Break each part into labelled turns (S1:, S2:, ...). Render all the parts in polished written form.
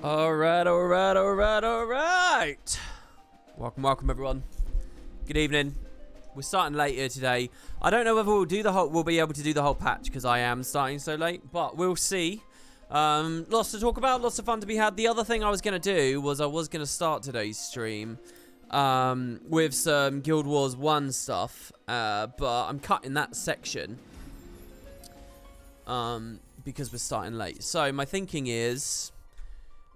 S1: Alright. Welcome everyone. Good evening. We're starting late here today. I don't know whether we'll be able to do the whole patch because I am starting so late, but we'll see. Lots to talk about, lots of fun to be had. The other thing I was going to do was I was going to start today's stream with some Guild Wars 1 stuff, but I'm cutting that section because we're starting late. So my thinking is,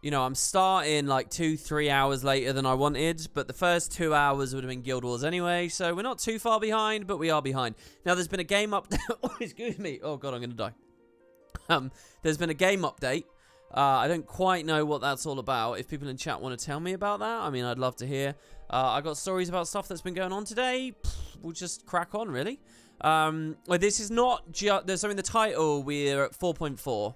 S1: you know, I'm starting like 2-3 hours later than I wanted, but the first 2 hours would have been Guild Wars anyway, so we're not too far behind, but we are behind. Now, there's been a game update. Oh, excuse me. Oh, God, I'm going to die. There's been a game update. I don't quite know what that's all about. If people in chat want to tell me about that, I mean, I'd love to hear. I got stories about stuff that's been going on today. We'll just crack on, really. This is not just... So in the title, we're at 4.4.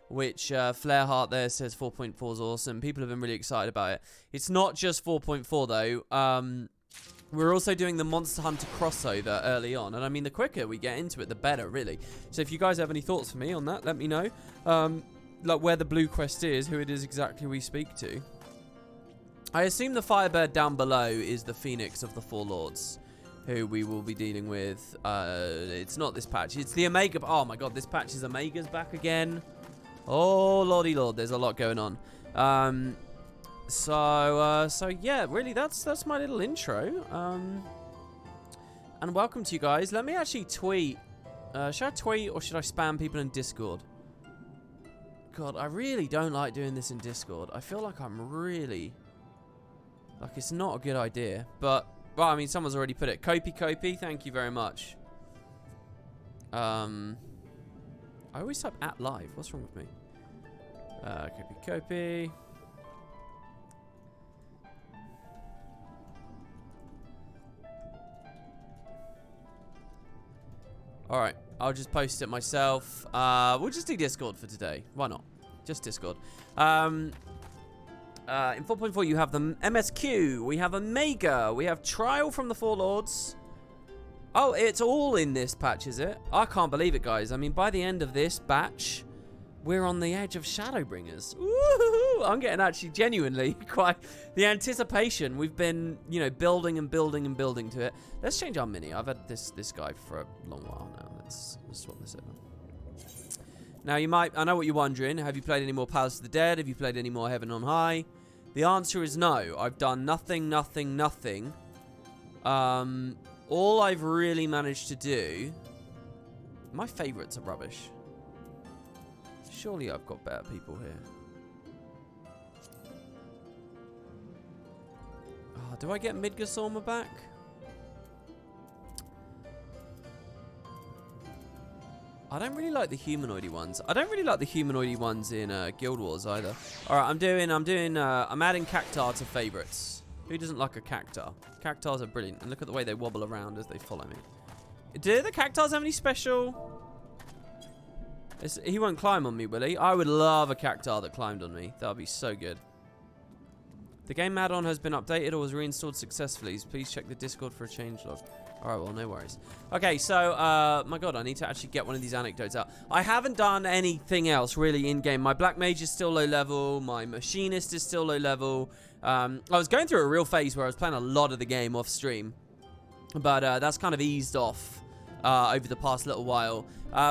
S1: Which Flareheart there says 4.4 is awesome. People have been really excited about it. It's not just 4.4 though. We're also doing the Monster Hunter crossover early on. And I mean, the quicker we get into it, the better, really. So if you guys have any thoughts for me on that, let me know. Like where the blue quest is, who it is exactly we speak to. I assume the Firebird down below is the Phoenix of the Four Lords, who we will be dealing with. It's not this patch. It's the Omega. Oh my god, this patch is Omega's back again. Oh, lordy lord, there's a lot going on. So yeah, really, that's my little intro. And welcome to you guys. Let me actually tweet. Should I tweet or should I spam people in Discord? God, I really don't like doing this in Discord. I feel like I'm really... like, it's not a good idea. But, well, I mean, someone's already put it. Kopi, thank you very much. I always type at live. What's wrong with me? Kopi. Alright, I'll just post it myself. We'll just do Discord for today. Why not? Just Discord. In 4.4 you have the MSQ, we have Omega, we have Trial from the Four Lords. Oh, it's all in this patch, is it? I can't believe it, guys. I mean, by the end of this batch, we're on the edge of Shadowbringers. Woohoo! I'm getting actually genuinely quite... the anticipation, we've been, you know, building and building and building to it. Let's change our mini. I've had this guy for a long while now. Let's swap this over. Now, you might... I know what you're wondering. Have you played any more Palace of the Dead? Have you played any more Heaven on High? The answer is no. I've done nothing. All I've really managed to do... my favourites are rubbish. Surely I've got better people here. Oh, do I get Midgardsormr back? I don't really like the humanoidy ones. I don't really like the humanoidy ones in Guild Wars either. Alright, I'm adding Cactar to favourites. Who doesn't like a Cactar? Cactars are brilliant. And look at the way they wobble around as they follow me. Do the Cactars have any special... he won't climb on me, will he? I would love a Cactar that climbed on me. That would be so good. The game add-on has been updated or was reinstalled successfully. Please check the Discord for a changelog. Alright, well, no worries. Okay, so, my god, I need to actually get one of these anecdotes out. I haven't done anything else, really, in-game. My Black Mage is still low level. My Machinist is still low level. I was going through a real phase where I was playing a lot of the game off-stream. But, that's kind of eased off over the past little while.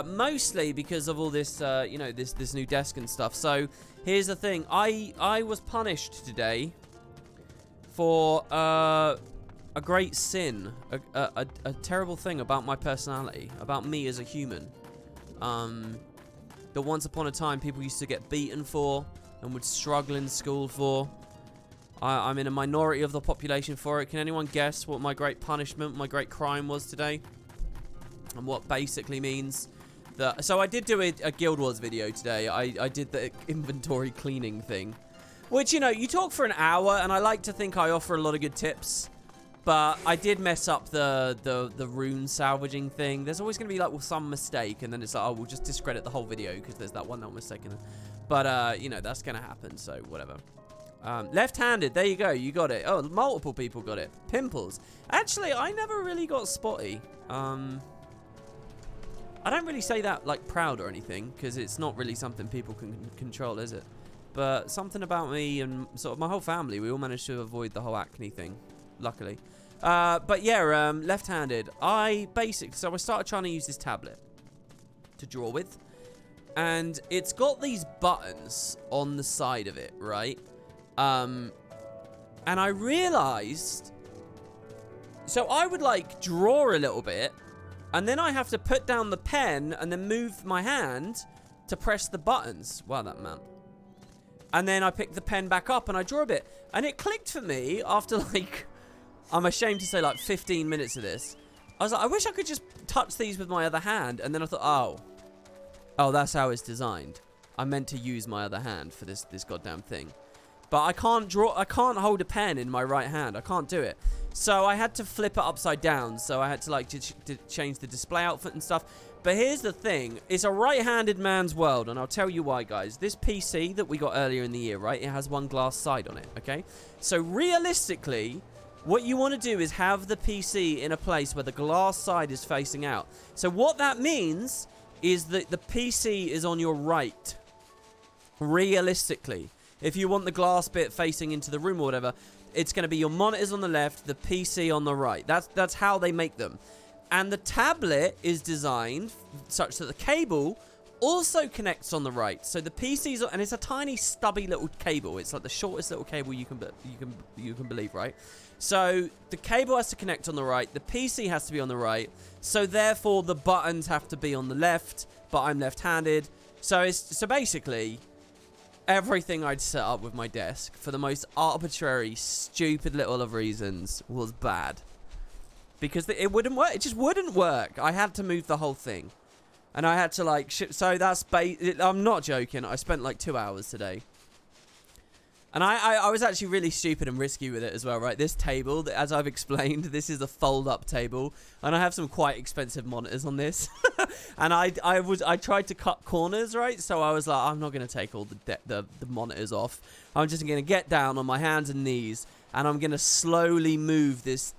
S1: Mostly because of all this, you know, this new desk and stuff. So, here's the thing. I was punished today for, a great sin, a terrible thing about my personality, about me as a human, that once upon a time people used to get beaten for and would struggle in school for. I'm in a minority of the population for it. Can anyone guess what my great punishment, my great crime was today? And what basically means that... so I did do a Guild Wars video today. I did the inventory cleaning thing, which, you know, you talk for an hour and I like to think I offer a lot of good tips. But I did mess up the rune salvaging thing. There's always going to be, like, some mistake. And then it's like, oh, we'll just discredit the whole video because there's that one little mistake in it. But, you know, that's going to happen. So, whatever. Left-handed. There you go. You got it. Oh, multiple people got it. Pimples. Actually, I never really got spotty. I don't really say that, like, proud or anything, because it's not really something people can control, is it? But something about me and sort of my whole family, we all managed to avoid the whole acne thing, luckily. But yeah, left-handed. So I started trying to use this tablet to draw with. And it's got these buttons on the side of it, right? And I realized... So I would, like, draw a little bit, and then I have to put down the pen and then move my hand to press the buttons. Wow, that man. And then I pick the pen back up and I draw a bit. And it clicked for me after, like, I'm ashamed to say, like, 15 minutes of this. I was like, I wish I could just touch these with my other hand. And then I thought, oh, that's how it's designed. I meant to use my other hand for this goddamn thing. But I can't hold a pen in my right hand. I can't do it. So I had to flip it upside down. So I had to, like, to change the display outfit and stuff. But here's the thing. It's a right-handed man's world. And I'll tell you why, guys. This PC that we got earlier in the year, right? It has one glass side on it, okay? So realistically, what you want to do is have the PC in a place where the glass side is facing out. So what that means is that the PC is on your right. Realistically. If you want the glass bit facing into the room or whatever, it's going to be your monitors on the left, the PC on the right. That's how they make them. And the tablet is designed such that the cable also connects on the right. So the PC's, and it's a tiny stubby little cable. It's like the shortest little cable you can believe, right? So the cable has to connect on the right. The PC has to be on the right. So therefore the buttons have to be on the left, but I'm left-handed. So basically everything I'd set up with my desk for the most arbitrary, stupid little of reasons was bad. Because it wouldn't work. It just wouldn't work. I had to move the whole thing. And I had to, like... So that's... I'm not joking. I spent, like, 2 hours today. And I was actually really stupid and risky with it as well, right? This table, as I've explained, this is a fold-up table. And I have some quite expensive monitors on this. And I tried to cut corners, right? So I was like, I'm not going to take all the monitors off. I'm just going to get down on my hands and knees. And I'm going to slowly move this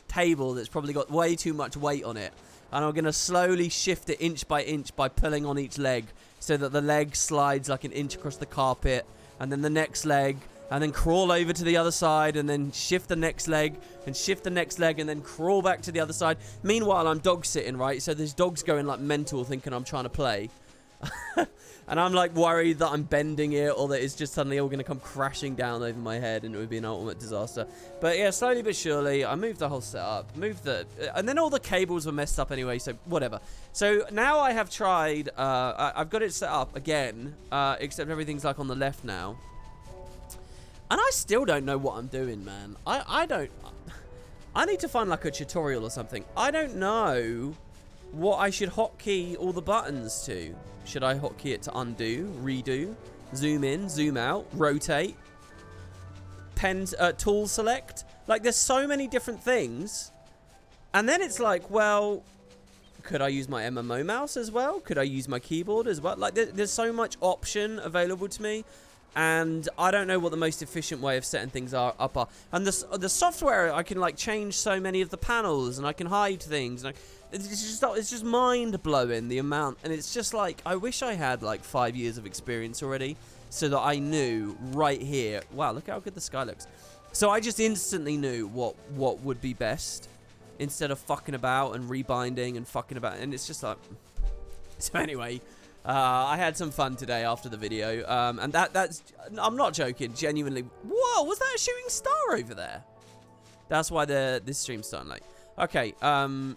S1: table that's probably got way too much weight on it. And I'm going to slowly shift it inch by inch by pulling on each leg. So that the leg slides like an inch across the carpet. And then the next leg. And then crawl over to the other side. And then shift the next leg. And shift the next leg. And then crawl back to the other side. Meanwhile, I'm dog sitting, right? So there's dogs going like mental thinking I'm trying to play. And I'm like worried that I'm bending it or that it's just suddenly all going to come crashing down over my head and it would be an ultimate disaster. But yeah, slowly but surely, I moved the whole setup, and then all the cables were messed up anyway, so whatever. So now I have tried, I've got it set up again, except everything's like on the left now. And I still don't know what I'm doing, man. I need to find like a tutorial or something. I don't know what I should hotkey all the buttons to. Should I hotkey it to undo, redo, zoom in, zoom out, rotate, tool select? Like, there's so many different things. And then it's like, well, could I use my MMO mouse as well? Could I use my keyboard as well? Like, there's so much option available to me. And I don't know what the most efficient way of setting things up are. And the software, I can, like, change so many of the panels. And I can hide things. And it's just mind-blowing, the amount. And it's just like, I wish I had, like, 5 years of experience already. So that I knew right here. Wow, look how good the sky looks. So I just instantly knew what would be best. Instead of fucking about and rebinding and fucking about. And it's just like... So anyway... I had some fun today after the video, and that's... I'm not joking, genuinely. Whoa, was that a shooting star over there? That's why this stream's starting late. Okay, and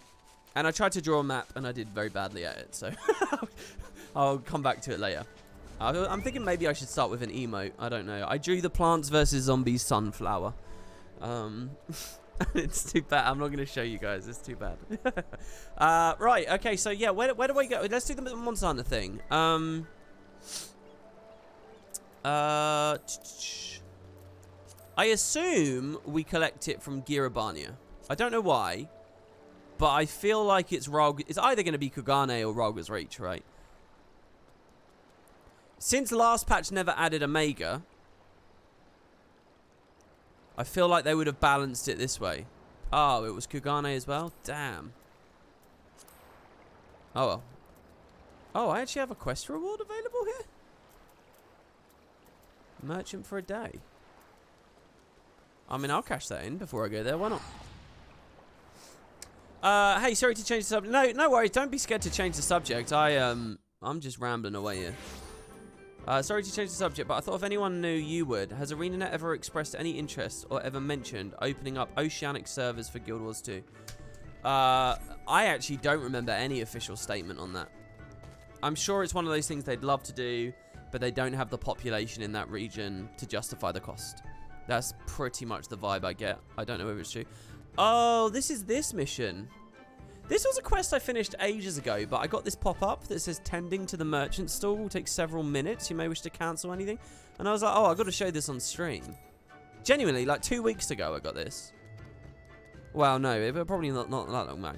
S1: I tried to draw a map, and I did very badly at it, so... I'll come back to it later. I'm thinking maybe I should start with an emote. I don't know. I drew the Plants vs. Zombies sunflower. It's too bad. I'm not going to show you guys. It's too bad. Right. Okay. So yeah, where do we go? Let's do the Monster Hunter thing. I assume we collect it from Girabania. I don't know why, but I feel like it's either going to be Kugane or Ralga's Reach, right? Since last patch never added Omega, I feel like they would have balanced it this way. Oh, it was Kugane as well? Damn. Oh, well. Oh, I actually have a quest reward available here? Merchant for a day. I mean, I'll cash that in before I go there. Why not? Hey, sorry to change the subject. No, no worries. Don't be scared to change the subject. I'm just rambling away here. Sorry to change the subject, but I thought if anyone knew, you would. Has ArenaNet ever expressed any interest or ever mentioned opening up Oceanic servers for Guild Wars 2? I actually don't remember any official statement on that. I'm sure it's one of those things they'd love to do, but they don't have the population in that region to justify the cost. That's pretty much the vibe I get. I don't know whether it's true. Oh, this is this mission. This was a quest I finished ages ago, but I got this pop-up that says tending to the merchant stall will take several minutes. You may wish to cancel anything. And I was like, oh, I've got to show this on stream. Genuinely, like 2 weeks ago I got this. Well, no, probably not that long back.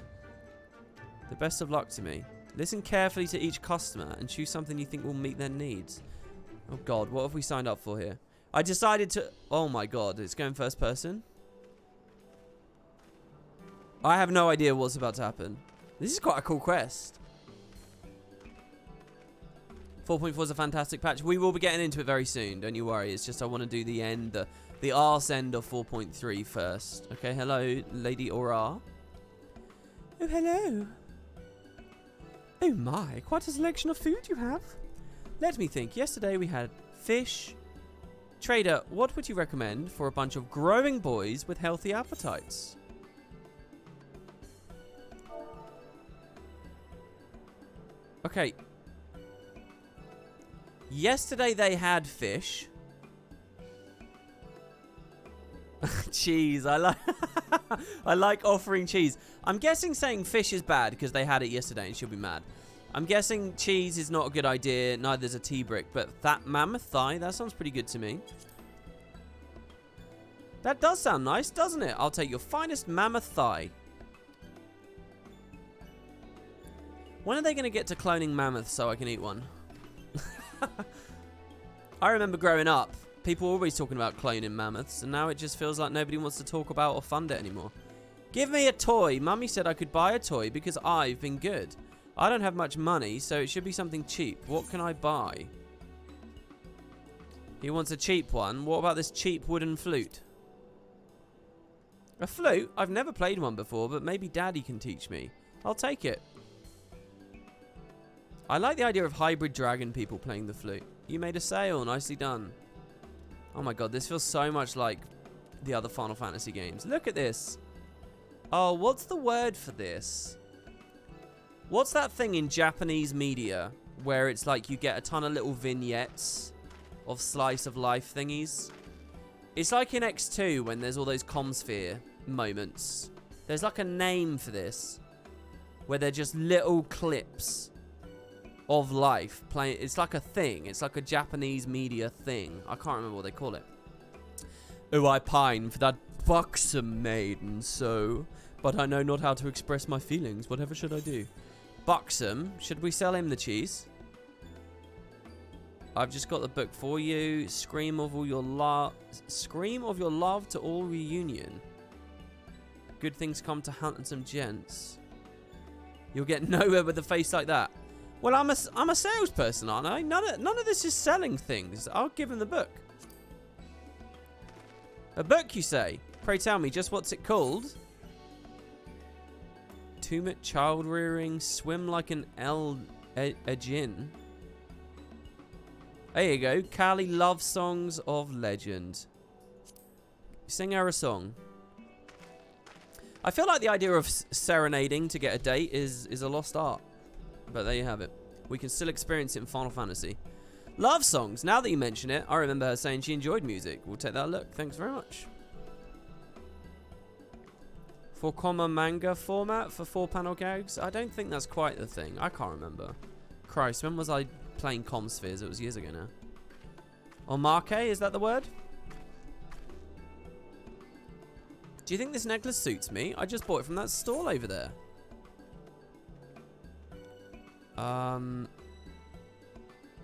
S1: The best of luck to me. Listen carefully to each customer and choose something you think will meet their needs. Oh, God, what have we signed up for here? I decided to... Oh, my God, it's going first person. I have no idea what's about to happen. This is quite a cool quest. 4.4 is a fantastic patch. We will be getting into it very soon. Don't you worry. It's just I want to do the end, the arse end of 4.3 first. Okay, hello, Lady Aura. Oh, hello. Oh my, quite a selection of food you have. Let me think. Yesterday we had fish. Trader, what would you recommend for a bunch of growing boys with healthy appetites? Okay. Yesterday they had fish. Cheese. I like I like offering cheese. I'm guessing saying fish is bad because they had it yesterday and she'll be mad. I'm guessing cheese is not a good idea. Neither is a tea brick. But that mammoth thigh, that sounds pretty good to me. That does sound nice, doesn't it? I'll take your finest mammoth thigh. When are they going to get to cloning mammoths so I can eat one? I remember growing up, people were always talking about cloning mammoths, and now it just feels like nobody wants to talk about or fund it anymore. Give me a toy. Mummy said I could buy a toy because I've been good. I don't have much money, so it should be something cheap. What can I buy? He wants a cheap one. What about this cheap wooden flute? A flute? I've never played one before, but maybe Daddy can teach me. I'll take it. I like the idea of hybrid dragon people playing the flute. You made a sale. Nicely done. Oh my god, this feels so much like the other Final Fantasy games. Look at this. Oh, what's the word for this? What's that thing in Japanese media where it's like you get a ton of little vignettes of slice of life thingies? It's like in X2 when there's all those Comsphere moments. There's like a name for this where they're just little clips of life playing. It's like a thing. It's like a Japanese media thing. I can't remember what they call it. Oh, I pine for that buxom maiden so, but I know not how to express my feelings. Whatever should I do? Buxom. Should we sell him the cheese? I've just got the book for you. Scream of your love to all reunion. Good things come to handsome gents. You'll get nowhere with a face like that. Well, I'm a salesperson, aren't I? None of this is selling things. I'll give him the book. A book, you say? Pray tell me, just what's it called? Tumit child rearing, swim like an a djinn. There you go. Kali love songs of legend. Sing her a song. I feel like the idea of serenading to get a date is a lost art. But there you have it. We can still experience it in Final Fantasy. Love songs. Now that you mention it, I remember her saying she enjoyed music. We'll take that a look. Thanks very much. 4 manga format for 4-panel gags. I don't think that's quite the thing. I can't remember. Christ, when was I playing Comspheres? It was years ago now. Omake, is that the word? Do you think this necklace suits me? I just bought it from that stall over there.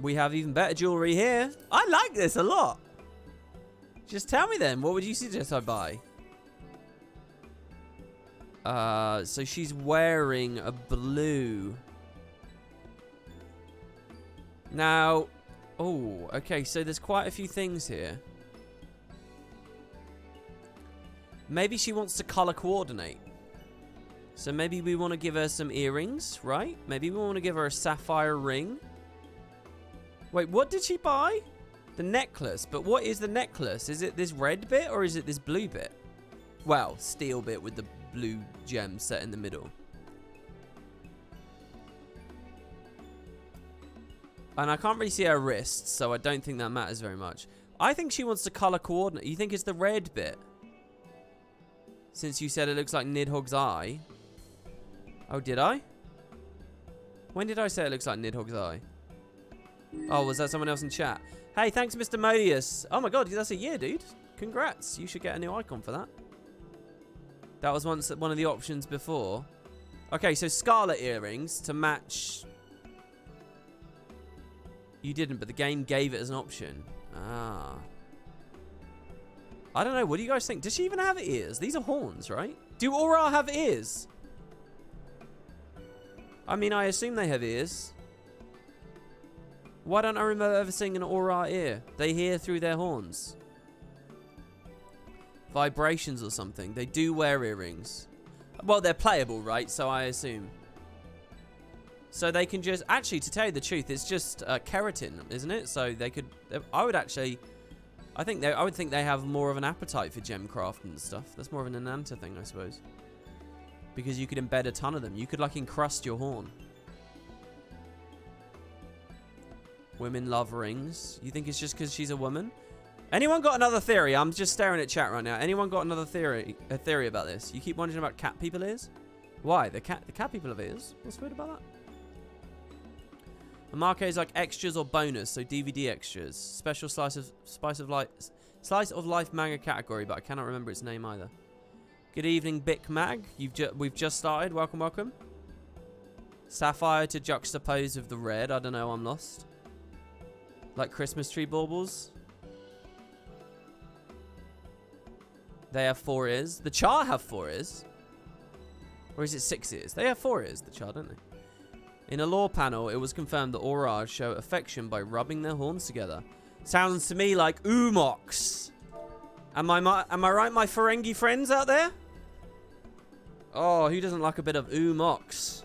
S1: We have even better jewelry here. I like this a lot. Just tell me then, what would you suggest I buy? So she's wearing a blue. Now, Oh, okay, so there's quite a few things here. Maybe she wants to color coordinate. So maybe we want to give her some earrings, right? Maybe we want to give her a sapphire ring. Wait, what did she buy? The necklace. But what is the necklace? Is it this red bit or is it this blue bit? Well, steel bit with the blue gem set in the middle. And I can't really see her wrists, so I don't think that matters very much. I think she wants to color coordinate. You think it's the red bit? Since you said it looks like Nidhogg's eye. Oh, did I? When did I say it looks like Nidhogg's eye? Oh, was that someone else in chat? Hey, thanks, Mr. Modius. Oh my god, that's a year, dude. Congrats. You should get a new icon for that. That was once one of the options before. Okay, so scarlet earrings to match. You didn't, but the game gave it as an option. Ah. I don't know. What do you guys think? Does she even have ears? These are horns, right? Do Aura have ears? I mean, I assume they have ears. Why don't I remember ever seeing an Aura ear? They hear through their horns. Vibrations or something. They do wear earrings. Well, they're playable, right? So I assume. So they can just... Actually, to tell you the truth, it's just keratin, isn't it? So they could... I would actually... I would think they have more of an appetite for gemcraft and stuff. That's more of an Ananta thing, I suppose. Because you could embed a ton of them. You could, like, encrust your horn. Women love rings. You think it's just because she's a woman? Anyone got another theory? I'm just staring at chat right now. Anyone got another theory? A theory about this? You keep wondering about cat people ears? Why? The cat people have ears? What's weird about that? A marque is like extras or bonus, so DVD extras. Special slice of life manga category, but I cannot remember its name either. Good evening, Bic Mag. We've just started. Welcome, welcome. Sapphire to juxtapose with the red. I don't know. I'm lost. Like Christmas tree baubles. They have 4 ears. The Char have 4 ears. Or is it 6 ears? They have 4 ears, the Char, don't they? In a lore panel, it was confirmed that Aurors show affection by rubbing their horns together. Sounds to me like Umox. Am I right, my Ferengi friends out there? Oh, who doesn't like a bit of Umox?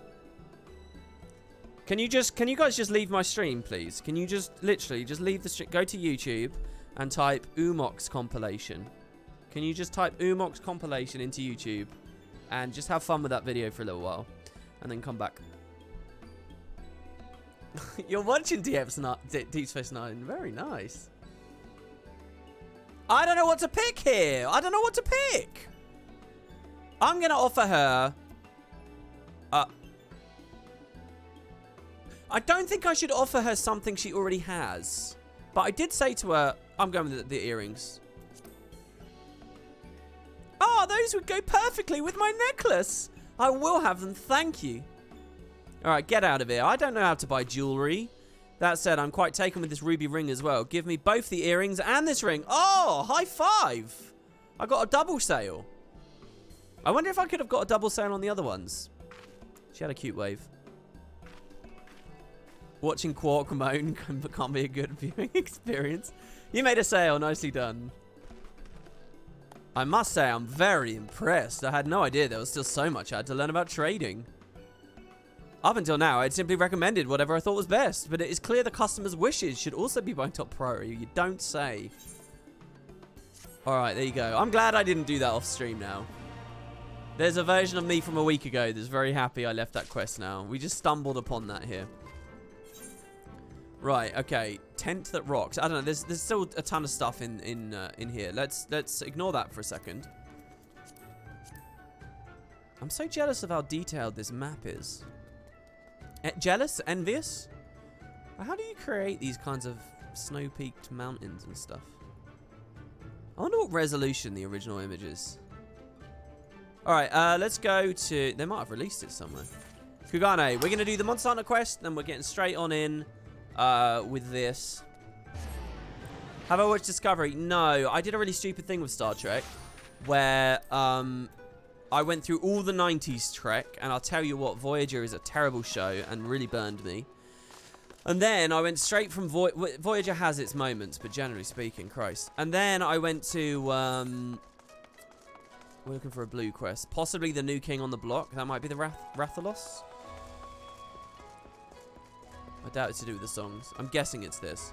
S1: Can you guys just leave my stream, please? Can you just literally just leave the stream? Go to YouTube and type Umox compilation. Can you just type Umox compilation into YouTube and just have fun with that video for a little while and then come back? You're watching Deep Space Nine. Very nice. I don't know what to pick here. I don't know what to pick. I'm going to offer her... I don't think I should offer her something she already has. But I did say to her, I'm going with the earrings. Oh, those would go perfectly with my necklace. I will have them, thank you. Alright, get out of here. I don't know how to buy jewelry. That said, I'm quite taken with this ruby ring as well. Give me both the earrings and this ring. Oh, high five. I got a double sale. I wonder if I could have got a double sale on the other ones. She had a cute wave. Watching Quark moan can't be a good viewing experience. You made a sale. Nicely done. I must say, I'm very impressed. I had no idea there was still so much I had to learn about trading. Up until now, I'd simply recommended whatever I thought was best, but it is clear the customer's wishes should also be my top priority. You don't say. Alright, there you go. I'm glad I didn't do that off stream now. There's a version of me from a week ago that's very happy I left that quest now. We just stumbled upon that here. Right, okay. Tent that rocks. I don't know, there's still a ton of stuff in here. Let's ignore that for a second. I'm so jealous of how detailed this map is. Jealous? Envious? How do you create these kinds of snow-peaked mountains and stuff? I wonder what resolution the original image is. Alright, let's go to... They might have released it somewhere. Kugane, we're going to do the Monster Hunter quest, then we're getting straight on in with this. Have I watched Discovery? No, I did a really stupid thing with Star Trek, where... I went through all the 90s Trek, and I'll tell you what, Voyager is a terrible show and really burned me. And then I went straight from Voyager has its moments, but generally speaking, Christ. And then I went to we're looking for a blue quest, possibly the new king on the block. That might be the Rathalos. I doubt it's to do with the songs. I'm guessing it's this.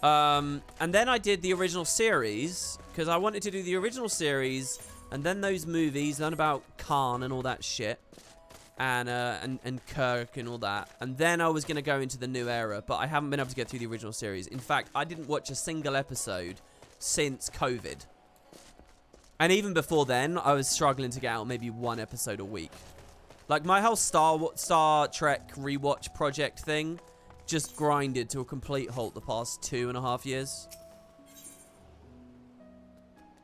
S1: And then I did the original series because I wanted to do the original series and then those movies, learn about Khan and all that shit. And Kirk and all that. And then I was going to go into the new era, but I haven't been able to get through the original series. In fact, I didn't watch a single episode since COVID. And even before then, I was struggling to get out maybe one episode a week. Like, my whole Star Trek rewatch project thing just grinded to a complete halt the past 2.5 years.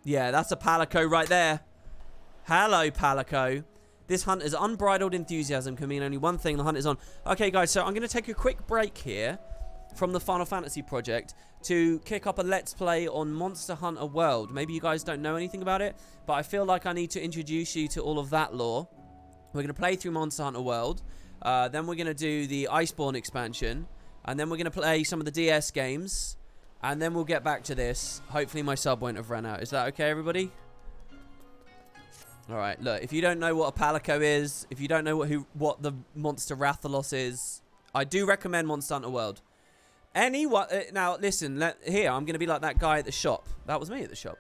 S1: Yeah, that's a Palico right there. Hello, Palico. This hunter's unbridled enthusiasm can mean only one thing. The hunt is on. Okay, guys, so I'm going to take a quick break here from the Final Fantasy project to kick up a Let's Play on Monster Hunter World. Maybe you guys don't know anything about it, but I feel like I need to introduce you to all of that lore. We're going to play through Monster Hunter World. Then we're going to do the Iceborne expansion. And then we're going to play some of the DS games. And then we'll get back to this. Hopefully my sub won't have run out. Is that okay, everybody? Alright, look, if you don't know what a Palico is, if you don't know what the monster Rathalos is, I do recommend Monster Hunter World. Anyone, now listen, here, I'm going to be like that guy at the shop. That was me at the shop.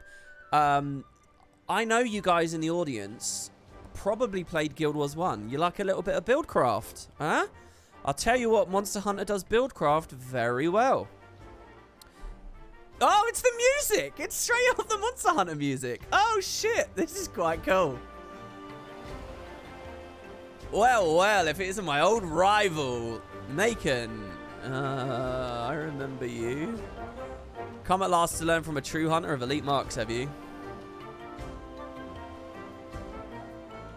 S1: I know you guys in the audience probably played Guild Wars 1. You like a little bit of buildcraft, huh? I'll tell you what, Monster Hunter does buildcraft very well. Oh, it's the music! It's straight off the Monster Hunter music. Oh, shit. This is quite cool. Well, well, if it isn't my old rival, Macon. I remember you. Come at last to learn from a true hunter of elite marks, have you?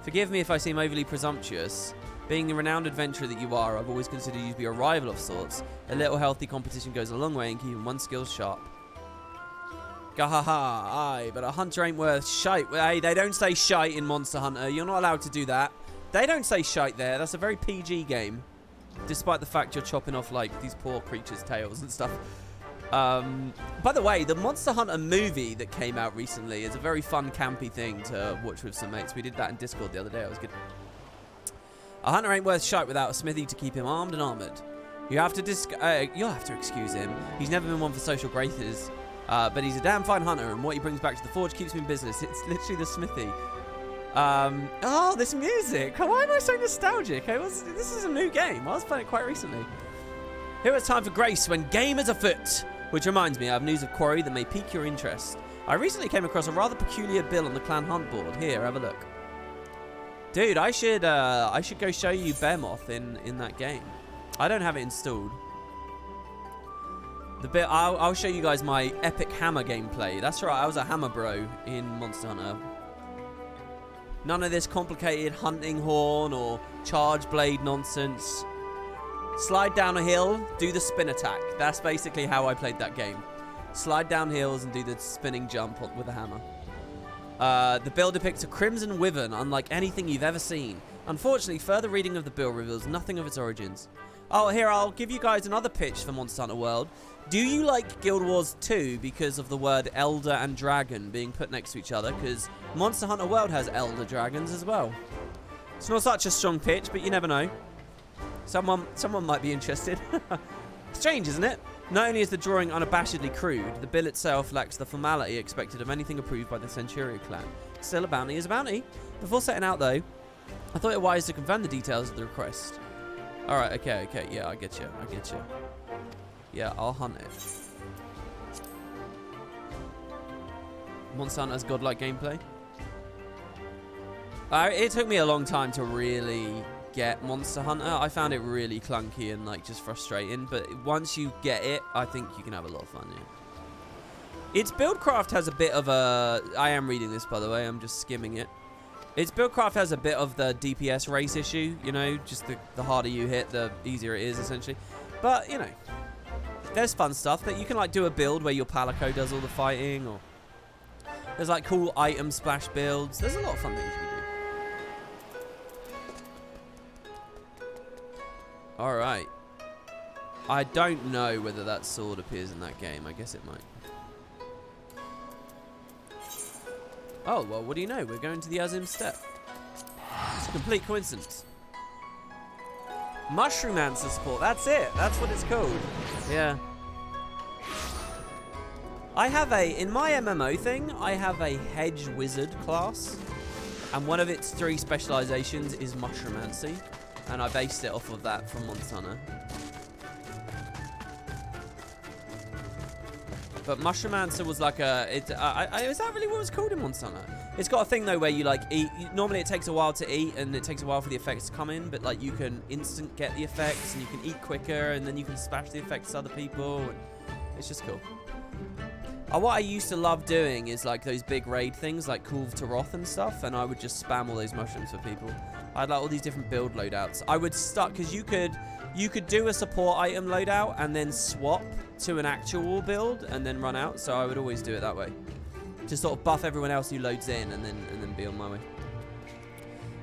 S1: Forgive me if I seem overly presumptuous. Being the renowned adventurer that you are, I've always considered you to be a rival of sorts. A little healthy competition goes a long way in keeping one's skills sharp. Gahaha, aye, but a hunter ain't worth shite. Hey, they don't say shite in Monster Hunter. You're not allowed to do that. They don't say shite there. That's a very PG game. Despite the fact you're chopping off, like, these poor creatures' tails and stuff. By the way, the Monster Hunter movie that came out recently is a very fun, campy thing to watch with some mates. We did that in Discord the other day. It was good. A hunter ain't worth shite without a smithy to keep him armed and armoured. You'll have to excuse him. He's never been one for social graces. But he's a damn fine hunter, and what he brings back to the forge keeps him in business. It's literally the smithy. Oh, this music. Why am I so nostalgic? This is a new game. I was playing it quite recently. Here it's time for grace when game is afoot. Which reminds me, I have news of Quarry that may pique your interest. I recently came across a rather peculiar bill on the clan hunt board. Here, have a look. Dude, I should go show you Behemoth in that game. I don't have it installed. The bit I'll show you guys my epic hammer gameplay. That's right, I was a hammer bro in Monster Hunter. None of this complicated hunting horn or charge blade nonsense. Slide down a hill, do the spin attack. That's basically how I played that game. Slide down hills and do the spinning jump with a hammer. The bill depicts a crimson wyvern unlike anything you've ever seen. Unfortunately, further reading of the bill reveals nothing of its origins. Oh, here, I'll give you guys another pitch for Monster Hunter World. Do you like Guild Wars 2 because of the word elder and dragon being put next to each other? Because Monster Hunter World has elder dragons as well. It's not such a strong pitch, but you never know. Someone might be interested. Strange, isn't it? Not only is the drawing unabashedly crude, the bill itself lacks the formality expected of anything approved by the Centurion clan. Still, a bounty is a bounty. Before setting out, though, I thought it wise to confirm the details of the request. Alright, okay, yeah, I get you. Yeah, I'll hunt it. Monster Hunter's godlike gameplay. It took me a long time to really get Monster Hunter. I found it really clunky and like just frustrating, but once you get it, I think you can have a lot of fun, yeah. Its buildcraft has a bit of a... I am reading this, by the way, I'm just skimming it. Its buildcraft has a bit of the DPS race issue, you know, just the harder you hit, the easier it is, essentially. But, you know, there's fun stuff that you can like do a build where your Palico does all the fighting, or there's like cool item splash builds. There's a lot of fun things you can do. Alright. I don't know whether that sword appears in that game. I guess it might. Oh, well, what do you know? We're going to the Azim Steppe. It's a complete coincidence. Mushroomancer support. That's it. That's what it's called. Yeah. I have in my MMO thing, I have a hedge wizard class. And one of its 3 specializations is Mushromancy. And I based it off of that from Monster Hunter. But Mushromancer was like is that really what it was called in Monster Hunter? It's got a thing though where you like eat. Normally it takes a while to eat and it takes a while for the effects to come in, but like you can instant get the effects and you can eat quicker and then you can smash the effects to other people. And it's just cool. What I used to love doing is like those big raid things like Kulve to Roth and stuff, and I would just spam all those mushrooms for people. I had like all these different build loadouts. I would start because you could do a support item loadout and then swap to an actual build and then run out. So I would always do it that way, to sort of buff everyone else who loads in and then be on my way.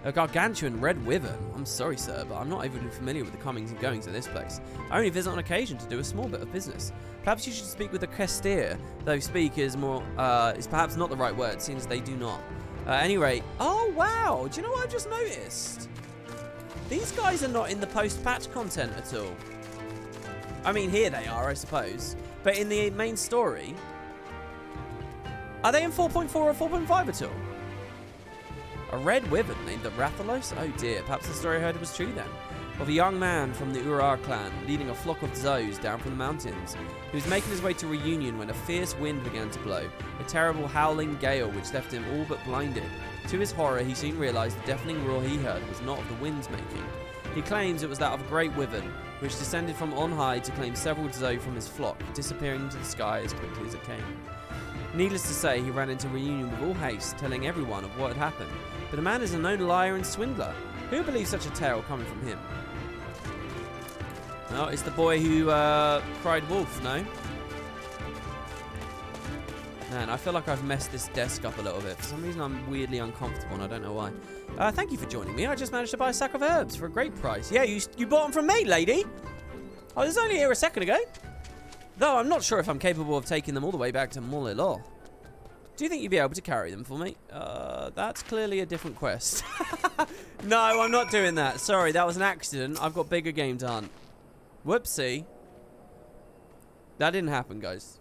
S1: A gargantuan red wyvern. I'm sorry, sir, but I'm not even familiar with the comings and goings of this place. I only visit on occasion to do a small bit of business. Perhaps you should speak with the Kestir, though speak is perhaps not the right word, seeing as they do not. At any rate, oh wow, do you know what I just noticed? These guys are not in the post-patch content at all. I mean, here they are, I suppose. But in the main story, are they in 4.4 or 4.5 at all? A red wyvern named the Rathalos? Oh dear, perhaps the story I heard was true then. Of a young man from the Urar clan leading a flock of Zos down from the mountains. He was making his way to Reunion when a fierce wind began to blow, a terrible howling gale which left him all but blinded. To his horror, he soon realised the deafening roar he heard was not of the wind's making. He claims it was that of a great wyvern, which descended from on high to claim several Zo from his flock, disappearing into the sky as quickly as it came. Needless to say, he ran into Reunion with all haste, telling everyone of what had happened. But the man is a known liar and swindler. Who believes such a tale coming from him? Oh, it's the boy who cried wolf, no? Man, I feel like I've messed this desk up a little bit. For some reason, I'm weirdly uncomfortable, and I don't know why. Thank you for joining me. I just managed to buy a sack of herbs for a great price. Yeah, you bought them from me, lady. I was only here a second ago. Though I'm not sure if I'm capable of taking them all the way back to Molilor. Do you think you'd be able to carry them for me? That's clearly a different quest. No, I'm not doing that. Sorry, that was an accident. I've got bigger game to hunt. Whoopsie. That didn't happen, guys.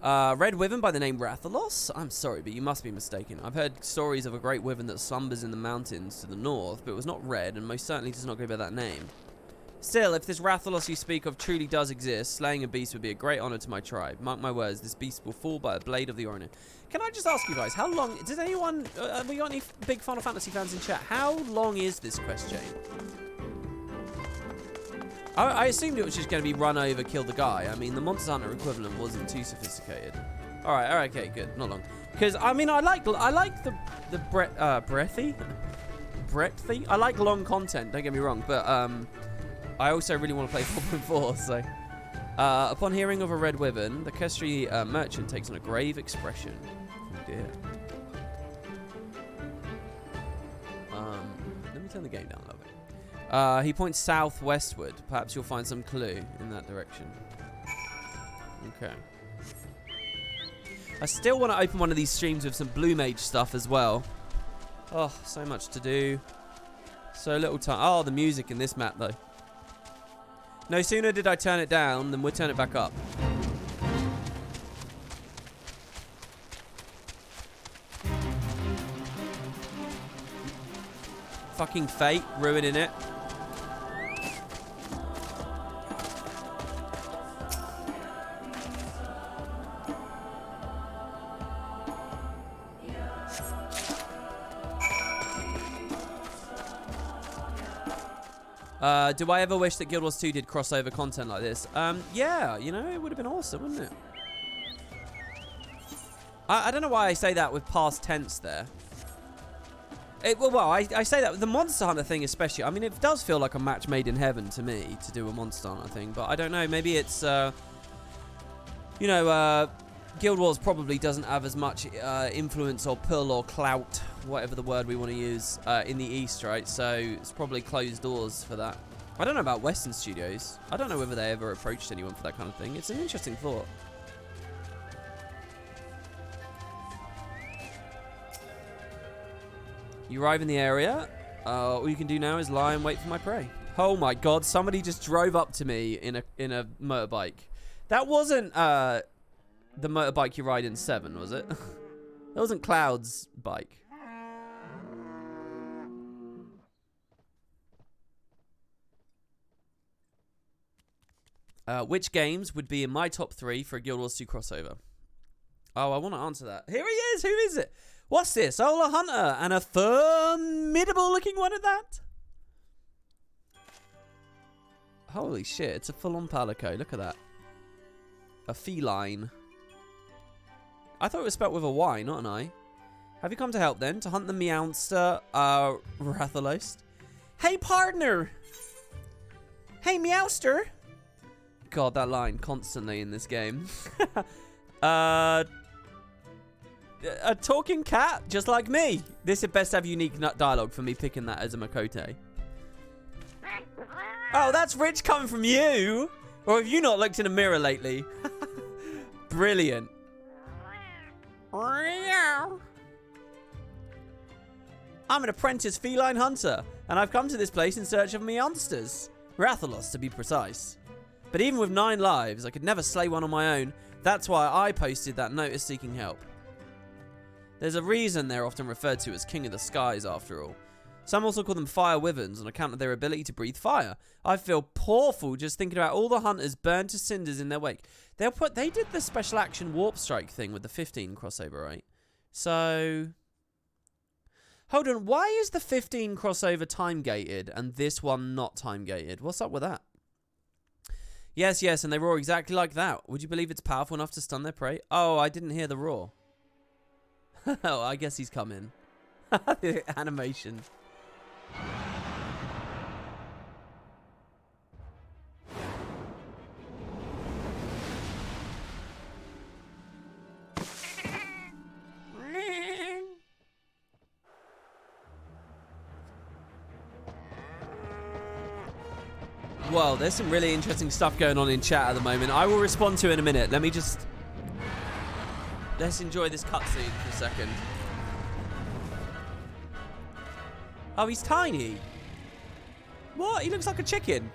S1: Red wyvern by the name Rathalos? I'm sorry, but you must be mistaken. I've heard stories of a great wyvern that slumbers in the mountains to the north, but it was not red and most certainly does not go by that name. Still, if this Rathalos you speak of truly does exist, slaying a beast would be a great honor to my tribe. Mark my words, this beast will fall by a blade of the Orna. Can I just ask you guys, how long... Does anyone... have we got any big Final Fantasy fans in chat? How long is this quest chain? I assumed it was just going to be run over, kill the guy. I mean, the Monster Hunter equivalent wasn't too sophisticated. All right, okay, good. Not long. Because, I mean, I like the breathy? I like long content, don't get me wrong. But, I also really want to play 4.4, so... upon hearing of a red wyvern, the Kestri merchant takes on a grave expression. Oh, dear. Let me turn the game down a little bit. He points southwestward. Perhaps you'll find some clue in that direction. Okay. I still want to open one of these streams with some Blue Mage stuff as well. Oh, so much to do. So little time. Oh, the music in this map, though. No sooner did I turn it down than we'll turn it back up. Fucking fate, ruining it. Do I ever wish that Guild Wars 2 did crossover content like this? Yeah, you know, it would have been awesome, wouldn't it? I don't know why I say that with past tense there. I say that with the Monster Hunter thing especially. I mean, it does feel like a match made in heaven to me to do a Monster Hunter thing, but I don't know. Maybe it's, you know, Guild Wars probably doesn't have as much influence or pull or clout, whatever the word we want to use, in the East, right? So it's probably closed doors for that. I don't know about Western studios. I don't know whether they ever approached anyone for that kind of thing. It's an interesting thought. You arrive in the area. All you can do now is lie and wait for my prey. Oh my god, somebody just drove up to me in a motorbike. That wasn't the motorbike you ride in 7, was it? That wasn't Cloud's bike. Which games would be in my top 3 for a Guild Wars 2 crossover? Oh, I want to answer that. Here he is. Who is it? What's this? Ola Hunter, and a formidable looking one at that. Holy shit, it's a full-on palico. Look at that. A feline. I thought it was spelt with a Y, not an I. Have you come to help then? To hunt the Meowster, Rathalos? Hey, partner! Hey, Meowster! God, that line constantly in this game. A talking cat, just like me. This would best have unique dialogue for me picking that as a Makote. Oh, that's rich coming from you. Or have you not looked in a mirror lately? Brilliant. I'm an apprentice feline hunter, and I've come to this place in search of Meowsters. Rathalos, to be precise. But even with 9 lives, I could never slay one on my own. That's why I posted that notice seeking help. There's a reason they're often referred to as King of the Skies, after all. Some also call them fire wyverns on account of their ability to breathe fire. I feel awful just thinking about all the hunters burned to cinders in their wake. They did the special action warp strike thing with the 15 crossover, right? So, hold on. Why is the 15 crossover time gated and this one not time gated? What's up with that? Yes, and they roar exactly like that. Would you believe it's powerful enough to stun their prey? Oh, I didn't hear the roar. Oh, I guess he's coming. The animation. Well, there's some really interesting stuff going on in chat at the moment. I will respond to it in a minute. Let's enjoy this cutscene for a second. Oh, he's tiny. What? He looks like a chicken.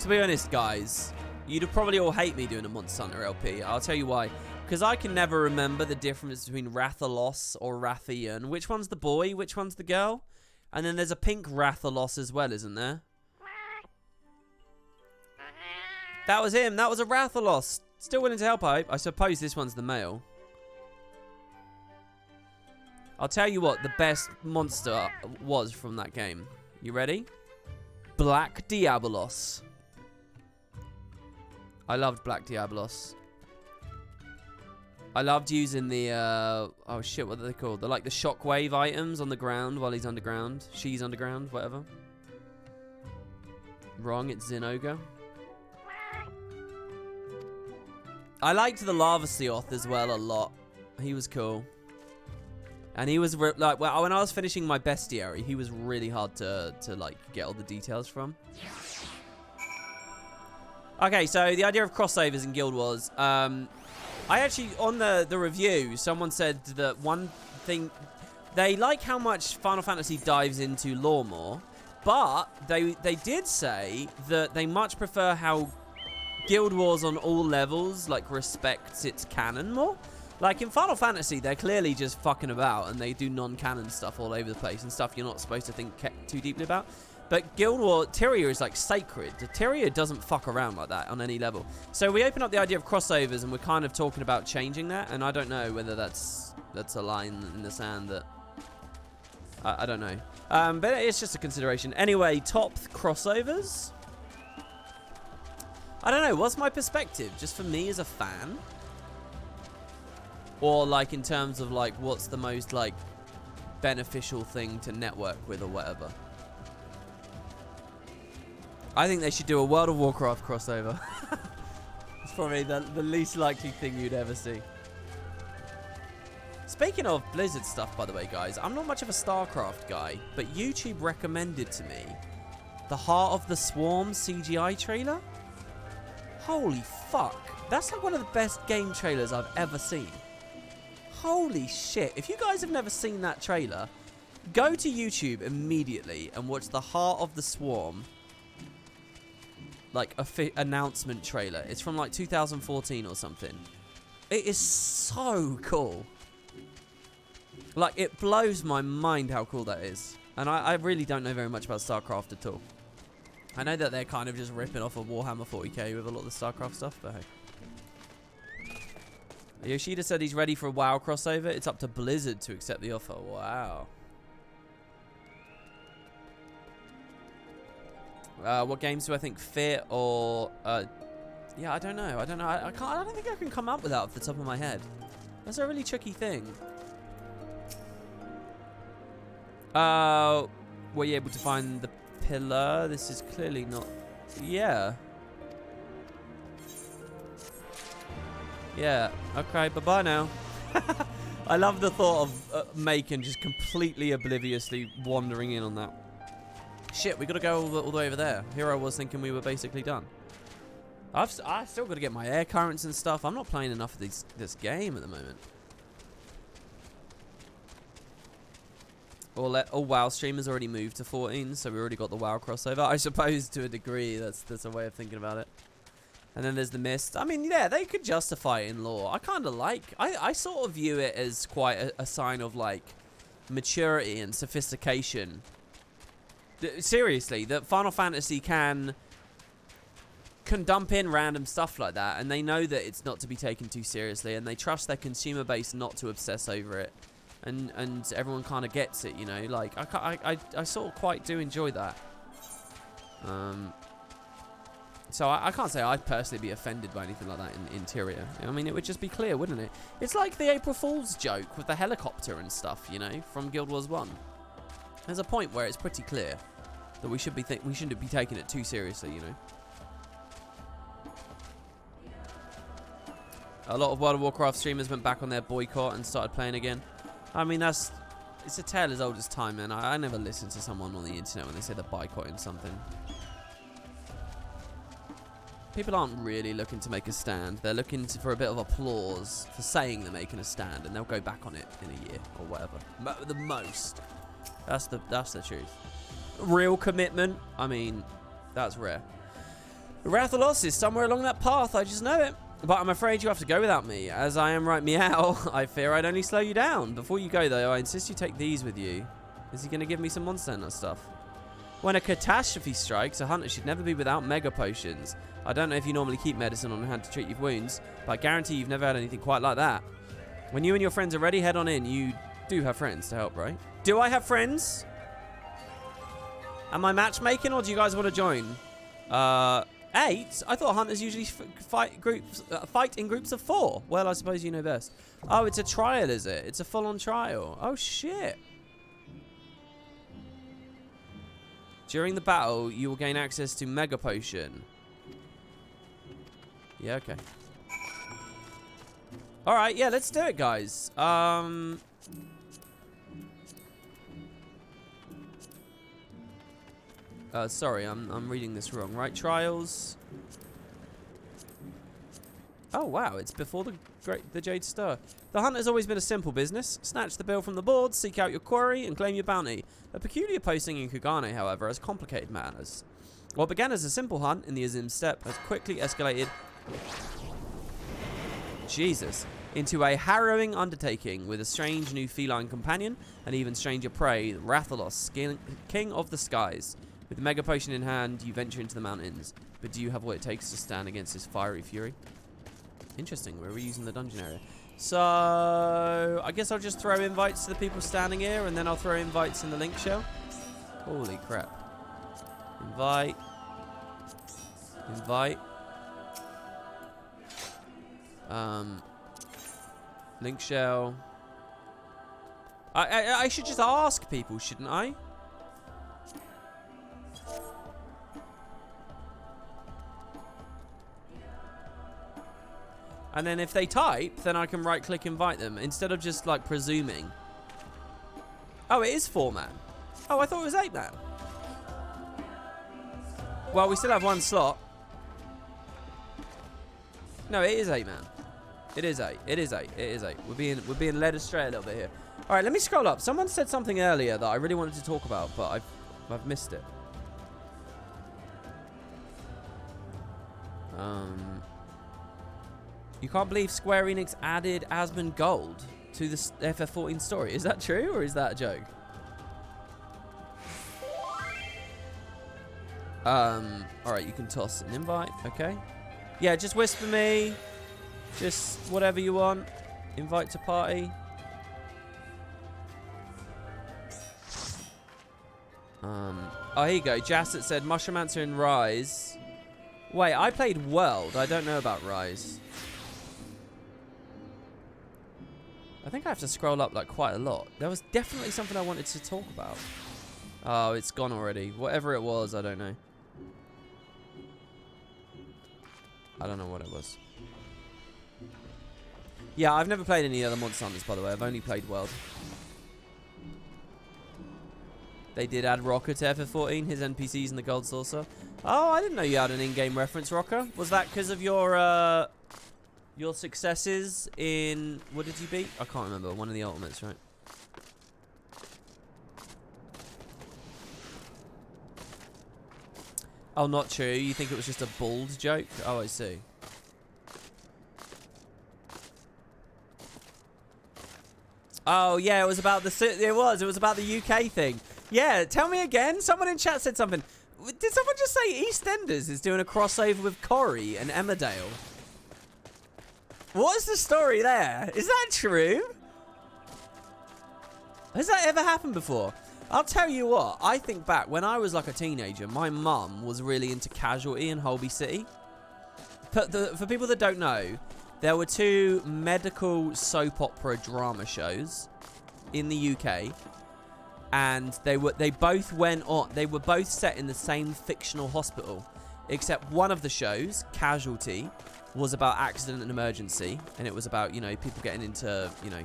S1: To be honest, guys, you'd probably all hate me doing a Monster Hunter LP. I'll tell you why. Because I can never remember the difference between Rathalos or Rathian. Which one's the boy? Which one's the girl? And then there's a pink Rathalos as well, isn't there? That was him. That was a Rathalos. Still willing to help, I suppose this one's the male. I'll tell you what the best monster was from that game. You ready? Black Diabolos. I loved Black Diabolos. I loved using the, oh shit, what are they called? They're like the shockwave items on the ground while he's underground. She's underground, whatever. Wrong, it's Zinogre. I liked the Lava Seoth as well a lot. He was cool. And he was, like, well, when I was finishing my bestiary, he was really hard to like, get all the details from. Okay, so the idea of crossovers in Guild Wars, I actually, on the review, someone said that one thing, they like how much Final Fantasy dives into lore more, but they did say that they much prefer how Guild Wars on all levels, like, respects its canon more. Like, in Final Fantasy, they're clearly just fucking about, and they do non-canon stuff all over the place, and stuff you're not supposed to think too deeply about. But Guild War, Tyria is like sacred. Tyria doesn't fuck around like that on any level. So we open up the idea of crossovers, and we're kind of talking about changing that. And I don't know whether that's a line in the sand that I don't know. But it's just a consideration. Anyway, top crossovers. I don't know. What's my perspective? Just for me as a fan, or like in terms of like what's the most like beneficial thing to network with or whatever. I think they should do a World of Warcraft crossover. It's probably the least likely thing you'd ever see. Speaking of Blizzard stuff, by the way, guys, I'm not much of a StarCraft guy, but YouTube recommended to me the Heart of the Swarm CGI trailer. Holy fuck. That's like one of the best game trailers I've ever seen. Holy shit. If you guys have never seen that trailer, go to YouTube immediately and watch the Heart of the Swarm, like, announcement trailer. It's from, like, 2014 or something. It is so cool. Like, it blows my mind how cool that is. And I really don't know very much about StarCraft at all. I know that they're kind of just ripping off of Warhammer 40k with a lot of the StarCraft stuff, but hey. Yoshida said he's ready for a WoW crossover. It's up to Blizzard to accept the offer. Wow. What games do I think fit or... yeah, I don't know. I don't know. I don't think I can come up with that off the top of my head. That's a really tricky thing. Were you able to find the pillar? This is clearly not... Yeah. Yeah. Okay, bye-bye now. I love the thought of Macon just completely obliviously wandering in on that. Shit, we got to go all the way over there. Here I was thinking we were basically done. I've still got to get my air currents and stuff. I'm not playing enough of this game at the moment. All WoW streamers already moved to 14, so we already got the WoW crossover. I suppose to a degree, that's a way of thinking about it. And then there's the Mist. I mean, yeah, they could justify it in lore. I kind of like... I sort of view it as quite a sign of, like, maturity and sophistication. Seriously, that Final Fantasy can dump in random stuff like that, and they know that it's not to be taken too seriously, and they trust their consumer base not to obsess over it. And everyone kind of gets it, you know. Like, I sort of quite do enjoy that. So I can't say I'd personally be offended by anything like that in Tyria. I mean, it would just be clear, wouldn't it? It's like the April Fool's joke with the helicopter and stuff, you know, from Guild Wars 1. There's a point where it's pretty clear that we shouldn't be taking it too seriously, you know. A lot of World of Warcraft streamers went back on their boycott and started playing again. I mean, it's a tale as old as time, man. I never listen to someone on the internet when they say they're boycotting something. People aren't really looking to make a stand. They're looking for a bit of applause for saying they're making a stand, and they'll go back on it in a year or whatever. The most. That's the truth. Real commitment, I mean, that's rare. Rathalos is somewhere along that path, I just know it. But I'm afraid you have to go without me. As I am right meow, I fear I'd only slow you down. Before you go, though, I insist you take these with you. Is he going to give me some Monster Hunter stuff? When a catastrophe strikes, a hunter should never be without mega potions. I don't know if you normally keep medicine on hand to treat your wounds, but I guarantee you've never had anything quite like that. When you and your friends are ready, head on in. You do have friends to help, right? Do I have friends? Am I matchmaking, or do you guys want to join? 8? I thought hunters usually fight in groups of 4. Well, I suppose you know best. Oh, it's a trial, is it? It's a full-on trial. Oh, shit. During the battle, you will gain access to Mega Potion. Yeah, okay. Alright, yeah, let's do it, guys. Sorry, I'm reading this wrong. Right, trials. Oh, wow, it's before the Jade Stir. The hunt has always been a simple business. Snatch the bill from the board, seek out your quarry, and claim your bounty. A peculiar posting in Kugane, however, has complicated matters. What began as a simple hunt in the Azim Steppe has quickly escalated... Jesus. Into a harrowing undertaking with a strange new feline companion and even stranger prey, Rathalos, king of the skies. With the Mega Potion in hand, you venture into the mountains. But do you have what it takes to stand against his fiery fury? Interesting, we're reusing the dungeon area. So, I guess I'll just throw invites to the people standing here, and then I'll throw invites in the link shell. Holy crap. Invite. Invite. Link shell. I should just ask people, shouldn't I? And then if they type, then I can right-click invite them instead of just, like, presuming. Oh, it is 4-man. Oh, I thought it was 8-man. Well, we still have 1 slot. No, it is 8-man. It is 8. It is 8. It is 8. We're being led astray a little bit here. All right, let me scroll up. Someone said something earlier that I really wanted to talk about, but I've missed it. You can't believe Square Enix added Asmund Gold to the FF14 story. Is that true, or is that a joke? Alright, you can toss an invite, okay. Yeah, just whisper me. Just whatever you want. Invite to party. Oh, here you go. Jasset said Mushroomancer and Rise. Wait, I played World. I don't know about Rise. I think I have to scroll up like quite a lot. There was definitely something I wanted to talk about. Oh, it's gone already. Whatever it was, I don't know. I don't know what it was. Yeah, I've never played any other Monster Hunters, by the way. I've only played World. They did add Rocker to FF14, his NPCs and the Gold Saucer. Oh, I didn't know you had an in-game reference, Rocker. Was that because of your successes in... What did you beat? I can't remember. One of the Ultimates, right? Oh, not true. You think it was just a bald joke? Oh, I see. Oh, yeah, it was about the... It was about the UK thing. Yeah, tell me again. Someone in chat said something. Did someone just say EastEnders is doing a crossover with Corrie and Emmerdale? What's the story there? Is that true? Has that ever happened before? I'll tell you what. I think back when I was like a teenager, my mum was really into Casualty and Holby City. For people that don't know, there were 2 medical soap opera drama shows in the UK, and they both went on. They were both set in the same fictional hospital, except one of the shows, Casualty, was about accident and emergency, and it was about, you know, people getting into, you know,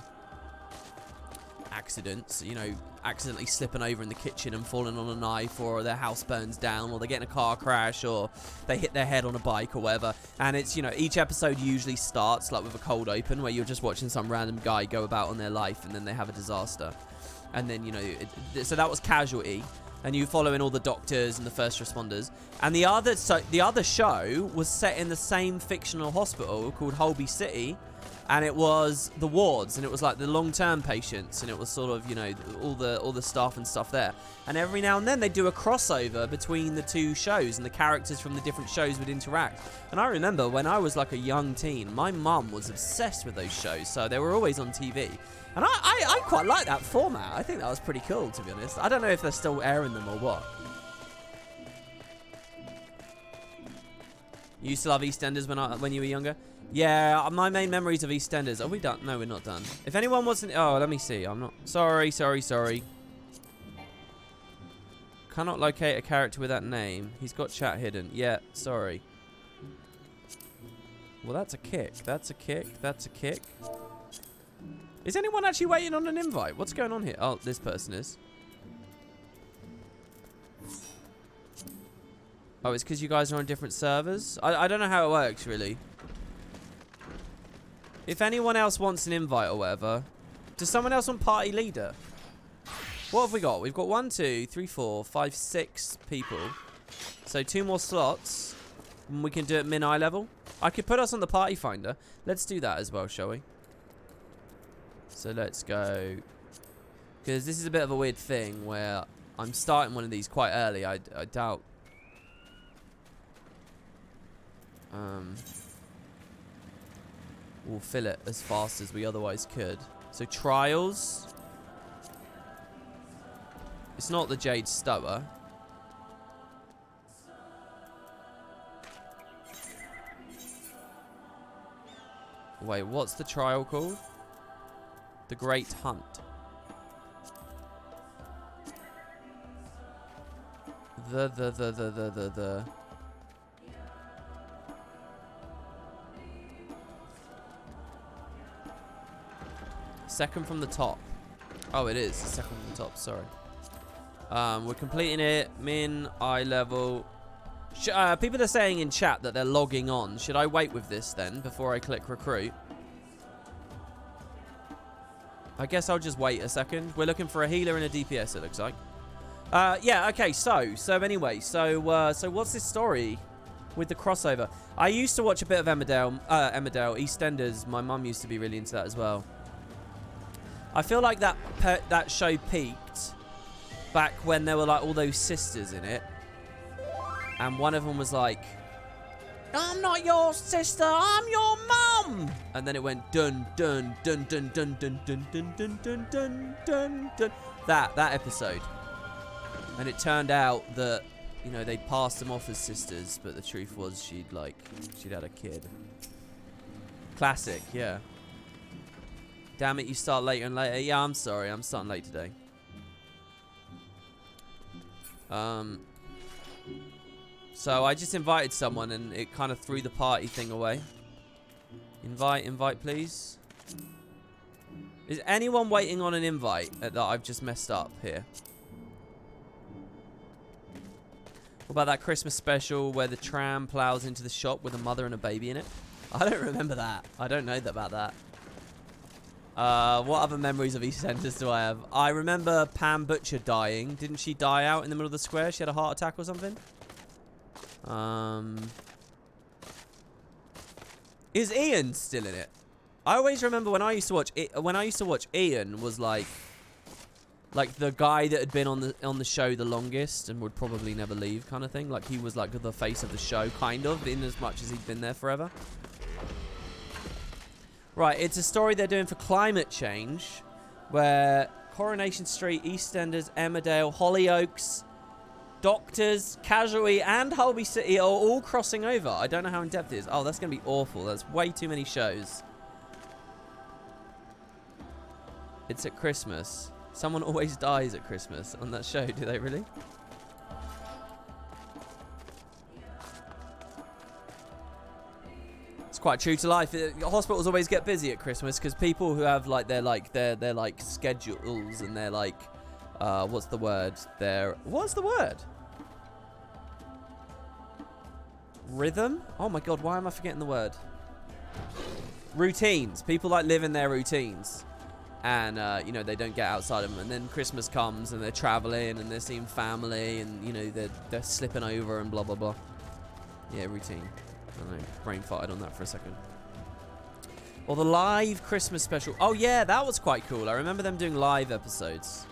S1: accidents, you know, accidentally slipping over in the kitchen and falling on a knife, or their house burns down, or they get in a car crash, or they hit their head on a bike or whatever. And it's, you know, each episode usually starts like with a cold open where you're just watching some random guy go about on their life, and then they have a disaster. And then, you know, so that was Casualty, and you following all the doctors and the first responders. And the other show was set in the same fictional hospital called Holby City, and it was the wards, and it was like the long-term patients, and it was sort of, you know, all the staff and stuff there. And every now and then they do a crossover between the 2 shows, and the characters from the different shows would interact. And I remember when I was like a young teen, my mum was obsessed with those shows, so they were always on TV. And I quite like that format. I think that was pretty cool, to be honest. I don't know if they're still airing them or what. You used to love EastEnders when you were younger? Yeah, my main memories of EastEnders. Are we done? No, we're not done. If anyone wants to... Oh, let me see. I'm not... Sorry. Cannot locate a character with that name. He's got chat hidden. Yeah, sorry. Well, that's a kick. That's a kick. That's a kick. Is anyone actually waiting on an invite? What's going on here? Oh, this person is. Oh, it's because you guys are on different servers? I don't know how it works, really. If anyone else wants an invite or whatever, does someone else want party leader? What have we got? We've got 1, 2, 3, 4, 5, 6 people. So 2 more slots. And we can do it min-eye level. I could put us on the party finder. Let's do that as well, shall we? So let's go. Because this is a bit of a weird thing where I'm starting one of these quite early. I doubt. We'll fill it as fast as we otherwise could. So trials. It's not the Jade Stower. Wait, what's the trial called? The Great Hunt. Second from the top. Oh, it is. Second from the top. Sorry. We're completing it. Min, eye level. People are saying in chat that they're logging on. Should I wait with this then before I click recruit? I guess I'll just wait a second. We're looking for a healer and a DPS, it looks like. Yeah, okay, so anyway, so what's this story with the crossover? I used to watch a bit of Emmerdale, EastEnders. My mum used to be really into that as well. I feel like that show peaked back when there were like all those sisters in it. And one of them was like, I'm not your sister, I'm your mum. And then it went dun dun dun dun dun dun dun dun dun dun dun dun dun. That episode. And it turned out that, you know, they passed them off as sisters, but the truth was she'd had a kid. Classic, yeah. Damn it, you start later and later. Yeah, I'm sorry, I'm starting late today. So I just invited someone and it kind of threw the party thing away. Invite, please. Is anyone waiting on an invite that I've just messed up here? What about that Christmas special where the tram plows into the shop with a mother and a baby in it? I don't remember that. I don't know about that. What other memories of EastEnders do I have? I remember Pam Butcher dying. Didn't she die out in the middle of the square? She had a heart attack or something? Is Ian still in it? I always remember when I used to watch Ian was like the guy that had been on the show the longest and would probably never leave kind of thing. Like he was like the face of the show kind of, in as much as he'd been there forever. Right, it's a story they're doing for climate change where Coronation Street, EastEnders, Emmerdale, Hollyoaks, Doctors, Casualty, and Holby City are all crossing over. I don't know how in-depth it is. Oh, that's going to be awful. That's way too many shows. It's at Christmas. Someone always dies at Christmas on that show. Do they really? It's quite true to life. Hospitals always get busy at Christmas because people who have like their schedules and their like what's the word? Rhythm? Oh my god, why am I forgetting the word? Routines. People like live in their routines. And, you know, they don't get outside of them. And then Christmas comes and they're traveling and they're seeing family and, you know, they're slipping over and blah, blah, blah. Yeah, routine. I don't know. Brain farted on that for a second. Or the live Christmas special. Oh, yeah, that was quite cool. I remember them doing live episodes.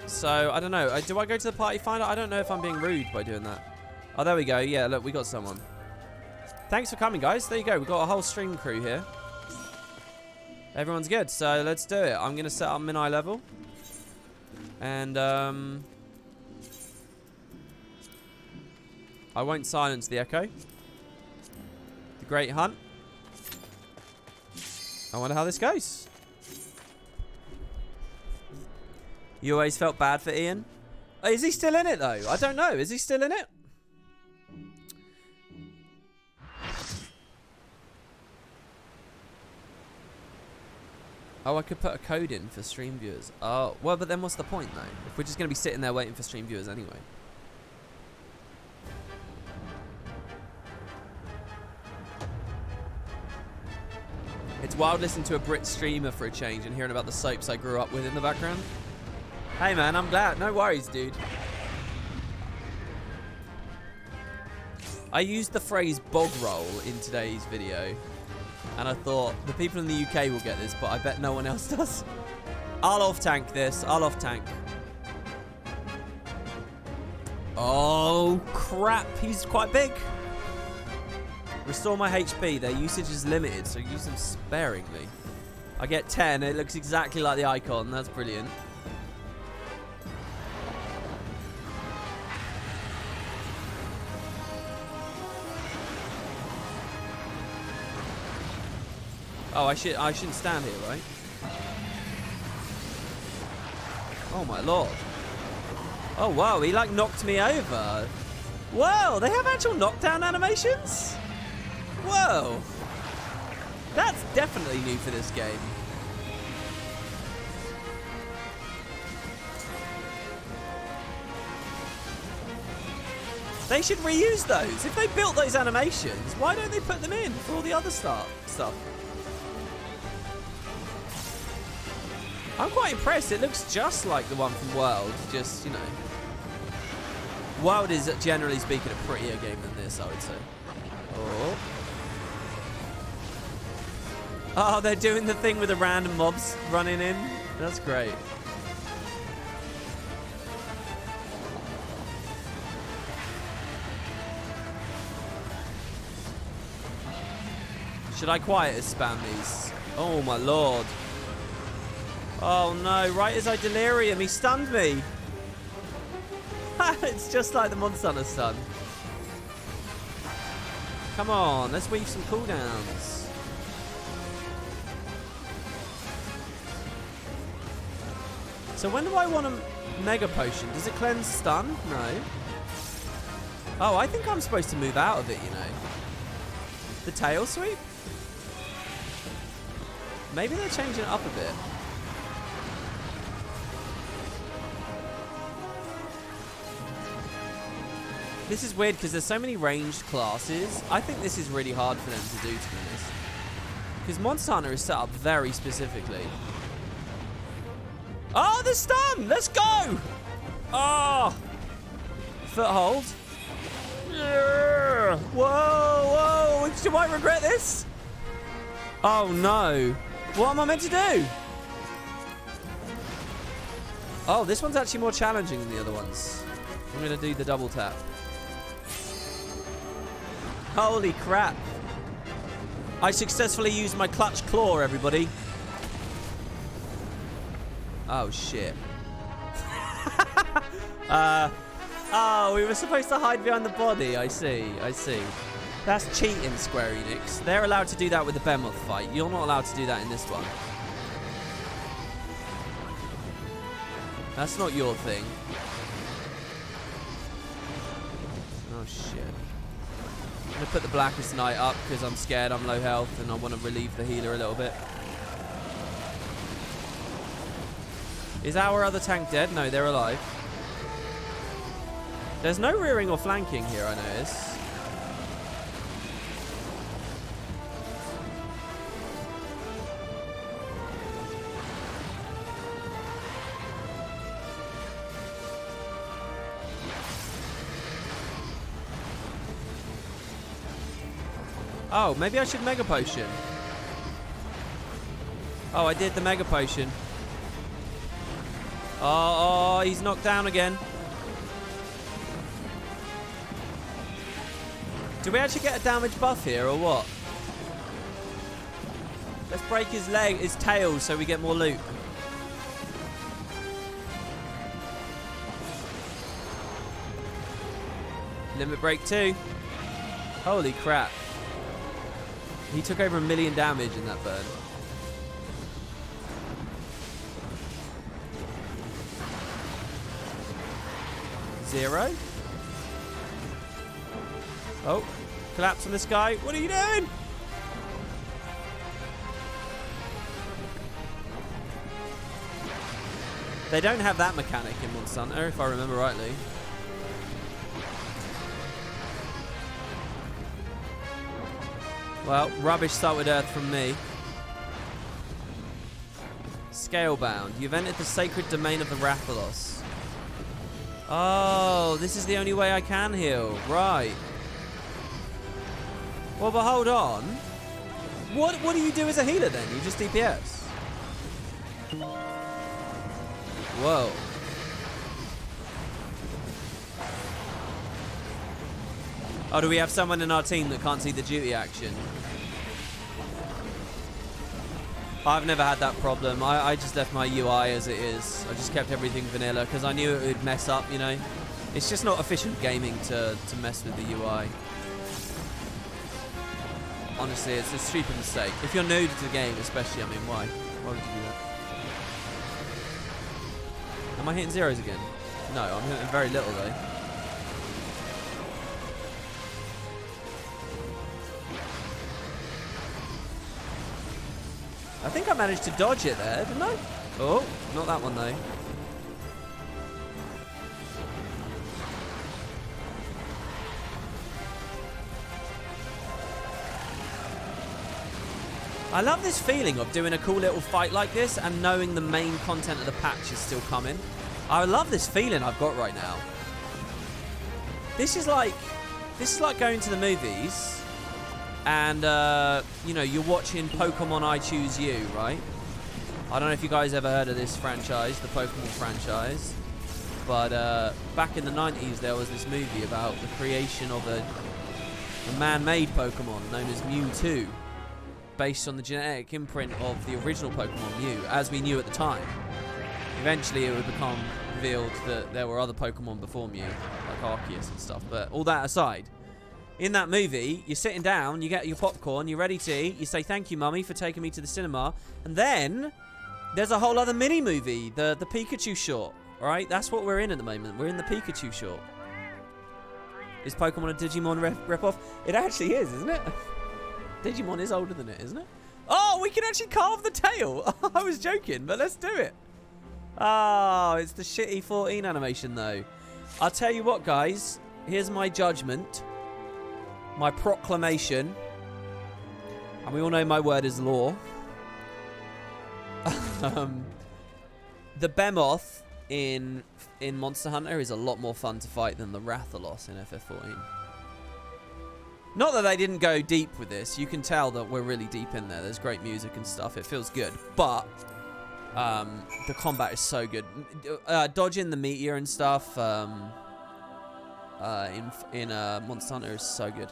S1: So, I don't know. Do I go to the party finder? I don't know if I'm being rude by doing that. Oh, there we go. Yeah, look, we got someone. Thanks for coming, guys. There you go. We've got a whole stream crew here. Everyone's good. So, let's do it. I'm going to set up min eye level. And, I won't silence the echo. The Great Hunt. I wonder how this goes. You always felt bad for Ian? Is he still in it, though? I don't know. Is he still in it? Oh, I could put a code in for stream viewers. Oh, well, but then what's the point, though? If we're just going to be sitting there waiting for stream viewers anyway. It's wild listening to a Brit streamer for a change and hearing about the soaps I grew up with in the background. Hey, man, I'm glad. No worries, dude. I used the phrase bog roll in today's video. And I thought, the people in the UK will get this, but I bet no one else does. I'll off-tank this. I'll off-tank. Oh, crap. He's quite big. Restore my HP. Their usage is limited, so use them sparingly. I get 10. It looks exactly like the icon. That's brilliant. Oh, I shouldn't stand here, right? Oh my lord. Oh wow, he like knocked me over. Whoa, they have actual knockdown animations? Whoa. That's definitely new for this game. They should reuse those. If they built those animations, why don't they put them in for all the other stuff? I'm quite impressed. It looks just like the one from World. Just, you know. World is, generally speaking, a prettier game than this, I would say. Oh. Oh, they're doing the thing with the random mobs running in. That's great. Should I quiet spam these? Oh my lord. Oh no, right as I delirium, he stunned me. It's just like the Monster Hunter stun. Come on, let's weave some cooldowns. So when do I want a Mega Potion? Does it cleanse stun? No. Oh, I think I'm supposed to move out of it, you know. The tail sweep? Maybe they're changing it up a bit. This is weird because there's so many ranged classes. I think this is really hard for them to do, to be honest. Because Monster Hunter is set up very specifically. Oh, the stun! Let's go! Oh! Foothold. Yeah. Whoa, whoa! Do I regret this? Oh no! What am I meant to do? Oh, this one's actually more challenging than the other ones. I'm gonna do the double tap. Holy crap! I successfully used my clutch claw, everybody. Oh shit. Oh, we were supposed to hide behind the body. I see. That's cheating, Square Enix. They're allowed to do that with the Behemoth fight. You're not allowed to do that in this one. That's not your thing. Oh shit. I'm gonna put the Blackest Night up because I'm scared I'm low health and I want to relieve the healer a little bit. Is our other tank dead? No, they're alive. There's no rearing or flanking here, I notice. Oh, maybe I should Mega Potion. Oh, I did the Mega Potion. Oh, he's knocked down again. Do we actually get a damage buff here, or what? Let's break his tail, so we get more loot. Limit break 2. Holy crap. He took over 1 million damage in that burn. Zero. Oh, collapse on this guy. What are you doing? They don't have that mechanic in Monster Hunter, if I remember rightly. Well, rubbish start with Earth from me. Scalebound. You've entered the sacred domain of the Rathalos. Oh, this is the only way I can heal. Right. Well, but hold on. What do you do as a healer then? You just DPS? Whoa. Oh, do we have someone in our team that can't see the duty action? I've never had that problem. I just left my UI as it is. I just kept everything vanilla because I knew it would mess up, you know. It's just not efficient gaming to mess with the UI. Honestly, it's a stupid mistake. If you're new to the game, especially, I mean, why? Why would you do that? Am I hitting zeros again? No, I'm hitting very little though. I think I managed to dodge it there, didn't I? Oh, not that one though. I love this feeling of doing a cool little fight like this and knowing the main content of the patch is still coming. I love this feeling I've got right now. This is like going to the movies and, you know, you're watching Pokemon I Choose You, right? I don't know if you guys ever heard of this franchise, the Pokemon franchise. But back in the 90s, there was this movie about the creation of a man-made Pokemon known as Mewtwo, based on the genetic imprint of the original Pokemon Mew, as we knew at the time. Eventually, it would become revealed that there were other Pokemon before Mew, like Arceus and stuff. But all that aside, in that movie, you're sitting down, you get your popcorn, you're ready to eat, you say, thank you, Mummy, for taking me to the cinema. And then, there's a whole other mini-movie, the Pikachu short, alright? That's what we're in at the moment. We're in the Pikachu short. Is Pokemon a Digimon rip-off? It actually is, isn't it? Digimon is older than it, isn't it? Oh, we can actually carve the tail. I was joking, but let's do it. Oh, it's the shitty 14 animation, though. I'll tell you what, guys. Here's my judgment. My proclamation. And we all know my word is law. The Behemoth in Monster Hunter is a lot more fun to fight than the Rathalos in FF14. Not that they didn't go deep with this. You can tell that we're really deep in there. There's great music and stuff. It feels good. But the combat is so good. Dodging the meteor and stuff in Monster Hunter is so good.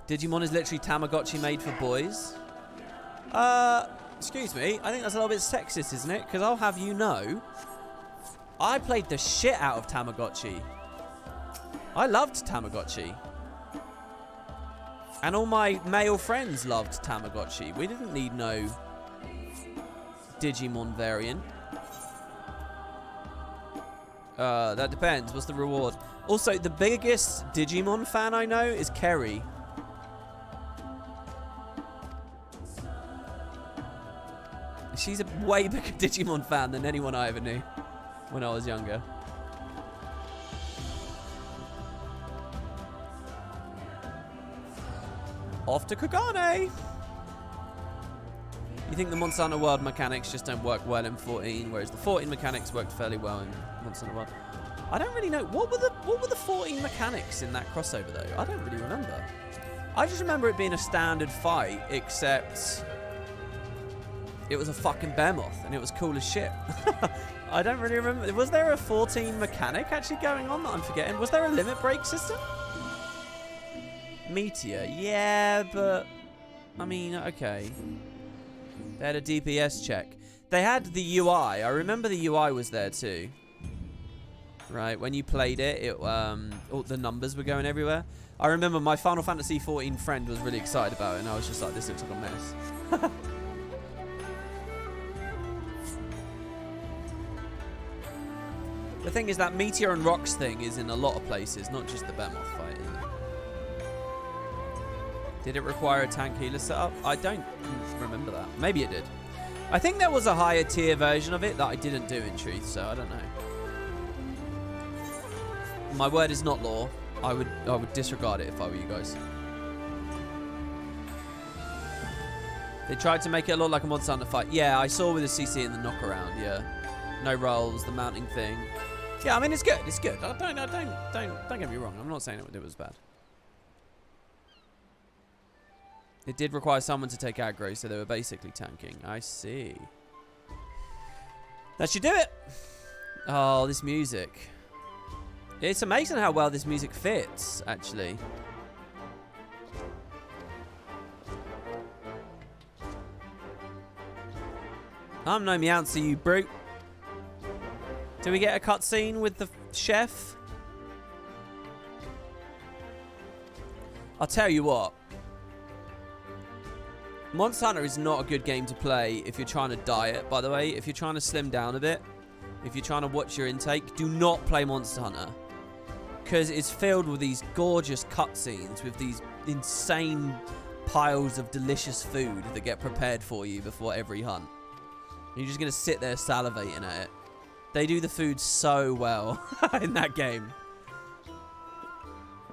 S1: Digimon is literally Tamagotchi made for boys. Excuse me. I think that's a little bit sexist, isn't it? Because I'll have you know, I played the shit out of Tamagotchi. I loved Tamagotchi. And all my male friends loved Tamagotchi. We didn't need no Digimon variant. That depends. What's the reward? Also, the biggest Digimon fan I know is Kerry. She's a way bigger Digimon fan than anyone I ever knew when I was younger. Off to Kagane! You think the Monster Hunter World mechanics just don't work well in 14, whereas the 14 mechanics worked fairly well in Monster Hunter World? I don't really know. What were the 14 mechanics in that crossover, though? I don't really remember. I just remember it being a standard fight, except it was a fucking Behemoth, and it was cool as shit. I don't really remember. Was there a 14 mechanic actually going on that I'm forgetting? Was there a limit break system? Meteor, yeah, but I mean, okay. They had a DPS check. They had the UI. I remember the UI was there too. Right, when you played it, all the numbers were going everywhere. I remember my Final Fantasy XIV friend was really excited about it, and I was just like, this looks like a mess. The thing is that Meteor and Rocks thing is in a lot of places, not just the Behemoth fight, isn't it? Did it require a tank healer setup? I don't remember that. Maybe it did. I think there was a higher tier version of it that I didn't do in truth, so I don't know. My word is not law. I would disregard it if I were you guys. They tried to make it look like a Monster Hunter fight. Yeah, I saw with the CC and the knockaround, yeah. No rolls, the mounting thing. Yeah, I mean, it's good. It's good. Don't get me wrong. I'm not saying it was bad. It did require someone to take aggro, so they were basically tanking. I see. That should do it. Oh, this music. It's amazing how well this music fits, actually. I'm no Meowsy, you brute. Do we get a cutscene with the chef? I'll tell you what. Monster Hunter is not a good game to play if you're trying to diet, by the way. If you're trying to slim down a bit, if you're trying to watch your intake, do not play Monster Hunter. Because it's filled with these gorgeous cutscenes with these insane piles of delicious food that get prepared for you before every hunt. You're just going to sit there salivating at it. They do the food so well in that game.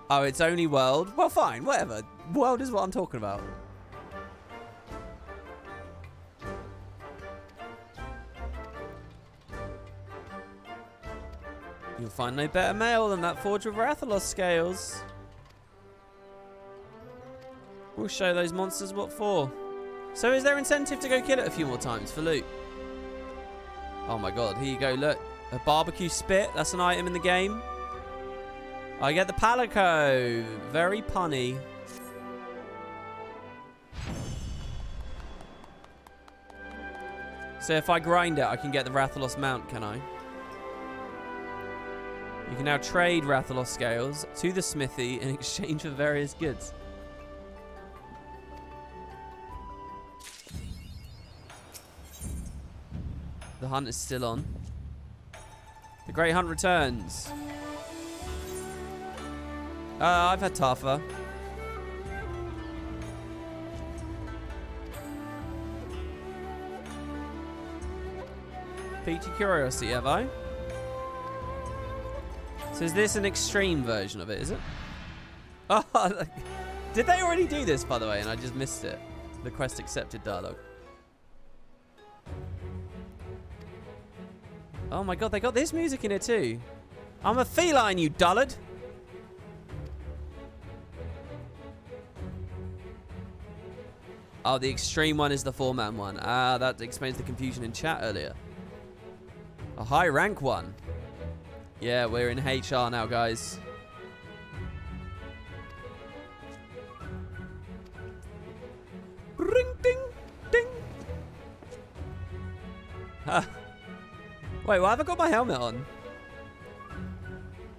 S1: Oh, it's only world? Well, fine, whatever. World is what I'm talking about. You'll find no better mail than that Forge of Rathalos scales. We'll show those monsters what for. So is there incentive to go kill it a few more times for loot? Oh my god, here you go, look. A barbecue spit, that's an item in the game. I get the palico. Very punny. So if I grind it, I can get the Rathalos mount, can I? You can now trade Rathalos scales to the smithy in exchange for various goods. The hunt is still on. The Great Hunt returns. I've had Tafa. Piqued your curiosity, have I? So is this an extreme version of it, is it? Oh, did they already do this, by the way, and I just missed it? The quest accepted dialogue. Oh my god, they got this music in it too. I'm a feline, you dullard. Oh, the extreme one is the 4-man one. Ah, that explains the confusion in chat earlier. A high rank one. Yeah, we're in HR now, guys. Ring, ding, ding. Wait, why have I got my helmet on?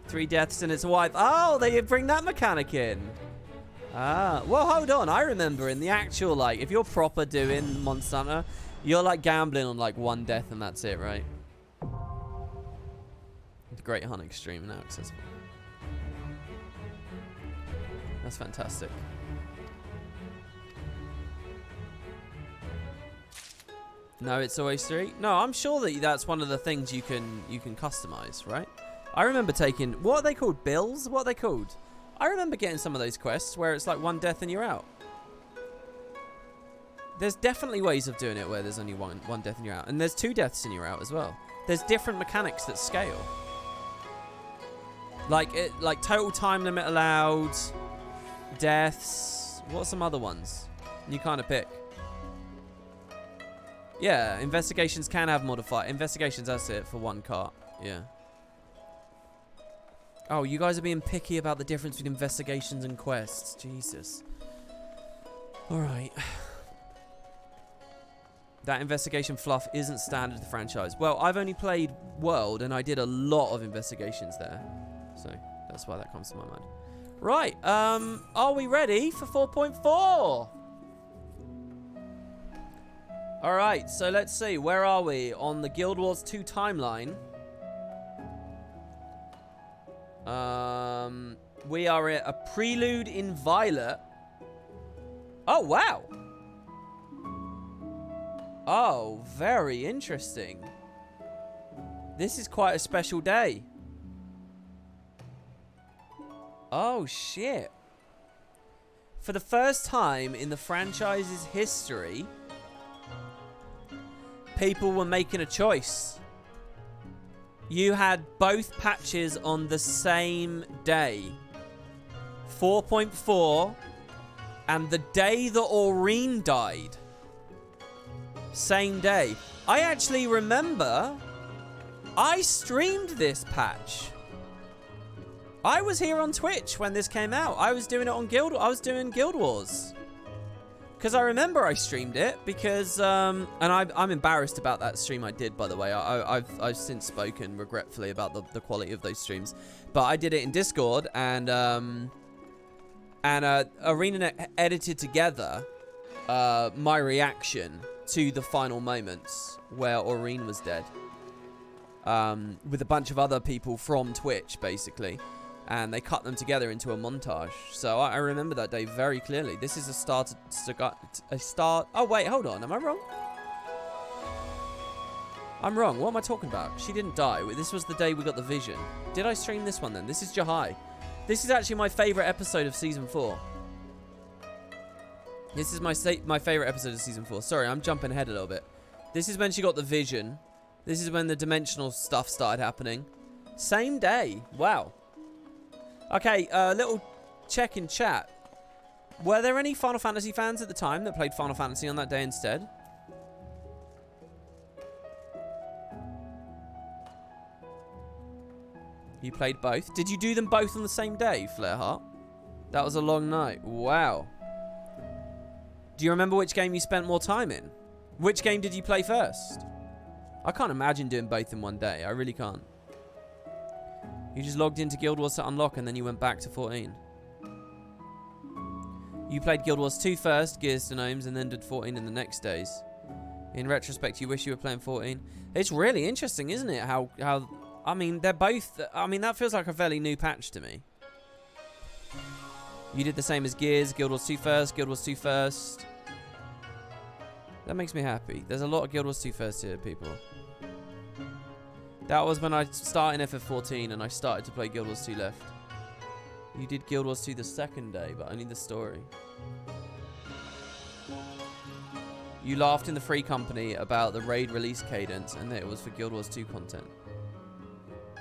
S1: 3 deaths and its wife. Oh, they bring that mechanic in. Ah, well, hold on. I remember in the actual, like, if you're proper doing Monster Hunter, you're, like, gambling on, like, 1 death and that's it, right? The Great Hunt Extreme now accessible. That's fantastic. No, it's always 3. No, I'm sure that that's one of the things you can customize, right? I remember taking, what are they called? Bills? What are they called? I remember getting some of those quests where it's like 1 death and you're out. There's definitely ways of doing it where there's only one death and you're out. And there's 2 deaths and you're out as well. There's different mechanics that scale. Like total time limit allowed, deaths. What are some other ones? You kind of pick. Yeah, investigations can have modifier. Investigations, that's it, for 1 cart. Yeah. Oh, you guys are being picky about the difference between investigations and quests. Jesus. Alright. That investigation fluff isn't standard to the franchise. Well, I've only played World, and I did a lot of investigations there. So, that's why that comes to my mind. Right, are we ready for 4.4? Alright, so let's see. Where are we on the Guild Wars 2 timeline? We are at a Prelude in Violet. Oh, wow. Oh, very interesting. This is quite a special day. Oh, shit. For the first time in the franchise's history, people were making a choice. You had both patches on the same day. 4.4 and the day that Aurene died. Same day. I actually remember I streamed this patch. I was here on Twitch when this came out. I was doing it on Guild Wars. Because I remember I streamed it because, and I'm embarrassed about that stream I did, by the way. I've since spoken regretfully about the quality of those streams. But I did it in Discord, and ArenaNet edited together my reaction to the final moments where Aurene was dead. With a bunch of other people from Twitch, basically. And they cut them together into a montage. So I remember that day very clearly. This is a start. Oh, wait, hold on. Am I wrong? I'm wrong. What am I talking about? She didn't die. This was the day we got the vision. Did I stream this one then? This is Jahai. This is actually my favorite episode of Season 4. This is my favorite episode of Season 4. Sorry, I'm jumping ahead a little bit. This is when she got the vision. This is when the dimensional stuff started happening. Same day. Wow. Okay, little check in chat. Were there any Final Fantasy fans at the time that played Final Fantasy on that day instead? You played both. Did you do them both on the same day, Flareheart? That was a long night. Wow. Do you remember which game you spent more time in? Which game did you play first? I can't imagine doing both in one day. I really can't. You just logged into Guild Wars to unlock and then you went back to 14. You played Guild Wars 2 first, Gears to Gnomes, and then did 14 in the next days. In retrospect, you wish you were playing 14. It's really interesting, isn't it? How I mean, they're both... I mean, that feels like a fairly new patch to me. You did the same as Gears, Guild Wars 2 first, Guild Wars 2 first. That makes me happy. There's a lot of Guild Wars 2 first here, people. That was when I started in FF14 and I started to play Guild Wars 2 left. You did Guild Wars 2 the second day, but only the story. You laughed in the Free Company about the raid release cadence and that it was for Guild Wars 2 content.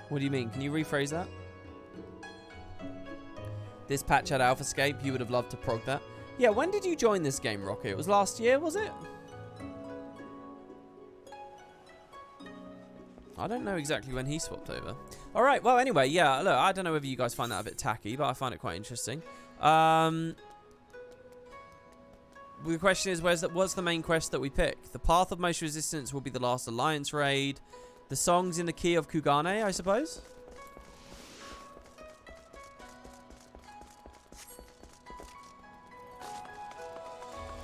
S1: What do you mean? Can you rephrase that? This patch had Alphascape. You would have loved to prog that. Yeah, when did you join this game, Rocket? It was last year, was it? I don't know exactly when he swapped over. All right, well, anyway, yeah, look, I don't know whether you guys find that a bit tacky, but I find it quite interesting. The question is, what's the main quest that we pick? The Path of Most Resistance will be the last Alliance raid. The song's in the key of Kugane, I suppose?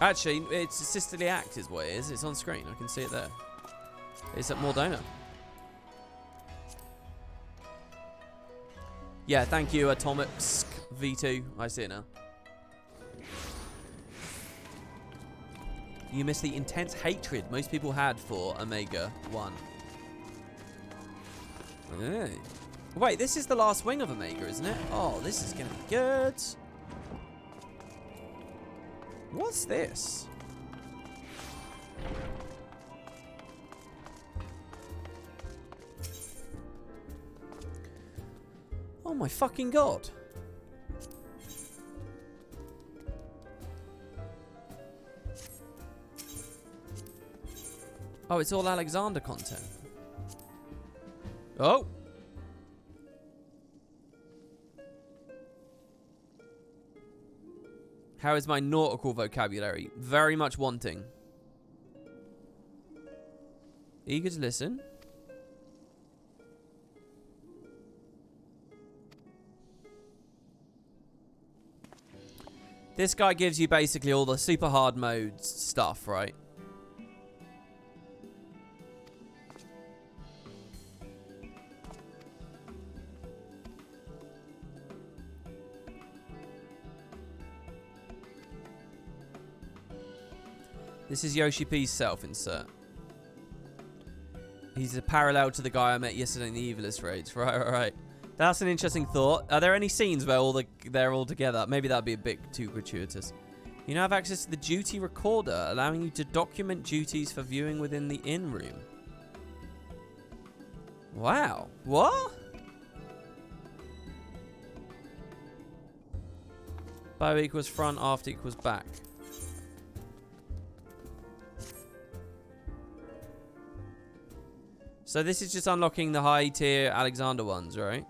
S1: Actually, it's a Sisterly Act is what it is. It's on screen. I can see it there. It's at Mordona. Yeah, thank you, Atomics V2. I see it now. You missed the intense hatred most people had for Omega 1. Hey. Wait, this is the last wing of Omega, isn't it? Oh, this is going to be good. What's this? Oh my fucking god. Oh, it's all Alexander content. Oh. How is my nautical vocabulary? Very much wanting. Eager to listen. This guy gives you basically all the super hard mode stuff, right? This is Yoshi P's self-insert. He's a parallel to the guy I met yesterday in the Evilist raids. Right. That's an interesting thought. Are there any scenes where they're all together? Maybe that'd be a bit too gratuitous. You now have access to the duty recorder, allowing you to document duties for viewing within the inn room. Wow. What? Bow equals front, aft equals back. So this is just unlocking the high tier Alexander ones, right?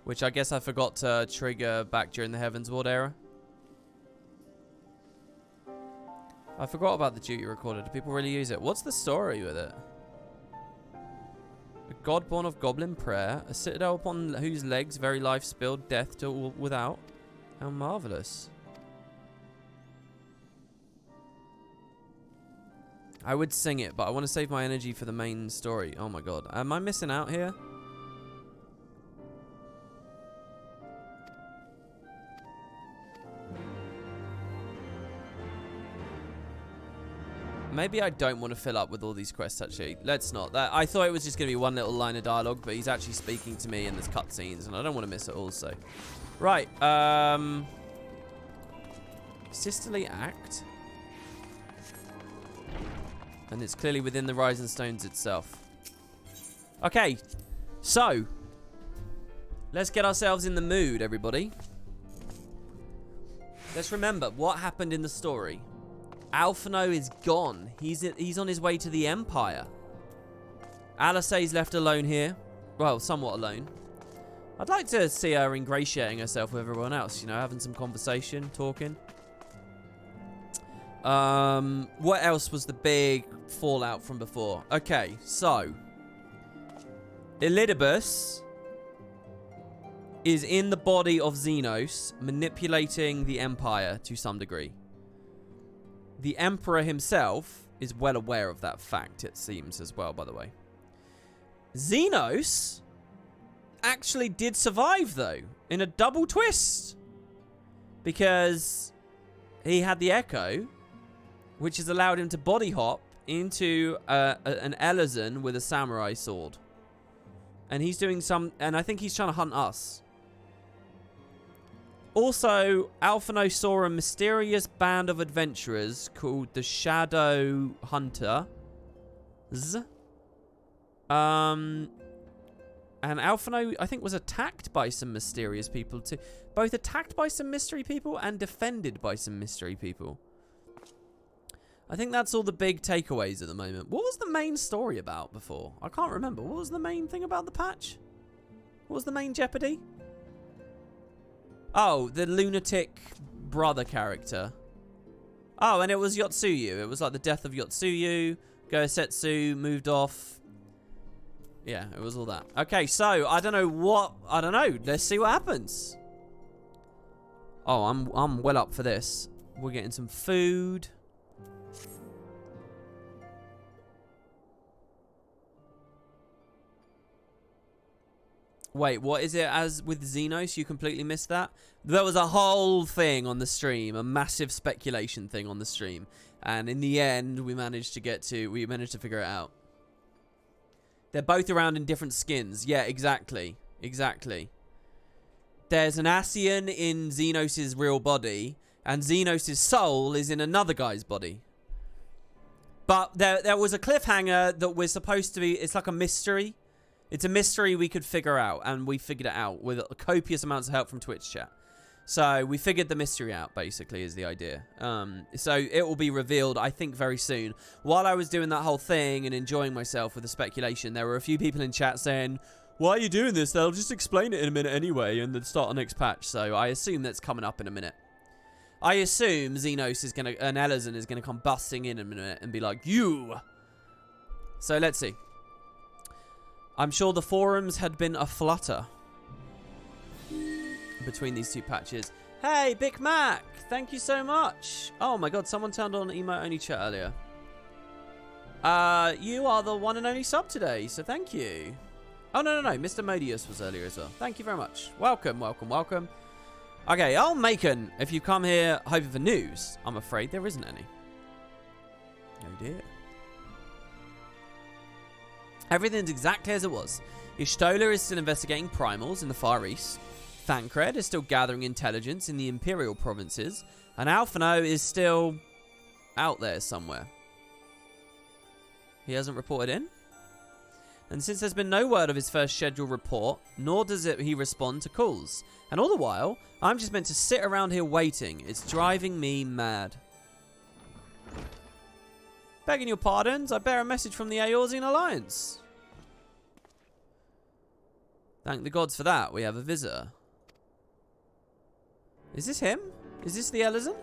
S1: Which I guess I forgot to trigger back during the Heaven's Ward era. I forgot about the duty recorder. Do people really use it? What's the story with it? A god born of goblin prayer. A citadel upon whose legs very life spilled death to all without. How marvelous. I would sing it, but I want to save my energy for the main story. Oh my god. Am I missing out here? Maybe I don't want to fill up with all these quests, actually. Let's not. I thought it was just going to be one little line of dialogue, but he's actually speaking to me, and there's cutscenes, and I don't want to miss it all, so. Right, Sisterly Act. And it's clearly within the Rising Stones itself. Okay, so. Let's get ourselves in the mood, everybody. Let's remember what happened in the story. Alphino is gone. He's on his way to the Empire. Alisei's left alone here. Well, somewhat alone. I'd like to see her ingratiating herself with everyone else, you know, having some conversation, talking. What else was the big fallout from before? Okay, so. Elidibus is in the body of Xenos, manipulating the Empire to some degree. The Emperor himself is well aware of that fact, it seems, as well, by the way. Xenos actually did survive, though, in a double twist. Because he had the Echo, which has allowed him to body hop into an Elizon with a samurai sword. And he's doing some... And I think he's trying to hunt us. Also, Alphino saw a mysterious band of adventurers called the Shadow Hunters. And Alphino, I think, was attacked by some mysterious people too. Both attacked by some mystery people and defended by some mystery people. I think that's all the big takeaways at the moment. What was the main story about before? I can't remember. What was the main thing about the patch? What was the main jeopardy? Oh, the lunatic brother character. Oh, and it was Yotsuyu. It was like the death of Yotsuyu. Gosetsu moved off. Yeah, it was all that. Okay, so I don't know what... I don't know. Let's see what happens. Oh, I'm well up for this. We're getting some food. Wait, what is it as with Xenos? You completely missed that? There was a whole thing on the stream, a massive speculation thing on the stream. And in the end, we managed to figure it out. They're both around in different skins. Yeah, exactly. Exactly. There's an Ascian in Xenos' real body, and Xenos' soul is in another guy's body. But there was a cliffhanger that we're supposed to be... It's like a mystery. It's a mystery we could figure out, and we figured it out with copious amounts of help from Twitch chat. So we figured the mystery out, basically, is the idea. So it will be revealed, I think, very soon. While I was doing that whole thing and enjoying myself with the speculation, there were a few people in chat saying, why are you doing this? They'll just explain it in a minute anyway, and then start the next patch. So I assume that's coming up in a minute. I assume Xenos is going to, an Elizon is going to come busting in a minute and be like, you! So let's see. I'm sure the forums had been aflutter between these two patches. Hey, Big Mac! Thank you so much. Oh my god, someone turned on emote-only chat earlier. You are the one and only sub today, so thank you. Oh, no. Mr. Modius was earlier as well. Thank you very much. Welcome. Okay, I'll make an if you come here hoping for news. I'm afraid there isn't any. Oh dear. Everything's exactly as it was. Ishtola is still investigating primals in the Far East. Thancred is still gathering intelligence in the Imperial provinces. And Alphino is still out there somewhere. He hasn't reported in. And since there's been no word of his first scheduled report, nor does he respond to calls. And all the while, I'm just meant to sit around here waiting. It's driving me mad. Begging your pardons, I bear a message from the Eorzean Alliance. Thank the gods for that. We have a visitor. Is this him? Is this the Elizon?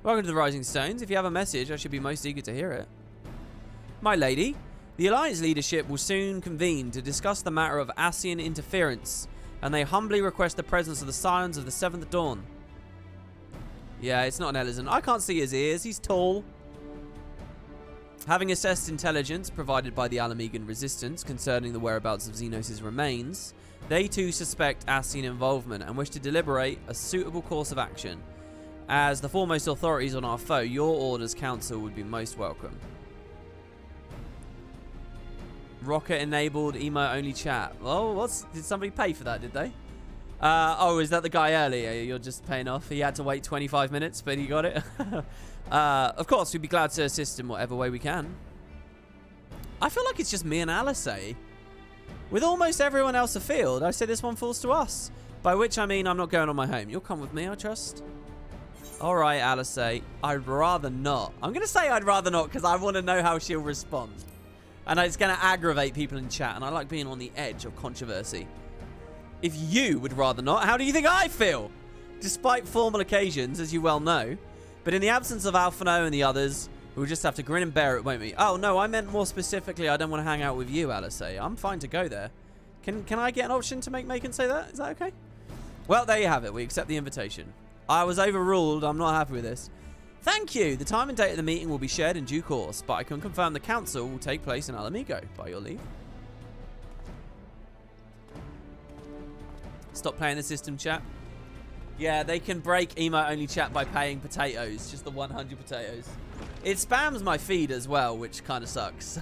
S1: Welcome to the Rising Stones. If you have a message, I should be most eager to hear it. My lady, the Alliance leadership will soon convene to discuss the matter of Ascian interference, and they humbly request the presence of the Scions of the Seventh Dawn. Yeah, it's not an elephant. I can't see his ears. He's tall. Having assessed intelligence provided by the Alamegan resistance concerning the whereabouts of Xenos' remains, they too suspect Ascian involvement and wish to deliberate a suitable course of action. As the foremost authorities on our foe, your orders, Council, would be most welcome. Rocket-enabled, emo-only chat. Oh, did somebody pay for that, did they? Oh, is that the guy earlier you're just paying off? He had to wait 25 minutes, but he got it. Of course, we'd be glad to assist in whatever way we can. I feel like it's just me and Alice. With almost everyone else afield, I say this one falls to us. By which I mean I'm not going on my home. You'll come with me, I trust. Alright, Alice. I'd rather not. I'm going to say I'd rather not because I want to know how she'll respond. And it's going to aggravate people in chat, and I like being on the edge of controversy. If you would rather not, how do you think I feel? Despite formal occasions, as you well know. But in the absence of Alphino and the others, we'll just have to grin and bear it, won't we? Oh, no, I meant more specifically, I don't want to hang out with you, Alice. I'm fine to go there. Can I get an option to make Macon say that? Is that okay? Well, there you have it. We accept the invitation. I was overruled. I'm not happy with this. Thank you. The time and date of the meeting will be shared in due course, but I can confirm the council will take place in Alamigo, by your leave. Stop playing the system, chat. Yeah, they can break emo-only chat by paying potatoes. Just the 100 potatoes. It spams my feed as well, which kind of sucks.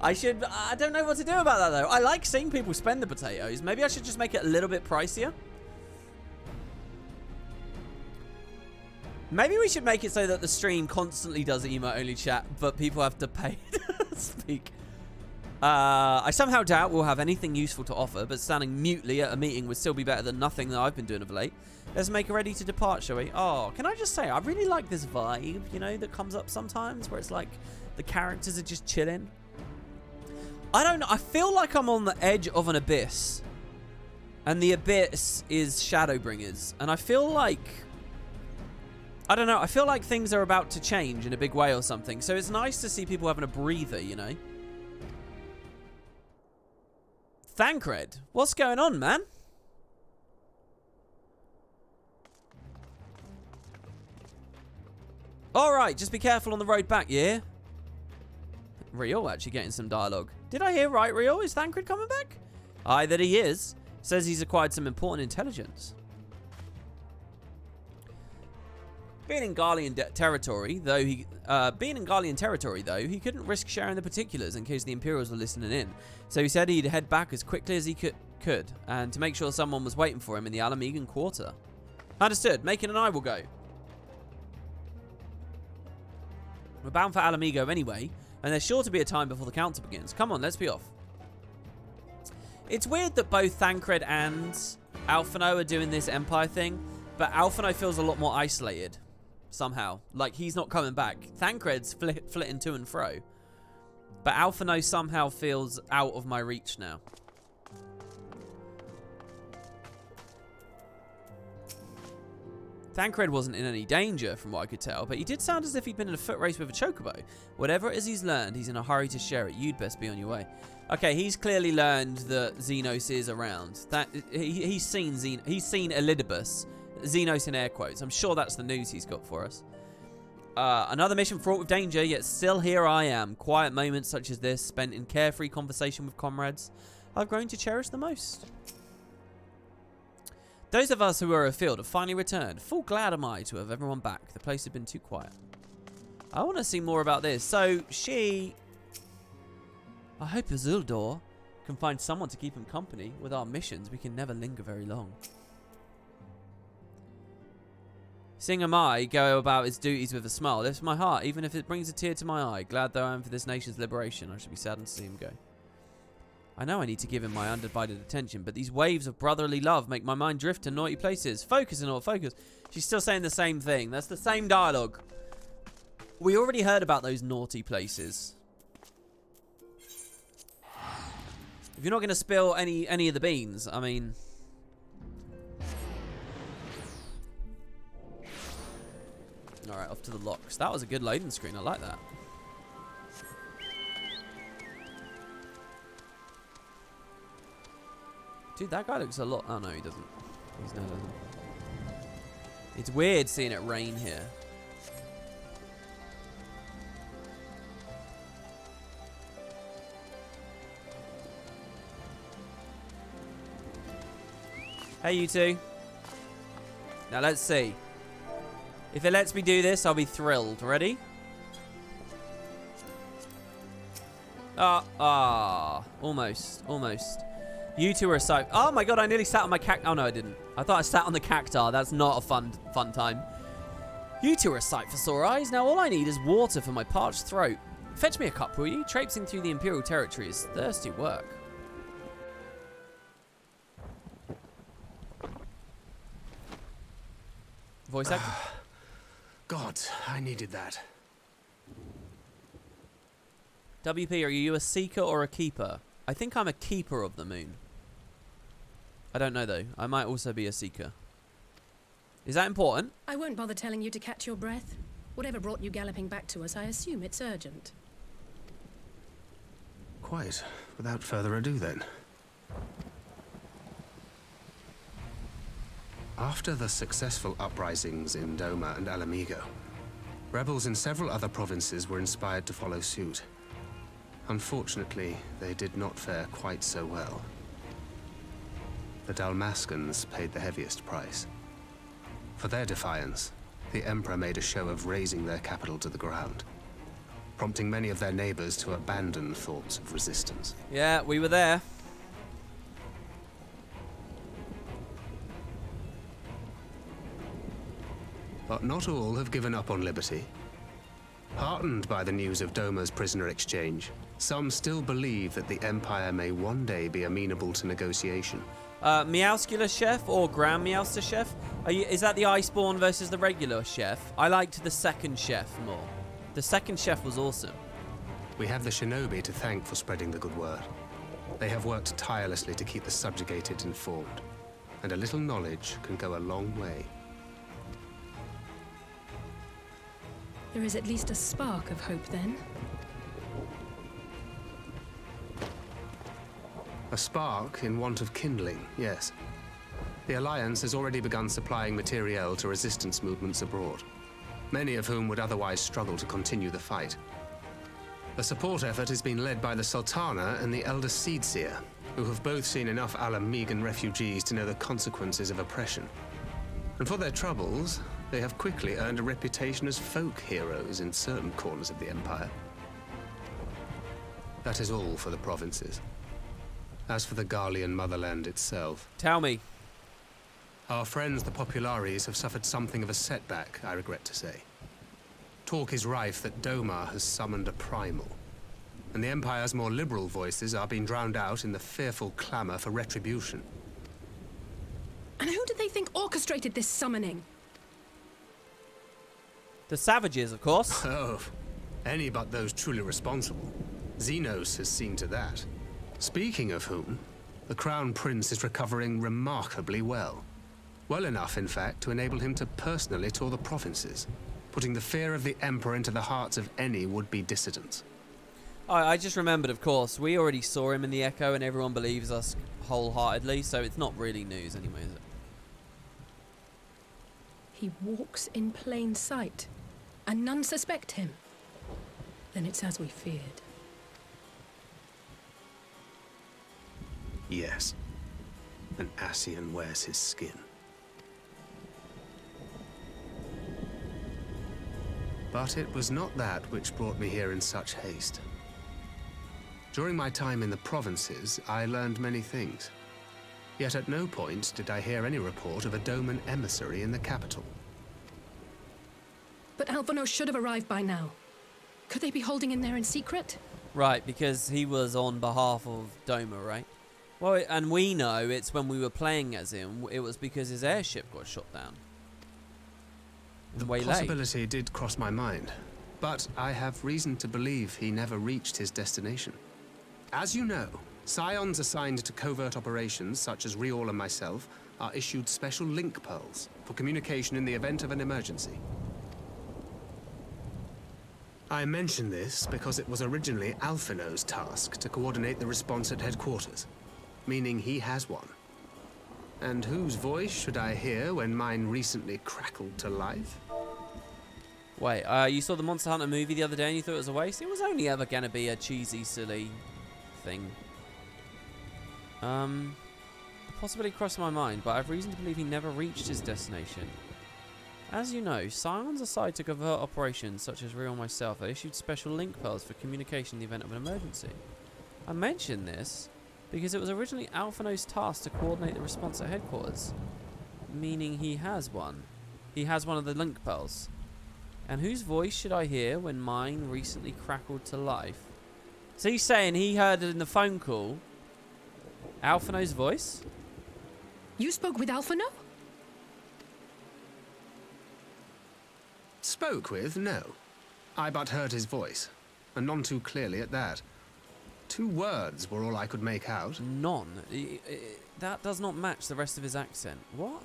S1: I don't know what to do about that, though. I like seeing people spend the potatoes. Maybe I should just make it a little bit pricier. Maybe we should make it so that the stream constantly does emo-only chat, but people have to pay to speak. I somehow doubt we'll have anything useful to offer, but standing mutely at a meeting would still be better than nothing that I've been doing of late. Let's make it ready to depart, shall we? Oh, can I just say, I really like this vibe, you know, that comes up sometimes, where it's like the characters are just chilling. I don't know, I feel like I'm on the edge of an abyss, and the abyss is Shadowbringers, and I feel like, I don't know, I feel like things are about to change in a big way or something, so it's nice to see people having a breather, you know? Thancred, what's going on, man? Alright, just be careful on the road back, yeah? Rio actually getting some dialogue. Did I hear right, Rio? Is Thancred coming back? Aye, that he is. Says he's acquired some important intelligence. Being in Garlean territory, though, he couldn't risk sharing the particulars in case the Imperials were listening in. So he said he'd head back as quickly as he could, and to make sure someone was waiting for him in the Alamegan quarter. Understood. Macon and I will go. We're bound for Alamigo anyway, and there's sure to be a time before the council begins. Come on, let's be off. It's weird that both Thancred and Alphino are doing this Empire thing, but Alphino feels a lot more isolated. Somehow. Like, he's not coming back. Thancred's flitting to and fro. But Alphino somehow feels out of my reach now. Thancred wasn't in any danger, from what I could tell, but he did sound as if he'd been in a foot race with a chocobo. Whatever it is he's learned, he's in a hurry to share it. You'd best be on your way. Okay, he's clearly learned that Xenos is around. He's seen Elidibus. Xenos in air quotes. I'm sure that's the news he's got for us. Another mission fraught with danger, yet still here I am. Quiet moments such as this, spent in carefree conversation with comrades, I've grown to cherish the most. Those of us who were afield have finally returned. Full glad am I to have everyone back. The place had been too quiet. I want to see more about this. So, I hope Isildur can find someone to keep him company. With our missions, we can never linger very long. Seeing Amai go about his duties with a smile lifts my heart, even if it brings a tear to my eye. Glad though I am for this nation's liberation, I should be saddened to see him go. I know I need to give him my undivided attention, but these waves of brotherly love make my mind drift to naughty places. Focus, Anor, focus. She's still saying the same thing. That's the same dialogue. We already heard about those naughty places. If you're not going to spill any of the beans, I mean... Alright, off to the locks. That was a good loading screen. I like that. Dude, that guy looks a lot... Oh, no, he doesn't. It's weird seeing it rain here. Hey, you two. Now, let's see. If it lets me do this, I'll be thrilled. Ready? Almost. You two are a sight. Oh my god, I nearly sat on my Oh no, I didn't. I thought I sat on the cactar. That's not a fun time. You two are a sight for sore eyes. Now all I need is water for my parched throat. Fetch me a cup, will you? Traipsing through the Imperial territory is thirsty work. Voice actor?
S2: God, I needed that.
S1: WP, are you a seeker or a keeper? I think I'm a keeper of the moon. I don't know though. I might also be a seeker. Is that important?
S3: I won't bother telling you to catch your breath. Whatever brought you galloping back to us, I assume it's urgent.
S2: Quite. Without further ado then. After the successful uprisings in Doma and Alamigo, rebels in several other provinces were inspired to follow suit. Unfortunately, they did not fare quite so well. The Dalmascans paid the heaviest price. For their defiance, the Emperor made a show of razing their capital to the ground, prompting many of their neighbors to abandon thoughts of resistance.
S1: Yeah, we were there.
S2: But not all have given up on liberty. Heartened by the news of Doma's prisoner exchange, some still believe that the Empire may one day be amenable to negotiation.
S1: Meowscular Chef or Grand Meowster Chef? Is that the Iceborn versus the regular chef? I liked the second chef more. The second chef was awesome.
S2: We have the shinobi to thank for spreading the good word. They have worked tirelessly to keep the subjugated informed, and a little knowledge can go a long way.
S3: There is at least a spark of hope then.
S2: A spark in want of kindling, yes. The Alliance has already begun supplying materiel to resistance movements abroad, many of whom would otherwise struggle to continue the fight. The support effort has been led by the Sultana and the Elder Seedseer, who have both seen enough Alamigan refugees to know the consequences of oppression. And for their troubles, they have quickly earned a reputation as folk heroes in certain corners of the Empire. That is all for the provinces. As for the Garlean motherland itself...
S1: Tell me.
S2: Our friends the Populares have suffered something of a setback, I regret to say. Talk is rife that Doma has summoned a primal, and the Empire's more liberal voices are being drowned out in the fearful clamor for retribution.
S3: And who do they think orchestrated this summoning?
S1: The savages, of course.
S2: Oh, any but those truly responsible. Xenos has seen to that. Speaking of whom, the Crown Prince is recovering remarkably well. Well enough, in fact, to enable him to personally tour the provinces, putting the fear of the Emperor into the hearts of any would-be dissidents.
S1: I just remembered, of course, we already saw him in the Echo and everyone believes us wholeheartedly, so it's not really news anyway, is it?
S3: He walks in plain sight, and none suspect him. Then it's as we feared.
S2: Yes. An Ascian wears his skin. But it was not that which brought me here in such haste. During my time in the provinces, I learned many things. Yet at no point did I hear any report of a Doman emissary in the capital.
S3: But Alphonse should have arrived by now. Could they be holding in there in secret?
S1: Right, because he was on behalf of Doma, right? Well, and we know it's when we were playing as him, it was because his airship got shot down.
S2: The possibility did cross my mind, but I have reason to believe he never reached his destination. As you know, Scions assigned to covert operations, such as Riol and myself, are issued special link pearls for communication in the event of an emergency. I mention this because it was originally Alphino's task to coordinate the response at headquarters, meaning he has one. And whose voice should I hear when mine recently crackled to life?
S1: Wait, you saw the Monster Hunter movie the other day and you thought it was a waste? It was only ever going to be a cheesy, silly thing. The possibility crossed my mind, but I have reason to believe he never reached his destination. As you know, Scions aside to covert operations such as Real myself, I issued special link pearls for communication in the event of an emergency. I mention this because it was originally Alphino's task to coordinate the response at headquarters, meaning he has one. He has one of the link pearls. And whose voice should I hear when mine recently crackled to life? So he's saying he heard it in the phone call. Alphino's voice?
S3: You spoke with Alphino?
S2: Spoke with? No. I but heard his voice, and none too clearly at that. 2 words were all I could make out.
S1: None. That does not match the rest of his accent. What?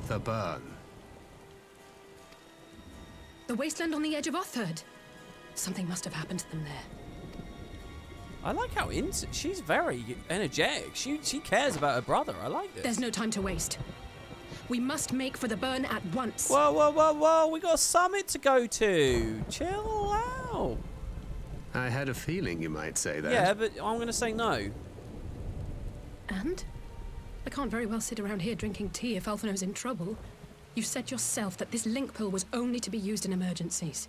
S2: The burn.
S3: The wasteland on the edge of Otherd. Something must have happened to them there.
S1: I like how she's very energetic. She cares about her brother. I like this.
S3: There's no time to waste. We must make for the burn at once.
S1: Whoa, whoa, whoa, whoa. We got a summit to go to. Chill out.
S2: I had a feeling you might say that.
S1: Yeah, but I'm going to say no.
S3: And? I can't very well sit around here drinking tea if Alphino's in trouble. You said yourself that this link pill was only to be used in emergencies.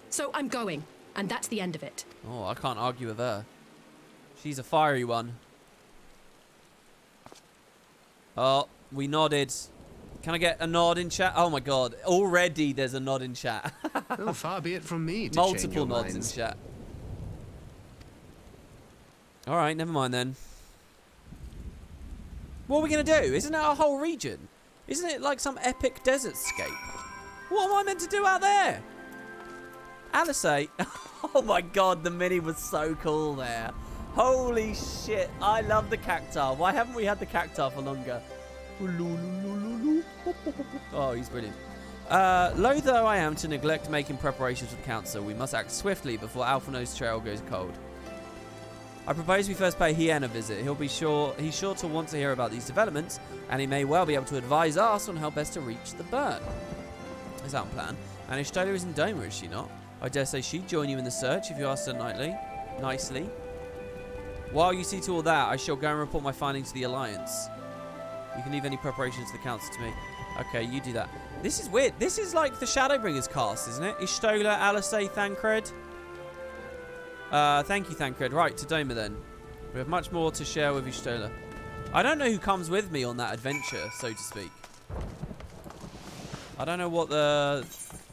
S3: So I'm going, and that's the end of it.
S1: Oh, I can't argue with her. She's a fiery one. Oh, we nodded. Can I get a nod in chat? Oh my god, already there's a nod in chat.
S2: Well, far be it from me to change
S1: Multiple
S2: your
S1: nods
S2: minds.
S1: in chat. Alright, never mind then. What are we going to do? Isn't it our whole region? Isn't it like some epic desert scape? What am I meant to do out there? Alice, oh my god, the mini was so cool there. Holy shit, I love the cacti. Why haven't we had the cacti for longer? Oh, he's brilliant. Loath though I am to neglect making preparations for the council, we must act swiftly before Alphino's trail goes cold. I propose we first pay Hien a visit. He's sure to want to hear about these developments, and he may well be able to advise us on how best to reach the burn. Is that a plan? And Ishtola is in Doma, is she not? I dare say she'd join you in the search if you asked her nicely. While you see to all that, I shall go and report my findings to the Alliance. You can leave any preparations to the council to me. Okay, you do that. This is weird. This is like the Shadowbringers cast, isn't it? Ishtola, Alice, Thancred. Thank you, Thancred. Right, to Doma then. We have much more to share with Ishtola. I don't know who comes with me on that adventure, so to speak. I don't know what the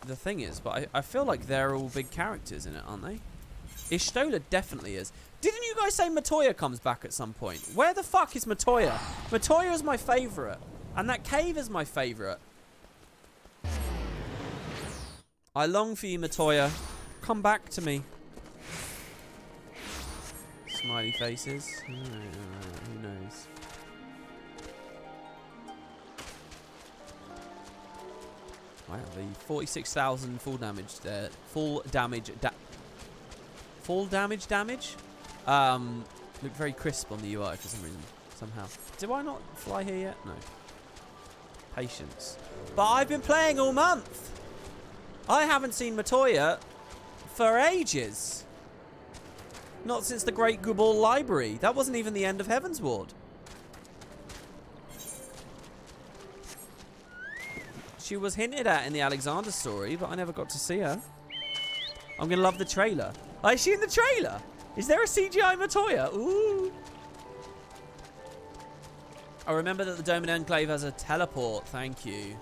S1: thing is, but I feel like they're all big characters in it, aren't they? Ishtola definitely is. Didn't you guys say Matoya comes back at some point? Where the fuck is Matoya? Matoya is my favourite. And that cave is my favourite. I long for you, Matoya. Come back to me. Smiley faces. Who knows? Wow, the 46,000 full damage there. Full damage damage? Look very crisp on the UI for some reason. Somehow. Do I not fly here yet? No. Patience. But I've been playing all month. I haven't seen Matoya for ages. Not since the Great Gubal Library. That wasn't even the end of Heaven's Ward. She was hinted at in the Alexander story, but I never got to see her. I'm going to love the trailer. Oh, is she in the trailer? Is there a CGI Matoya? Ooh. I remember that the Doman Enclave has a teleport. Thank you.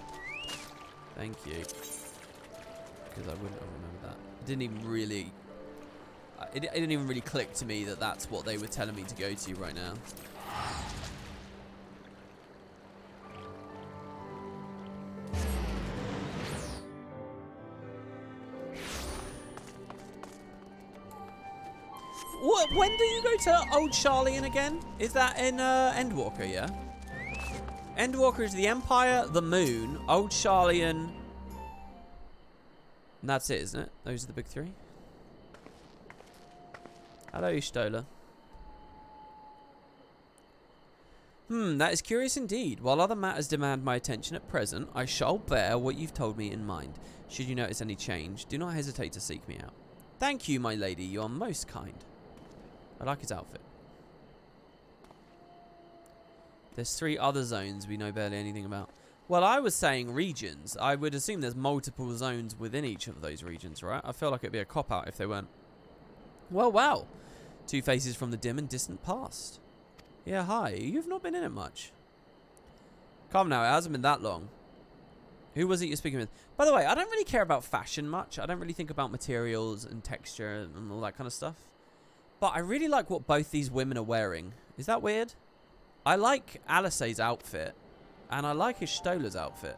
S1: Thank you. Because I wouldn't have remembered that. It didn't even really... It didn't even really click to me that that's what they were telling me to go to right now. What? When do you go to Old Sharlayan again? Is that in Endwalker, yeah? Endwalker is the Empire, the Moon, Old Sharlayan... And that's it, isn't it? Those are the big three. Hello, Ishtola. That is curious indeed. While other matters demand my attention at present, I shall bear what you've told me in mind. Should you notice any change, do not hesitate to seek me out. Thank you, my lady. You are most kind. I like his outfit. There's 3 other zones we know barely anything about. Well, I was saying regions. I would assume there's multiple zones within each of those regions, right? I feel like it'd be a cop-out if they weren't. Well, wow. 2 faces from the dim and distant past. Yeah, hi. You've not been in it much. Come now, it hasn't been that long. Who was it you're speaking with? By the way, I don't really care about fashion much. I don't really think about materials and texture and all that kind of stuff. But I really like what both these women are wearing. Is that weird? I like Alice's outfit. And I like his Stola's outfit.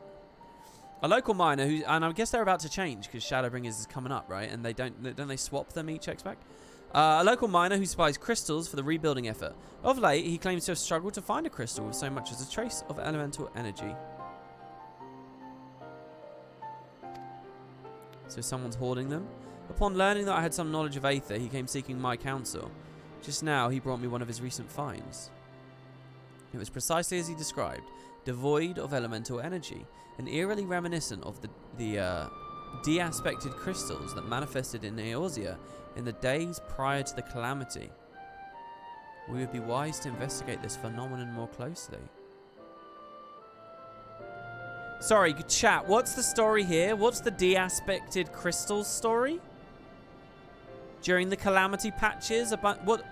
S1: A local miner who... And I guess they're about to change because Shadowbringers is coming up, right? And they don't they swap them each expect? A local miner who supplies crystals for the rebuilding effort. Of late, he claims to have struggled to find a crystal with so much as a trace of elemental energy. So someone's hoarding them? Upon learning that I had some knowledge of Aether, he came seeking my counsel. Just now, he brought me one of his recent finds. It was precisely as he described, devoid of elemental energy, and eerily reminiscent of the de-aspected crystals that manifested in Eorzea in the days prior to the calamity. We would be wise to investigate this phenomenon more closely. Sorry, chat, what's the story here? What's the de-aspected crystals story? During the calamity patches? About what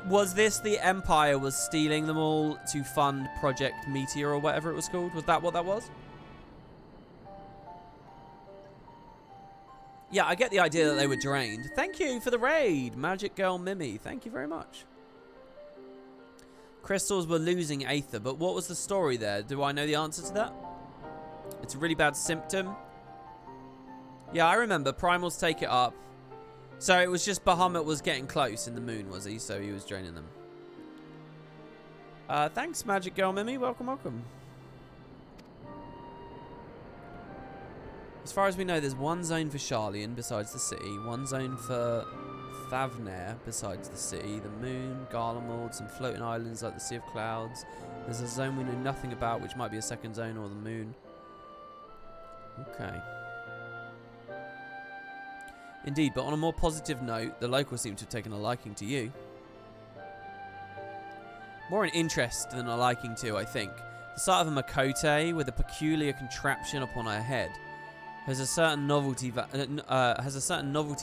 S1: was this? The Empire was stealing them all to fund Project Meteor or whatever it was called? Was that what that was? Yeah, I get the idea that they were drained. Thank you for the raid, Magic Girl Mimi. Thank you very much. Crystals were losing Aether, but what was the story there? Do I know the answer to that? It's a really bad symptom. Yeah, I remember. Primals take it up. So it was just Bahamut was getting close in the moon, was he? So he was draining them. Thanks, Magic Girl Mimi. Welcome, welcome. As far as we know, there's one zone for Sharlayan besides the city, one zone for Thavnair besides the city, the moon, Garlemald, some floating islands like the Sea of Clouds. There's a zone we know nothing about, which might be a second zone or the moon. Okay. Indeed, but on a more positive note, the locals seem to have taken a liking to you. More an interest than a liking to, I think. The sight of a Makote with a peculiar contraption upon her head has a certain novelty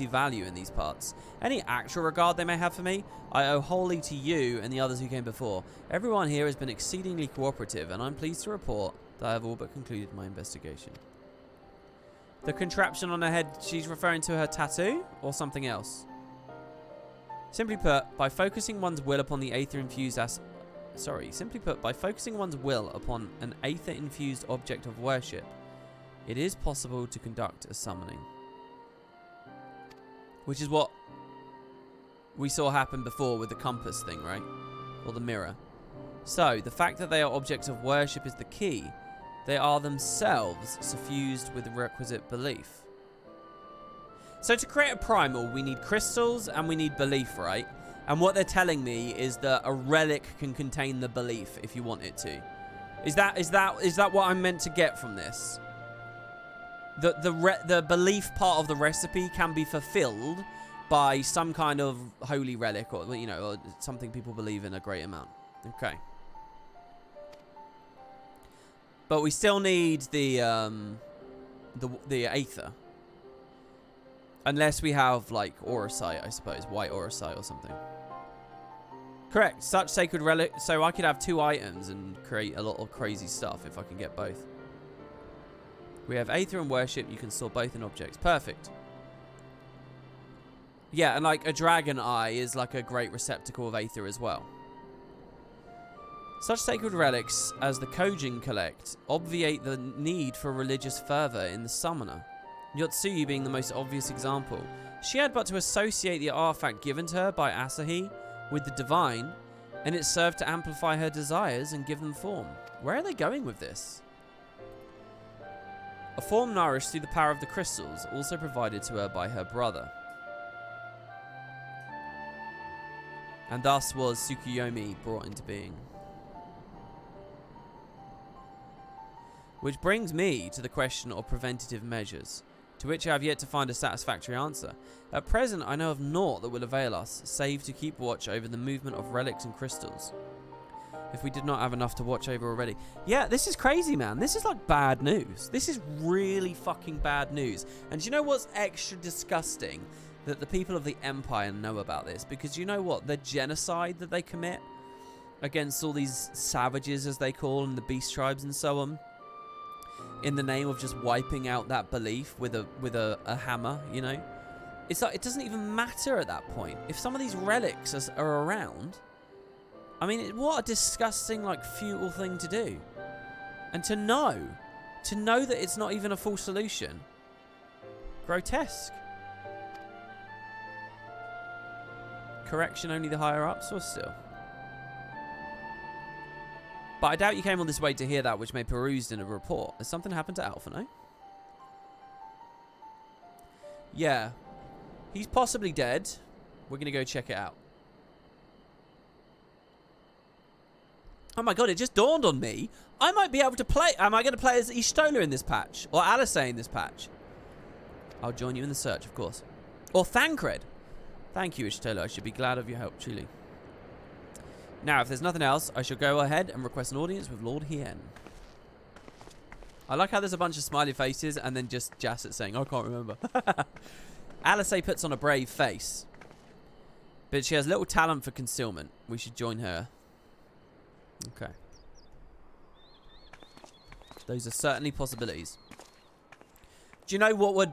S1: value in these parts. Any actual regard they may have for me, I owe wholly to you and the others who came before. Everyone here has been exceedingly cooperative, and I'm pleased to report that I have all but concluded my investigation. The contraption on her head, she's referring to her tattoo or something else? Simply put, by focusing one's will upon the aether-infused by focusing one's will upon an aether-infused object of worship, it is possible to conduct a summoning. Which is what we saw happen before with the compass thing, right? Or the mirror. So, the fact that they are objects of worship is the key. They are themselves suffused with the requisite belief. So to create a primal, we need crystals and we need belief, right? And what they're telling me is that a relic can contain the belief if you want it to. Is that what I'm meant to get from this? The belief part of the recipe can be fulfilled by some kind of holy relic, or you know, or something people believe in a great amount. Okay. But we still need the Aether. Unless we have, like, Auracite, I suppose. White Auracite or something. Correct. Such sacred relic. So I could have 2 items and create a lot of crazy stuff if I can get both. We have Aether and Worship. You can store both in objects. Perfect. Yeah, and, like, a Dragon Eye is, like, a great receptacle of Aether as well. Such sacred relics as the Kojin collect obviate the need for religious fervour in the summoner, Yotsuyu being the most obvious example. She had but to associate the artifact given to her by Asahi with the divine, and it served to amplify her desires and give them form. Where are they going with this? A form nourished through the power of the crystals, also provided to her by her brother. And thus was Tsukuyomi brought into being. Which brings me to the question of preventative measures, to which I have yet to find a satisfactory answer. At present, I know of naught that will avail us, save to keep watch over the movement of relics and crystals. If we did not have enough to watch over already. Yeah, this is crazy, man. This is like bad news. This is really fucking bad news. And do you know what's extra disgusting? That the people of the Empire know about this. Because you know what? The genocide that they commit against all these savages, as they call them, the beast tribes and so on. In the name of just wiping out that belief with a hammer, you know? It's like, it doesn't even matter at that point. If some of these relics are around... I mean, what a disgusting, like, futile thing to do. And to know that it's not even a full solution. Grotesque. Correction, only the higher ups, or still? But I doubt you came on this way to hear that which may perused in a report. Has something happened to Alphino? Yeah. He's possibly dead. We're going to go check it out. Oh my god, it just dawned on me. I might be able to play... Am I going to play as Y'shtola in this patch? Or Alice in this patch? I'll join you in the search, of course. Or Thancred. Thank you, Y'shtola. I should be glad of your help, truly. Now, if there's nothing else, I shall go ahead and request an audience with Lord Hien. I like how there's a bunch of smiley faces and then just Jasset saying, I can't remember. Alice puts on a brave face. But she has little talent for concealment. We should join her. Okay. Those are certainly possibilities. Do you know what would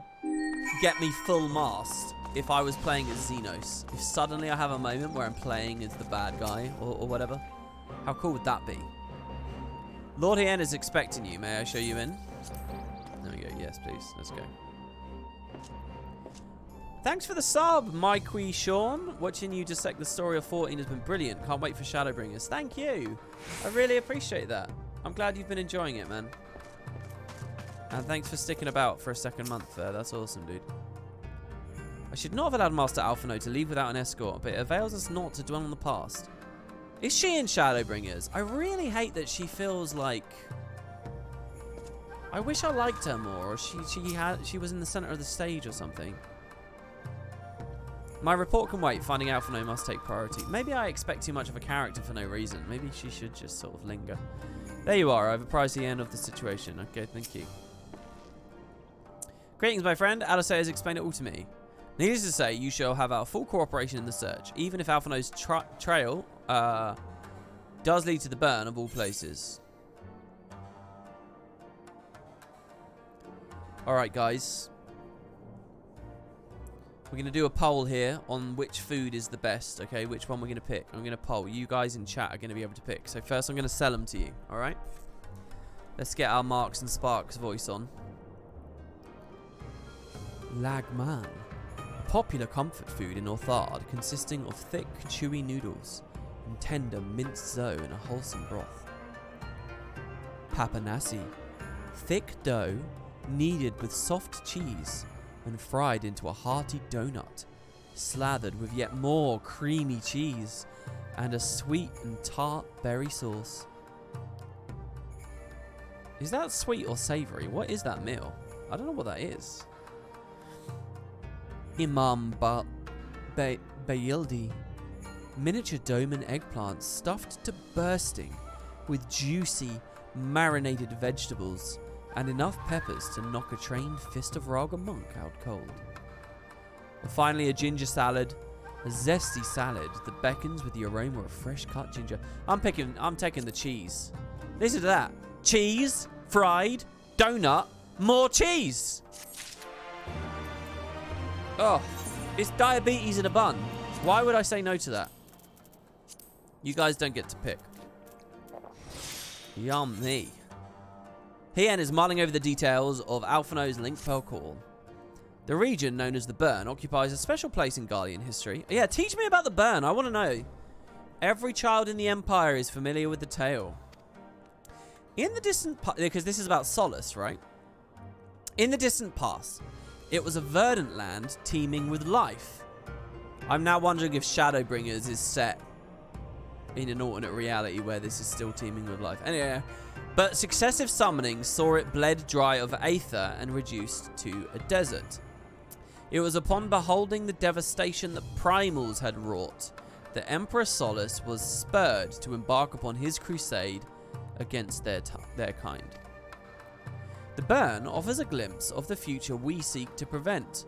S1: get me full mast if I was playing as Xenos? If suddenly I have a moment where I'm playing as the bad guy or whatever. How cool would that be? Lord Hien is expecting you. May I show you in? There we go. Yes, please. Let's go. Thanks for the sub, Mikey Sean. Watching you dissect the story of 14 has been brilliant. Can't wait for Shadowbringers. Thank you. I really appreciate that. I'm glad you've been enjoying it, man. And thanks for sticking about for a second month there. That's awesome, dude. I should not have allowed Master Alphino to leave without an escort, but it avails us not to dwell on the past. Is she in Shadowbringers? I really hate that she feels like... I wish I liked her more, or she was in the center of the stage or something. My report can wait. Finding Alphino must take priority. Maybe I expect too much of a character for no reason. Maybe she should just sort of linger. There you are. I've apprised the end of the situation. Okay, thank you. Greetings, my friend. Alice has explained it all to me. Needless to say, you shall have our full cooperation in the search, even if Alphino's trail does lead to the burn of all places. Alright, guys. We're going to do a poll here on which food is the best, okay? Which one we're going to pick. I'm going to poll. You guys in chat are going to be able to pick. So first I'm going to sell them to you, alright? Let's get our Marks and Sparks voice on. Lagman. Popular comfort food in Orthard, consisting of thick, chewy noodles and tender minced dough in a wholesome broth. Papanasi. Thick dough kneaded with soft cheese and fried into a hearty donut, slathered with yet more creamy cheese and a sweet and tart berry sauce. Is that sweet or savory? What is that meal? I don't know what that is. Imam Bayildi. Miniature dome and eggplants stuffed to bursting with juicy, marinated vegetables and enough peppers to knock a trained fist of Raga monk out cold. And finally, a ginger salad, a zesty salad that beckons with the aroma of fresh cut ginger. I'm taking the cheese. Listen to that. Cheese, fried, donut, more cheese. Oh, it's diabetes in a bun. Why would I say no to that? You guys don't get to pick. Yummy. Hien is mulling over the details of Alphino's Link Pearl Call. The region known as the Burn occupies a special place in Guardian history. Yeah, teach me about the Burn. I want to know. Every child in the Empire is familiar with the tale. In the distant past, because this is about Solace, right? In the distant past, it was a verdant land teeming with life. I'm now wondering if Shadowbringers is set in an alternate reality where this is still teeming with life. Anyway, but successive summonings saw it bled dry of aether and reduced to a desert. It was upon beholding the devastation that primals had wrought that Emperor Solus was spurred to embark upon his crusade against their kind. The burn offers a glimpse of the future we seek to prevent.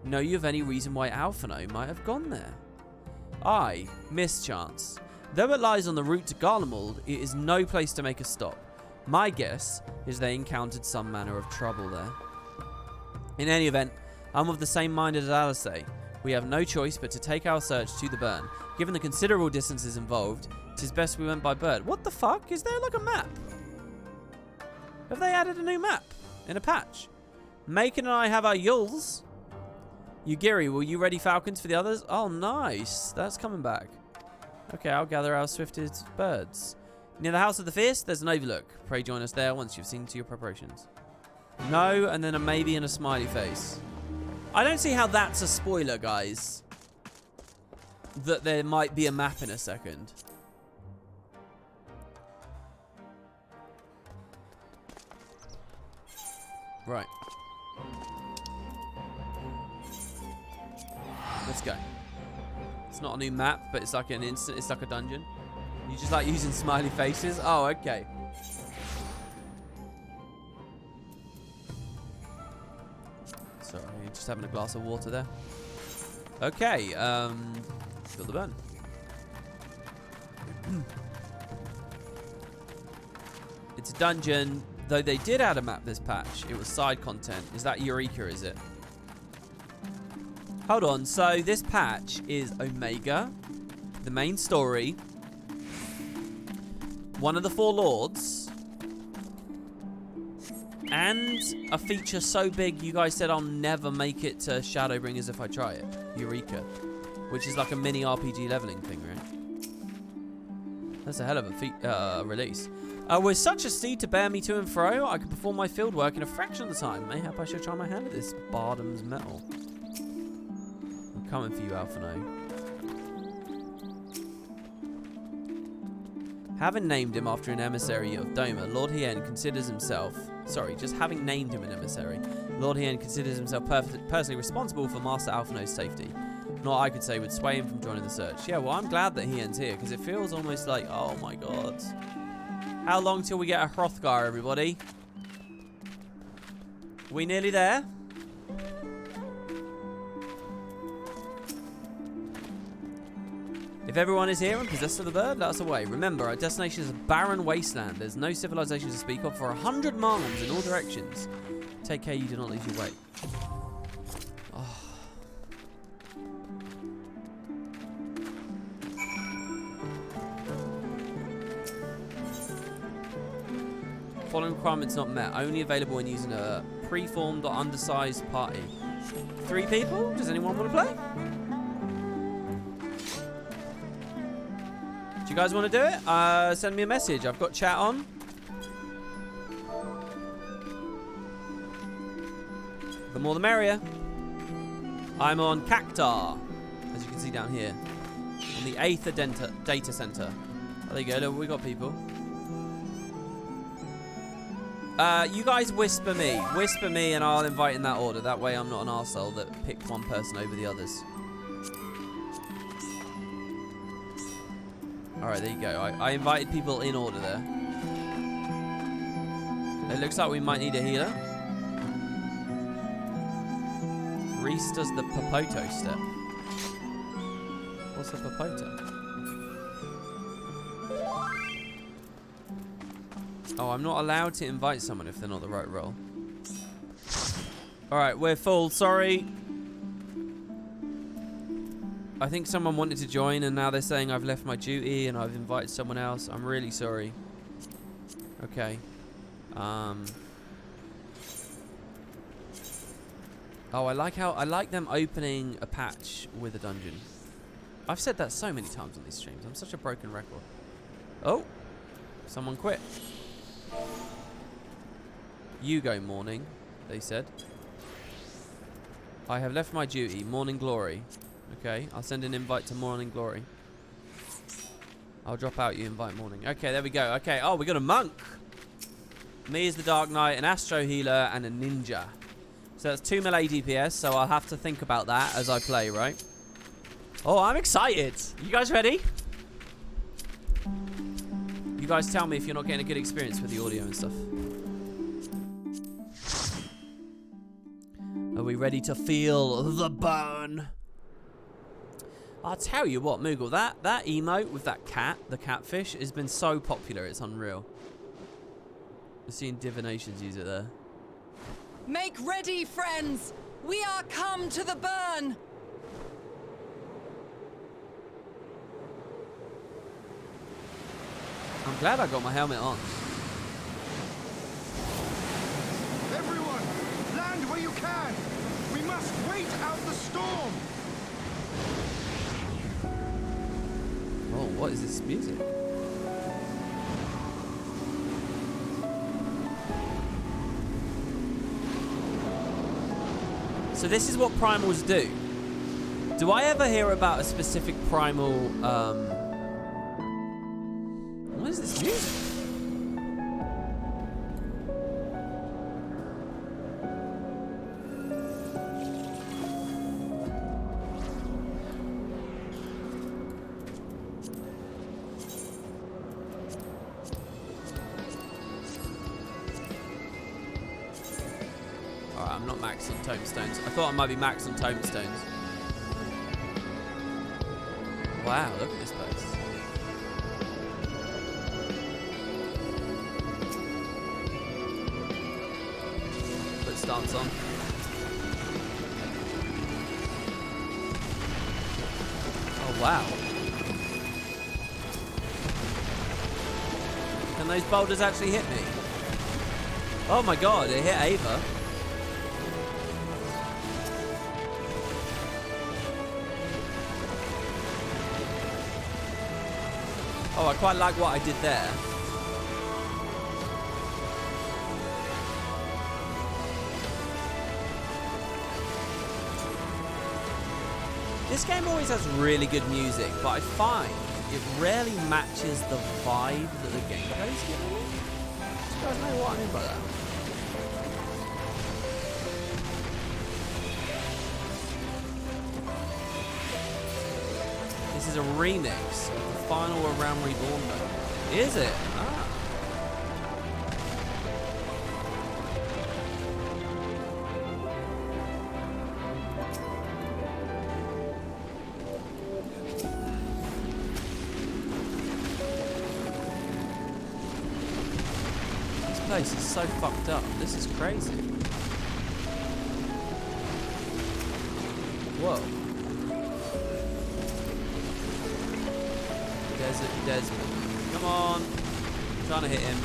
S1: Know you of any reason why Alphino might have gone there? Aye, mischance. Though it lies on the route to Garlemald, it is no place to make a stop. My guess is they encountered some manner of trouble there. In any event, I'm of the same mind as Alistair. We have no choice but to take our search to the burn. Given the considerable distances involved, 'tis best we went by bird. What the fuck? Is there like a map? Have they added a new map in a patch? Macon and I have our yuls. Ugiri, will you ready falcons for the others? Oh, nice. That's coming back. Okay, I'll gather our swiftest birds. Near the House of the Fierce, there's an overlook. Pray join us there once you've seen to your preparations. No, and then a maybe and a smiley face. I don't see how that's a spoiler, guys. That there might be a map in a second. Right. Let's go. It's not a new map, but it's like an instant. It's like a dungeon. You just like using smiley faces. Oh, okay. Sorry, just having a glass of water there. Okay. Feel the burn. It's a dungeon. Though they did add a map this patch, it was side content. Is that Eureka, is it? Hold on, so this patch is Omega, the main story, one of the four lords, and a feature so big you guys said I'll never make it to Shadowbringers if I try it. Eureka. Which is like a mini RPG leveling thing, right? That's a hell of a release. With such a steed to bear me to and fro, I could perform my field work in a fraction of the time. Mayhap I should try my hand at this Bardam's metal. I'm coming for you, Alphino. Having named him after an emissary of Doma, Lord Hien considers himself... Sorry, just having named him an emissary, Lord Hien considers himself personally responsible for Master Alphino's safety. Not I could say would sway him from joining the search. Yeah, well, I'm glad that Hien's here, because it feels almost like... Oh, my God. How long till we get a Hrothgar, everybody? We nearly there? If everyone is here and possessed of the bird, let us away. Remember, our destination is a barren wasteland. There's no civilization to speak of for 100 miles in all directions. Take care you do not lose your way. Oh. Following requirements not met. Only available when using a preformed or undersized party. 3 people? Does anyone want to play? Do you guys want to do it? Send me a message. I've got chat on. The more the merrier. I'm on Cactar, as you can see down here. On the Aether data center. Oh, there you go. Look, we got people. You guys whisper me. Whisper me and I'll invite in that order. That way I'm not an arsehole that picked one person over the others. Alright, there you go. I invited people in order there. It looks like we might need a healer. Reese does the Popoto step. What's the Popoto? Oh, I'm not allowed to invite someone if they're not the right role. Alright, we're full. Sorry. I think someone wanted to join and now they're saying I've left my duty and I've invited someone else. I'm really sorry. Okay. Oh, I like them opening a patch with a dungeon. I've said that so many times on these streams. I'm such a broken record. Oh, someone quit. You go, morning, they said. I have left my duty. Morning glory. Okay, I'll send an invite to Morning Glory. I'll drop out you invite morning. Okay, there we go. Okay, oh, we got a monk. Me as the Dark Knight, an Astro Healer, and a Ninja. So that's 2 melee DPS, so I'll have to think about that as I play, right? Oh, I'm excited. You guys ready? You guys tell me if you're not getting a good experience with the audio and stuff. Are we ready to feel the burn? I'll tell you what, Moogle, that emote with that cat, the catfish, has been so popular, it's unreal. I've seen divinations use it there.
S4: Make ready, friends! We are come to the burn!
S1: I'm glad I got my helmet on.
S5: Everyone, land where you can! We must wait out the storm!
S1: Oh, what is this music? So this is what primals do. Do I ever hear about a specific primal, what is this music? Alright, I'm not maxed on tomestones. I thought I might be maxed on tomestones. Wow, look at this place. Put stance on. Oh, wow. Can those boulders actually hit me? Oh my god, it hit Ava. Oh, I quite like what I did there. This game always has really good music, but I find it rarely matches the vibe that the gameplay's giving me. Do you guys know what I mean by that? This is a remix of the final Realm Reborn mode. Is it? Ah. This place is so fucked up. This is crazy. Whoa. Desmond. Come on. I'm trying to hit him.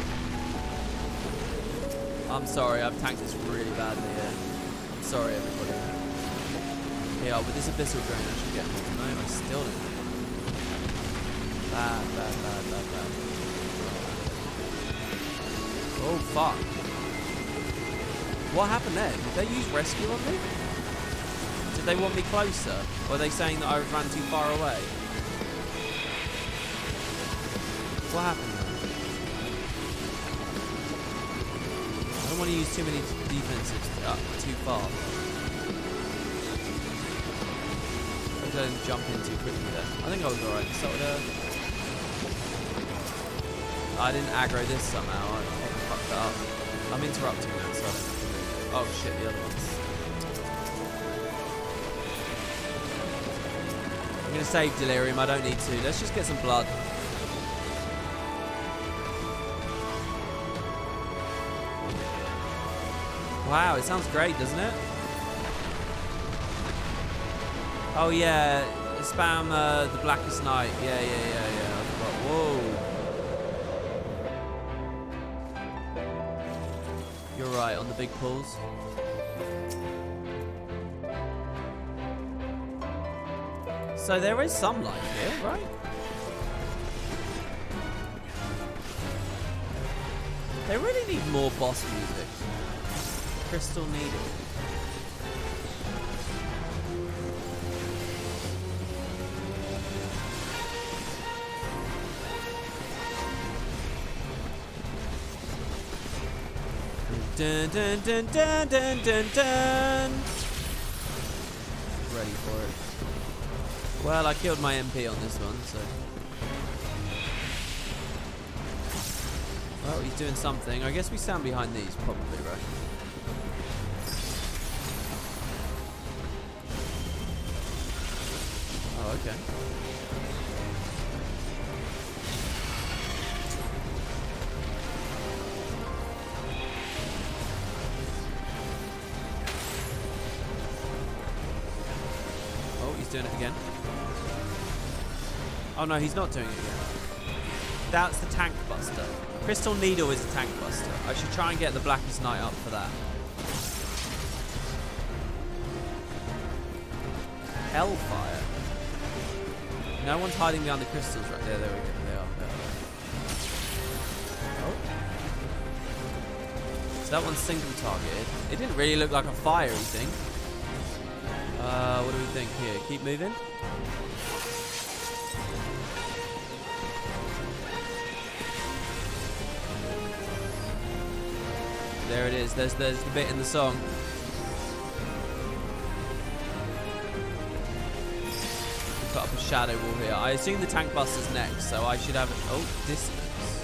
S1: I'm sorry, I've tanked this really badly here. I'm sorry, everybody. Yeah, with this abyssal drain, I should get more. No, I still don't. Bad. Oh, fuck. What happened there? Did they use rescue on me? Did they want me closer? Or are they saying that I ran too far away? What happened there? I don't want to use too many defensives too far. I didn't jump in too quickly there. I think I was alright. I didn't aggro this somehow. I fucked that up. I'm interrupting now, so I don't have to move. Oh shit, the other ones. I'm going to save Delirium. I don't need to. Let's just get some blood. Wow, it sounds great, doesn't it? Oh yeah, spam the Blackest Night. Yeah. I forgot. Whoa. You're right, on the big pulls. So there is some life here, right? They really need more boss music. Crystal needed. Dun dun dun dun dun dun dun. Ready for it. Well, I killed my MP on this one, so. Well, he's doing something. I guess we stand behind these, probably, right? Oh, okay. Oh, he's doing it again. Oh no, he's not doing it again. That's the tank buster. Crystal Needle is a tank buster. I should try and get the Blackest Night up for that. Hellfire. No one's hiding behind the crystals right there. There we go. They are. Oh. So that one's single targeted. It didn't really look like a fiery thing. What do we think here? Keep moving. There it is. There's the bit in the song. Put up a shadow wall here. I assume the tank buster's next, so I should have it. Oh, distance.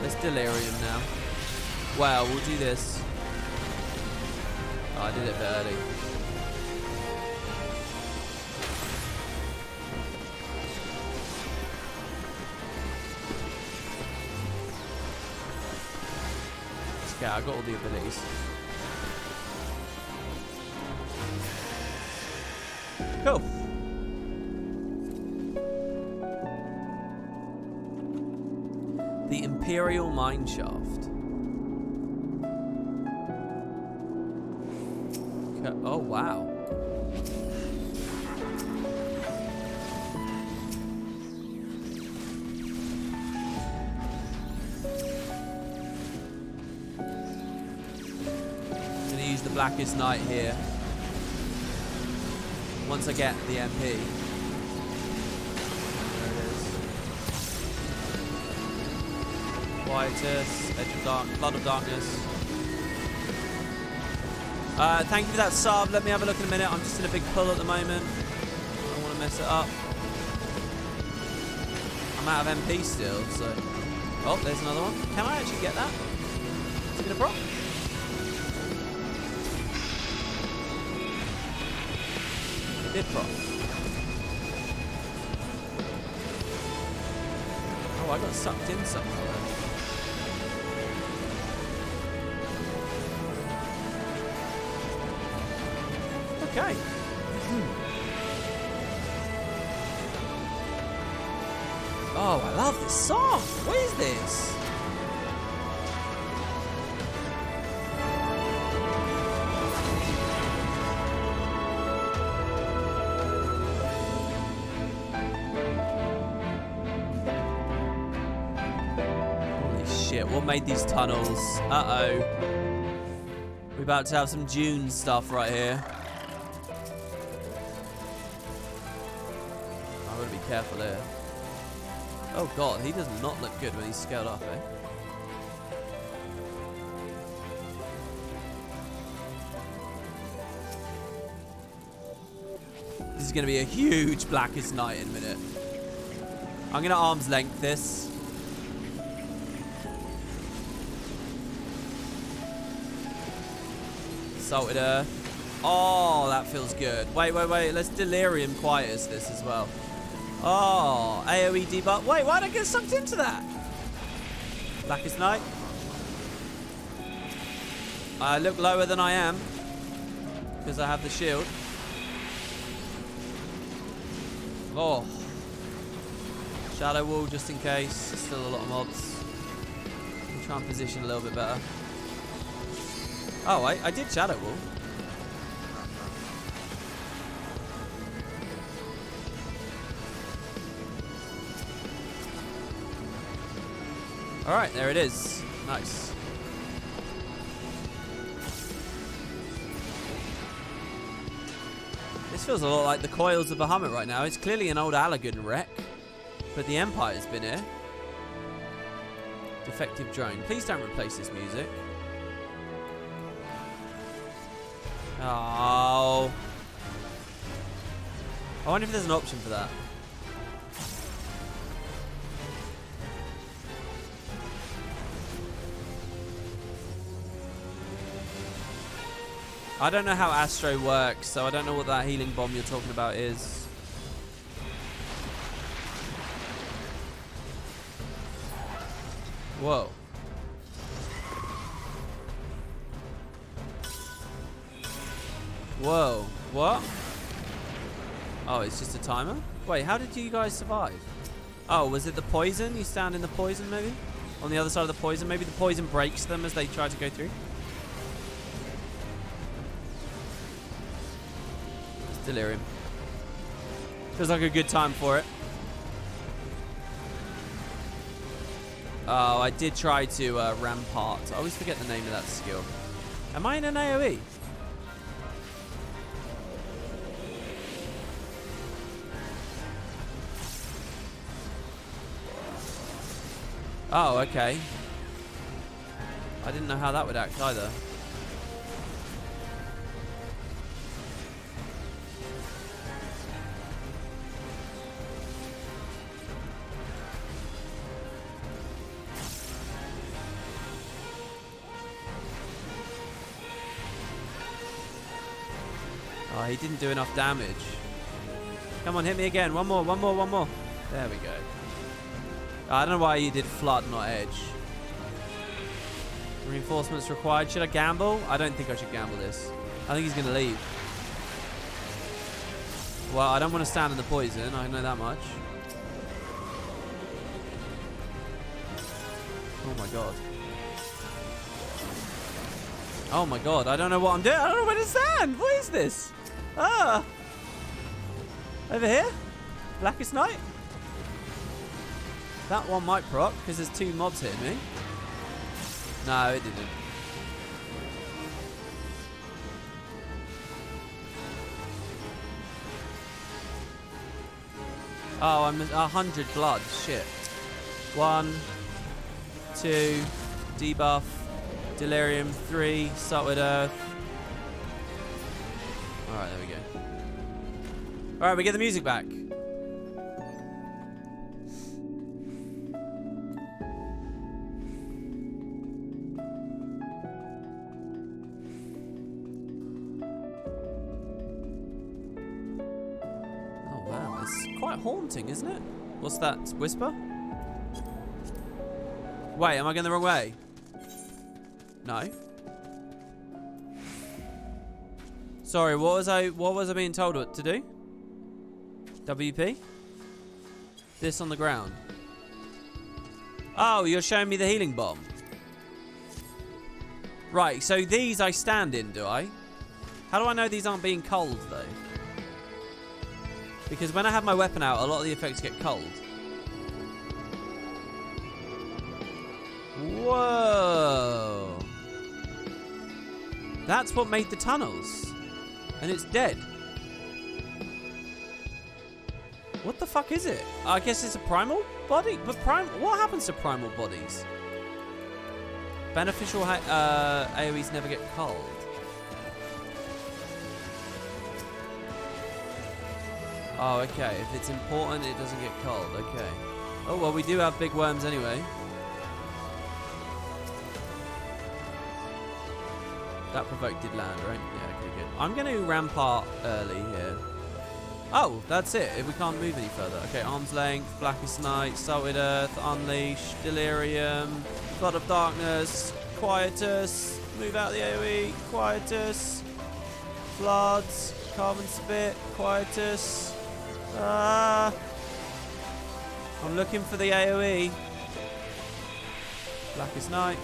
S1: Let's delirium now. Well, we'll do this. Oh, I did it a bit early. Okay, I got all the abilities. Cool. The Imperial Mineshaft. Okay. Oh, wow. Use the Blackest Night here. Once I get the MP. There it is. Quietus, Edge of Dark, Blood of Darkness. Thank you for that sub. Let me have a look in a minute. I'm just in a big pull at the moment. I don't want to mess it up. I'm out of MP still, so. Oh, there's another one. Can I actually get that? Is it gonna proc? Did proc. Oh, I got sucked in somehow. Okay. Oh, I love this song. What is this? What made these tunnels? Uh-oh. We're about to have some Dune stuff right here. I've got to be careful here. Oh god, he does not look good when he's scaled up, eh? This is going to be a huge Blackest Night in a minute. I'm going to arm's length this. Salted Earth. Oh, that feels good. Wait. Let's Delirium Quietus this as well. Oh, AoE debuff. Wait, why did I get sucked into that? Blackest Night. I look lower than I am because I have the shield. Oh. Shadow Wall just in case. Still a lot of mobs. Let me try and position a little bit better. Oh, I did Shadow Wall. Alright, there it is. Nice. This feels a lot like the coils of Bahamut right now. It's clearly an old Allagan wreck, but the Empire's been here. Defective drone. Please don't replace this music. Oh. I wonder if there's an option for that. I don't know how Astro works, so I don't know what that healing bomb you're talking about is. Whoa. Whoa. What? Oh, it's just a timer? Wait, how did you guys survive? Oh, was it the poison? You stand in the poison, maybe? On the other side of the poison? Maybe the poison breaks them as they try to go through? It's delirium. Feels like a good time for it. Oh, I did try to rampart. I always forget the name of that skill. Am I in an AoE? Oh, okay. I didn't know how that would act either. Oh, he didn't do enough damage. Come on, hit me again. One more, one more, one more. There we go. I don't know why you did flood, not edge. Reinforcements required. Should I gamble? I don't think I should gamble this. I think he's going to leave. Well, I don't want to stand in the poison. I know that much. Oh my god. Oh my god. I don't know what I'm doing. I don't know where to stand. What is this? Ah. Over here? Blackest Night? That one might proc, because there's two mobs hitting me. No, it didn't. Oh, I'm 100 blood. Shit. 1, 2, debuff, delirium, 3, start with earth. Alright, there we go. Alright, we get the music back. Haunting, isn't it? What's that? Whisper? Wait, am I going the wrong way? No. Sorry, what was I being told what to do? WP? This on the ground. Oh, you're showing me the healing bomb. Right, so these I stand in, do I? How do I know these aren't being cold, though? Because when I have my weapon out, a lot of the effects get cold. Whoa. That's what made the tunnels. And it's dead. What the fuck is it? I guess it's a primal body? But what happens to primal bodies? Beneficial AoEs never get cold. Oh, okay. If it's important, it doesn't get cold. Okay. Oh, well, we do have big worms anyway. That provoke did land, right? Yeah, okay, good. I'm going to rampart early here. Oh, that's it. If we can't move any further. Okay, arm's length, Blackest Night, Salted Earth, Unleash, Delirium, Flood of Darkness, Quietus, move out the AoE, Quietus, Floods, Carbon Spit, Quietus. I'm looking for the AoE. Blackest Night.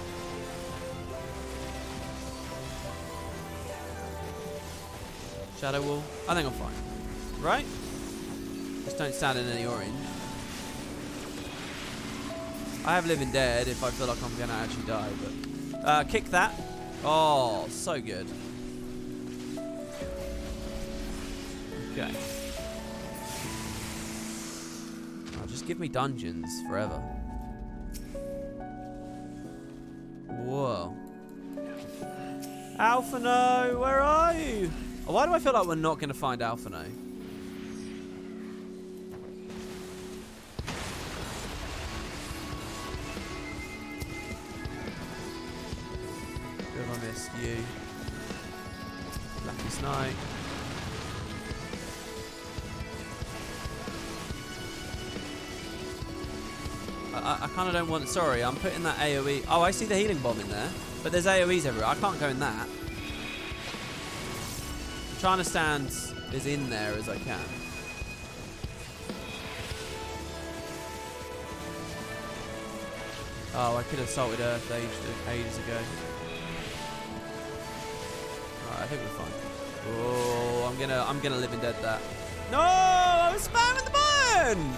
S1: Shadow Wall. I think I'm fine. Right? Just don't stand in any orange. I have Living Dead if I feel like I'm going to actually die. But kick that. Oh, so good. Okay. Just give me dungeons forever. Whoa. Alphino, where are you? Oh, why do I feel like we're not going to find Alphino? Who have I missed? You. Blackest Night. I kind of don't want... Sorry, I'm putting that AoE... Oh, I see the healing bomb in there. But there's AoEs everywhere. I can't go in that. I'm trying to stand as in there as I can. Oh, I could have salted Earth ages ago. Alright, I think we're fine. Oh, I'm gonna live and dead that. No! I was spamming the button!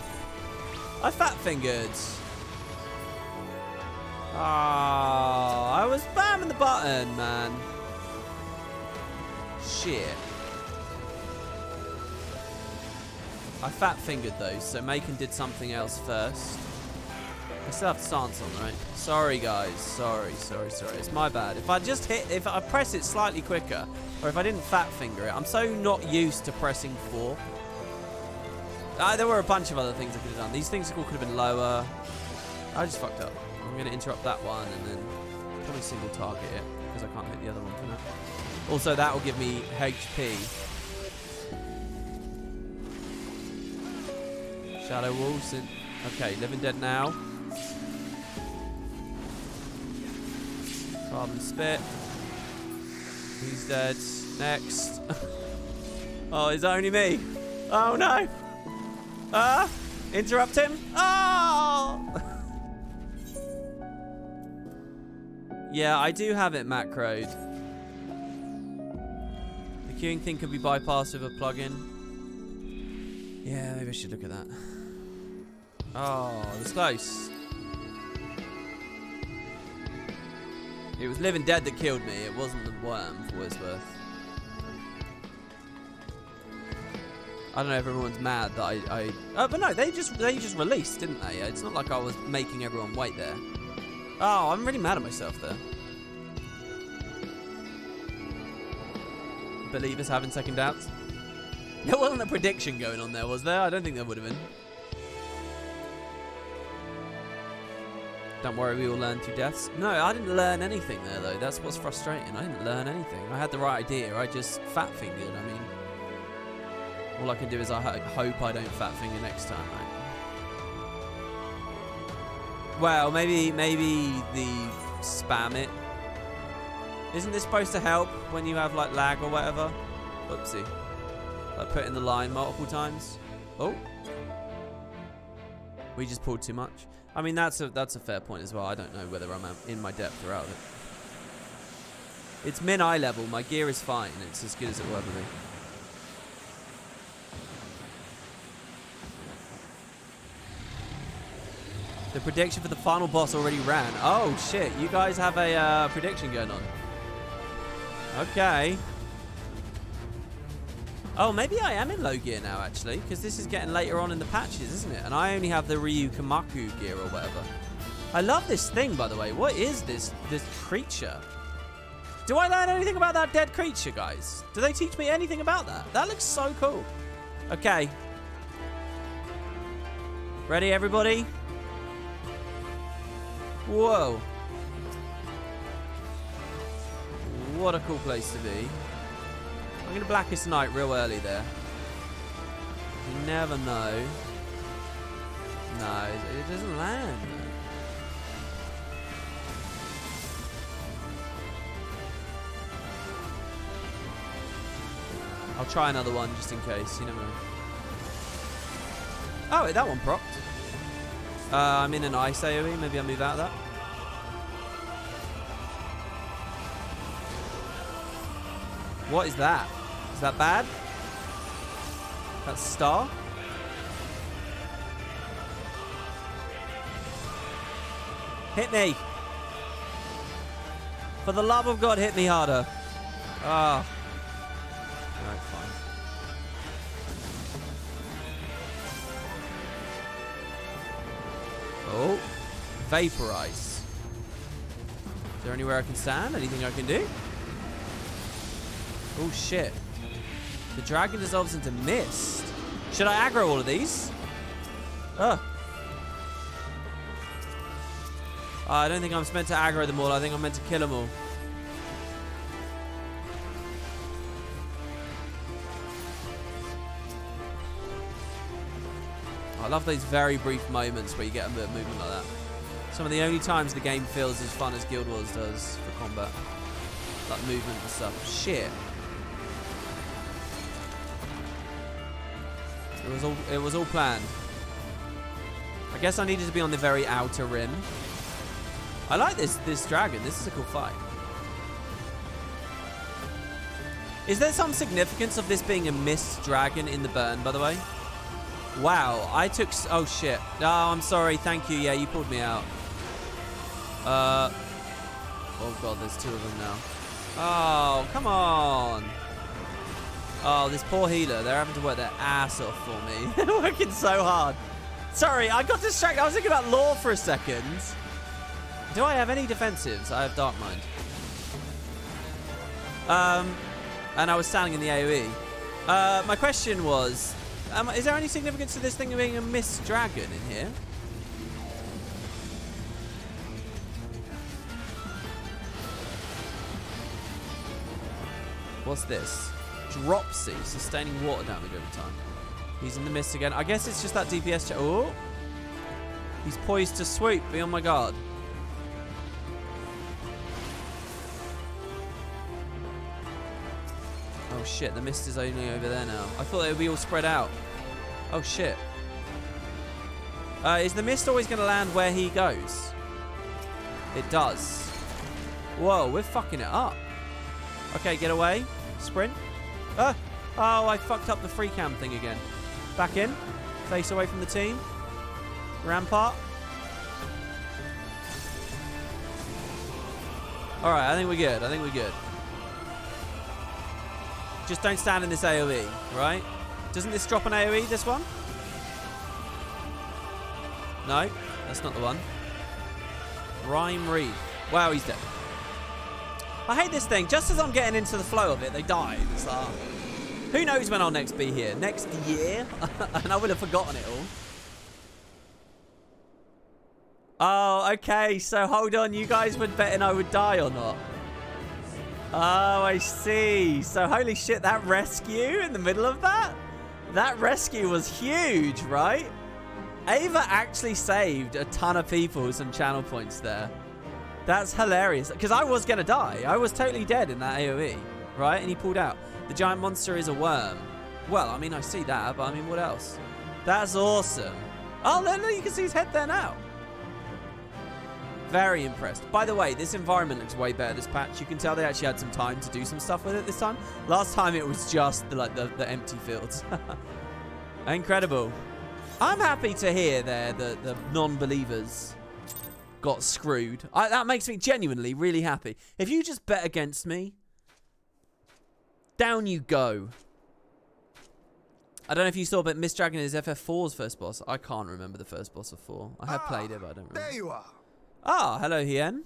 S1: I fat-fingered. Ah, I was spamming the button, man. Shit. I fat-fingered those, so Macon did something else first. I still have the stance on, right? Sorry, guys. Sorry. It's my bad. If I press it slightly quicker, or if I didn't fat-finger it, I'm so not used to pressing 4. There were a bunch of other things I could have done. These things could have been lower. I just fucked up. I'm going to interrupt that one and then probably single target it because I can't hit the other one for now. Also, that will give me HP. Shadow Wolves. Okay, living dead now. Carbon Spit. He's dead. Next. Oh, is that only me? Oh no! Interrupt him. Oh! Yeah, I do have it macroed. The queuing thing could be bypassed with a plugin. Yeah, maybe I should look at that. Oh, it was close. It was Living Dead that killed me. It wasn't the worm, for what it's worth. I don't know if everyone's mad that but no, they just released, didn't they? It's not like I was making everyone wait there. Oh, I'm really mad at myself there. Believers having second doubts. There wasn't a prediction going on there, was there? I don't think there would have been. Don't worry, we will learn through deaths. No, I didn't learn anything there, though. That's what's frustrating. I didn't learn anything. I had the right idea. I just fat-fingered. I mean, all I can do is I hope I don't fat-finger next time, right? Well, maybe the spam it. Isn't this supposed to help when you have like lag or whatever? Whoopsie. Like put in the line multiple times. Oh. We just pulled too much. I mean, that's a fair point as well. I don't know whether I'm in my depth or out of it. It's min eye level. My gear is fine. It's as good as it will ever be. The prediction for the final boss already ran. Oh, shit. You guys have a prediction going on. Okay. Oh, maybe I am in low gear now, actually, because this is getting later on in the patches, isn't it? And I only have the Ryu Kamaku gear or whatever. I love this thing, by the way. What is this creature? Do I learn anything about that dead creature, guys? Do they teach me anything about that? That looks so cool. Okay. Ready, everybody? Whoa. What a cool place to be. I'm going to Blackest Night real early there. You never know. No, it doesn't land. I'll try another one just in case. You never know. Oh, wait, that one propped. I'm in an ice AoE. Maybe I'll move out of that. What is that? Is that bad? That's star? Hit me! For the love of God, hit me harder. Ah. Oh. Alright, fine. Oh. Vaporize. Is there anywhere I can stand? Anything I can do? Oh, shit. The dragon dissolves into mist. Should I aggro all of these? Oh. I don't think I'm meant to aggro them all. I think I'm meant to kill them all. I love those very brief moments where you get a bit of movement like that. Some of the only times the game feels as fun as Guild Wars does for combat. Like movement and stuff. Shit. It was all planned. I guess I needed to be on the very outer rim. I like this dragon. This is a cool fight. Is there some significance of this being a mist dragon in the burn, by the way? Wow, I took... Oh, shit. Oh, I'm sorry. Thank you. Yeah, you pulled me out. Oh, God, there's two of them now. Oh, come on. Oh, this poor healer. They're having to work their ass off for me. They're working so hard. Sorry, I got distracted. I was thinking about lore for a second. Do I have any defensives? I have Dark Mind. And I was standing in the AoE. My question was... is there any significance to this thing being a mist dragon in here? What's this? Dropsy, sustaining water damage over time. He's in the mist again. I guess it's just that DPS check. Oh! He's poised to swoop. Be on my guard. Oh shit, the mist is only over there now. I thought they would be all spread out. Oh shit. Is the mist always going to land where he goes? It does. Whoa, we're fucking it up. Okay, get away. Sprint. Oh, I fucked up the free cam thing again. Back in. Face away from the team. Rampart. Alright, I think we're good. I think we're good. Just don't stand in this AoE, right? Doesn't this drop an AoE, this one? No, that's not the one. Rhyme Reed. Wow, he's dead. I hate this thing. Just as I'm getting into the flow of it, they die. It's like, who knows when I'll next be here? Next year? And I would have forgotten it all. Oh, okay. So hold on. You guys were betting I would die or not? Oh, I see. So holy shit, that rescue in the middle of that? That rescue was huge, right? Ava actually saved a ton of people some channel points there. That's hilarious. Because I was going to die. I was totally dead in that AoE, right? And he pulled out. The giant monster is a worm. Well, I mean, I see that, but I mean, what else? That's awesome. Oh, no, you can see his head there now. Very impressed. By the way, this environment looks way better this patch. You can tell they actually had some time to do some stuff with it this time. Last time it was just the empty fields. Incredible. I'm happy to hear there that the non-believers got screwed. That makes me genuinely really happy. If you just bet against me, down you go. I don't know if you saw, but Miss Dragon is FF4's first boss. I can't remember the first boss of 4. I have played it, but I don't remember.
S5: There you are.
S1: Ah, hello, Hien.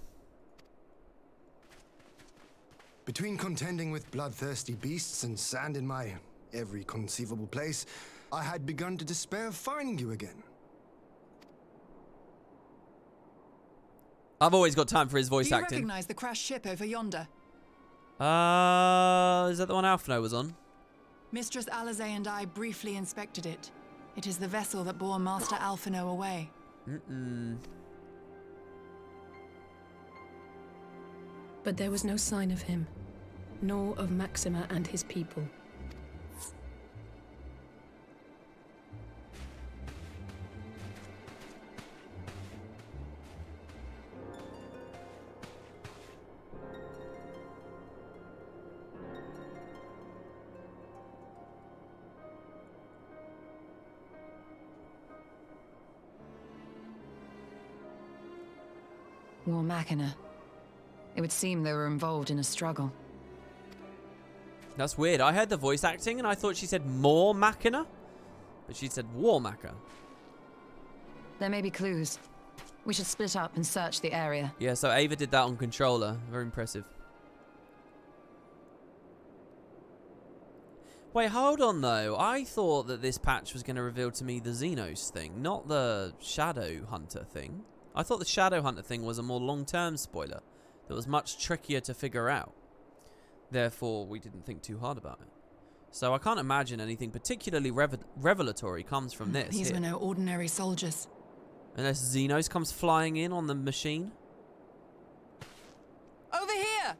S5: Between contending with bloodthirsty beasts and sand in my every conceivable place, I had begun to despair of finding you again.
S1: I've always got time for his voice
S4: Do you
S1: acting.
S4: recognize the crashed ship over yonder?
S1: Is that the one Alphino was on?
S4: Mistress Alizé and I briefly inspected it. It is the vessel that bore Master Alphino away.
S3: But there was no sign of him, nor of Maxima and his people.
S6: War Machina. It would seem they were involved in a struggle.
S1: That's weird. I heard the voice acting and I thought she said more Machina, but she said War Macha.
S6: There may be clues. We should split up and search the area.
S1: Yeah, so Ava did that on controller. Very impressive. Wait, hold on though. I thought that this patch was going to reveal to me the Xenos thing, not the Shadow Hunter thing. I thought the Shadow Hunter thing was a more long-term spoiler that was much trickier to figure out. Therefore, we didn't think too hard about it. So I can't imagine anything particularly revelatory comes from this.
S4: These were no ordinary soldiers.
S1: Unless Xenos comes flying in on the machine.
S4: Over here!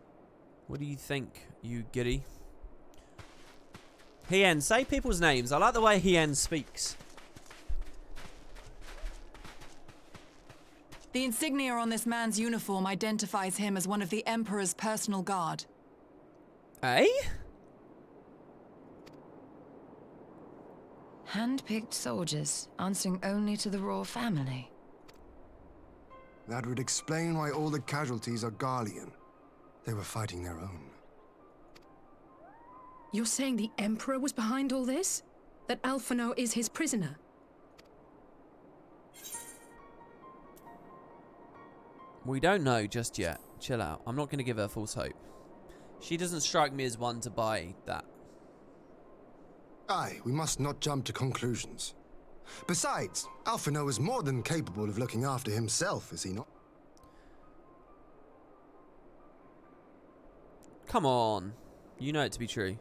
S1: What do you think, you giddy? Hien, say people's names. I like the way Hien speaks.
S4: The insignia on this man's uniform identifies him as one of the Emperor's personal guard.
S1: Eh?
S6: Hand-picked soldiers, answering only to the royal family.
S5: That would explain why all the casualties are Garlean. They were fighting their own.
S3: You're saying the Emperor was behind all this? That Alphinaud is his prisoner?
S1: We don't know just yet. Chill out. I'm not going to give her false hope. She doesn't strike me as one to buy that.
S5: Aye, we must not jump to conclusions. Besides, Alphinaud is more than capable of looking after himself, is he not?
S1: Come on. You know it to be true.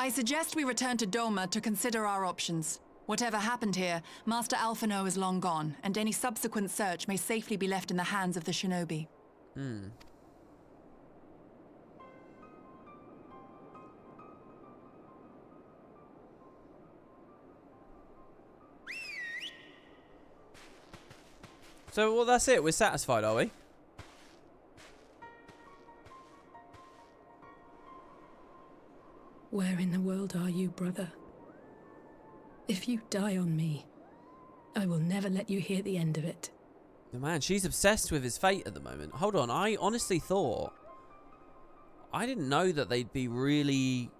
S4: I suggest we return to Doma to consider our options. Whatever happened here, Master Alphinaud is long gone, and any subsequent search may safely be left in the hands of the shinobi.
S1: So, well, that's it. We're satisfied, are we?
S3: Where in the world are you, brother? If you die on me, I will never let you hear the end of it.
S1: Oh, man, she's obsessed with his fate at the moment. Hold on, I honestly thought... I didn't know that they'd be really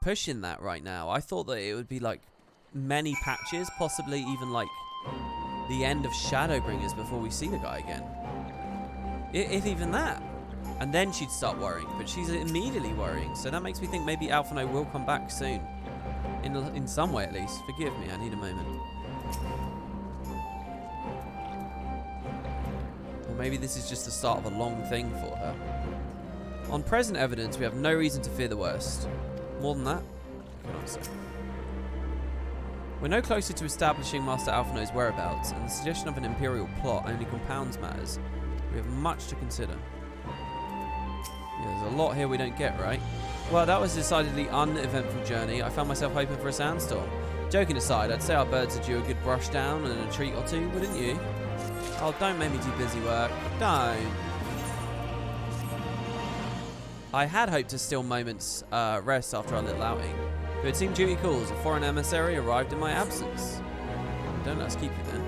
S1: pushing that right now. I thought that it would be like many patches, possibly even like the end of Shadowbringers before we see the guy again. If even that. And then she'd start worrying, but she's immediately worrying. So that makes me think maybe Alphinaud will come back soon. In some way at least. Forgive me, I need a moment. Or maybe this is just the start of a long thing for her. On present evidence, we have no reason to fear the worst. More than that, I cannot say. We're no closer to establishing Master Alphinaud's whereabouts, and the suggestion of an Imperial plot only compounds matters. We have much to consider. Yeah, there's a lot here we don't get, right? Well, that was a decidedly uneventful journey. I found myself hoping for a sandstorm. Joking aside, I'd say our birds are due a good brush down and a treat or two, wouldn't you? Oh, don't make me do busy work. Don't. I had hoped to steal moments rest after our little outing. But it seemed duty calls. A foreign emissary arrived in my absence. Don't let us keep you then.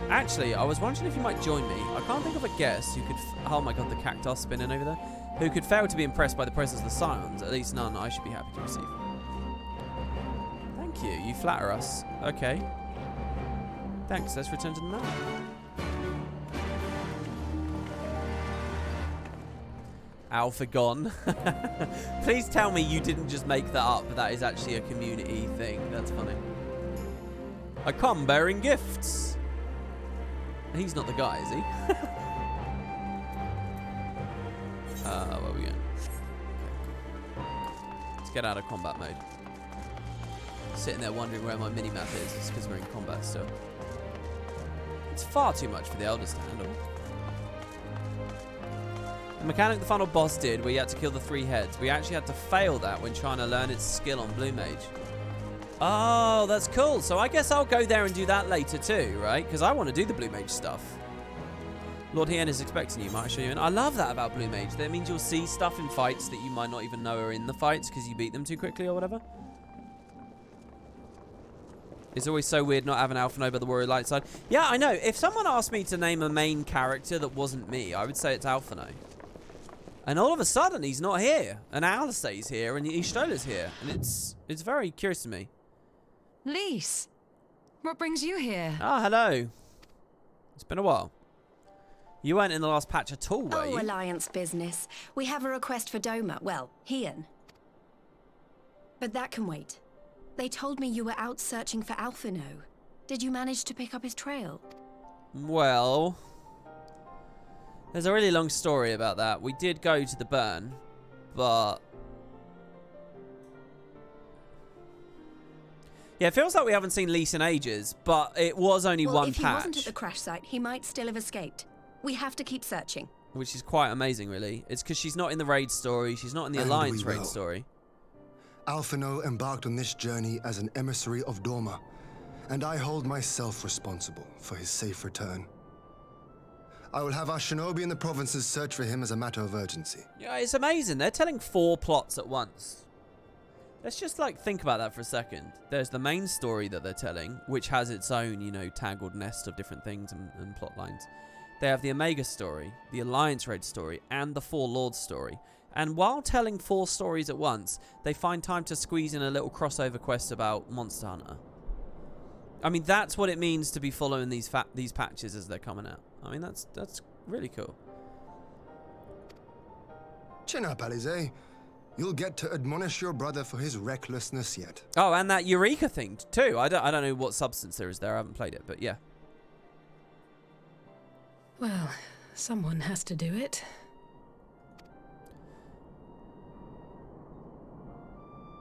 S1: Actually, I was wondering if you might join me. I can't think of a guest who could... oh my god, the cactus spinning over there. Who could fail to be impressed by the presence of the Scions. At least none I should be happy to receive. Thank you. You flatter us. Okay. Thanks. Let's return to the map. Alpha gone. Please tell me you didn't just make that up. That is actually a community thing. That's funny. I come bearing gifts. He's not the guy, is he? Where are we going? Okay. Let's get out of combat mode. Sitting there wondering where my mini-map is. It's because we're in combat still. It's far too much for the elders to handle. The mechanic the final boss did, where you had to kill the 3 heads, we actually had to fail that when trying to learn its skill on Blue Mage. Oh, that's cool. So I guess I'll go there and do that later too, right? Because I want to do the Blue Mage stuff. Lord Hien is expecting you. Might I show you in? I love that about Blue Mage. That means you'll see stuff in fights that you might not even know are in the fights because you beat them too quickly or whatever. It's always so weird not having Alphinaud by the Warrior Light side. Yeah, I know. If someone asked me to name a main character that wasn't me, I would say it's Alphinaud. And all of a sudden, he's not here. And Alistair's here, and Ishtola's here. And it's very curious to me.
S6: Lise, what brings you here?
S1: Ah, hello. It's been a while. You weren't in the last patch at all, were
S7: Oh,
S1: you?
S7: Alliance business. We have a request for Doma. Well, Hian. But that can wait. They told me you were out searching for Alphino. Did you manage to pick up his trail?
S1: Well, there's a really long story about that. We did go to the burn, but... Yeah, it feels like we haven't seen Lise in ages, but it was only one
S7: if he
S1: patch.
S7: wasn't at the crash site, he might still have escaped. We have to keep searching.
S1: Which is quite amazing, really. It's because she's not in the raid story. She's not in the
S5: And
S1: Alliance
S5: we
S1: raid
S5: will.
S1: story.
S5: Alphino embarked on this journey as an emissary of Doma, and I hold myself responsible for his safe return. I will have our shinobi in the provinces search for him as a matter of urgency.
S1: Yeah, it's amazing. They're telling 4 plots at once. Let's just, like, think about that for a second. There's the main story that they're telling, which has its own, you know, tangled nest of different things and plot lines. They have the Omega story, the Alliance raid story, and the 4 Lords story. And while telling 4 stories at once, they find time to squeeze in a little crossover quest about Monster Hunter. I mean, that's what it means to be following these patches as they're coming out. I mean, that's really cool.
S5: Chin up, Alize. You'll get to admonish your brother for his recklessness yet.
S1: Oh, and that Eureka thing too. I don't know what substance there is there. I haven't played it, but yeah.
S3: Well, someone has to do it.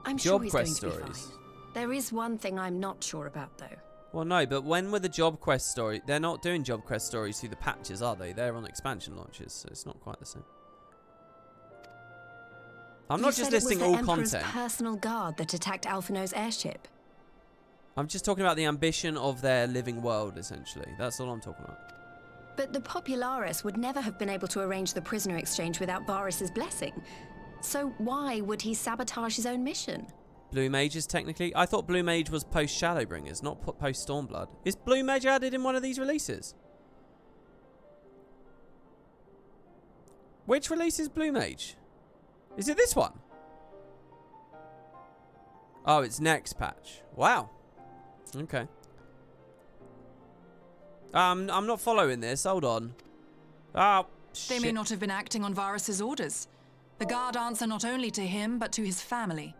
S7: I'm sure
S1: Job
S7: he's
S1: quest
S7: going to be
S1: stories.
S7: fine. There is one thing I'm not sure about, though.
S1: Well, no, but when were the job quest story? They're not doing job quest stories through the patches, are they? They're on expansion launches, so it's not quite the same. I'm not just listing all
S7: You said it was the
S1: content.
S7: Emperor's personal guard that attacked Alphino's airship.
S1: I'm just talking about the ambition of their living world, essentially. That's all I'm talking about.
S7: But the Popularis would never have been able to arrange the prisoner exchange without Varys' blessing. So why would he sabotage his own mission?
S1: Blue Mages, technically? I thought Blue Mage was post-Shadowbringers, not post-Stormblood. Is Blue Mage added in one of these releases? Which release is Blue Mage? Is it this one? Oh, it's next patch. Wow. Okay. I'm not following this. Hold on. Oh, shit.
S4: They may not have been acting on Varys' orders. The guard answer not only to him, but to his family.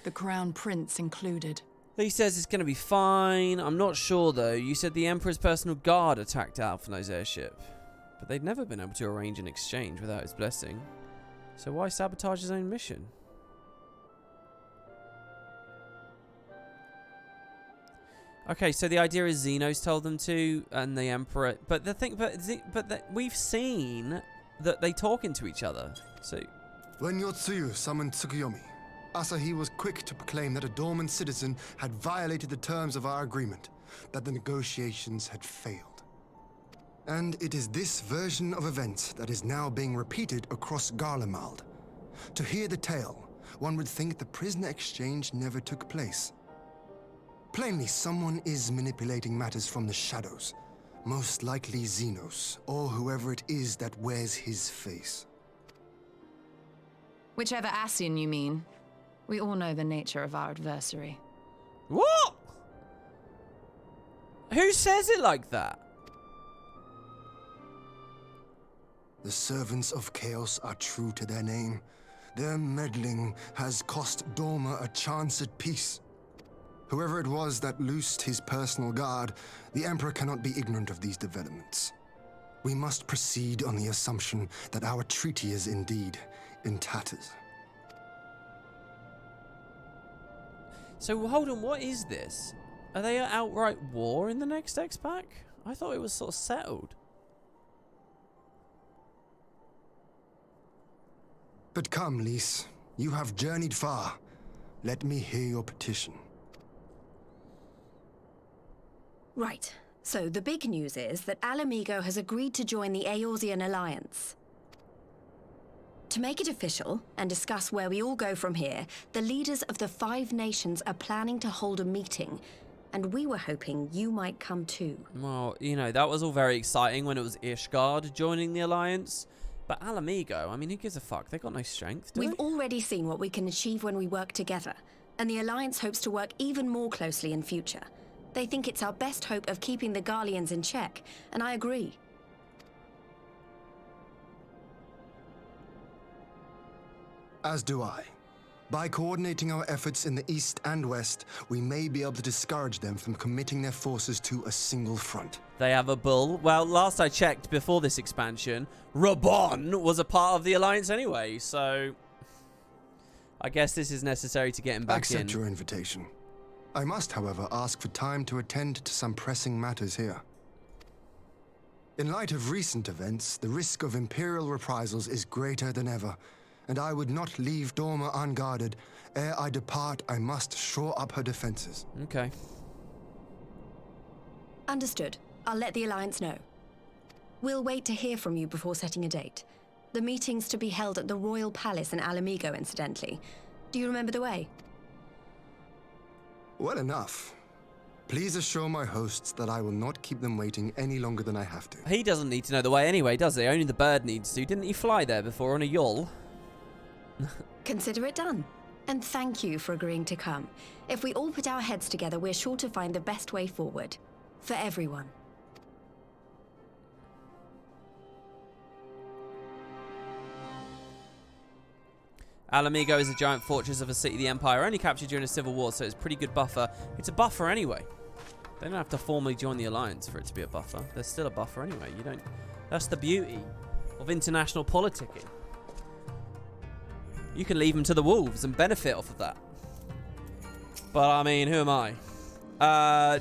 S4: The Crown Prince included.
S1: He says it's going to be fine. I'm not sure, though. You said the Emperor's personal guard attacked Alphino's airship. But they'd never been able to arrange an exchange without his blessing. So why sabotage his own mission? Okay, so the idea is Xenos told them to, and the Emperor... But the thing... we've seen that they talk into each other. So...
S5: When Yotsuyu summoned Tsukuyomi, Asahi was quick to proclaim that a dormant citizen had violated the terms of our agreement, that the negotiations had failed. And it is this version of events that is now being repeated across Garlemald. To hear the tale, one would think the prisoner exchange never took place. Plainly, someone is manipulating matters from the shadows. Most likely Xenos, or whoever it is that wears his face.
S6: Whichever Ascian you mean. We all know the nature of our adversary.
S1: What? Who says it like that?
S5: The servants of chaos are true to their name. Their meddling has cost Doma a chance at peace. Whoever it was that loosed his personal guard, the Emperor cannot be ignorant of these developments. We must proceed on the assumption that our treaty is indeed in tatters.
S1: So hold on, what is this? Are they at outright war in the next X-Pack? I thought it was sort of settled.
S5: But come, Lise. You have journeyed far. Let me hear your petition.
S7: Right. So the big news is that Alamigo has agreed to join the Eorzean Alliance. To make it official and discuss where we all go from here, the leaders of the 5 nations are planning to hold a meeting, and we were hoping you might come too.
S1: Well, you know, that was all very exciting when it was Ishgard joining the Alliance. But Alamigo, I mean, who gives a fuck? They got no strength, do
S7: We've
S1: they?
S7: already seen what we can achieve when we work together, and the Alliance hopes to work even more closely in future. They think it's our best hope of keeping the Garleans in check, and I agree.
S5: As do I. By coordinating our efforts in the east and west, we may be able to discourage them from committing their forces to a single front.
S1: They have a bull. Well, last I checked before this expansion, Rabon was a part of the Alliance anyway, so I guess this is necessary to get him back in.
S5: Accept your invitation. I must, however, ask for time to attend to some pressing matters here. In light of recent events, the risk of Imperial reprisals is greater than ever, and I would not leave Dorma unguarded. Ere I depart, I must shore up her defenses.
S1: Okay.
S7: Understood. I'll let the Alliance know. We'll wait to hear from you before setting a date. The meeting's to be held at the Royal Palace in Alamigo, incidentally. Do you remember the way?
S5: Well enough. Please assure my hosts that I will not keep them waiting any longer than I have to.
S1: He doesn't need to know the way anyway, does he? Only the bird needs to. Didn't he fly there before on a yawl?
S7: Consider it done. And thank you for agreeing to come. If we all put our heads together, we're sure to find the best way forward. For everyone.
S1: Alamigo is a giant fortress of a city the Empire only captured during a civil war, so it's a pretty good buffer. It's a buffer anyway. They don't have to formally join the Alliance for it to be a buffer. There's still a buffer anyway. You don't. That's the beauty of international politicking. You can leave them to the wolves and benefit off of that. But I mean, who am I?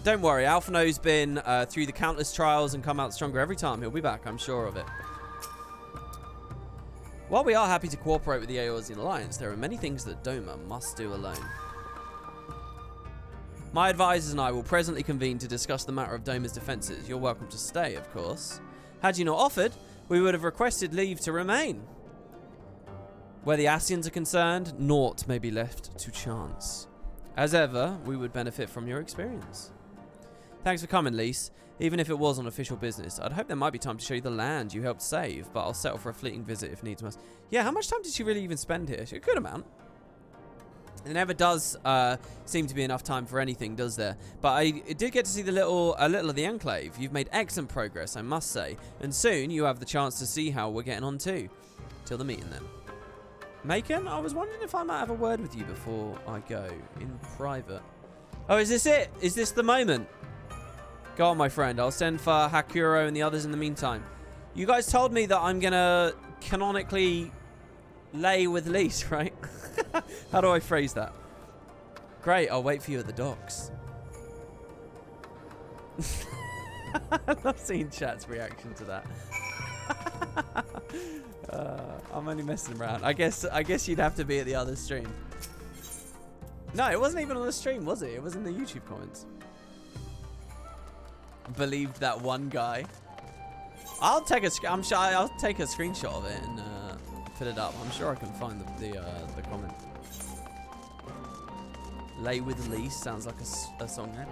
S1: Don't worry, Alphino's been through the countless trials and come out stronger every time. He'll be back, I'm sure of it. While we are happy to cooperate with the Eorzean Alliance, there are many things that Doma must do alone. My advisors and I will presently convene to discuss the matter of Doma's defences. You're welcome to stay, of course. Had you not offered, we would have requested leave to remain. Where the Ascians are concerned, naught may be left to chance. As ever, we would benefit from your experience. Thanks for coming, Lise. Even if it was on official business, I'd hope there might be time to show you the land you helped save, but I'll settle for a fleeting visit if needs must. Yeah, how much time did she really even spend here? A good amount. It never does seem to be enough time for anything, does there? But I did get to see a little of the Enclave. You've made excellent progress, I must say. And soon you have the chance to see how we're getting on too. Till the meeting then. Macon, I was wondering if I might have a word with you before I go in private. Oh, is this it? Is this the moment? Go on, my friend. I'll send for Hakuro and the others in the meantime. You guys told me that I'm going to canonically lay with Lise, right? How do I phrase that? Great, I'll wait for you at the docks. I love seeing chat's reaction to that. I'm only messing around. I guess you'd have to be at the other stream. No, it wasn't even on the stream, was it? It was in the YouTube comments. Believed that one guy. I'll take a screenshot of it and put it up. I'm sure I can find the comment. Lay with Lise sounds like a song name.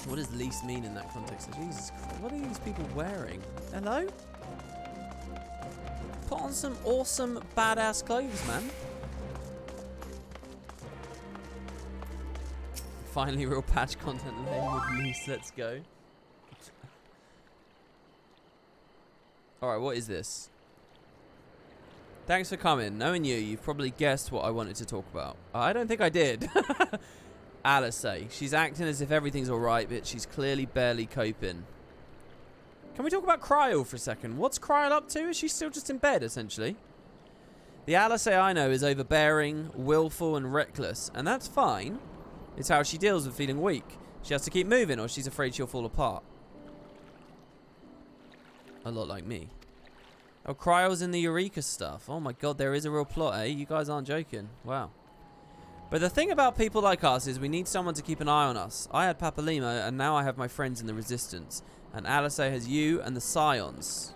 S1: What does Lise mean in that context? Jesus Christ, what are these people wearing? Hello? Put on some awesome, badass clothes, man. Finally, real patch content. Lay with Lise, let's go. Alright, what is this? Thanks for coming. Knowing you've probably guessed what I wanted to talk about. I don't think I did. Alice, she's acting as if everything's alright, but she's clearly barely coping. Can we talk about Cryle for a second? What's Cryle up to? Is she still just in bed, essentially? The Alice I know is overbearing, willful, and reckless, and that's fine. It's how she deals with feeling weak. She has to keep moving, or she's afraid she'll fall apart. A lot like me. Oh, Cryle's in the Eureka stuff. Oh my god, there is a real plot, eh? You guys aren't joking. Wow. But the thing about people like us is we need someone to keep an eye on us. I had Papalima, and now I have my friends in the Resistance. And Alice has you and the Scions.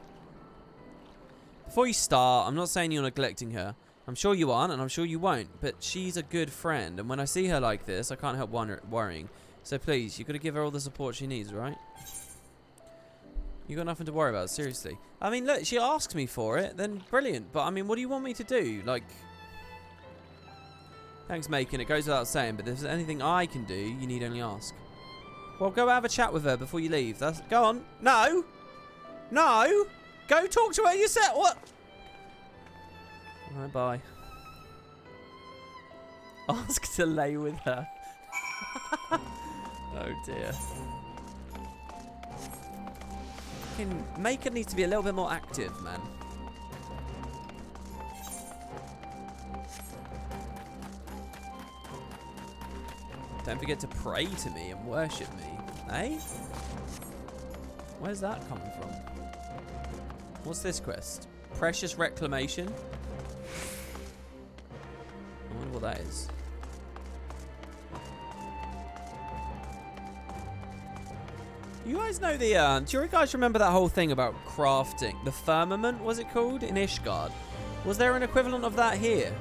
S1: Before you start, I'm not saying you're neglecting her. I'm sure you aren't, and I'm sure you won't. But she's a good friend, and when I see her like this, I can't help worrying. So please, you've got to give her all the support she needs, right? You got nothing to worry about, seriously. I mean, look, she asks me for it, then brilliant. But I mean, what do you want me to do? Like... Thanks, Macon. It goes without saying, but if there's anything I can do, you need only ask. Well, go have a chat with her before you leave. Go on. No! No! Go talk to her yourself. What? Alright, bye. Ask to lay with her. Oh dear. Maker needs to be a little bit more active, man. Don't forget to pray to me and worship me. Eh? Where's that coming from? What's this quest? Precious Reclamation? I wonder what that is. You guys know the, do you guys remember that whole thing about crafting? The firmament, was it called? In Ishgard. Was there an equivalent of that here?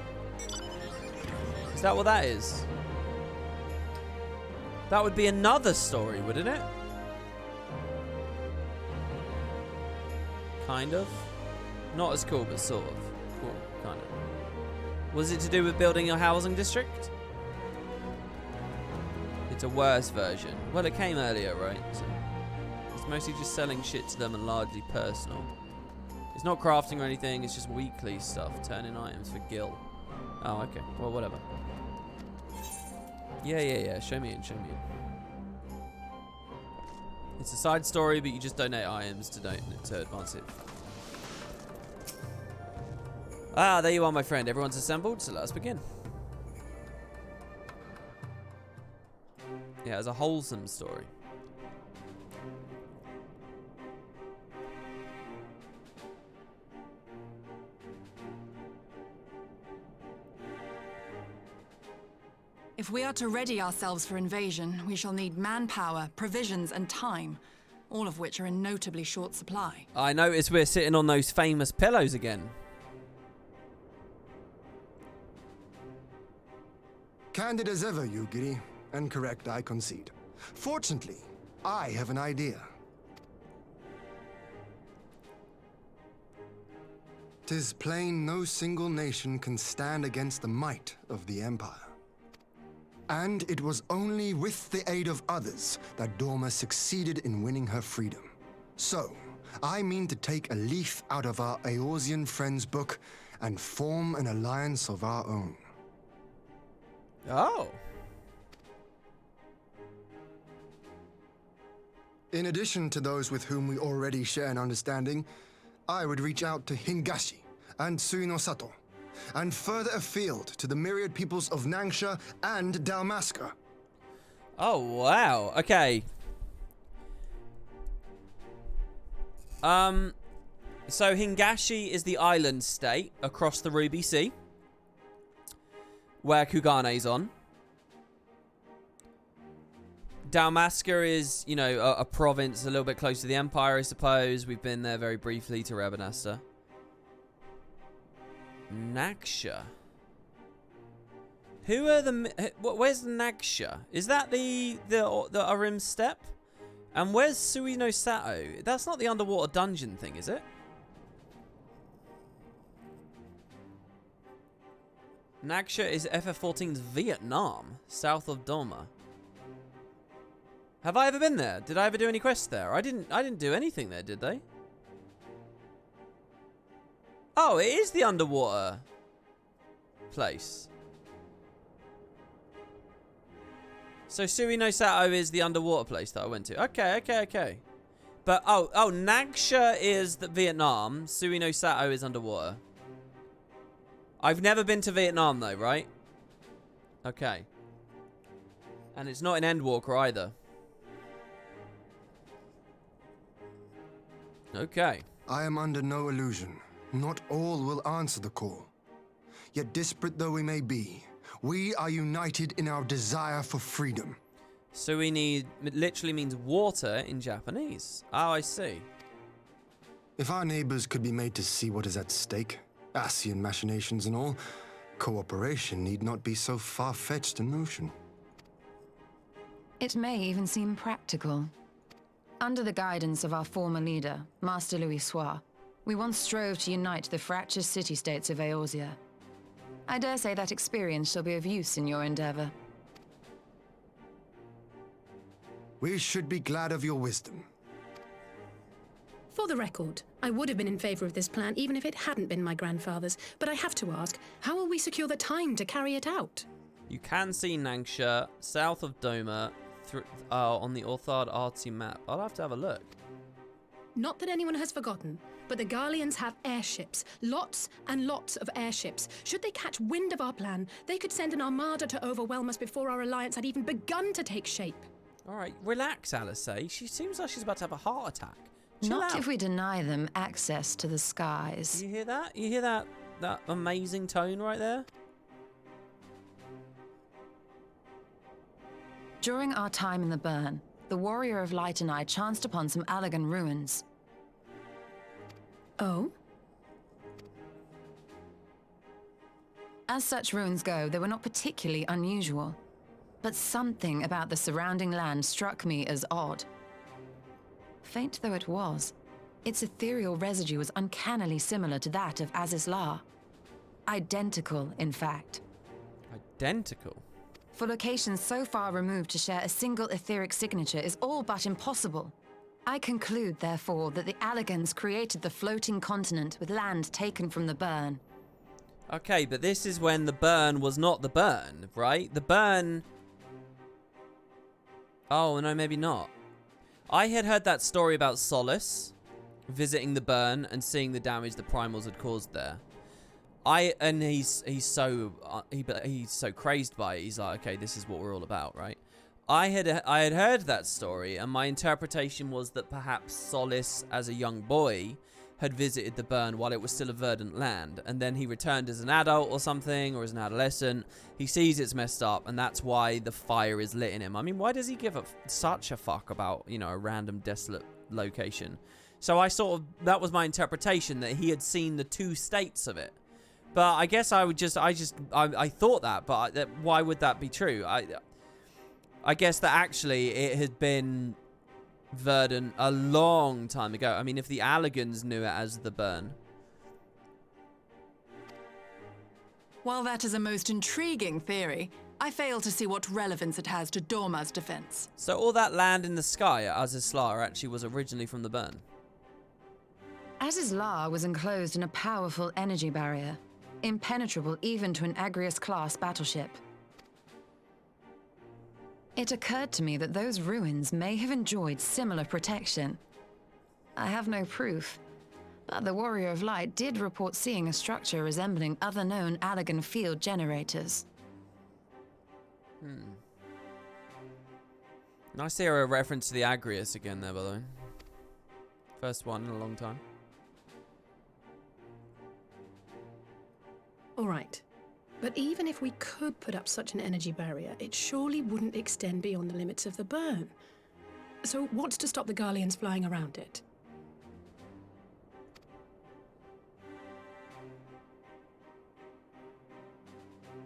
S1: Is that what that is? That would be another story, wouldn't it? Kind of. Not as cool, but sort of. Cool, kind of. Was it to do with building a housing district? It's a worse version. Well, it came earlier, right? So it's mostly just selling shit to them and largely personal. It's not crafting or anything, it's just weekly stuff. Turning items for Gil. Oh, okay. Well, whatever. Yeah. Show me in. It's a side story, but you just donate items to advance it. Ah, there you are, my friend. Everyone's assembled, so let us begin. Yeah, it's a wholesome story.
S4: If we are to ready ourselves for invasion, we shall need manpower, provisions, and time, all of which are in notably short supply.
S1: I notice we're sitting on those famous pillows again.
S5: Candid as ever, Yugiri, and correct, I concede. Fortunately, I have an idea. 'Tis plain no single nation can stand against the might of the Empire. And it was only with the aid of others that Dorma succeeded in winning her freedom. So, I mean to take a leaf out of our Eorzean friends' book and form an alliance of our own.
S1: Oh.
S5: In addition to those with whom we already share an understanding, I would reach out to Hingashi and Suinosato, and further afield to the myriad peoples of Nangsha and Dalmasca.
S1: Oh, wow. Okay. So Hingashi is the island state across the Ruby Sea, where Kugane's on. Dalmasca is, you know, a province a little bit close to the Empire, I suppose. We've been there very briefly to Rabanasta. Nagsha. Who are the... Where's Nagsha? Is that the Arim Steppe? And where's Suino Sato? That's not the underwater dungeon thing, is it? Nagsha is FF14's Vietnam, south of Doma. Have I ever been there? Did I ever do any quests there? I didn't do anything there, did they? Oh, it is the underwater place. So Suino Sato is the underwater place that I went to. Okay. But oh, Nagsha is the Vietnam. Suino Sato is underwater. I've never been to Vietnam though, right? Okay. And it's not in Endwalker either. Okay.
S5: I am under no illusion. Not all will answer the call. Yet disparate though we may be, we are united in our desire for freedom.
S1: So we need, it literally means water in Japanese. Oh, I see.
S5: If our neighbors could be made to see what is at stake, Asian machinations and all, cooperation need not be so far-fetched a notion.
S6: It may even seem practical. Under the guidance of our former leader, Master Louis Soir, we once strove to unite the fractious city-states of Eorzea. I dare say that experience shall be of use in your endeavor.
S5: We should be glad of your wisdom.
S3: For the record, I would have been in favor of this plan even if it hadn't been my grandfather's, but I have to ask, how will we secure the time to carry it out?
S1: You can see Nangsha south of Doma on the Orthard Artsy map. I'll have to have a look.
S3: Not that anyone has forgotten, but the Garleans have airships. Lots and lots of airships. Should they catch wind of our plan, they could send an armada to overwhelm us before our alliance had even begun to take shape.
S1: All right, relax, Alice. She seems like she's about to have a heart attack. Chill
S6: Not
S1: out.
S6: if we deny them access to the skies.
S1: You hear that? You hear that amazing tone right there?
S6: During our time in the Burn, the Warrior of Light and I chanced upon some Allagan ruins.
S3: Oh?
S6: As such ruins go, they were not particularly unusual. But something about the surrounding land struck me as odd. Faint though it was, its ethereal residue was uncannily similar to that of Azizlar. Identical, in fact.
S1: Identical?
S6: For locations so far removed to share a single etheric signature is all but impossible. I conclude, therefore, that the Allagans created the floating continent with land taken from the Burn.
S1: Okay, but this is when the Burn was not the Burn, right? The Burn... Oh, no, maybe not. I had heard that story about Solace visiting the Burn and seeing the damage the Primals had caused there. He's so crazed by it. He's like, okay, this is what we're all about, right? I had heard that story, and my interpretation was that perhaps Solace, as a young boy, had visited the Burn while it was still a verdant land, and then he returned as an adult or something, or as an adolescent. He sees it's messed up, and that's why the fire is lit in him. I mean, why does he give such a fuck about, you know, a random desolate location? So I that was my interpretation, that he had seen the two states of it. But I guess I thought that, but why would that be true? I guess that actually it had been verdant a long time ago. I mean, if the Allagans knew it as the Burn.
S4: While that is a most intriguing theory, I fail to see what relevance it has to Dorma's defense.
S1: So all that land in the sky at Azizlar actually was originally from the Burn.
S6: Azizlar was enclosed in a powerful energy barrier, impenetrable even to an Agrius-class battleship. It occurred to me that those ruins may have enjoyed similar protection. I have no proof, but the Warrior of Light did report seeing a structure resembling other known Allagan field generators.
S1: Nice to hear a reference to the Agrius again there, by the way. First one in a long time.
S3: All right. But even if we could put up such an energy barrier, it surely wouldn't extend beyond the limits of the Burn. So what's to stop the Garleans flying around it?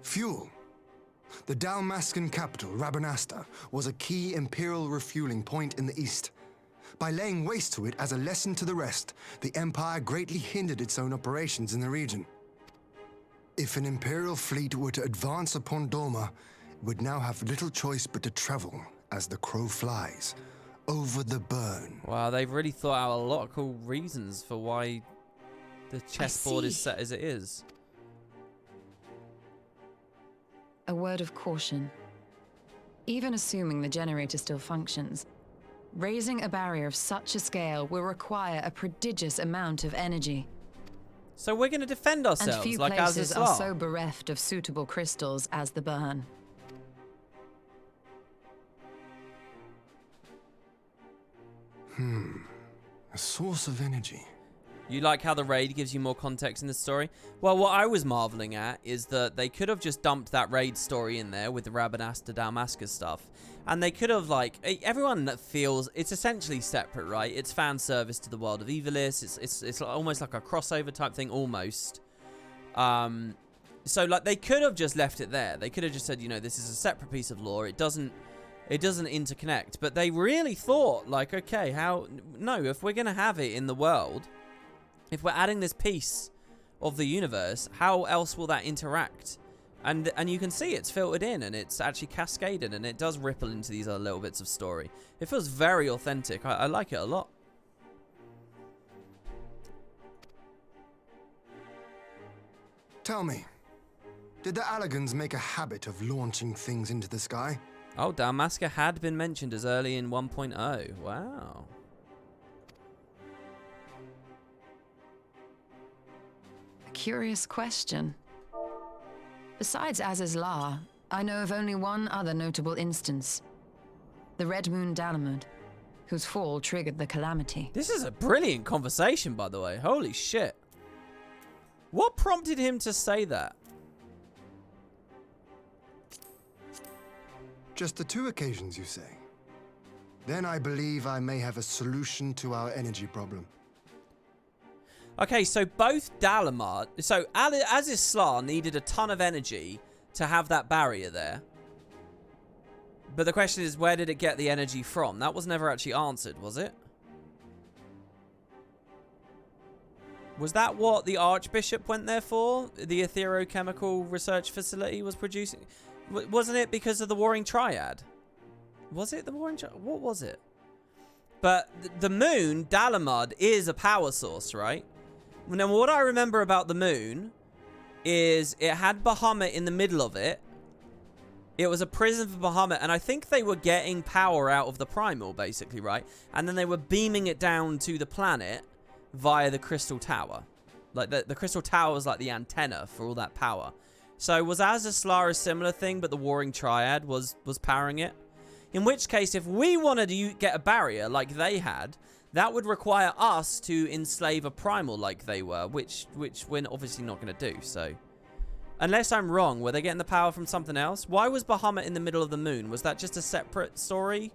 S5: Fuel. The Dalmascan capital, Rabanasta, was a key Imperial refueling point in the east. By laying waste to it as a lesson to the rest, the Empire greatly hindered its own operations in the region. If an Imperial fleet were to advance upon Doma, it would now have little choice but to travel, as the crow flies, over the Burn.
S1: Wow, they've really thought out a lot of cool reasons for why the chessboard is set as it is.
S6: A word of caution. Even assuming the generator still functions, raising a barrier of such a scale will require a prodigious amount of energy.
S1: So we're going to defend ourselves,
S6: and few
S1: like
S6: places
S1: Azizlar.
S6: are so bereft of suitable crystals as the Burn.
S5: A source of energy.
S1: You like how the raid gives you more context in the story? Well, what I was marveling at is that they could have just dumped that raid story in there with the Rabanasta Dalmasca stuff. And they could have, like, everyone that feels it's essentially separate, right? It's fan service to the world of Evilis. It's almost like a crossover type thing, almost. So, like, they could have just left it there. They could have just said, you know, this is a separate piece of lore. It doesn't interconnect. But they really thought, like, okay, if we're going to have it in the world, if we're adding this piece of the universe, how else will that interact? And you can see it's filtered in, and it's actually cascaded, and it does ripple into these other little bits of story. It feels very authentic. I like it a lot.
S5: Tell me, did the Allagans make a habit of launching things into the sky?
S1: Oh, Dalmasca had been mentioned as early in 1.0. Wow.
S6: A curious question. Besides Azizlar, I know of only one other notable instance. The Red Moon Dalamud, whose fall triggered the calamity.
S1: This is a brilliant conversation, by the way. Holy shit. What prompted him to say that?
S5: Just the 2 occasions, you say? Then I believe I may have a solution to our energy problem.
S1: Okay, so both Dalamud... So Azizlar needed a ton of energy to have that barrier there. But the question is, where did it get the energy from? That was never actually answered, was it? Was that what the Archbishop went there for? The Etherochemical Research Facility was producing... Wasn't it because of the Warring Triad? Was it the Warring Triad? What was it? But the moon, Dalamud, is a power source, right? Now, what I remember about the moon is it had Bahamut in the middle of it. It was a prison for Bahamut, and I think they were getting power out of the Primal, basically, right? And then they were beaming it down to the planet via the Crystal Tower. Like, the Crystal Tower was like the antenna for all that power. So was Azizlar a similar thing, but the Warring Triad was powering it? In which case, if we wanted to get a barrier like they had, that would require us to enslave a Primal like they were, which we're obviously not going to do, so... Unless I'm wrong, were they getting the power from something else? Why was Bahamut in the middle of the moon? Was that just a separate story?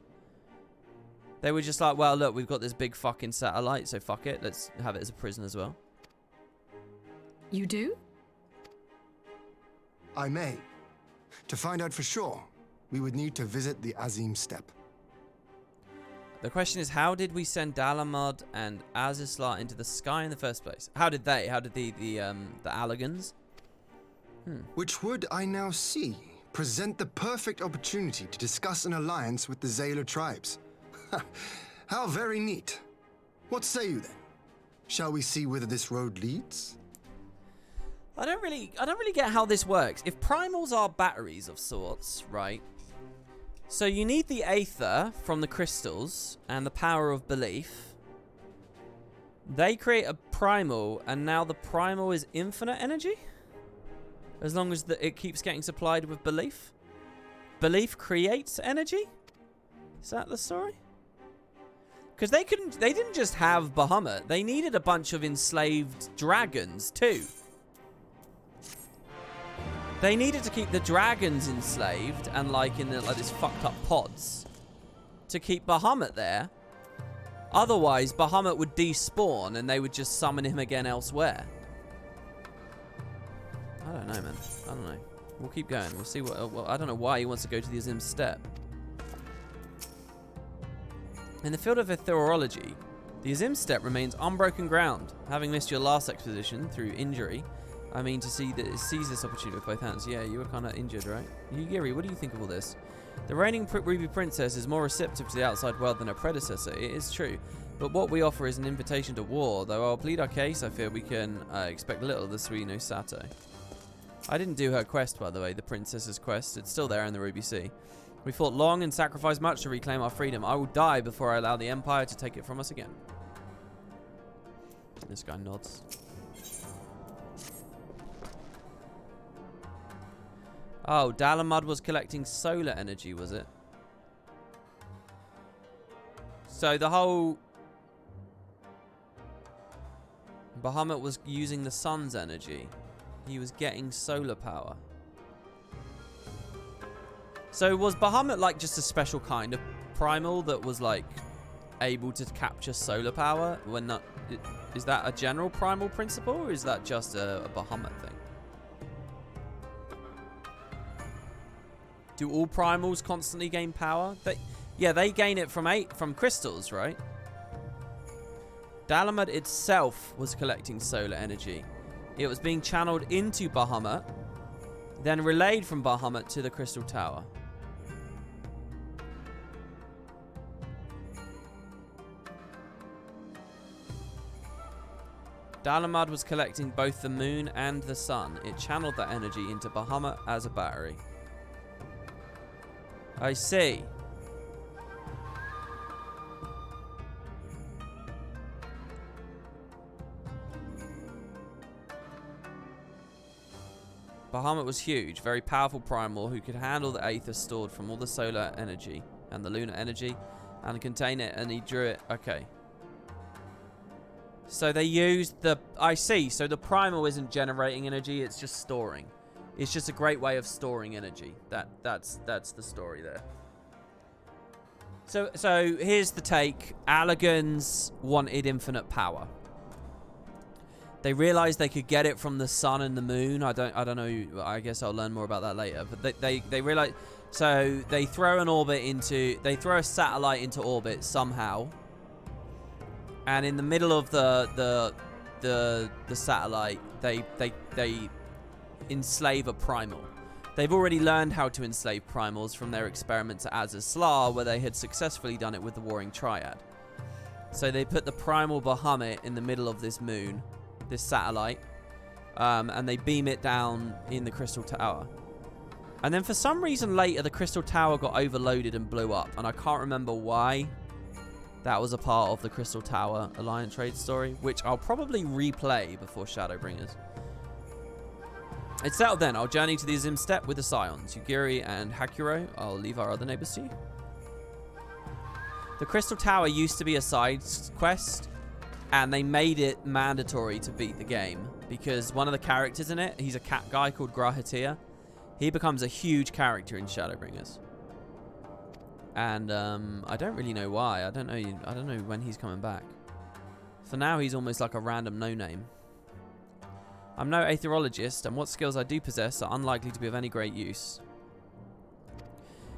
S1: They were just like, well, look, we've got this big fucking satellite, so fuck it. Let's have it as a prison as well.
S3: You do?
S5: I may. To find out for sure, we would need to visit the Azim Steppe.
S1: The question is, how did we send Dalamud and Azizlar into the sky in the first place? How did they? How did the Allagans?
S5: Which would, I now see, present the perfect opportunity to discuss an alliance with the Zayla tribes. How very neat. What say you then? Shall we see whether this road leads?
S1: I don't really get how this works. If primals are batteries of sorts, right? So you need the aether from the crystals and the power of belief. They create a primal, and now the primal is infinite energy? As long as it keeps getting supplied with belief? Belief creates energy? Is that the story? Because they didn't just have Bahamut. They needed a bunch of enslaved dragons too. They needed to keep the dragons enslaved and like in this fucked up pods to keep Bahamut there. Otherwise, Bahamut would despawn and they would just summon him again elsewhere. I don't know, man. I don't know. We'll keep going. We'll see what... Well, I don't know why he wants to go to the Azim Steppe. In the field of ethereology, the Azim Steppe remains unbroken ground. Having missed your last expedition through injury, I mean to seize this opportunity with both hands. Yeah, you were kind of injured, right? Yugiri, what do you think of all this? The reigning Ruby Princess is more receptive to the outside world than her predecessor. It is true. But what we offer is an invitation to war. Though I'll plead our case, I fear we can expect little of the Suino Sato. I didn't do her quest, by the way, the princess's quest. It's still there in the Ruby Sea. We fought long and sacrificed much to reclaim our freedom. I will die before I allow the Empire to take it from us again. This guy nods. Oh, Dalamud was collecting solar energy, was it? So the whole... Bahamut was using the sun's energy. He was getting solar power. So was Bahamut like just a special kind of primal that was like able to capture solar power? When not, is that a general primal principle, or is that just a Bahamut thing? Do all primals constantly gain power? Yeah, they gain it from crystals, right? Dalamud itself was collecting solar energy. It was being channeled into Bahamut, then relayed from Bahamut to the Crystal Tower. Dalamud was collecting both the moon and the sun. It channeled that energy into Bahamut as a battery. I see. Bahamut was huge, very powerful primal who could handle the aether stored from all the solar energy and the lunar energy and contain it, and he drew it. Okay. So they used the... I see. So the primal isn't generating energy, it's just storing. It's just a great way of storing energy. That's the story there. So here's the take. Allagans wanted infinite power. They realized they could get it from the sun and the moon. I don't know. I guess I'll learn more about that later. But they realize. So they throw a satellite into orbit somehow. And in the middle of the satellite, they enslave a primal. They've already learned how to enslave primals from their experiments at Azaz-Sla, where they had successfully done it with the Warring Triad. So they put the primal Bahamut in the middle of this moon, this satellite, and they beam it down in the Crystal Tower. And then for some reason later, the Crystal Tower got overloaded and blew up, and I can't remember why. That was a part of the Crystal Tower Alliance trade story, which I'll probably replay before Shadowbringers. It's settled then. I'll journey to the Azim Steppe with the Scions, Yugiri and Hakuro. I'll leave our other neighbors to you. The Crystal Tower used to be a side quest, and they made it mandatory to beat the game because one of the characters in it, he's a cat guy called Grahatia. He becomes a huge character in Shadowbringers. And I don't really know why. I don't know when he's coming back. For now, he's almost like a random no-name. I'm no aetherologist, and what skills I do possess are unlikely to be of any great use.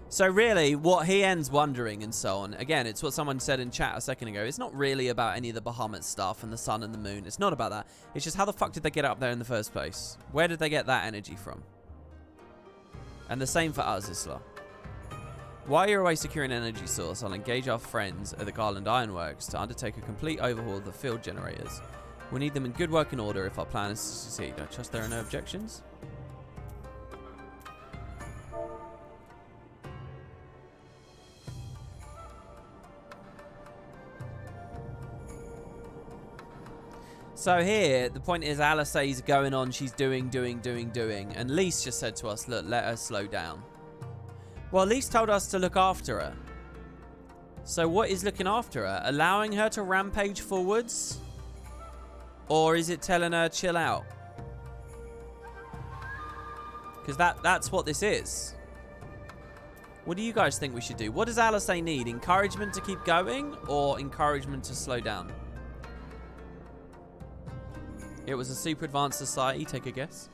S1: So really, what he ends wondering and so on, again, it's what someone said in chat a second ago. It's not really about any of the Bahamut stuff and the sun and the moon. It's not about that. It's just how the fuck did they get up there in the first place? Where did they get that energy from? And the same for Azaz-Sla. While you're away securing an energy source, I'll engage our friends at the Garland Ironworks to undertake a complete overhaul of the field generators. We'll need them in good working order if our plan is to succeed. I trust there are no objections. So here, the point is Alisay's going on, she's doing, and Lise just said to us, look, let her slow down. Well, Lise told us to look after her. So what is looking after her? Allowing her to rampage forwards? Or is it telling her chill out? Because that's what this is. What do you guys think we should do? What does Alisay need? Encouragement to keep going or encouragement to slow down? It was a super advanced society, take a guess.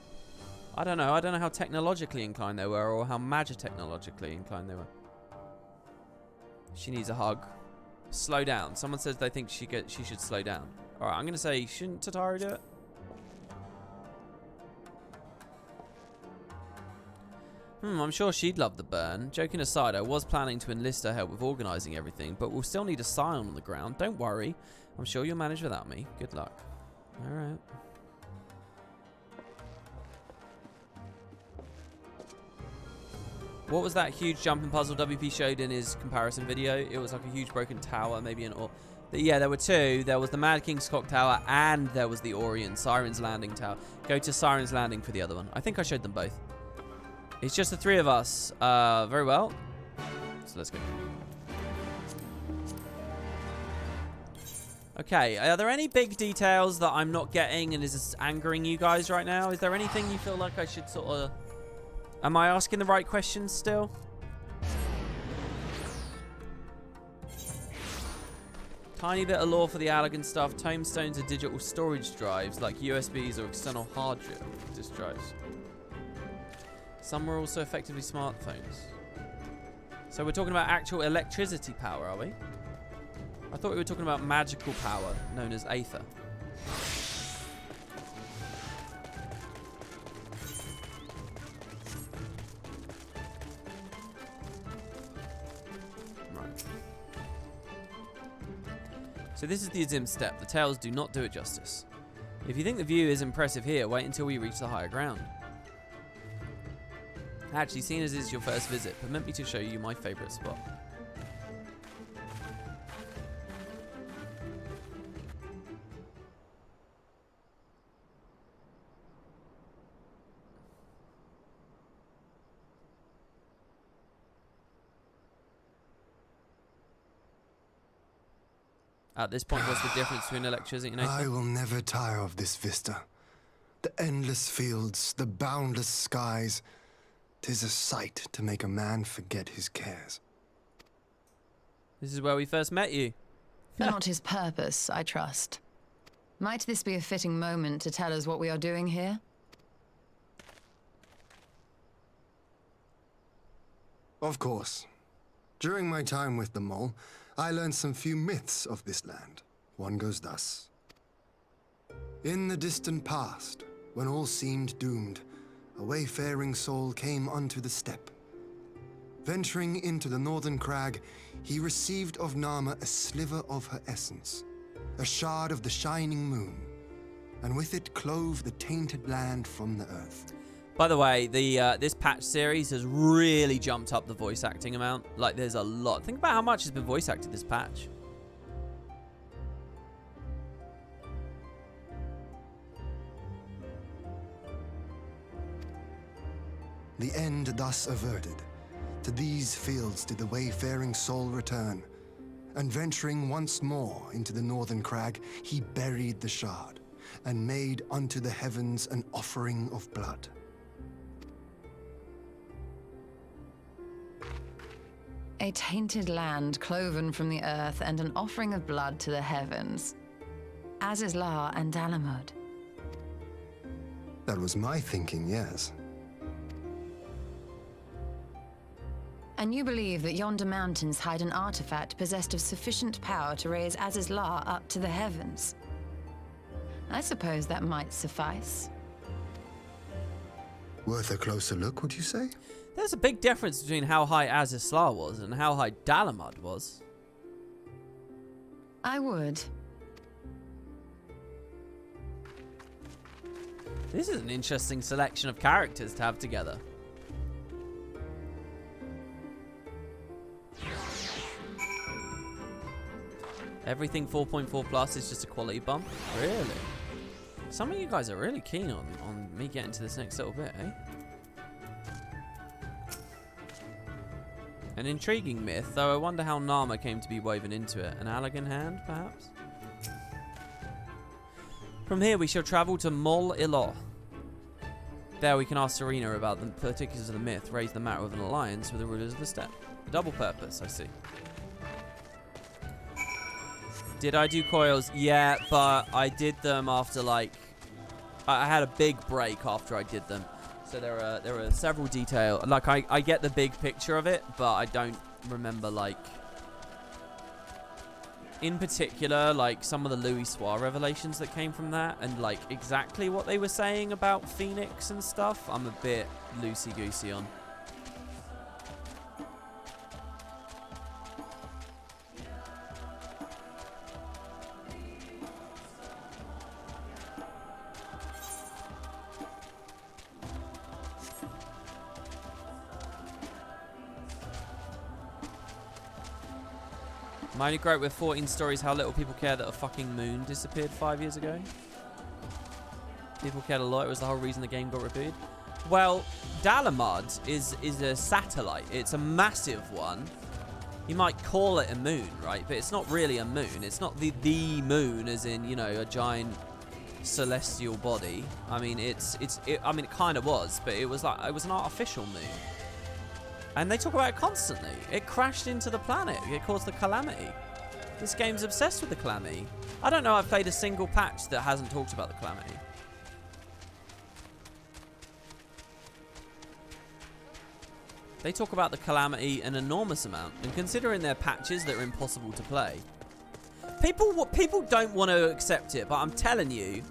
S1: I don't know. I don't know how technologically inclined they were or how magitechnologically inclined they were. She needs a hug. Slow down. Someone says they think she should slow down. All right, I'm going to say, shouldn't Tataru do it? I'm sure she'd love the burn. Joking aside, I was planning to enlist her help with organising everything, but we'll still need a Scion on the ground. Don't worry. I'm sure you'll manage without me. Good luck. All right. What was that huge jumping puzzle WP showed in his comparison video? It was like a huge broken tower, maybe an... Yeah, there were two. There was the Mad King's Clock Tower and there was the Orient Siren's Landing Tower. Go to Siren's Landing for the other one. I think I showed them both. It's just the three of us. Very well. So let's go. Okay, are there any big details that I'm not getting and is this angering you guys right now? Is there anything you feel like I should sort of... Am I asking the right questions still? Tiny bit of lore for the Allagan stuff. Tomestones are digital storage drives like USBs or external hard disk drives. Some were also effectively smartphones. So we're talking about actual electricity power, are we? I thought we were talking about magical power known as Aether. So this is the Azim Steppe. The tales do not do it justice. If you think the view is impressive here, wait until we reach the higher ground. Actually, seeing as this is your first visit, permit me to show you my favourite spot. At this point, what's the difference between electricity and
S5: I will never tire of this vista. The endless fields, the boundless skies. 'Tis a sight to make a man forget his cares.
S1: This is where we first met you.
S6: Not his purpose, I trust. Might this be a fitting moment to tell us what we are doing here?
S5: Of course. During my time with the mole, I learned some few myths of this land. One goes thus. In the distant past, when all seemed doomed, a wayfaring soul came unto the steppe. Venturing into the northern crag, he received of Nama a sliver of her essence, a shard of the shining moon, and with it clove the tainted land from the earth.
S1: By the way, this patch series has really jumped up the voice acting amount. Like, there's a lot. Think about how much has been voice acted this patch.
S5: The end thus averted. To these fields did the wayfaring soul return, and venturing once more into the northern crag, he buried the shard, and made unto the heavens an offering of blood.
S6: A tainted land cloven from the earth and an offering of blood to the heavens. Azizlar and Dalamud.
S5: That was my thinking, yes.
S6: And you believe that yonder mountains hide an artifact possessed of sufficient power to raise Azizlar up to the heavens? I suppose that might suffice.
S5: Worth a closer look, would you say?
S1: There's a big difference between how high Azizlar was and how high Dalamud was.
S6: I would.
S1: This is an interesting selection of characters to have together. Everything 4.4 plus is just a quality bump? Really? Some of you guys are really keen on me getting to this next little bit, eh? An intriguing myth, though I wonder how Nama came to be woven into it. An Allagan hand, perhaps? From here we shall travel to Mol Iloh. There we can ask Serena about the particulars of the myth, raise the matter of an alliance with the rulers of the steppe. A double purpose, I see. Did I do coils? Yeah, but I did them after, like, I had a big break after I did them. So there are several details. Like, I get the big picture of it, but I don't remember, like, in particular, like, some of the Louis Soir revelations that came from that, and, like, exactly what they were saying about Phoenix and stuff. I'm a bit loosey-goosey on. My only gripe with 14 stories how little people care that a fucking moon disappeared 5 years ago. People cared a lot. It was the whole reason the game got rebooted. Well, Dalamud is a satellite. It's a massive one. You might call it a moon, right? But it's not really a moon. It's not the moon, as in, you know, a giant celestial body. I mean, it kind of was, but it was an artificial moon. And they talk about it constantly. It crashed into the planet. It caused the calamity. This game's obsessed with the calamity. I don't know I've played a single patch that hasn't talked about the calamity. They talk about the calamity an enormous amount. And considering their patches that are impossible to play, people don't want to accept it, but I'm telling you,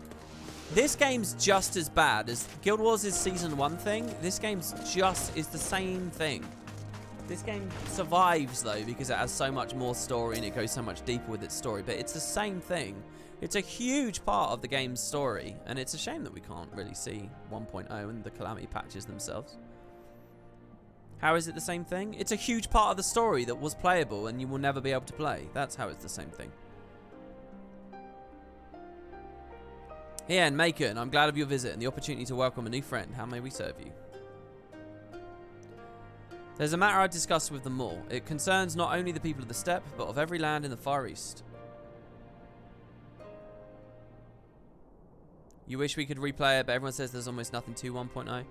S1: this game's just as bad as Guild Wars' Season 1 thing. This game's just is the same thing. This game survives, though, because it has so much more story and it goes so much deeper with its story. But it's the same thing. It's a huge part of the game's story, and it's a shame that we can't really see 1.0 and the Calamity patches themselves. How is it the same thing? It's a huge part of the story that was playable and you will never be able to play. That's how it's the same thing. Here, and Macon, I'm glad of your visit and the opportunity to welcome a new friend. How may we serve you? There's a matter I've discussed with them all. It concerns not only the people of the steppe, but of every land in the Far East. You wish we could replay it, but everyone says there's almost nothing to 1.0.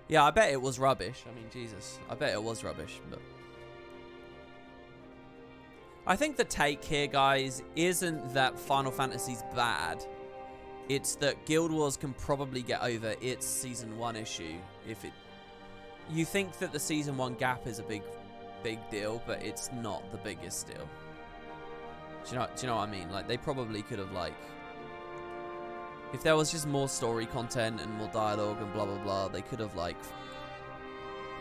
S1: Yeah, I bet it was rubbish. I mean, Jesus. I bet it was rubbish, but... I think the take here, guys, isn't that Final Fantasy's bad. It's that Guild Wars can probably get over its Season 1 issue if it... You think that the Season 1 gap is a big deal, but it's not the biggest deal. Do you know what I mean? Like, they probably could have, like... If there was just more story content and more dialogue and blah, blah, blah, they could have, like,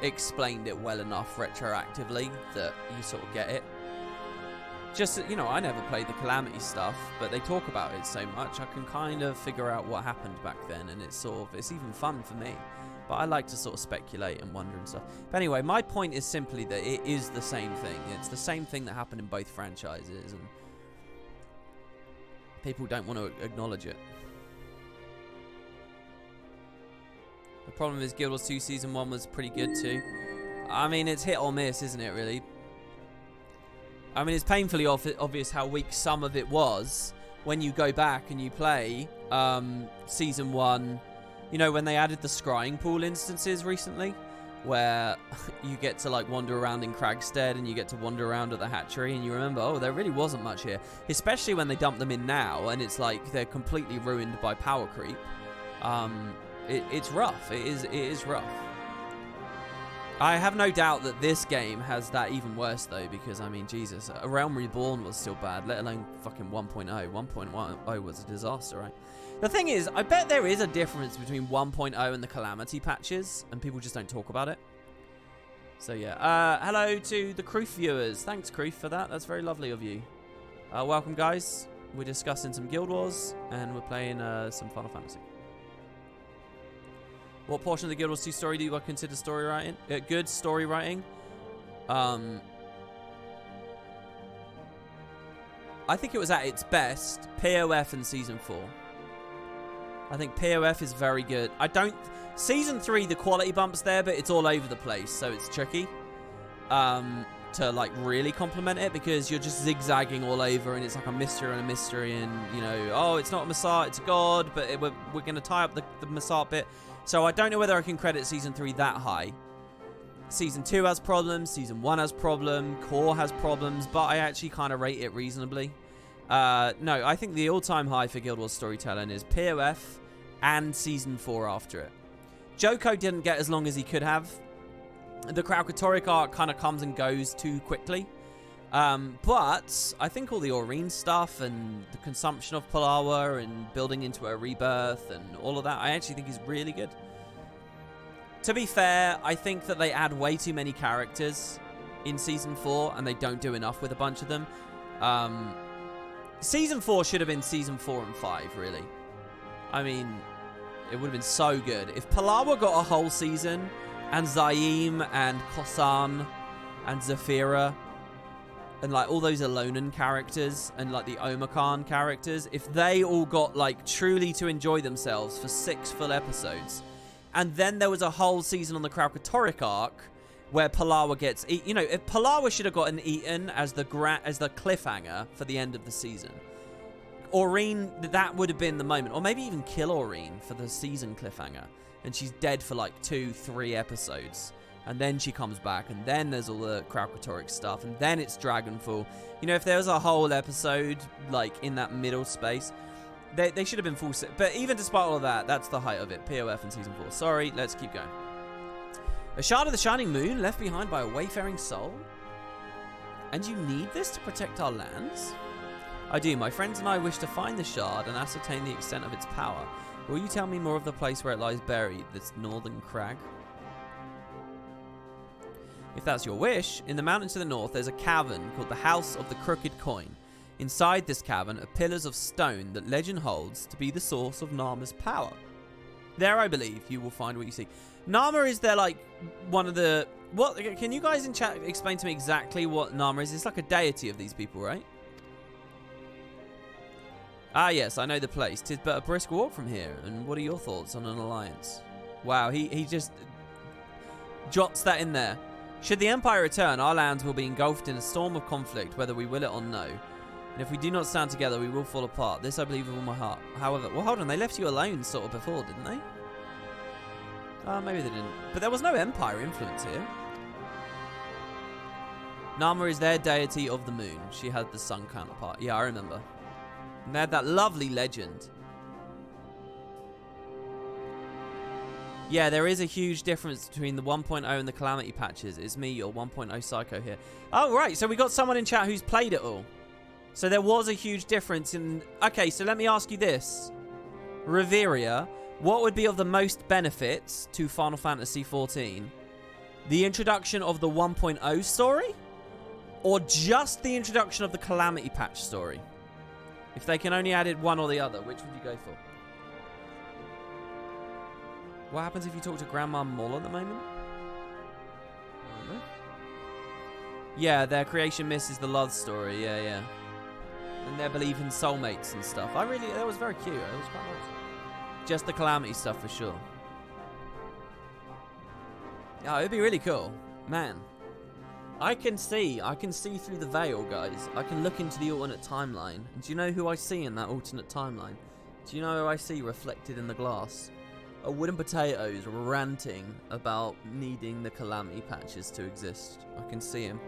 S1: explained it well enough retroactively that you sort of get it. Just, you know, I never played the Calamity stuff, but they talk about it so much, I can kind of figure out what happened back then, and it's even fun for me. But I like to sort of speculate and wonder and stuff. But anyway, my point is simply that it is the same thing. It's the same thing that happened in both franchises, and people don't want to acknowledge it. The problem is Guild Wars 2 Season 1 was pretty good too. I mean, it's hit or miss, isn't it, really? I mean, it's painfully obvious how weak some of it was when you go back and you play Season 1. You know, when they added the scrying pool instances recently, where you get to, like, wander around in Kragstead and you get to wander around at the hatchery and you remember, oh, there really wasn't much here. Especially when they dump them in now and it's like they're completely ruined by power creep. It's rough. It is rough. I have no doubt that this game has that even worse, though, because, I mean, Jesus, A Realm Reborn was still bad, let alone fucking 1.0. 1.0 was a disaster, right? The thing is, I bet there is a difference between 1.0 and the Calamity patches, and people just don't talk about it. So, yeah. Hello to the Kroof viewers. Thanks, Kroof, for that. That's very lovely of you. Welcome, guys. We're discussing some Guild Wars, and we're playing some Final Fantasy. What portion of the Guild Wars 2 story do you consider story writing? Good story writing? I think it was at its best, POF and Season 4. I think POF is very good. Season 3, the quality bump's there, but it's all over the place, so it's tricky to, like, really compliment it, because you're just zigzagging all over, and it's like a mystery and a mystery, and, you know, oh, it's not a Massart, it's a god, but we're going to tie up the Massart bit. So I don't know whether I can credit Season 3 that high. Season 2 has problems, Season 1 has problems, Core has problems, but I actually kind of rate it reasonably. No, I think the all-time high for Guild Wars storytelling is POF and Season 4 after it. Joko didn't get as long as he could have. The Kraukatoric arc kind of comes and goes too quickly. But I think all the Aurene stuff and the consumption of Palawa and building into a rebirth and all of that, I actually think is really good. To be fair, I think that they add way too many characters in Season 4 and they don't do enough with a bunch of them. Season 4 should have been Season 4 and 5, really. I mean, it would have been so good. If Palawa got a whole season, and Zaim and Kosan and Zafira, and, like, all those Alolan characters and, like, the Omakhan characters, if they all got, like, truly to enjoy themselves for 6 full episodes, and then there was a whole season on the Kraukatoric arc where Palawa gets eaten. You know, if Palawa should have gotten eaten as the cliffhanger for the end of the season. Aurene, that would have been the moment. Or maybe even kill Aurene for the season cliffhanger. And she's dead for, like, 2-3 episodes. And then she comes back, and then there's all the Kraukatoric stuff, and then it's Dragonfall. You know, if there was a whole episode, like, in that middle space, they should have been full set. But even despite all of that, that's the height of it. POF in Season 4. Sorry, let's keep going. A shard of the Shining Moon left behind by a wayfaring soul? And you need this to protect our lands? I do. My friends and I wish to find the shard and ascertain the extent of its power. Will you tell me more of the place where it lies buried, this northern crag? If that's your wish, in the mountains to the north, there's a cavern called the House of the Crooked Coin. Inside this cavern are pillars of stone that legend holds to be the source of Narma's power. There, I believe, you will find what you see. Narma is there like one of the... What? Can you guys in chat explain to me exactly what Narma is? It's like a deity of these people, right? Ah, yes, I know the place. 'Tis but a brisk walk from here. And what are your thoughts on an alliance? Wow, he just drops that in there. Should the Empire return, our lands will be engulfed in a storm of conflict, whether we will it or no. And if we do not stand together, we will fall apart. This I believe with all my heart. However, well, hold on, they left you alone sort of before, didn't they? Maybe they didn't. But there was no Empire influence here. Nama is their deity of the moon. She had the sun counterpart. Yeah, I remember. And they had that lovely legend. Yeah, there is a huge difference between the 1.0 and the Calamity patches. It's me, your 1.0 Psycho here. Oh, right. So we got someone in chat who's played it all. So there was a huge difference in... Okay, so let me ask you this. Reveria, what would be of the most benefits to Final Fantasy XIV? The introduction of the 1.0 story? Or just the introduction of the Calamity patch story? If they can only add it one or the other, which would you go for? What happens if you talk to Grandma Moll at the moment? I don't know. Yeah, their creation myth is the love story. Yeah, yeah. And their belief in soulmates and stuff. That was very cute. It was quite nice. Just the Calamity stuff for sure. Yeah, it'd be really cool. Man. I can see through the veil, guys. I can look into the alternate timeline. And do you know who I see in that alternate timeline? Do you know who I see reflected in the glass? A Wooden Potatoes ranting about needing the Calamity patches to exist. I can see him.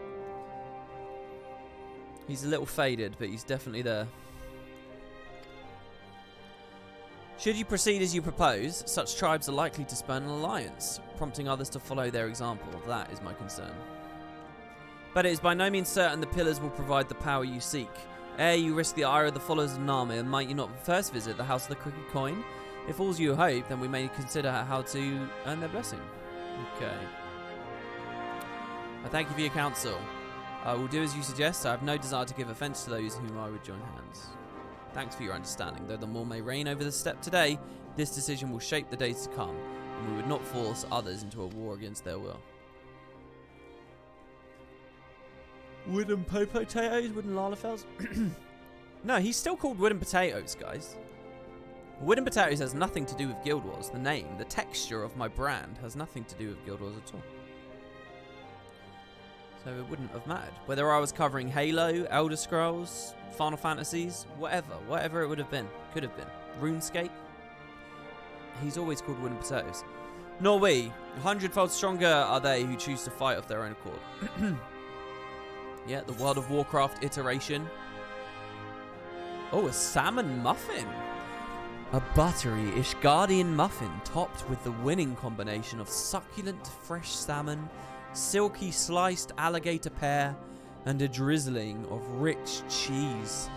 S1: He's a little faded, but he's definitely there. Should you proceed as you propose, such tribes are likely to spurn an alliance, prompting others to follow their example. That is my concern. But it is by no means certain the pillars will provide the power you seek. Ere you risk the ire of the followers of Narma, might you not first visit the House of the Crooked Coin? If all's you hope, then we may consider how to earn their blessing. Okay. I thank you for your counsel. I will do as you suggest. I have no desire to give offence to those whom I would join hands. Thanks for your understanding. Though the more may reign over the steppe today, this decision will shape the days to come, and we would not force others into a war against their will. Wooden potatoes? Wooden lalafels? No, he's still called Wooden Potatoes, guys. Wooden Potatoes has nothing to do with Guild Wars. The name, the texture of my brand has nothing to do with Guild Wars at all. So it wouldn't have mattered. Whether I was covering Halo, Elder Scrolls, Final Fantasies, whatever it would have been. Could have been. RuneScape. He's always called Wooden Potatoes. Nor we. 100-fold stronger are they who choose to fight of their own accord. Yeah, the World of Warcraft iteration. Oh, a salmon muffin. A buttery Ishgardian muffin topped with the winning combination of succulent fresh salmon, silky sliced alligator pear, and a drizzling of rich cheese.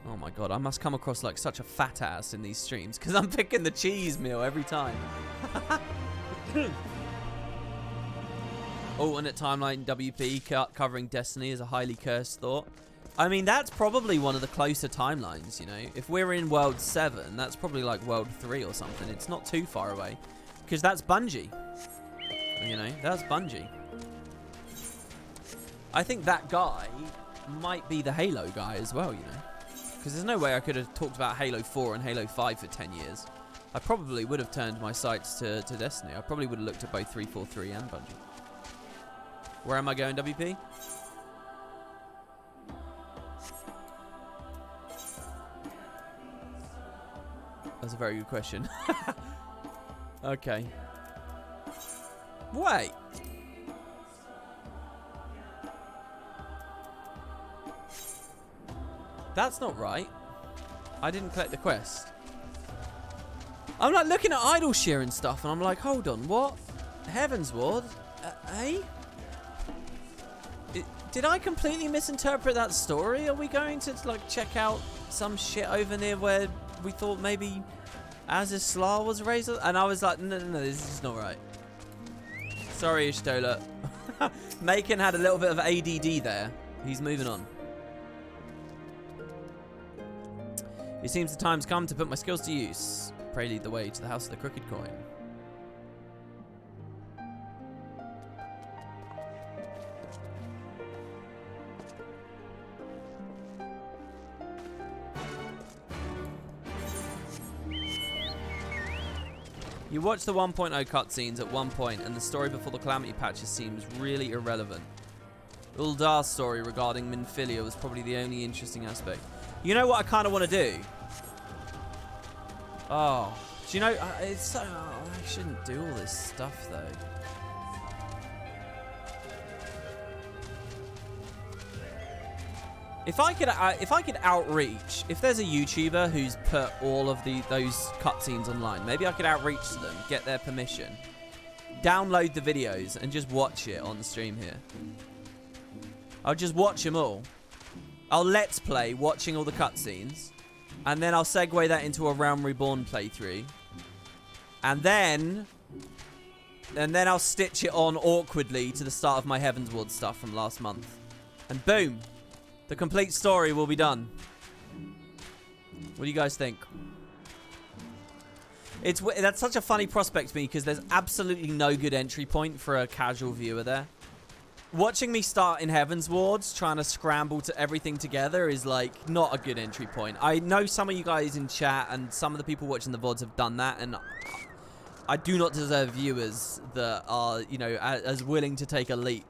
S1: Oh my god, I must come across like such a fat ass in these streams because I'm picking the cheese meal every time. Alternate timeline WP covering Destiny is a highly cursed thought. I mean, that's probably one of the closer timelines, you know. If we're in World 7, that's probably like World 3 or something. It's not too far away. Because that's Bungie. You know, that's Bungie. I think that guy might be the Halo guy as well, you know. Because there's no way I could have talked about Halo 4 and Halo 5 for 10 years. I probably would have turned my sights to Destiny. I probably would have looked at both 343 and Bungie. Where am I going, WP? That's a very good question. Okay. Wait. That's not right. I didn't collect the quest. I'm like looking at idol shear and stuff, and I'm like, hold on, what? Heaven's Ward? Eh? Did I completely misinterpret that story? Are we going to like check out some shit over near where we thought maybe Azizla was raised? And I was like, no, this is not right. Sorry, Ishtola. Macon had a little bit of ADD there. He's moving on. It seems the time's come to put my skills to use. Prelude the way to the House of the Crooked Coin. You watch the 1.0 cutscenes at one point, and the story before the Calamity Patches seems really irrelevant. Uldar's story regarding Minfilia was probably the only interesting aspect. You know what I kind of want to do? Oh, do you know, it's so, I shouldn't do all this stuff though. If I could outreach, if there's a YouTuber who's put all of those cutscenes online, maybe I could outreach to them, get their permission, download the videos, and just watch it on the stream here. I'll just watch them all. I'll let's play watching all the cutscenes, and then I'll segue that into a Realm Reborn playthrough, and then I'll stitch it on awkwardly to the start of my Heavensward stuff from last month, and boom. The complete story will be done. What do you guys think? That's such a funny prospect to me because there's absolutely no good entry point for a casual viewer there. Watching me start in Heavensward, trying to scramble to everything together is like not a good entry point. I know some of you guys in chat and some of the people watching the VODs have done that, and I do not deserve viewers that are, you know, as willing to take a leap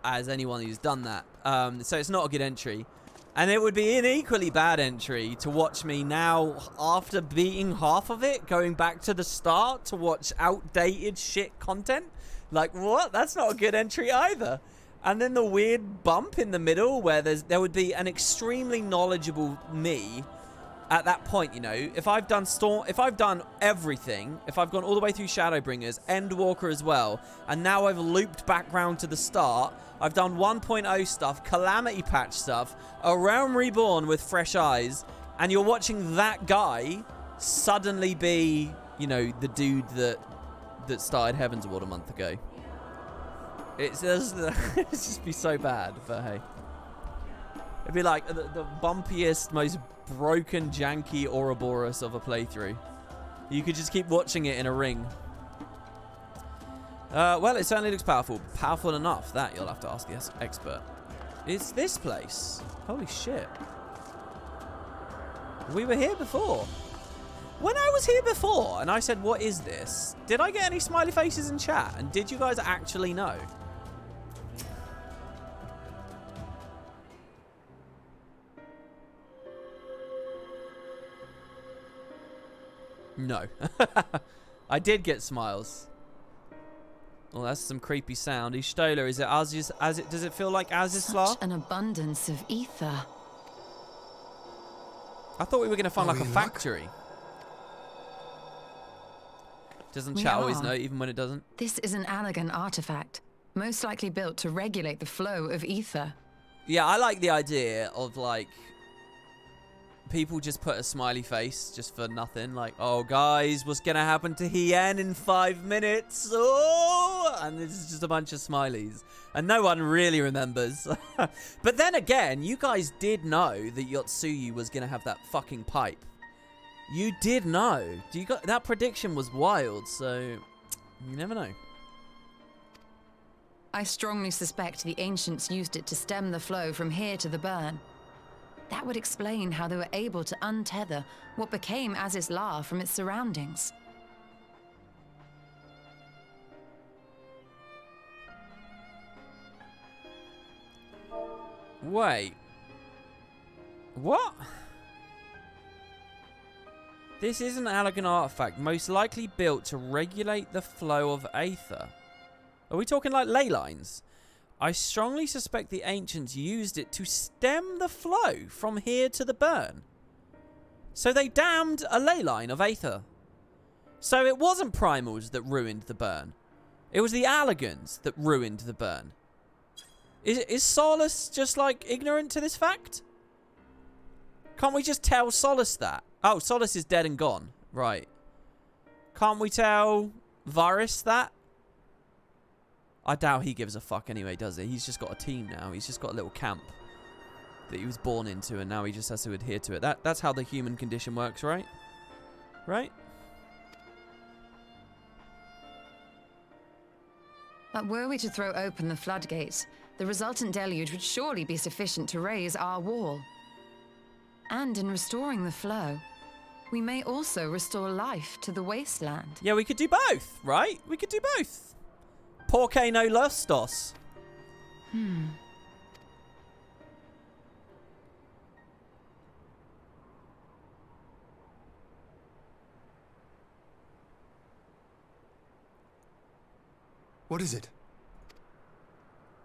S1: as anyone who's done that. So it's not a good entry. And it would be an equally bad entry to watch me now, after beating half of it, going back to the start to watch outdated shit content. Like, what? That's not a good entry either. And then the weird bump in the middle where there would be an extremely knowledgeable me at that point, you know. If I've done everything, if I've gone all the way through Shadowbringers, Endwalker as well, and now I've looped back round to the start, I've done 1.0 stuff, Calamity Patch stuff, a Realm Reborn with fresh eyes, and you're watching that guy suddenly be, you know, the dude that started Heavensward a month ago. It'd just be so bad, but hey. It'd be like the bumpiest, most broken, janky Ouroboros of a playthrough. You could just keep watching it in a ring. Well, it certainly looks powerful. Powerful enough, that you'll have to ask the expert. It's this place. Holy shit. We were here before. When I was here before and I said, what is this? Did I get any smiley faces in chat? And did you guys actually know? No. I did get smiles. Well, that's some creepy sound. Ishtola, is it does it feel like Azizla?
S6: Such an abundance of ether.
S1: I thought we were going to find like a factory. Doesn't chat always know, even when it doesn't?
S6: This is an elegant artifact, most likely built to regulate the flow of ether.
S1: Yeah, I like the idea of like people just put a smiley face just for nothing, like, oh guys, what's gonna happen to Hien in 5 minutes? Oh, and it's just a bunch of smileys, and no one really remembers. But then again, you guys did know that Yotsuyu was gonna have that fucking pipe. You did know. That prediction was wild, so you never know.
S6: I strongly suspect the ancients used it to stem the flow from here to the burn. That would explain how they were able to untether what became Azizla from its surroundings.
S1: Wait. What? This is an elegant artifact, most likely built to regulate the flow of aether. Are we talking like ley lines? I strongly suspect the ancients used it to stem the flow from here to the burn. So they damned a ley line of aether. So it wasn't primals that ruined the burn. It was the Allegans that ruined the burn. Is Solus just like ignorant to this fact? Can't we just tell Solus that? Oh, Solus is dead and gone. Right. Can't we tell Varys that? I doubt he gives a fuck anyway, does he? He's just got a team now. He's just got a little camp that he was born into, and now he just has to adhere to it. That's how the human condition works, right? Right?
S6: But were we to throw open the floodgates, the resultant deluge would surely be sufficient to raise our wall. And in restoring the flow, we may also restore life to the wasteland.
S1: Yeah, we could do both, right? We could do both. Porque no lustos.
S5: What is it?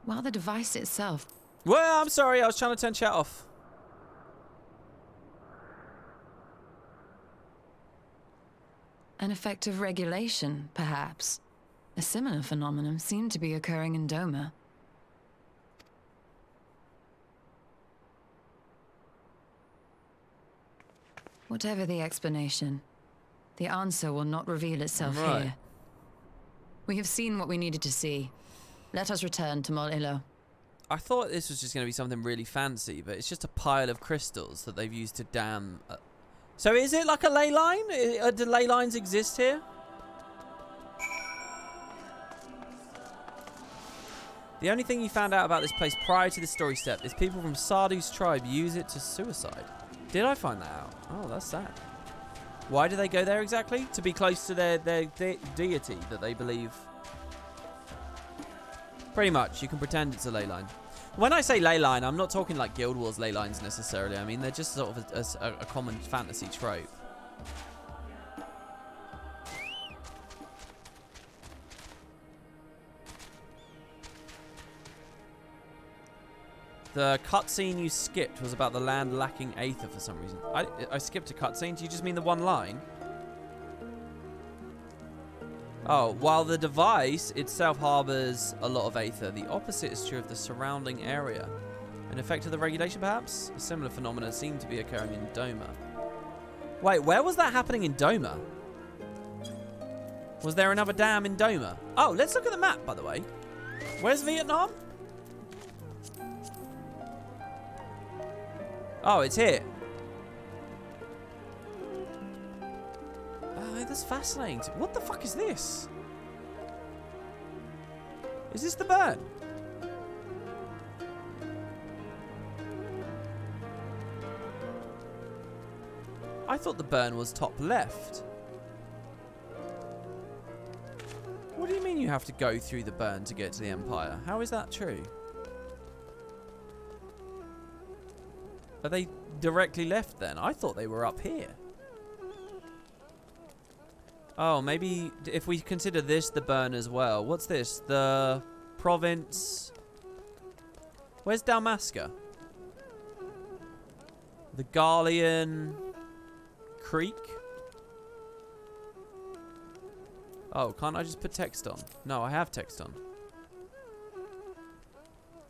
S6: While the device itself...
S1: Well, I'm sorry. I was trying to turn chat off.
S6: An effect of regulation, perhaps. A similar phenomenon seemed to be occurring in Doma. Whatever the explanation, the answer will not reveal itself here. We have seen what we needed to see. Let us return to Mol Ilo.
S1: I thought this was just going to be something really fancy, but it's just a pile of crystals that they've used to dam... So is it like a ley line? Do ley lines exist here? The only thing you found out about this place prior to this story step is people from Sardu's tribe use it to suicide. Did I find that out? Oh, that's sad. Why do they go there exactly? To be close to their deity that they believe. Pretty much. You can pretend it's a ley line. When I say ley line, I'm not talking like Guild Wars ley lines necessarily. I mean, they're just sort of a common fantasy trope. The cutscene you skipped was about the land lacking aether for some reason. I skipped a cutscene. Do you just mean the one line? Oh, while the device itself harbors a lot of aether, the opposite is true of the surrounding area. An effect of the regulation, perhaps? A similar phenomenon seemed to be occurring in Doma. Wait, where was that happening in Doma? Was there another dam in Doma? Oh, let's look at the map, by the way. Where's Vietnam? Oh, it's here. Oh, that's fascinating. What the fuck is this? Is this the burn? I thought the burn was top left. What do you mean you have to go through the burn to get to the Empire? How is that true? Are they directly left then? I thought they were up here. Oh, maybe if we consider this the burn as well. What's this? The province. Where's Dalmasca? The Garlean Creek. Oh, can't I just put text on? No, I have text on.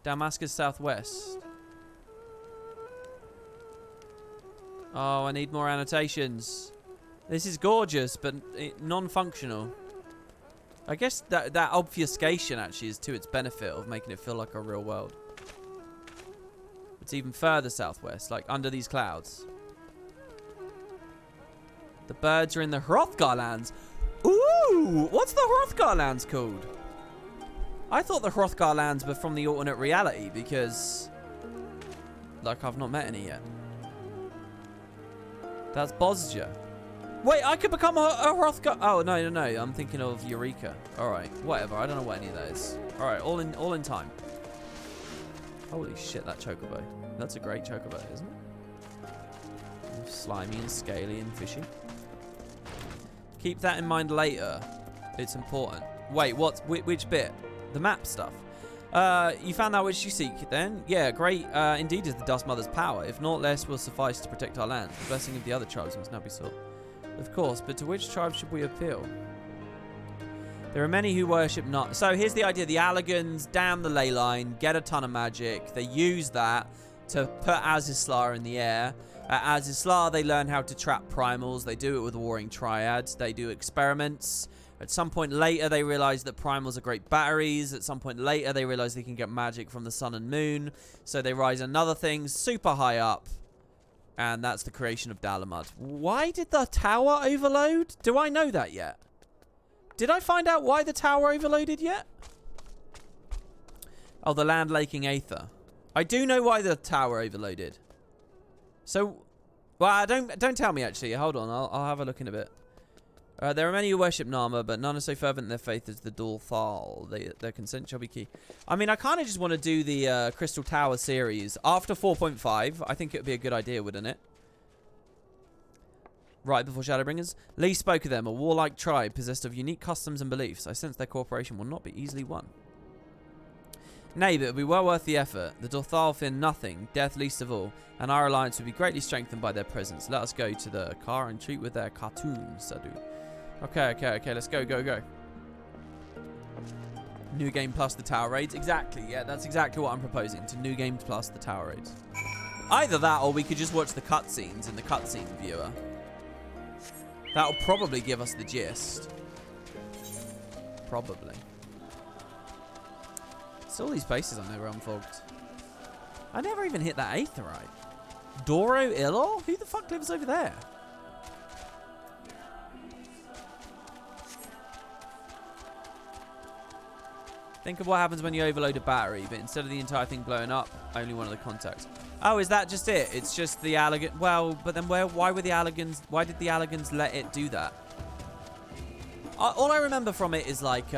S1: Dalmasca's southwest. Oh, I need more annotations. This is gorgeous, but non-functional. I guess that obfuscation actually is to its benefit of making it feel like a real world. It's even further southwest, like under these clouds. The birds are in the Hrothgar lands. Ooh, what's the Hrothgar lands called? I thought the Hrothgar lands were from the alternate reality because, like, I've not met any yet. That's Bosja. Wait, I could become a Hrothgar. Oh, no. I'm thinking of Eureka. All right, whatever. I don't know what any of that is. All right, all in time. Holy shit, that chocobo. That's a great chocobo, isn't it? Slimy and scaly and fishy. Keep that in mind later. It's important. Wait, which bit? The map stuff. You found out which you seek then? Yeah, great. Indeed is the Dust Mother's power. If naught less will suffice to protect our lands. The blessing of the other tribes must now be sought. Of course, but to which tribe should we appeal? There are many who worship not. So here's the idea. The Allagans dam the ley line, get a ton of magic. They use that to put Azizla in the air. At Azizla, they learn how to trap primals. They do it with warring triads. They do experiments At some point later, they realize that primals are great batteries. At some point later, they realize they can get magic from the sun and moon. So they rise another thing super high up. And that's the creation of Dalamud. Why did the tower overload? Do I know that yet? Did I find out why the tower overloaded yet? Oh, the land-laking aether. I do know why the tower overloaded. So, well, don't tell me, actually. Hold on, I'll have a look in a bit. There are many who worship Nama, but none are so fervent in their faith as the Dulthal. Their consent shall be key. I mean, I kind of just want to do the Crystal Tower series after 4.5. I think it would be a good idea, wouldn't it? Right before Shadowbringers. Lee spoke of them, a warlike tribe possessed of unique customs and beliefs. I sense their cooperation will not be easily won. Nay, but it will be well worth the effort. The Dulthal fear nothing, death least of all, and our alliance will be greatly strengthened by their presence. Let us go to the car and treat with their cartoons, Sadu. Okay, let's go. New game plus the tower raids. Exactly, yeah, that's exactly what I'm proposing. To new games plus the tower raids. Either that, or we could just watch the cutscenes in the cutscene viewer. That'll probably give us the gist. Probably. It's all these places I never unfogged. I never even hit that aetherite. Doro Ilor? Who the fuck lives over there? Think of what happens when you overload a battery, but instead of the entire thing blowing up, only one of the contacts. Oh, is that just it? It's just the Allergan. Well, but then why were the Allergans? Why did the Allergans let it do that? All I remember from it is like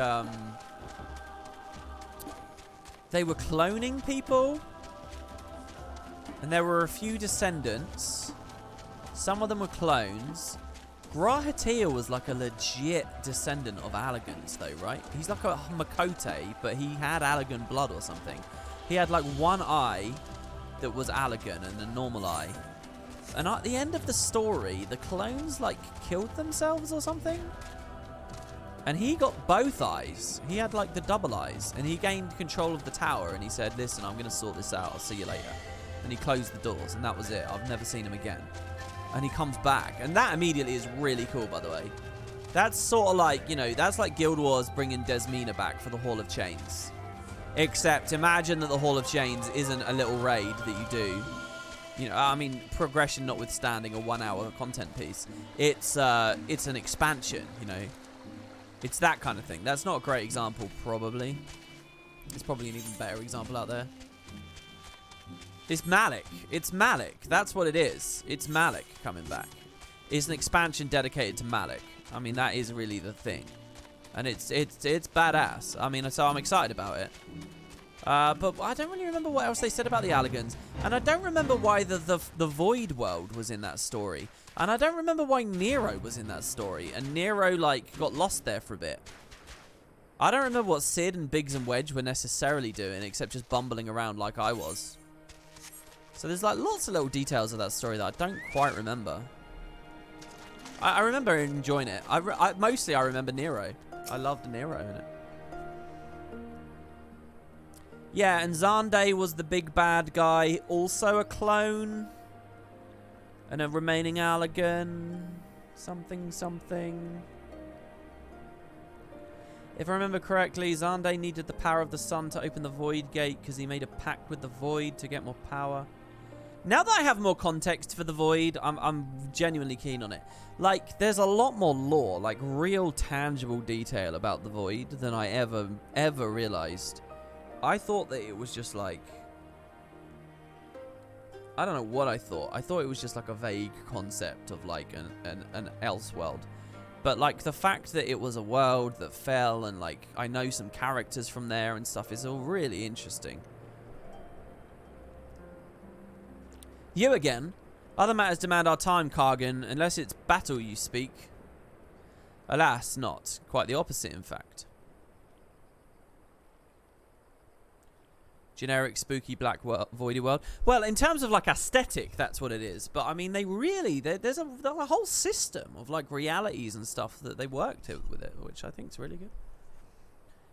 S1: they were cloning people, and there were a few descendants. Some of them were clones. Grahatia was like a legit descendant of Allergans, though, right? He's like a Makote, but he had Allergan blood or something. He had like one eye that was Allergan and a normal eye. And at the end of the story, the clones like killed themselves or something. And he got both eyes. He had like the double eyes, and he gained control of the tower. And he said, "Listen, I'm gonna sort this out. I'll see you later." And he closed the doors, and that was it. I've never seen him again. And he comes back, and that immediately is really cool, by the way. That's sort of like, you know, that's like Guild Wars bringing Desmina back for the Hall of Chains. Except imagine that the Hall of Chains isn't a little raid that you do. You know, I mean, progression notwithstanding a 1 hour content piece. It's an expansion, you know. It's that kind of thing. That's not a great example, probably. There's probably an even better example out there. It's Malik. It's Malik. That's what it is. It's Malik coming back. It's an expansion dedicated to Malik. I mean, that is really the thing. And it's badass. I mean, so I'm excited about it. But I don't really remember what else they said about the Allergans. And I don't remember why the Void World was in that story. And I don't remember why Nero was in that story. And Nero, like, got lost there for a bit. I don't remember what Sid and Biggs and Wedge were necessarily doing, except just bumbling around like I was. So there's like lots of little details of that story that I don't quite remember. I remember enjoying it. Mostly I remember Nero. I loved Nero in it. Yeah, and Zande was the big bad guy, also a clone. And a remaining Allergan. Something. If I remember correctly, Zande needed the power of the sun to open the Void Gate because he made a pact with the Void to get more power. Now that I have more context for the Void, I'm genuinely keen on it. Like, there's a lot more lore, like real tangible detail about the Void than I ever realized. I thought that it was just like... I don't know what I thought. I thought it was just like a vague concept of like an else world. But like the fact that it was a world that fell and like I know some characters from there and stuff is all really interesting. You again. Other matters demand our time, Kargan, unless it's battle you speak. Alas, not. Quite the opposite, in fact. Generic, spooky, black voidy world. Well, in terms of like aesthetic, that's what it is. But I mean, there's a whole system of like realities and stuff that they worked with it, which I think is really good.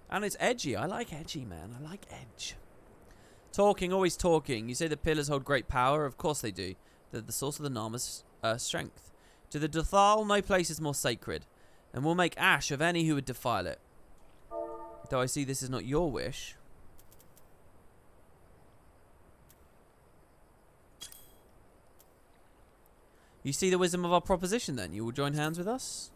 S1: And it's edgy. I like edgy, man. I like edge. Talking, always talking. You say the pillars hold great power. Of course they do. They're the source of the Nama's strength. To the Duthal, no place is more sacred. and we'll make ash of any who would defile it. Though I see this is not your wish. You see the wisdom of our proposition then? You will join hands with us?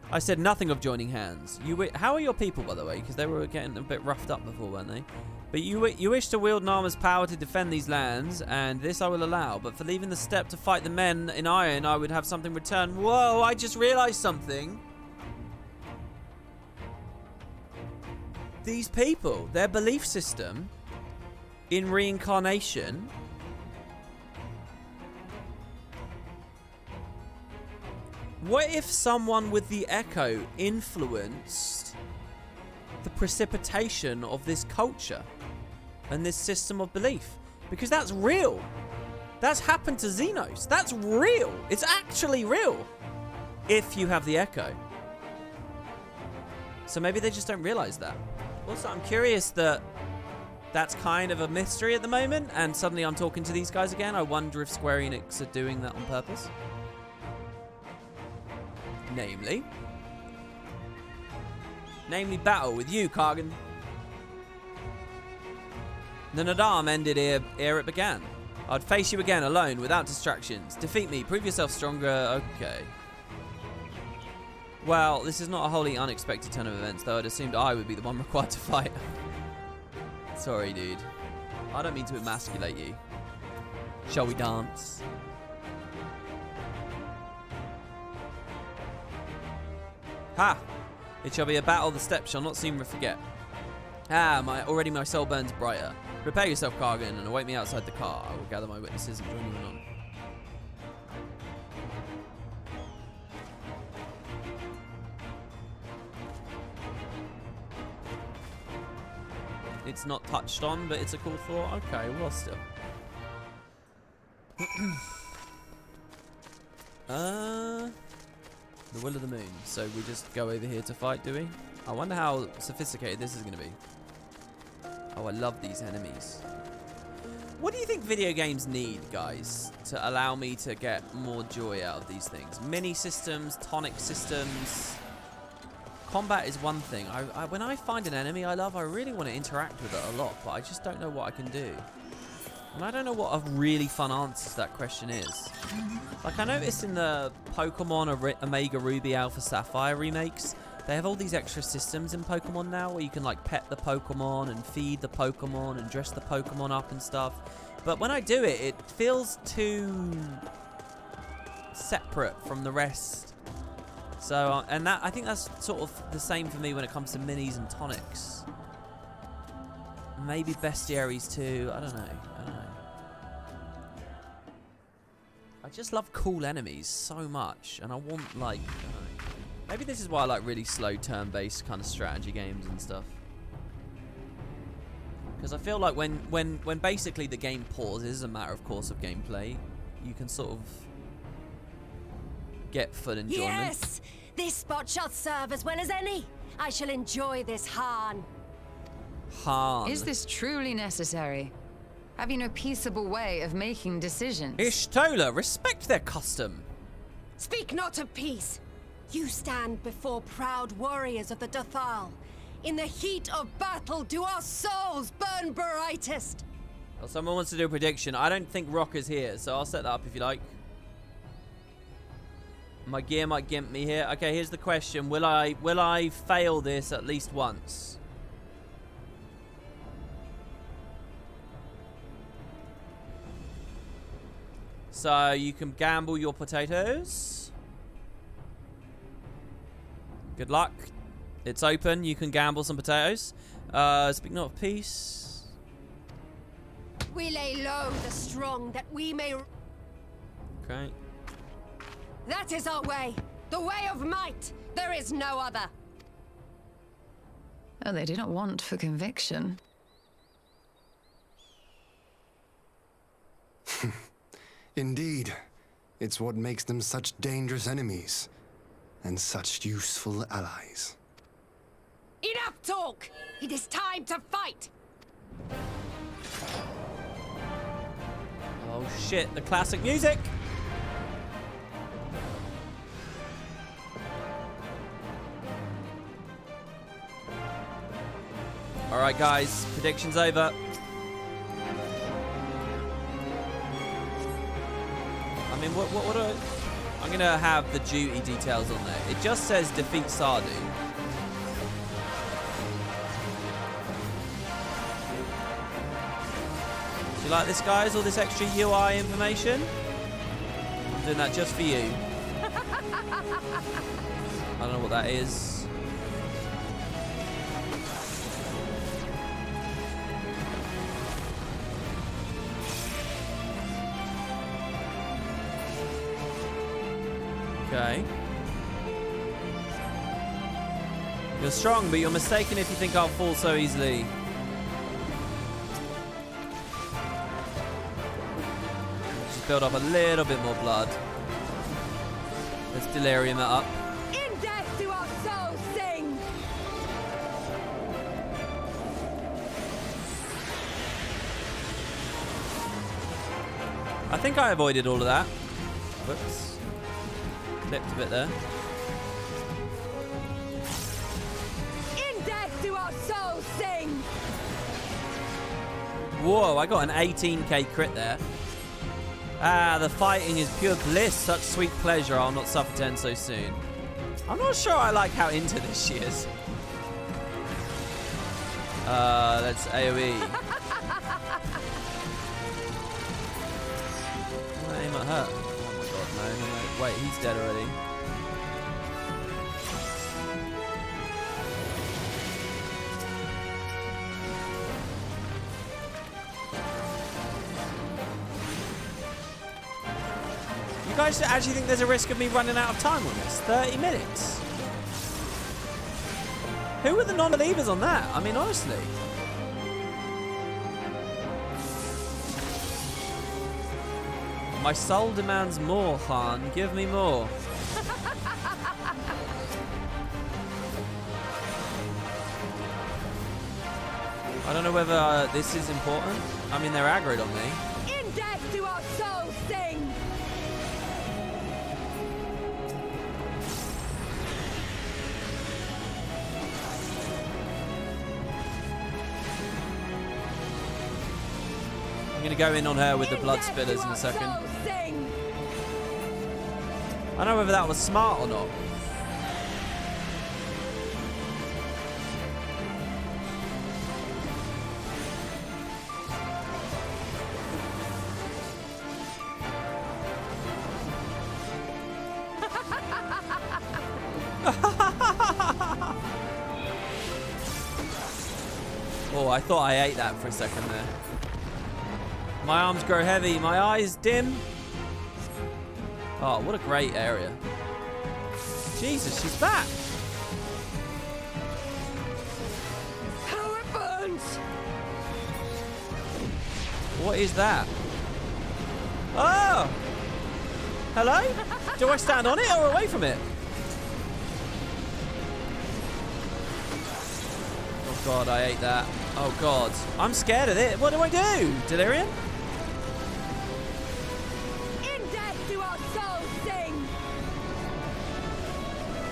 S1: I said nothing of joining hands. How are your people, by the way? Because they were getting a bit roughed up before, weren't they? But you wish to wield Narmer's power to defend these lands, and this I will allow. But for leaving the steppe to fight the men in iron, I would have something return. Whoa, I just realised something. These people, their belief system in reincarnation... What if someone with the echo influenced the precipitation of this culture and this system of belief? Because that's real. That's happened to Xenos. That's real. It's actually real. If you have the echo. So maybe they just don't realize that. Also, I'm curious that that's kind of a mystery at the moment, and suddenly I'm talking to these guys again. I wonder if Square Enix are doing that on purpose. Namely battle with you, Kargan. The Nadam ended ere it began. I'd face you again alone, without distractions. Defeat me, prove yourself stronger. Okay. Well, this is not a wholly unexpected turn of events, though I'd assumed I would be the one required to fight. Sorry, dude. I don't mean to emasculate you. Shall we dance? Ha! It shall be a battle the steppe shall not soon forget. Ah, already my soul burns brighter. Prepare yourself, Kargan, and await me outside the car. I will gather my witnesses and join you anon. It's not touched on, but it's a cool thought. Okay, well, still. The Will of the Moon. So we just go over here to fight, do we? I wonder how sophisticated this is going to be. Oh, I love these enemies. What do you think video games need, guys, to allow me to get more joy out of these things? Mini systems, tonic systems. Combat is one thing. When I find an enemy I love, I really want to interact with it a lot, but I just don't know what I can do. And I don't know what a really fun answer to that question is. Like, I noticed in the Pokemon Omega Ruby Alpha Sapphire remakes, they have all these extra systems in Pokemon now where you can, like, pet the Pokemon and feed the Pokemon and dress the Pokemon up and stuff. But when I do it, it feels too separate from the rest. So, and I think that's sort of the same for me when it comes to minis and tonics. Maybe bestiaries too. I don't know. I just love cool enemies so much, and I want, like, I don't know. Maybe this is why I like really slow turn-based kind of strategy games and stuff. Because I feel like when basically the game pauses as a matter of course of gameplay, you can sort of get full enjoyment.
S8: Yes! This spot shall serve as well as any. I shall enjoy this Harn.
S1: Harn.
S6: Is this truly necessary? Have you no peaceable way of making decisions?
S1: Ishtola, respect their custom.
S8: Speak not of peace. You stand before proud warriors of the Dathal. In the heat of battle do our souls burn brightest.
S1: Well, someone wants to do a prediction. I don't think Rock is here, so I'll set that up if you like. My gear might gimp me here. Okay, here's the question. Will I fail this at least once? So you can gamble your potatoes. Good luck. It's open. You can gamble some potatoes. Speak not of peace.
S8: We lay low the strong that we may...
S1: Okay.
S8: That is our way. The way of might. There is no other.
S6: Oh, they do not want for conviction.
S5: Indeed. It's what makes them such dangerous enemies. And such useful allies.
S8: Enough talk! It is time to fight!
S1: Oh shit, the classic music! All right, guys. Predictions over. I mean, what do I... I'm going to have the duty details on there. It just says defeat Sardu. Do you like this, guys? All this extra UI information? I'm doing that just for you. I don't know what that is. Okay. You're strong, but you're mistaken if you think I'll fall so easily. Just build up a little bit more blood. Let's delirium it up.
S8: In death do our souls sing!
S1: I think I avoided all of that. Whoops. Clipped a bit there.
S8: In death do our souls sing!
S1: Whoa, I got an 18k crit there. Ah, the fighting is pure bliss, such sweet pleasure, I'll not suffer 10 so soon. I'm not sure I like how into this she is. Let's AoE. I'm gonna aim at her. Oh my god, no. Wait, he's dead already. You guys actually think there's a risk of me running out of time on this? 30 minutes? Who are the non-believers on that? I mean, honestly. My soul demands more, Han. Give me more. I don't know whether this is important. I mean, they're aggroed on me.
S8: In death do our souls sing!
S1: I'm going to go in on her with the blood spillers in a second. I don't know whether that was smart or not. Oh, I thought I ate that for a second there. My arms grow heavy, my eyes dim. Oh, what a great area. Jesus, she's back.
S8: How it burns!
S1: What is that? Oh! Hello? Do I stand on it or away from it? Oh god, I ate that. Oh god. I'm scared of it. What do I do? Delirium?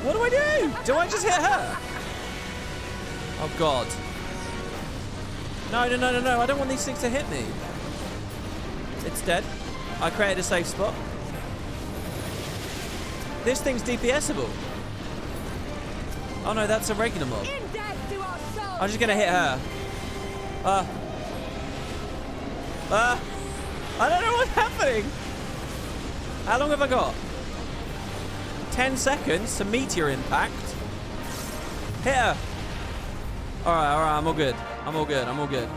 S1: What do I do? Do I just hit her? Oh god. No. I don't want these things to hit me. It's dead. I created a safe spot. This thing's DPSable. Oh no, that's a regular mob. I'm just gonna hit her. I don't know what's happening. How long have I got? 10 seconds to meteor impact. Hit her. Alright, I'm all good. I'm all good.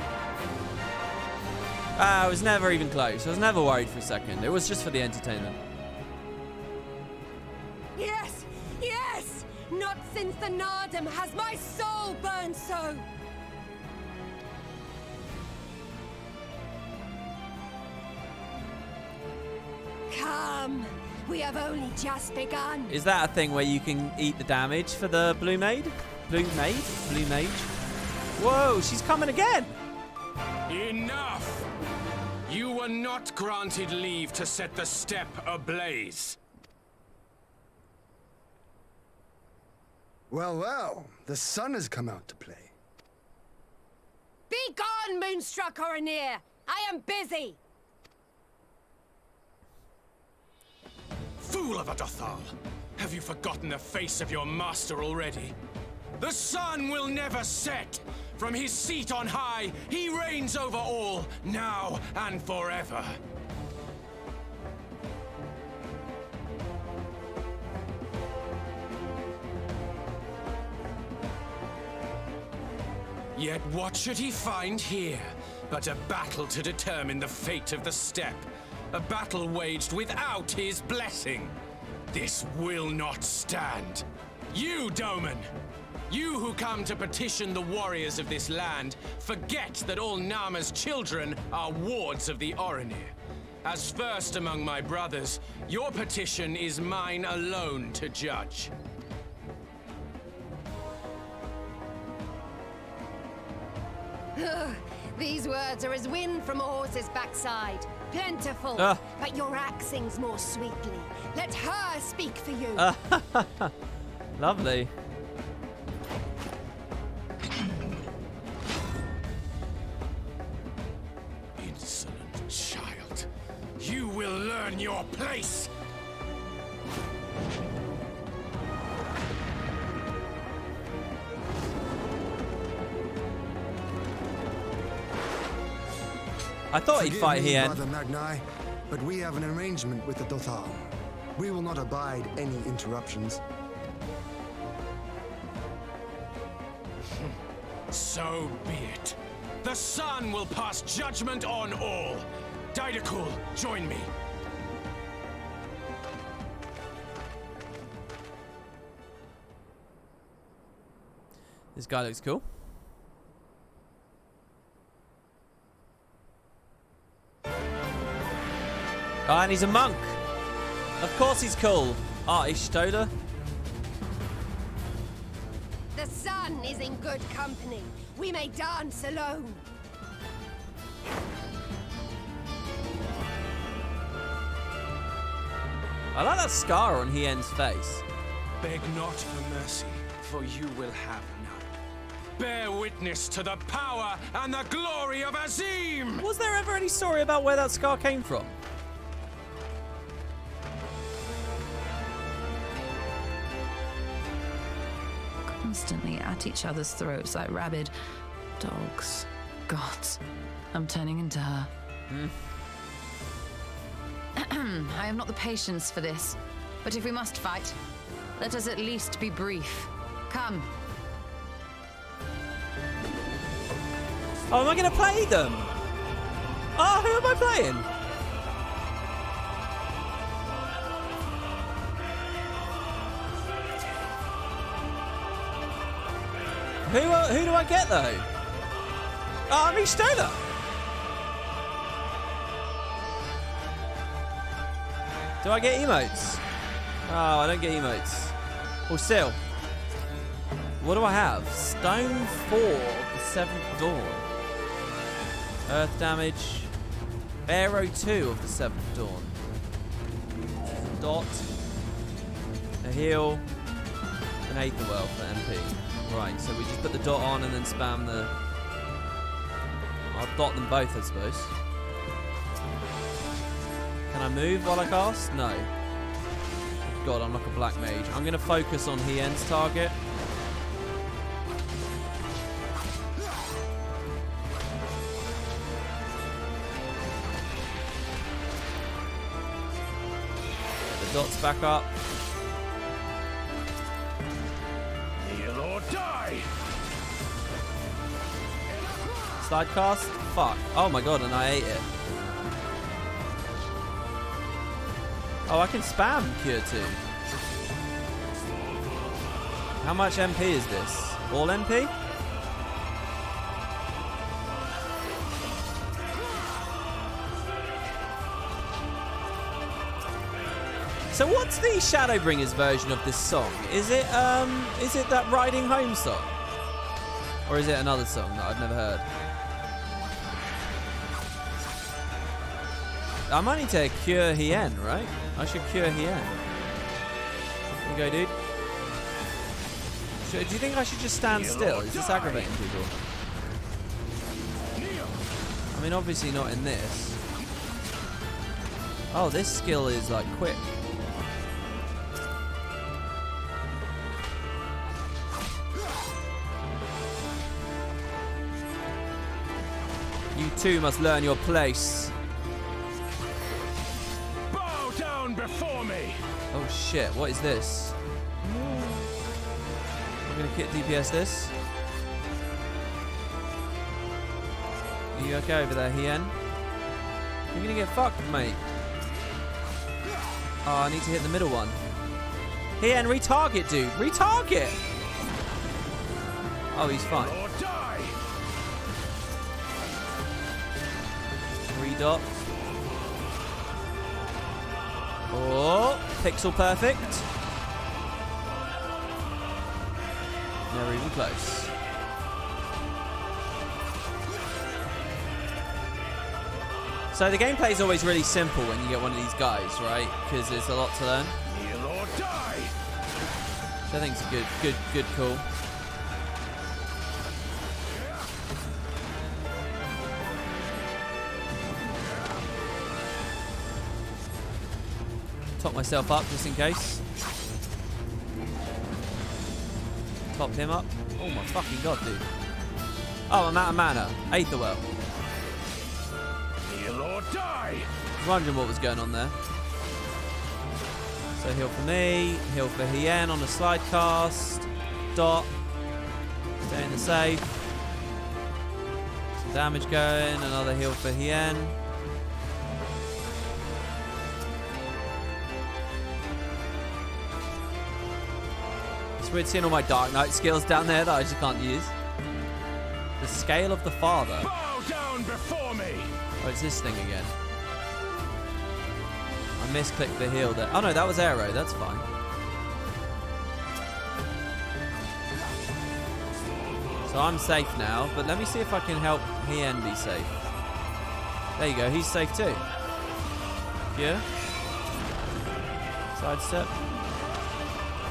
S1: I was never even close. I was never worried for a second. It was just for the entertainment.
S8: Yes! Not since the Nardum has my soul burned so! Come! We have only just begun.
S1: Is that a thing where you can eat the damage for the blue maid? Blue mage? Whoa, she's coming again!
S9: Enough! You were not granted leave to set the steppe ablaze.
S5: Well, the sun has come out to play.
S8: Be gone, Moonstruck Oranir! I am busy!
S9: Fool of a Dothal! Have you forgotten the face of your master already? The sun will never set! From his seat on high, he reigns over all, now and forever. Yet what should he find here but a battle to determine the fate of the steppe? A battle waged without his blessing. This will not stand. You, Doman! You who come to petition the warriors of this land, forget that all Nama's children are wards of the Oranir. As first among my brothers, your petition is mine alone to judge.
S8: These words are as wind from a horse's backside. Plentiful, but your axe sings more sweetly. Let her speak for you.
S1: Lovely.
S9: Insolent child. You will learn your place!
S1: I thought he'd fight here.
S5: Brother Magnai, but we have an arrangement with the Dothal. We will not abide any interruptions.
S9: So be it. The sun will pass judgment on all. Didakul, join me.
S1: This guy looks cool. Oh, and he's a monk. Of course he's cool. Ishtola.
S8: The sun is in good company. We may dance alone.
S1: I like that scar on Hien's face.
S9: Beg not for mercy, for you will have none. Bear witness to the power and the glory of Azim!
S1: Was there ever any story about where that scar came from?
S6: Constantly at each other's throats like rabid dogs. Gods, I'm turning into her. I have not the patience for this, but if we must fight, let us at least be brief. Come.
S1: Oh, am I going to play them? Oh, who am I playing? Who do I get though? Oh, I'm Ishtola. Do I get emotes? Oh, I don't get emotes. Well, still. What do I have? Stone 4 of the 7th Dawn. Earth damage. Arrow 2 of the 7th Dawn. Dot. A heal. An Aether Well for MP. Right, so we just put the dot on and then spam the... I'll dot them both, I suppose. Can I move while I cast? No. Oh God, I'm like a black mage. I'm going to focus on Hien's target. Get the dots back up.
S9: Kneel or die!
S1: Slide cast? Fuck. Oh my God, and I ate it. Oh, I can spam Cure 2. How much MP is this? All MP? So what's the Shadowbringers version of this song? Is it that Riding Home song? Or is it another song that I've never heard? I might need to cure Hien, right? I should cure Hien. Here you go, dude. Do you think I should just stand still? Is this aggravating people? mean, obviously not in this. Oh, this skill is like quick. You too must learn your place.
S9: Bow down before me!
S1: Oh shit, what is this? I'm gonna kit DPS this. Are you okay over there, Hien? You're gonna get fucked, mate. Oh, I need to hit the middle one. Hien, retarget, dude. Retarget! Oh, he's fine.
S9: Or die!
S1: 3 dots. Oh, pixel perfect. Never even close. So the gameplay is always really simple when you get one of these guys, right? Because there's a lot to learn.
S9: Kneel or die!
S1: So I think it's good call. Top myself up just in case. Top him up. Oh my fucking god, dude. Oh, I'm out of mana. Aetherwell.
S9: Kneel or die!
S1: I was wondering what was going on there. So heal for me, heal for Hien on the slide cast. Dot. Stay in the safe. Some damage going. Another heal for Hien. It's weird seeing all my Dark Knight skills down there that I just can't use. The Scale of the Father.
S9: Bow down before me!
S1: Oh, it's this thing again. I misclicked the heal there. Oh no, that was arrow. That's fine. So I'm safe now, but let me see if I can help Hien be safe. There you go. He's safe too. Yeah. Sidestep.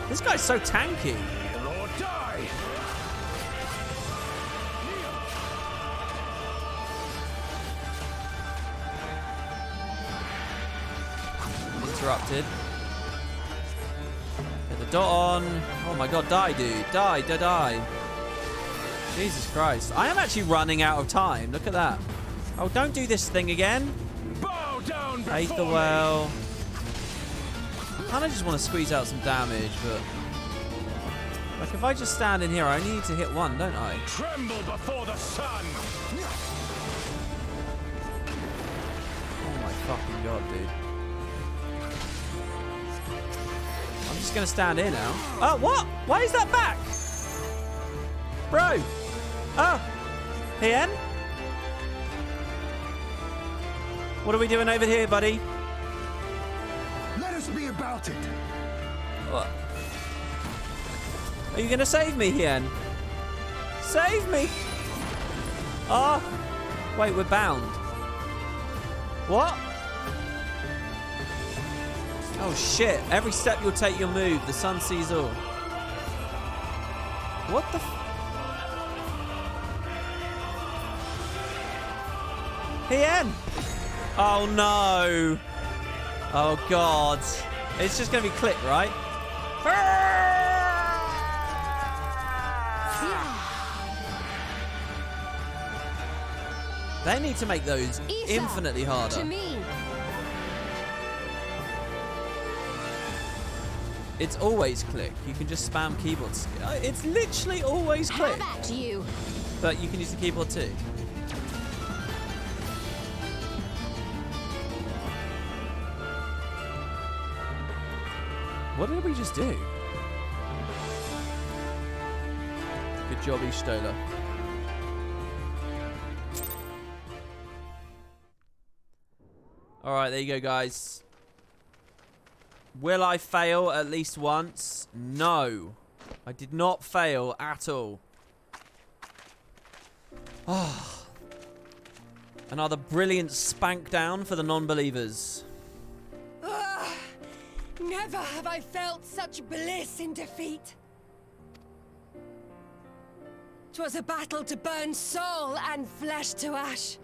S1: This guy's so tanky.
S9: Kneel or die!
S1: Interrupted. Get the dot on. Oh my god, die, dude. Die. Jesus Christ. I am actually running out of time. Look at that. Oh, don't do this thing again.
S9: Bow down before
S1: Aetherwell. I kind of just want to squeeze out some damage, but... Like, if I just stand in here, I only need to hit one, don't I?
S9: me! Tremble before the sun!
S1: Oh my fucking god, dude. I'm just gonna stand here now. Oh, what? Why is that back? Bro! Oh! Hien? What are we doing over here, buddy?
S5: Let us be about it.
S1: What? Are you gonna save me, Hien? Save me! Oh! Wait, we're bound. What? Oh shit. Every step you'll take, you'll move. The sun sees all. What the Hien! Oh no! Oh god. It's just gonna be click, right? They need to make those infinitely harder.
S8: To me.
S1: It's always click. You can just spam keyboard. It's literally always click.
S8: How about you?
S1: But you can use the keyboard too. What did we just do? Good job, Ishtola. Alright, there you go, guys. Will I fail at least once? No. I did not fail at all. Ah. Another brilliant spank down for the non-believers.
S8: Never have I felt such bliss in defeat. 'Twas a battle to burn soul and flesh to ash.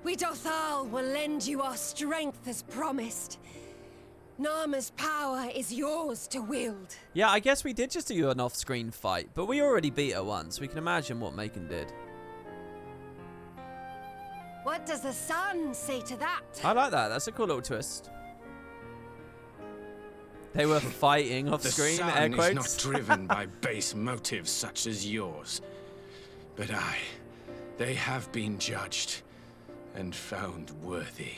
S8: We Dothal will lend you our strength as promised. Narma's power is yours to wield.
S1: Yeah, I guess we did just do an off-screen fight, but we already beat her once. We can imagine what Macon did.
S8: What does the sun say to that?
S1: I like that. That's a cool little twist. They were fighting off-screen, air
S9: The
S1: quotes.
S9: sun is not driven by base motives such as yours. But they have been judged and found worthy.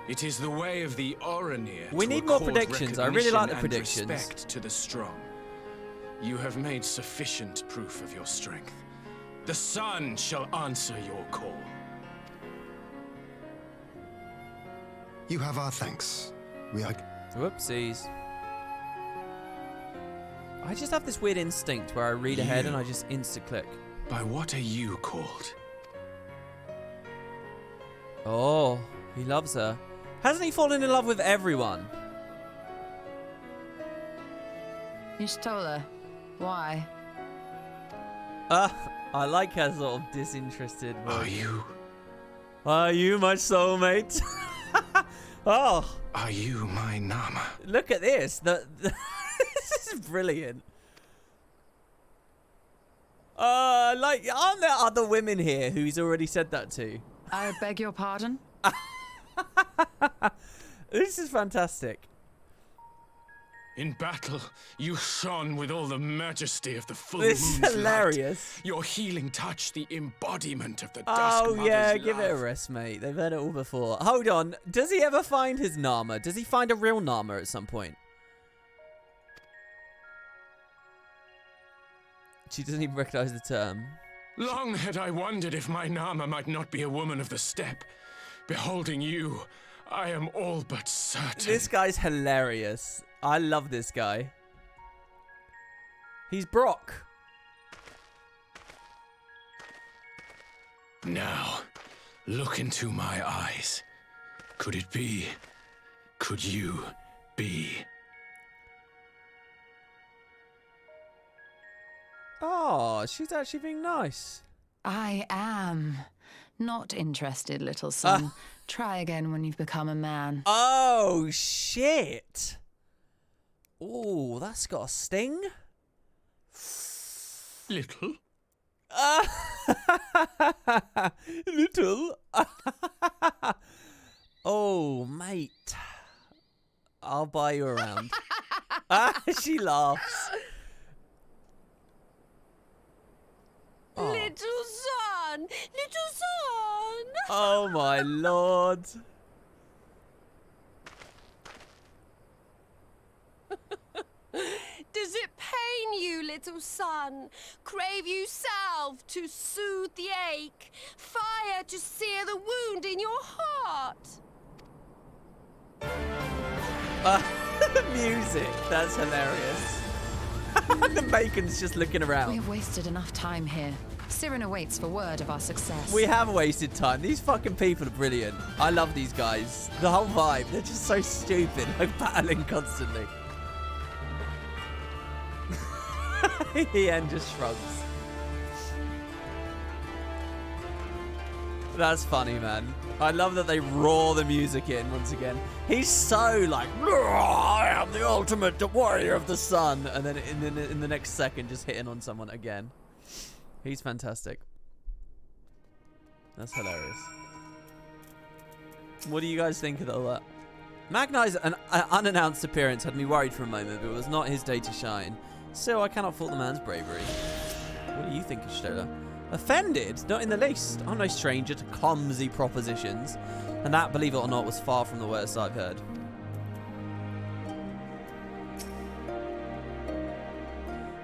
S9: It is the way of the Oranir.
S1: We
S9: to
S1: need more
S9: accord
S1: predictions. I really like the
S9: recognition and
S1: predictions.
S9: Respect to the strong. You have made sufficient proof of your strength. The sun shall answer your call.
S5: You have our thanks. We are...
S1: Whoopsies. I just have this weird instinct where I read ahead and I just insta-click.
S9: By what are you called?
S1: Oh, he loves her. Hasn't he fallen in love with everyone?
S6: You stole her. Why?
S1: I like her sort of disinterested voice.
S9: Are
S1: you my soulmate? Oh.
S9: Are you my Nama?
S1: Look at this. This is brilliant. Like, aren't there other women here who he's already said that to?
S6: I beg your pardon?
S1: This is fantastic.
S9: In battle, you shone with all the majesty of the full
S1: This is
S9: moon's
S1: hilarious.
S9: light. Your healing touched the embodiment of the dusk
S1: Oh,
S9: mother's
S1: yeah,
S9: love.
S1: give it a rest, mate. They've heard it all before. Hold on. Does he ever find his Nama? Does he find a real Nama at some point? She doesn't even recognize the term.
S9: Long had I wondered if my Nama might not be a woman of the steppe. Beholding you, I am all but certain.
S1: This guy's hilarious. I love this guy. He's Brock.
S9: Now, look into my eyes. Could it be? Could you be?
S1: Oh, she's actually being nice.
S6: I am not interested, little son. Try again when you've become a man.
S1: Oh, shit. Oh, that's got a sting.
S9: Little?
S1: Little. Oh, mate. I'll buy you around. She laughs. Oh.
S8: Little son! Little son!
S1: Oh, my lord.
S8: Does it pain you, little son? Crave you salve to soothe the ache? Fire to sear the wound in your heart?
S1: The music. That's hilarious. The bacon's just looking around.
S6: We have wasted enough time here. Siren awaits for word of our success.
S1: We have wasted time. These fucking people are brilliant. I love these guys. The whole vibe. They're just so stupid, like battling constantly. Ian just shrugs. That's funny, man. I love that they roar the music in once again. He's so like, I am the ultimate warrior of the sun. And then in the next second, just hitting on someone again. He's fantastic. That's hilarious. What do you guys think of all that? Magnai's unannounced appearance had me worried for a moment, but it was not his day to shine. Still, I cannot fault the man's bravery. What do you think of Stola? Offended? Not in the least. I'm no stranger to clumsy propositions. And that, believe it or not, was far from the worst I've heard.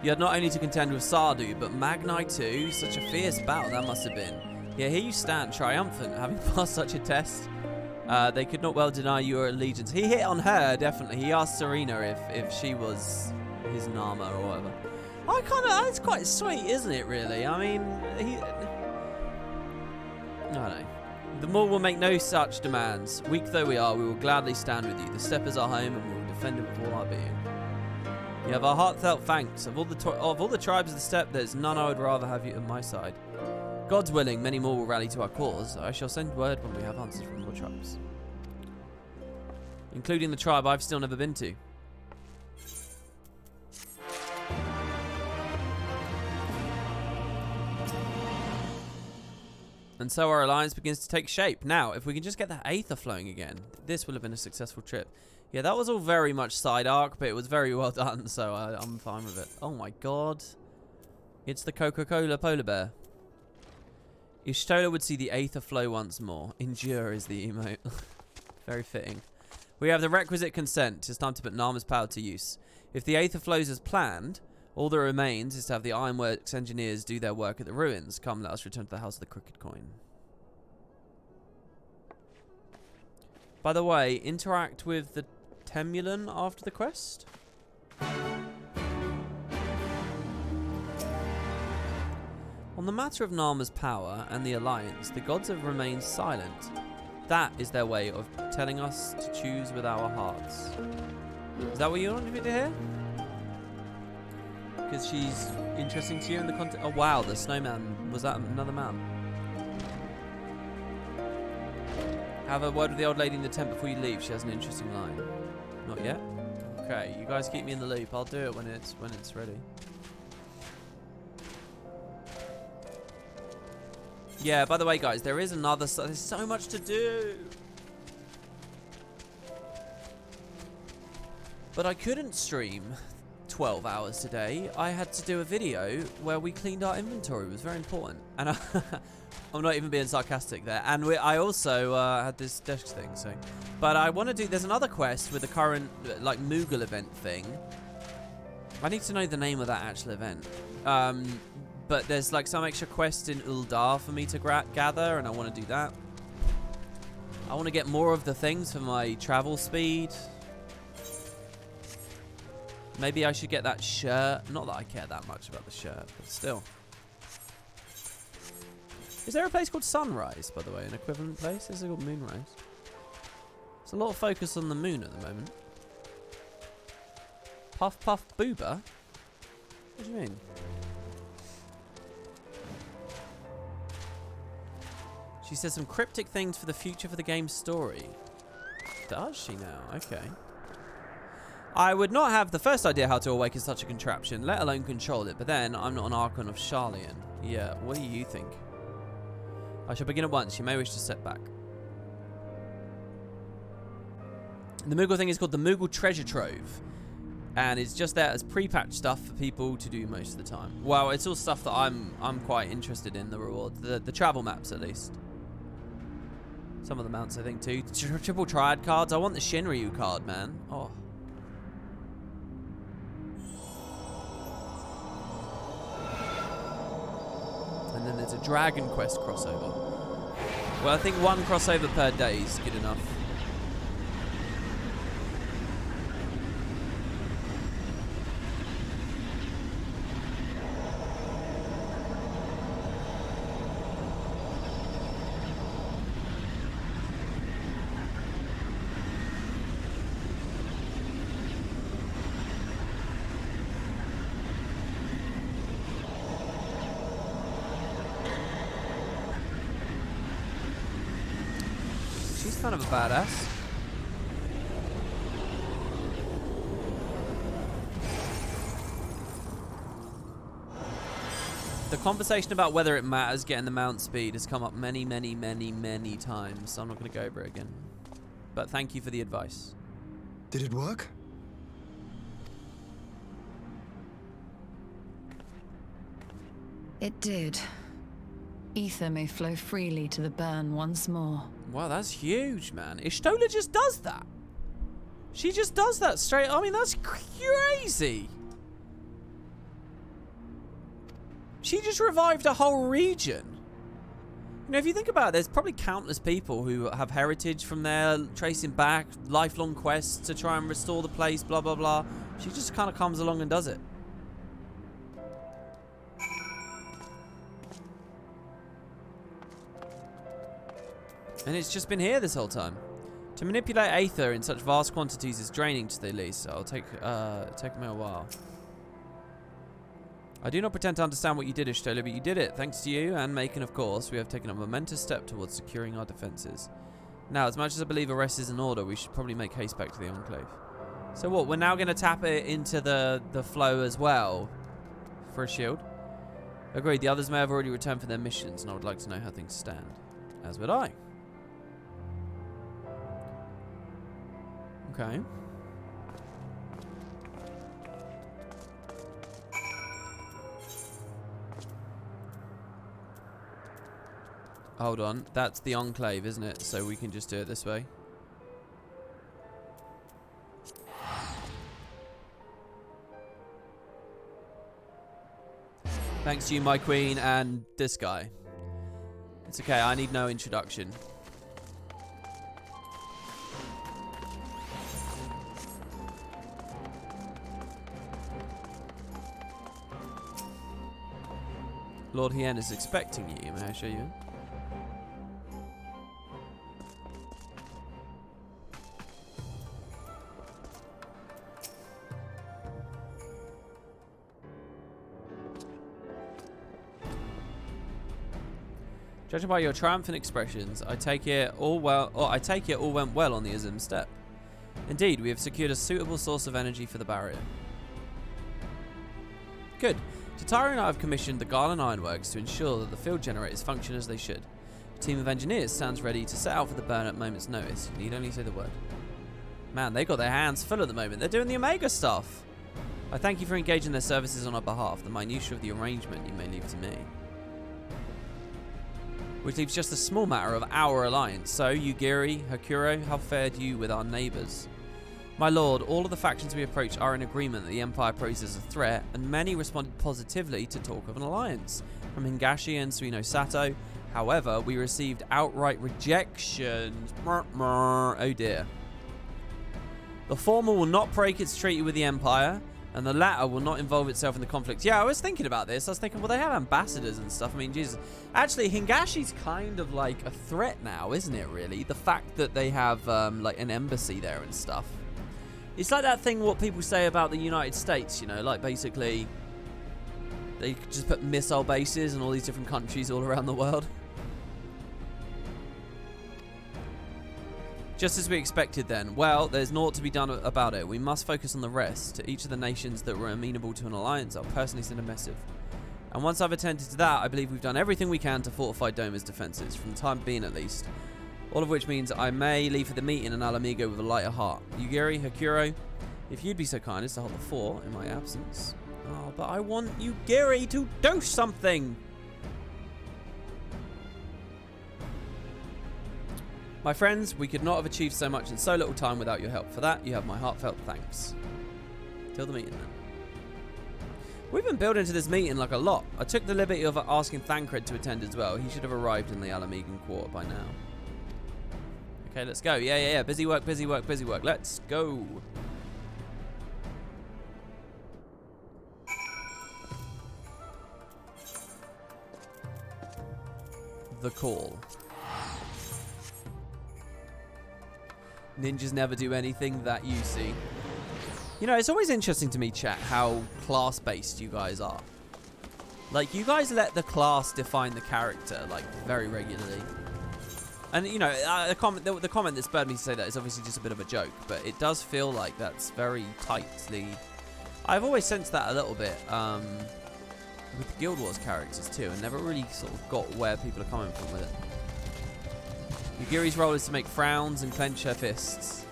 S1: You had not only to contend with Sardu, but Magnai too. Such a fierce battle that must have been. Yeah, here you stand, triumphant, having passed such a test. They could not well deny your allegiance. He hit on her, definitely. He asked Serena if she was his Nama or whatever. I kind of, it's quite sweet, isn't it, really? I mean, I don't know. The Maul will make no such demands. Weak though we are, we will gladly stand with you. The steppe is our home, and we will defend it with all our being. You have our heartfelt thanks. Of all the tribes of the steppe, there's none I would rather have you on my side. God's willing, many more will rally to our cause. I shall send word when we have answers from all the tribes, including the tribe I've still never been to. And so our alliance begins to take shape. Now, if we can just get that aether flowing again, this will have been a successful trip. Yeah, that was all very much side arc, but it was very well done, so I'm fine with it. Oh my god. It's the Coca-Cola polar bear. Y'shtola would see the aether flow once more. Endure is the emote. Very fitting. We have the requisite consent. It's time to put Narma's power to use. If the aether flows as planned, all that remains is to have the Ironworks engineers do their work at the ruins. Come, let us return to the House of the Crooked Coin. By the way, interact with the Temulan after the quest. On the matter of Narma's power and the Alliance, the gods have remained silent. That is their way of telling us to choose with our hearts. Is that what you wanted me to hear? Because she's interesting to you in the context. Oh wow, the snowman. Was that another man? Have a word with the old lady in the tent before you leave. She has an interesting line. Not yet? Okay, you guys keep me in the loop. I'll do it when it's ready. Yeah, by the way, guys, there is another... There's so much to do. But I couldn't stream 12 hours today. I had to do a video where we cleaned our inventory. It was very important. And I'm not even being sarcastic there. And I also had this desk thing. So, but I want to do... There's another quest with the current, like, Moogle event thing. I need to know the name of that actual event. But there's like some extra quest in Uldar for me to gather, and I want to do that. I want to get more of the things for my travel speed. Maybe I should get that shirt. Not that I care that much about the shirt, but still. Is there a place called Sunrise, by the way? An equivalent place? This is called Moonrise. There's a lot of focus on the moon at the moment. Puff Puff Booba? What do you mean? She says some cryptic things for the future for the game's story. Does she now? Okay. I would not have the first idea how to awaken such a contraption, let alone control it, but then I'm not an Archon of Sharlayan. Yeah, what do you think? I shall begin at once. You may wish to step back. The Moogle thing is called the Moogle Treasure Trove, and it's just there as pre-patched stuff for people to do most of the time. Well, it's all stuff that I'm quite interested in, the reward. The travel maps, at least. Some of the mounts, I think, too. Triple Triad cards. I want the Shinryu card, man. Oh. And then there's a Dragon Quest crossover. Well, I think one crossover per day is good enough. Kind of a badass. The conversation about whether it matters getting the mount speed has come up many times, so I'm not going to go over it again. But thank you for the advice.
S5: Did it work?
S6: It did. Ether may flow freely to the burn once more.
S1: Wow, that's huge, man. Y'shtola just does that. She just does that straight. I mean, that's crazy. She just revived a whole region. You know, if you think about it, there's probably countless people who have heritage from there, tracing back, lifelong quests to try and restore the place, blah, blah, blah. She just kind of comes along and does it. And it's just been here this whole time. To manipulate aether in such vast quantities is draining, to say the least. It'll take me a while. I do not pretend to understand what you did, Ishtola, but you did it. Thanks to you and Macon, of course, we have taken a momentous step towards securing our defences. Now, as much as I believe arrest is in order, we should probably make haste back to the Enclave. So what, we're now going to tap it into the flow as well for a shield? Agreed, the others may have already returned for their missions, and I would like to know how things stand. As would I. Okay. Hold on, that's the Enclave, isn't it? So we can just do it this way. Thanks to you, my queen, and this guy. It's okay, I need no introduction. Lord Hien is expecting you. May I show you? Judging by your triumphant expressions, I take it all went well on the Ism step. Indeed, we have secured a suitable source of energy for the barrier. Good. Tatara and I have commissioned the Garland Ironworks to ensure that the field generators function as they should. A team of engineers stands ready to set out for the burn at moment's notice. You need only say the word. Man, they've got their hands full at the moment. They're doing the Omega stuff. I thank you for engaging their services on our behalf. The minutiae of the arrangement you may leave to me. Which leaves just a small matter of our alliance. So, Yugiri, Hakuro, how fared you with our neighbours? My lord, all of the factions we approach are in agreement that the Empire poses a threat, and many responded positively to talk of an alliance, from Hingashi and Suino Sato. However, we received outright rejections. Oh dear. The former will not break its treaty with the Empire, and the latter will not involve itself in the conflict. Yeah, I was thinking about this. I was thinking, well, they have ambassadors and stuff. I mean, Jesus. Actually, Hingashi's kind of like a threat now, isn't it, really? The fact that they have, like, an embassy there and stuff. It's like that thing what people say about the United States, you know, like, basically, they just put missile bases in all these different countries all around the world. Just as we expected then. Well, there's naught to be done about it. We must focus on the rest. To each of the nations that were amenable to an alliance, I'll personally send a missive. And once I've attended to that, I believe we've done everything we can to fortify Doma's defences, from the time being at least. All of which means I may leave for the meeting in Alamigo with a lighter heart. Yugiri, Hakuro, if you'd be so kind as to hold the fort in my absence. Oh, but I want Yugiri to do something! My friends, we could not have achieved so much in so little time without your help. For that, you have my heartfelt thanks. Till the meeting then. We've been building to this meeting like a lot. I took the liberty of asking Thancred to attend as well. He should have arrived in the Alamigan Quarter by now. Okay, let's go. Yeah. Busy work. Let's go. The call. Ninjas never do anything that you see. You know, it's always interesting to me, chat, how class-based you guys are. Like, you guys let the class define the character, like, very regularly. And, you know, the comment that spurred me to say that is obviously just a bit of a joke, but it does feel like that's very tightly... I've always sensed that a little bit with the Guild Wars characters, too, and never really sort of got where people are coming from with it. Yugiri's role is to make frowns and clench her fists.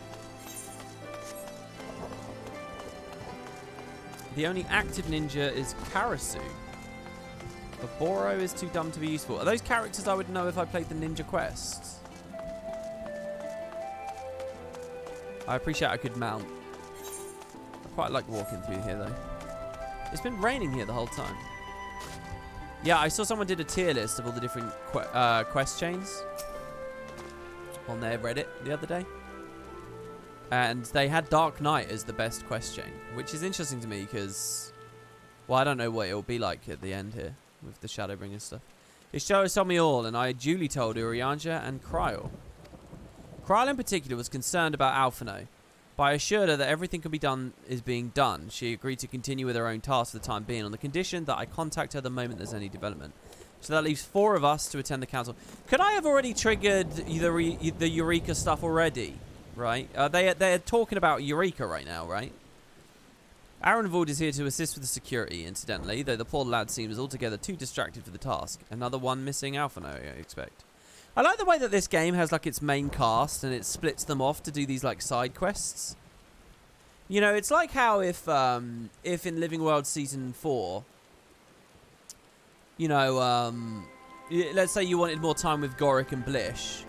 S1: The only active ninja is Karasu. But Boro is too dumb to be useful. Are those characters I would know if I played the ninja quests? I appreciate I could mount. I quite like walking through here though. It's been raining here the whole time. Yeah, I saw someone did a tier list of all the different quest chains on their Reddit the other day, and they had Dark Knight as the best quest chain, which is interesting to me because, well, I don't know what it'll be like at the end here with the Shadowbringer stuff. Ishtola told me all, and I duly told Urianger and Kryl. Kryl in particular was concerned about Alphino, but I assured her that everything is being done. She agreed to continue with her own task for the time being on the condition that I contact her the moment there's any development. So that leaves 4 of us to attend the council. Could I have already triggered the Eureka stuff already? Right? They're talking about Eureka right now, right? Arenvold is here to assist with the security, incidentally, though the poor lad seems altogether too distracted for the task. Another one missing Alphino, I expect. I like the way that this game has like its main cast and it splits them off to do these like side quests. You know, it's like how if in Living World Season 4, you know, let's say you wanted more time with Gorick and Blish.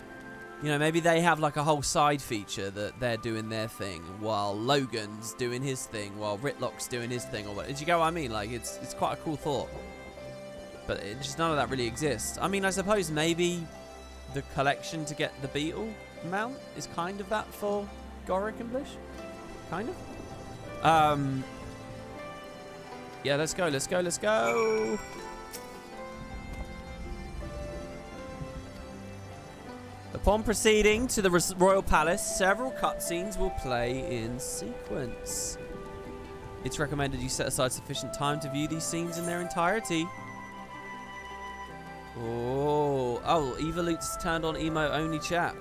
S1: You know, maybe they have like a whole side feature that they're doing their thing while Logan's doing his thing, while Ritlock's doing his thing, or what? Did you get what I mean? Like, it's quite a cool thought. But none of that really exists. I mean, I suppose maybe the collection to get the Beetle mount is kind of that for Gorick and Blish. Kind of. Yeah, let's go, let's go, let's go. Upon proceeding to the Royal Palace, several cutscenes will play in sequence. It's recommended you set aside sufficient time to view these scenes in their entirety. Oh, Evolute's turned on emo-only chat.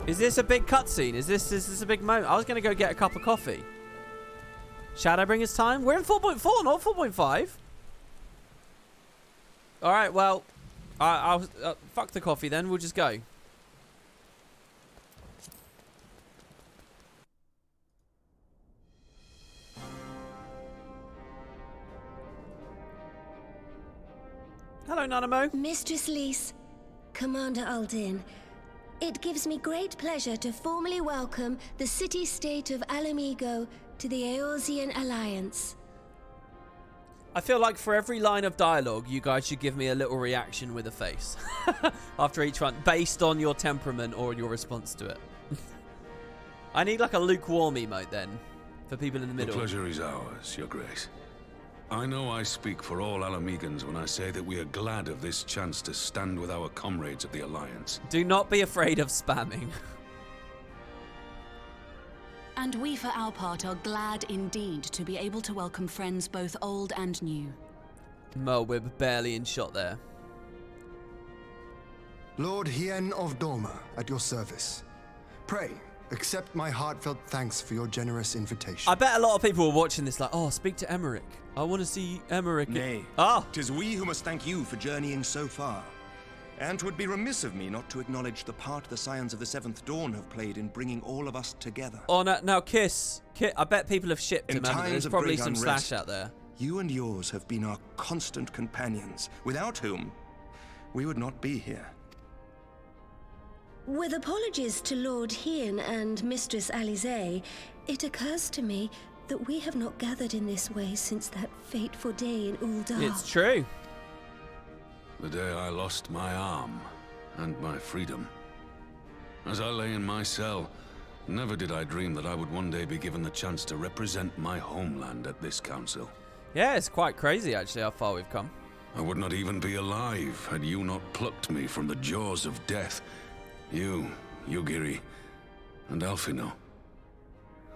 S1: Is this a big cutscene? Is this a big moment? I was going to go get a cup of coffee. Shadowbringer's time? We're in 4.4, not 4.5. All right, well, I'll fuck the coffee then. We'll just go. Hello, Nanamo.
S10: Mistress Lys, Commander Aldin, it gives me great pleasure to formally welcome the city-state of Alamigo to the Eorzean Alliance.
S1: I feel like for every line of dialogue, you guys should give me a little reaction with a face. After each one, based on your temperament or your response to it. I need like a lukewarm emote then, for people in the middle.
S11: The pleasure is ours, Your Grace. I know I speak for all Alamegans when I say that we are glad of this chance to stand with our comrades of the Alliance.
S1: Do not be afraid of spamming.
S12: And we for our part are glad indeed to be able to welcome friends both old and new.
S1: We're barely in shot there.
S5: Lord Hien of Dorma, at your service. Pray, accept my heartfelt thanks for your generous invitation.
S1: I bet a lot of people were watching this like, oh, speak to Emmerich. I want to see Emmerich.
S13: Nay,
S1: ah.
S13: 'Tis we who must thank you for journeying so far. And 'twould be remiss of me not to acknowledge the part the Scions of the Seventh Dawn have played in bringing all of us together.
S1: Oh, now Kiss, I bet people have shipped him. There's probably some slash out there.
S13: You and yours have been our constant companions, without whom we would not be here.
S10: With apologies to Lord Hien and Mistress Alize, it occurs to me that we have not gathered in this way since that fateful day in Uldar.
S1: It's true.
S11: The day I lost my arm and my freedom. As I lay in my cell, never did I dream that I would one day be given the chance to represent my homeland at this council.
S1: Yeah, it's quite crazy actually how far we've come.
S11: I would not even be alive had you not plucked me from the jaws of death. You, Yugiri, and Alphino.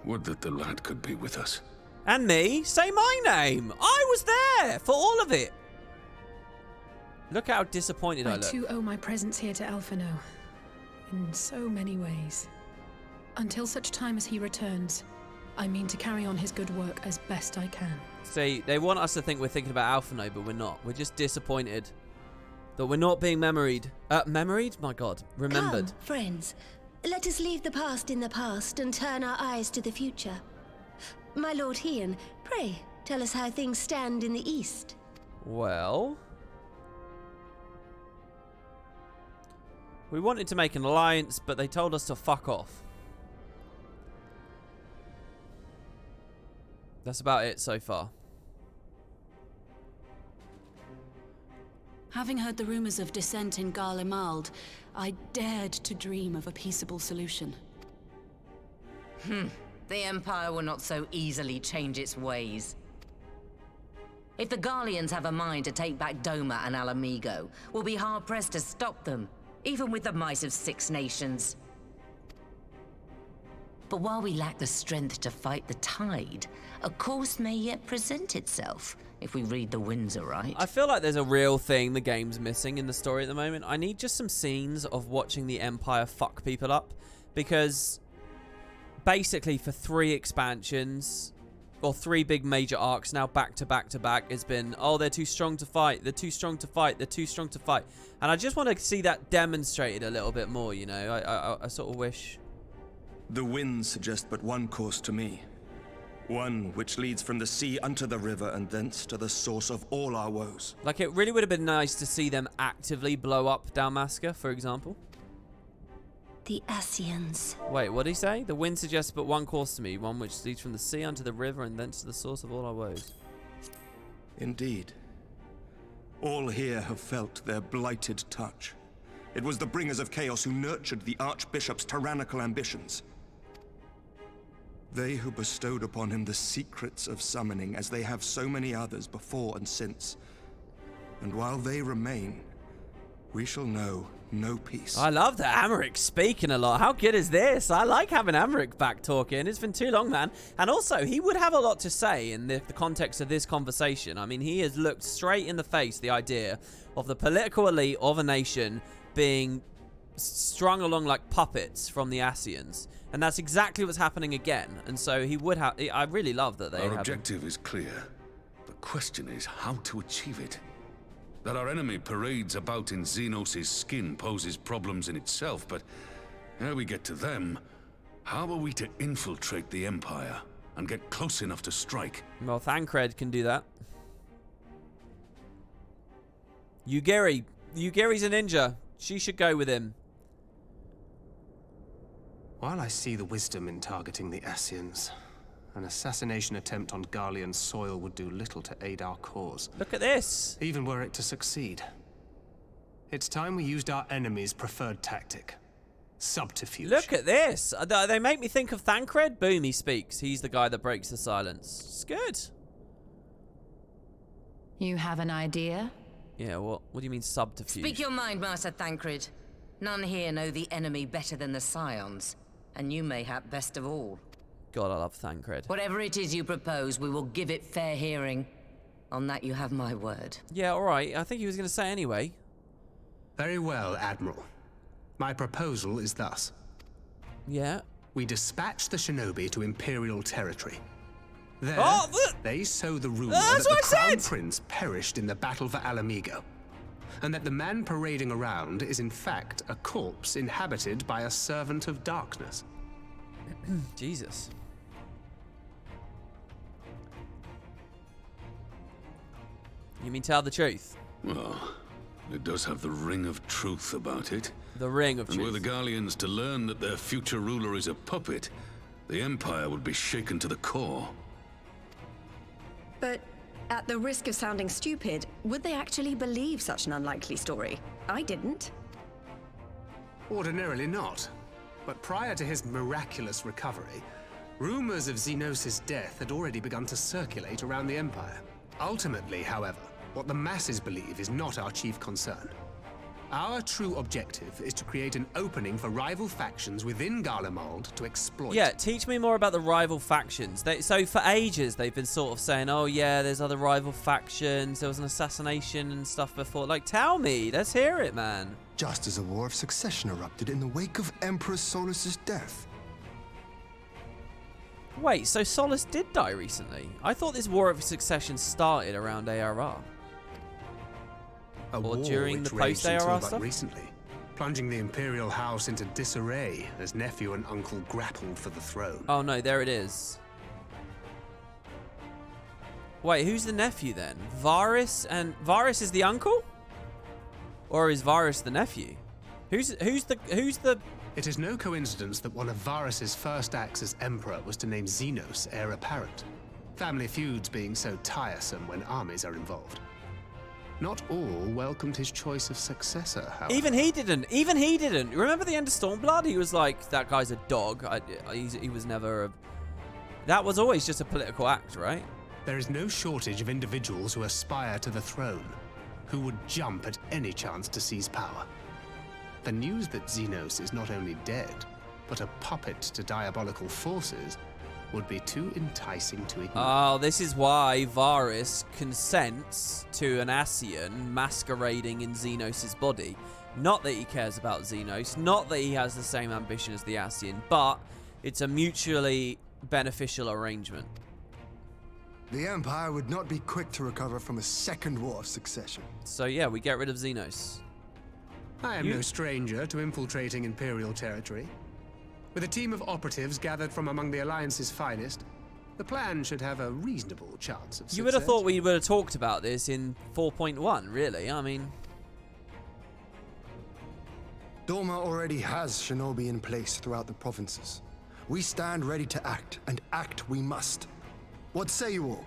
S11: Would that the lad could be with us.
S1: And me? Say my name! I was there for all of it! Look how disappointed I look.
S3: I too owe my presence here to Alphino. In so many ways. Until such time as he returns, I mean to carry on his good work as best I can.
S1: See, they want us to think we're thinking about Alphino, but we're not. We're just disappointed that we're not being memoried. Memoried? My God. Remembered.
S10: Come, friends. Let us leave the past in the past and turn our eyes to the future. My Lord Hien, pray, tell us how things stand in the east.
S1: Well, we wanted to make an alliance, but they told us to fuck off. That's about it so far.
S12: Having heard the rumors of dissent in Garlemald, I dared to dream of a peaceable solution.
S6: The Empire will not so easily change its ways.
S14: If the Garleans have a mind to take back Doma and Alamigo, we'll be hard-pressed to stop them, even with the might of 6 nations. But while we lack the strength to fight the tide, a course may yet present itself, if we read the winds aright.
S1: I feel like there's a real thing the game's missing in the story at the moment. I need just some scenes of watching the Empire fuck people up, because basically for 3 expansions, or 3 big major arcs now back to back to back, it's been, oh, they're too strong to fight, they're too strong to fight, they're too strong to fight. And I just want to see that demonstrated a little bit more, you know. I sort of wish.
S13: The winds suggest but one course to me. One which leads from the sea unto the river and thence to the source of all our woes.
S1: Like, it really would have been nice to see them actively blow up Dalmasca, for example.
S10: The Ascians.
S1: Wait, what did he say? The wind suggests but one course to me, one which leads from the sea unto the river and thence to the source of all our woes.
S13: Indeed. All here have felt their blighted touch. It was the bringers of chaos who nurtured the Archbishop's tyrannical ambitions. They who bestowed upon him the secrets of summoning, as they have so many others before and since. And while they remain, we shall know no peace.
S1: I love that Amaric's speaking a lot. How good is this? I like having Amaric back talking. It's been too long, man. And also, he would have a lot to say in the context of this conversation. I mean, he has looked straight in the face the idea of the political elite of a nation being strung along like puppets from the Ascians. And that's exactly what's happening again. And so he would have... I really love that they have...
S11: Our objective is clear. The question is how to achieve it. That our enemy parades about in Xenos' skin poses problems in itself, but ere we get to them, how are we to infiltrate the Empire and get close enough to strike?
S1: Well, Thancred can do that. Yugiri. Yugiri's a ninja. She should go with him.
S2: While I see the wisdom in targeting the Ascians, an assassination attempt on Garlean soil would do little to aid our cause.
S1: Look at this.
S2: Even were it to succeed. It's time we used our enemy's preferred tactic. Subterfuge.
S1: Look at this. They make me think of Thancred. Boom, he speaks. He's the guy that breaks the silence. It's good.
S6: You have an idea?
S1: Yeah, what do you mean subterfuge?
S14: Speak your mind, Master Thancred. None here know the enemy better than the Scions, and you mayhap best of all.
S1: God, I love Thancred.
S14: Whatever it is you propose, we will give it fair hearing. On that you have my word.
S1: Yeah, all right. I think he was going to say anyway.
S2: Very well, Admiral. My proposal is thus.
S1: Yeah?
S2: We dispatch the shinobi to Imperial territory. There, they sow the rumor that the Crown Prince perished in the battle for Alamigo, and that the man parading around is in fact a corpse inhabited by a servant of darkness.
S1: Jesus. You mean tell the truth?
S11: Well, it does have the ring of truth about it.
S1: The ring of truth.
S11: And were the Garleans to learn that their future ruler is a puppet, the Empire would be shaken to the core.
S7: But at the risk of sounding stupid, would they actually believe such an unlikely story? I didn't.
S2: Ordinarily not. But prior to his miraculous recovery, rumors of Xenos' death had already begun to circulate around the Empire. Ultimately, however, what the masses believe is not our chief concern. Our true objective is to create an opening for rival factions within Garlemald to exploit.
S1: Yeah, teach me more about the rival factions. So for ages, they've been sort of saying, oh yeah, there's other rival factions, there was an assassination and stuff before. Like, tell me, let's hear it, man.
S5: Just as a war of succession erupted in the wake of Emperor Solus's death.
S1: Wait, so Solus did die recently? I thought this war of succession started around ARR.
S2: Or
S1: during the post-ARR stuff?
S2: Recently, plunging the Imperial house into disarray as nephew and uncle grappled for the throne.
S1: Oh no, there it is. Wait, who's the nephew then? Varys is the uncle? Or is Varys the nephew? Who's the...
S2: It is no coincidence that one of Varys' first acts as emperor was to name Xenos heir apparent. Family feuds being so tiresome when armies are involved. Not all welcomed his choice of successor, however.
S1: Even he didn't. Remember the end of Stormblood? He was like, that guy's a dog. He was never a... That was always just a political act, right?
S2: There is no shortage of individuals who aspire to the throne, who would jump at any chance to seize power. The news that Xenos is not only dead, but a puppet to diabolical forces would be too enticing to ignore.
S1: Oh, this is why Varys consents to an Ascian masquerading in Xenos' body. Not that he cares about Xenos, not that he has the same ambition as the Ascian, but it's a mutually beneficial arrangement.
S5: The Empire would not be quick to recover from a second war of succession.
S1: So yeah, we get rid of Xenos.
S2: I am no stranger to infiltrating Imperial territory. With a team of operatives gathered from among the Alliance's finest, the plan should have a reasonable chance of success.
S1: You would have thought we would have talked about this in 4.1, really. I mean...
S5: Doma already has shinobi in place throughout the provinces. We stand ready to act, and act we must. What say you all?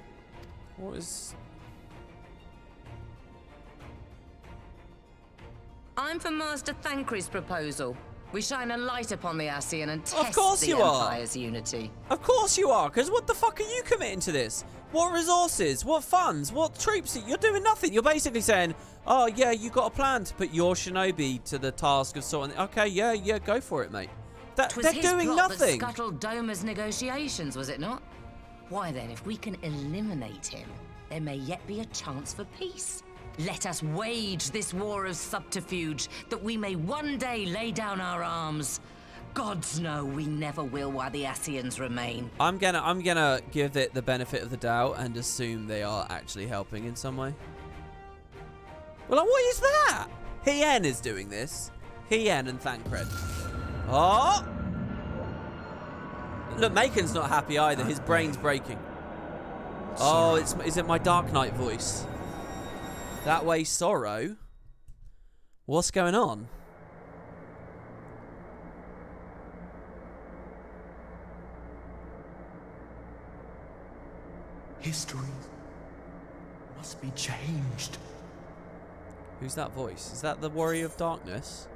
S1: What is...
S14: I'm for Master Thancred's proposal. We shine a light upon the Ascian and test the Empire's unity.
S1: Of course you are, because what the fuck are you committing to this? What resources? What funds? What troops? You're doing nothing. You're basically saying, oh yeah, you got a plan to put your shinobi to the task of sorting... Okay, yeah, go for it, mate. They're doing nothing.
S14: That scuttled Doma's negotiations, was it not? Why then, if we can eliminate him, there may yet be a chance for peace. Let us wage this war of subterfuge, that we may one day lay down our arms. Gods know we never will while the Ascians remain.
S1: I'm gonna give it the benefit of the doubt and assume they are actually helping in some way. Well, what is that? Hien is doing this. Hien and Thancred. Oh! Look, Macon's not happy either. His brain's breaking. Oh, is it my Dark Knight voice? That way, Sorrow. What's going on?
S15: History must be changed.
S1: Who's that voice? Is that the Warrior of Darkness?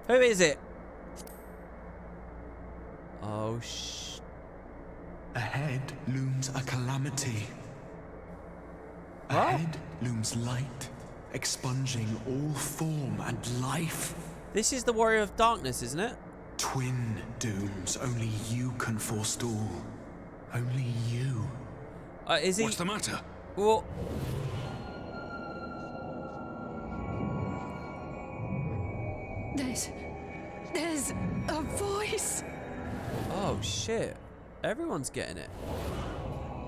S1: Who is it? Oh,
S15: Ahead looms a calamity. Ahead looms light, expunging all form and life.
S1: This is the Warrior of Darkness, isn't it?
S15: Twin dooms only you can forestall. Only you.
S1: Is he...
S11: What's the matter?
S1: Well...
S3: There's a voice.
S1: Oh, shit. Everyone's getting it.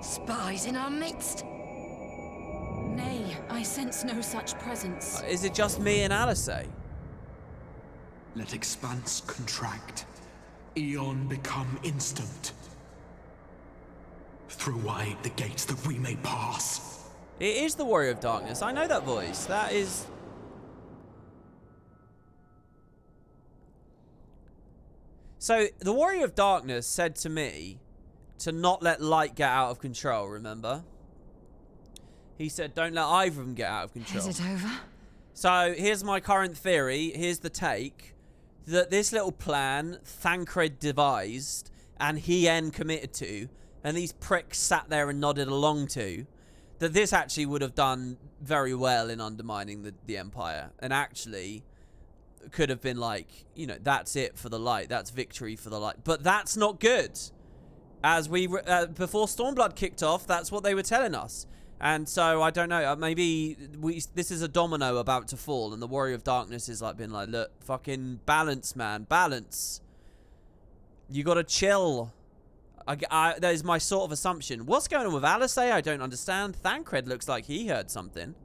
S4: Spies in our midst?
S12: Nay, I sense no such presence.
S1: Is it just me and Alice?
S15: Let expanse contract. Eon become instant. Throw wide the gates that we may pass.
S1: It is the Warrior of Darkness. I know that voice. That is... So, the Warrior of Darkness said to me to not let light get out of control, remember? He said, don't let either of them get out of control.
S6: Is it over?
S1: So, here's my current theory. Here's the take. That this little plan, Thancred devised, and Hien committed to, and these pricks sat there and nodded along to, that this actually would have done very well in undermining the Empire. And actually... could have been like, you know, that's it for the light. That's victory for the light. But that's not good. As we, before Stormblood kicked off, that's what they were telling us. And so, I don't know, maybe this is a domino about to fall, and the Warrior of Darkness is like, been like, look, fucking balance, man, balance. You gotta chill. That is my sort of assumption. What's going on with Alice? I don't understand. Thancred looks like he heard something.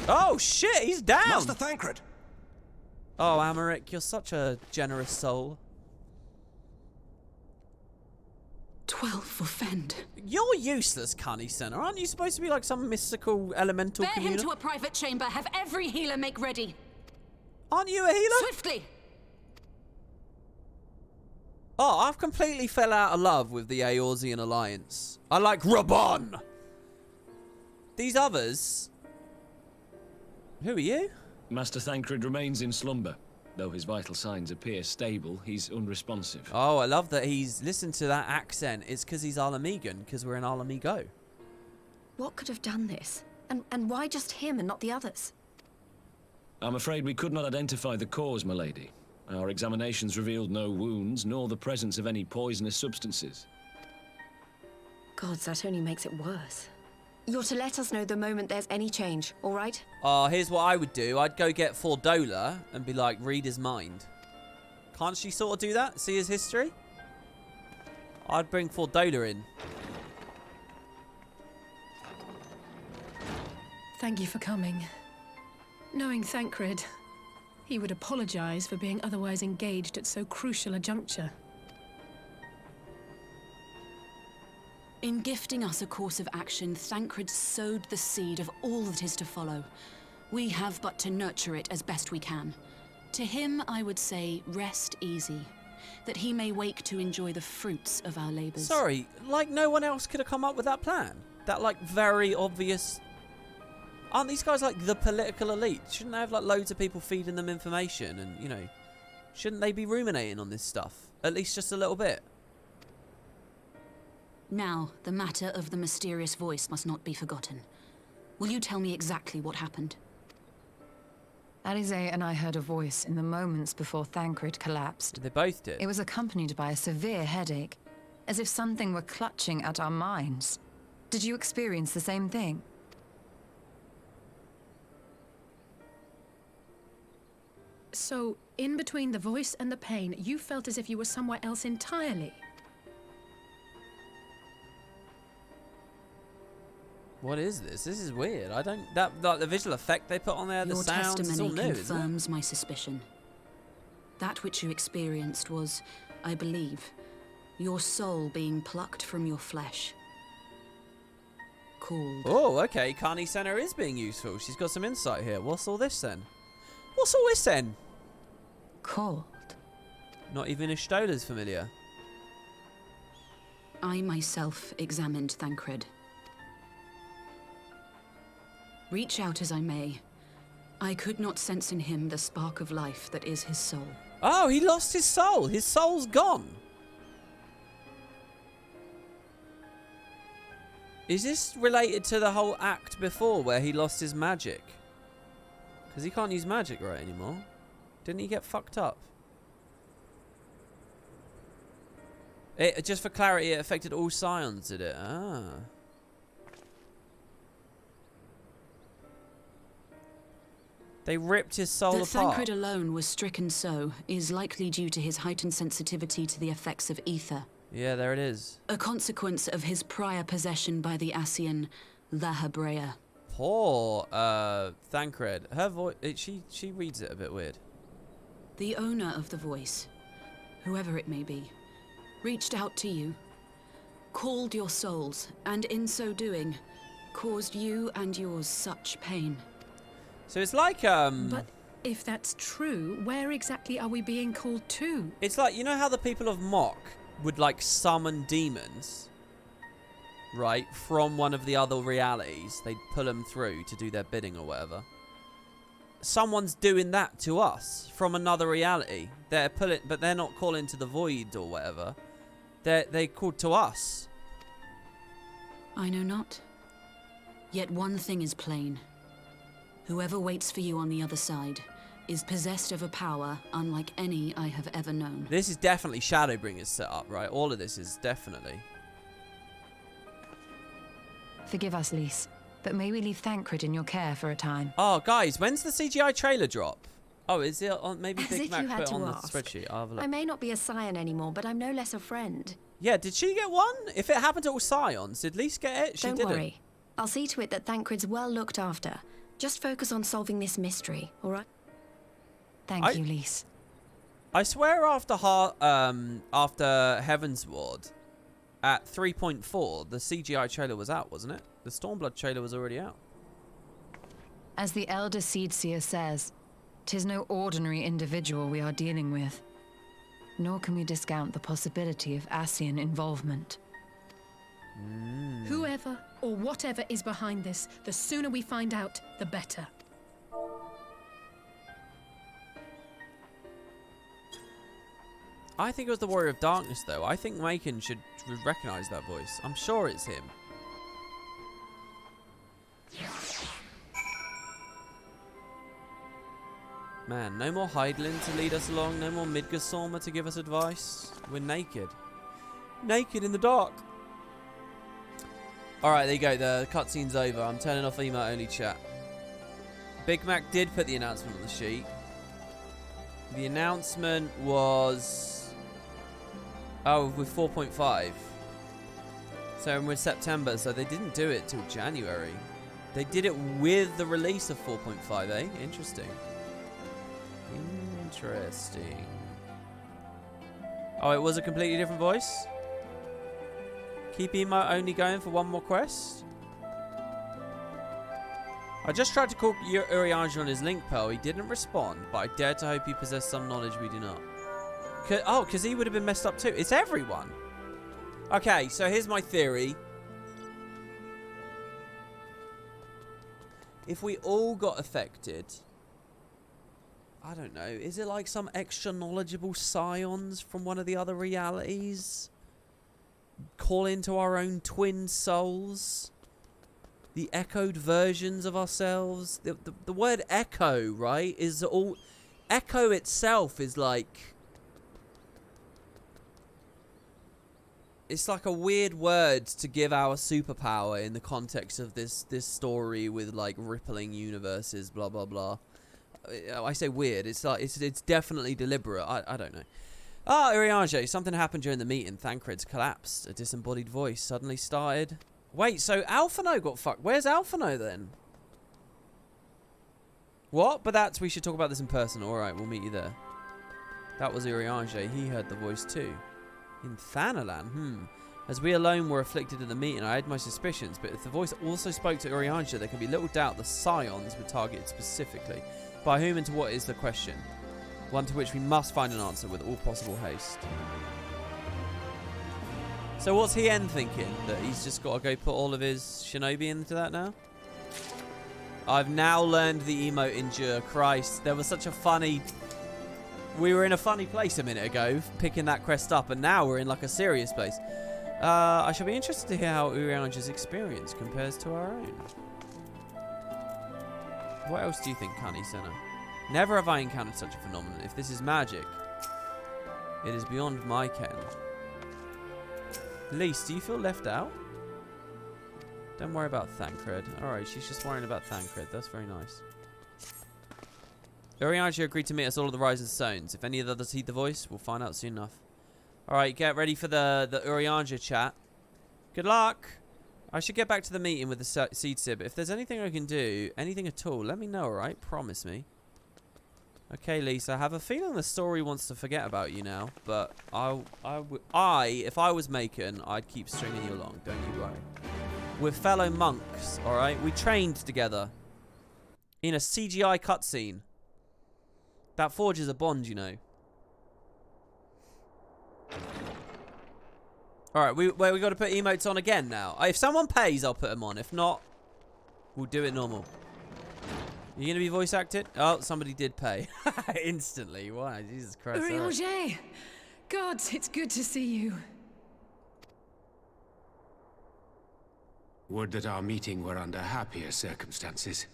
S1: Oh, shit, he's down!
S13: Master Thancred!
S1: Oh, Amaric, you're such a generous soul.
S12: 12 for Fend.
S1: You're useless, Cunny Center. Aren't you supposed to be like some mystical elemental
S12: Bear him to a private chamber. Have every healer make ready.
S1: Aren't you a healer?
S12: Swiftly!
S1: Oh, I've completely fell out of love with the Eorzean Alliance. I like Rabon! These others... Who are you?
S16: Master Thancred remains in slumber. Though his vital signs appear stable, he's unresponsive.
S1: Oh, I love that he's listened to that accent. It's because he's Alamegan, because we're in Alamigo.
S7: What could have done this? And why just him and not the others?
S16: I'm afraid we could not identify the cause, my lady. Our examinations revealed no wounds, nor the presence of any poisonous substances.
S7: Gods, that only makes it worse. You're to let us know the moment there's any change, all right?
S1: Here's what I would do. I'd go get Fordola and be like, read his mind. Can't she sort of do that? See his history? I'd bring Fordola in.
S3: Thank you for coming. Knowing Thancred, he would apologize for being otherwise engaged at so crucial a juncture.
S12: In gifting us a course of action, Thancred sowed the seed of all that is to follow. We have but to nurture it as best we can. To him, I would say, rest easy, that he may wake to enjoy the fruits of our labors.
S1: Sorry, like no one else could have come up with that plan? That, like, very obvious... Aren't these guys, like, the political elite? Shouldn't they have, like, loads of people feeding them information and, you know... Shouldn't they be ruminating on this stuff? At least just a little bit.
S12: Now, the matter of the mysterious voice must not be forgotten. Will you tell me exactly what happened?
S6: Alizé and I heard a voice in the moments before Thancred collapsed.
S1: They both did.
S6: It was accompanied by a severe headache, as if something were clutching at our minds. Did you experience the same thing?
S3: So, in between the voice and the pain, you felt as if you were somewhere else entirely.
S1: What is this? This is weird. I don't... Like, the visual effect they put on there, the
S12: Your
S1: sounds, it's all
S12: testimony
S1: new, isn't it?
S12: confirms my suspicion. That which you experienced was, I believe, your soul being plucked from your flesh. Called.
S1: Oh, okay. Carney Senna is being useful. She's got some insight here. What's all this then? What's all this then?
S6: Called.
S1: Not even Ishtola's familiar.
S12: I myself examined Thancred. Reach out as I may, I could not sense in him the spark of life that is his soul.
S1: Oh, he lost his soul. His soul's gone. Is this related to the whole act before where he lost his magic? Because he can't use magic right anymore. Didn't he get fucked up? Just for clarity, it affected all scions, did it? Ah. They ripped his soul apart.
S12: That Thancred alone was stricken so is likely due to his heightened sensitivity to the effects of ether.
S1: Yeah, there it is.
S12: A consequence of his prior possession by the Ascian Lahabrea.
S1: Poor Thancred. Her voice, she reads it a bit weird.
S12: The owner of the voice, whoever it may be, reached out to you, called your souls, and in so doing, caused you and yours such pain.
S1: So it's like,
S3: But if that's true, where exactly are we being called to?
S1: It's like, you know how the people of Mok would, like, summon demons? Right? From one of the other realities. They'd pull them through to do their bidding or whatever. Someone's doing that to us from another reality. They're pulling, but they're not calling to the void or whatever. They called to us.
S12: I know not. Yet one thing is plain. Whoever waits for you on the other side is possessed of a power unlike any I have ever known.
S1: This is definitely Shadowbringers set up, right? All of this is definitely.
S6: Forgive us, Lys, but may we leave Thancred in your care for a time?
S1: Oh, guys, when's the CGI trailer drop? Oh, is it on? Maybe
S7: As
S1: Big
S7: if
S1: Mac
S7: you had
S1: put it
S7: to
S1: on the
S7: ask.
S1: spreadsheet. I'll have a look.
S7: I may not be a scion anymore, but I'm no less a friend.
S1: Yeah, did she get one? If it happened to all Scions, did Lys get it? She
S7: Don't
S1: didn't.
S7: worry. I'll see to it that Thancred's well looked after. Just focus on solving this mystery, all right?
S6: Thank you, Lys.
S1: I swear after Heaven's Ward, at 3.4, the CGI trailer was out, wasn't it? The Stormblood trailer was already out.
S6: As the Elder Seedseer says, 'tis no ordinary individual we are dealing with. Nor can we discount the possibility of Ascian involvement.
S3: Whoever or whatever is behind this, the sooner we find out, the better.
S1: I think it was the Warrior of Darkness, though. I think Macon should recognize that voice. I'm sure it's him. Man, no more Hydaelyn to lead us along. No more Midgardsormr to give us advice. We're naked. Naked in the dark. Alright, there you go. The cutscene's over. I'm turning off email-only chat. Big Mac did put the announcement on the sheet. The announcement was... Oh, with 4.5. So we're in September, so they didn't do it till January. They did it with the release of 4.5, eh? Interesting. Interesting. Oh, it was a completely different voice? Keep email only going for one more quest? I just tried to call Urianger on his link pearl. He didn't respond, but I dare to hope he possessed some knowledge we do not. Oh, because he would have been messed up too. It's everyone. Okay, so here's my theory. If we all got affected... I don't know. Is it like some extra knowledgeable scions from one of the other realities? Call into our own twin souls? The echoed versions of ourselves? The word echo, right, is all... Echo itself is like... It's like a weird word to give our superpower in the context of this story with like rippling universes, blah, blah, blah. I say weird. It's like it's definitely deliberate. I don't know. Ah, Urianger, something happened during the meeting. Thancred's collapsed. A disembodied voice suddenly started. Wait, so Alphino got fucked. Where's Alphino then? What? But we should talk about this in person. All right, we'll meet you there. That was Urianger. He heard the voice too. In Thanalan, As we alone were afflicted at the meeting, I had my suspicions, but if the voice also spoke to Urianger, there can be little doubt the scions were targeted specifically. By whom and to what is the question? One to which we must find an answer with all possible haste. So what's Hien thinking? That he's just got to go put all of his shinobi into that now? I've now learned the emote endure. Christ, there was such a funny... We were in a funny place a minute ago, picking that quest up, and now we're in like a serious place. I shall be interested to hear how Urianger's experience compares to our own. What else do you think, Kani Senna? Never have I encountered such a phenomenon. If this is magic, it is beyond my ken. Lise, do you feel left out? Don't worry about Thancred. Alright, she's just worrying about Thancred. That's very nice. Urianger agreed to meet us all at the Rising Stones. If any of the others heed the voice, we'll find out soon enough. Alright, get ready for the Urianger chat. Good luck! I should get back to the meeting with the seed sib. If there's anything I can do, anything at all, let me know, alright? Promise me. Okay, Lisa, I have a feeling the story wants to forget about you now, but if I was Macon, I'd keep stringing you along, don't you worry. We're fellow monks, alright? We trained together in a CGI cutscene. That forges a bond, you know. Alright, we got to put emotes on again now. If someone pays, I'll put them on. If not, we'll do it normal. You going to be voice acted? Oh, somebody did pay. Instantly. Why? Jesus Christ.
S3: Urianger! God, it's good to see you.
S2: Would that our meeting were under happier circumstances.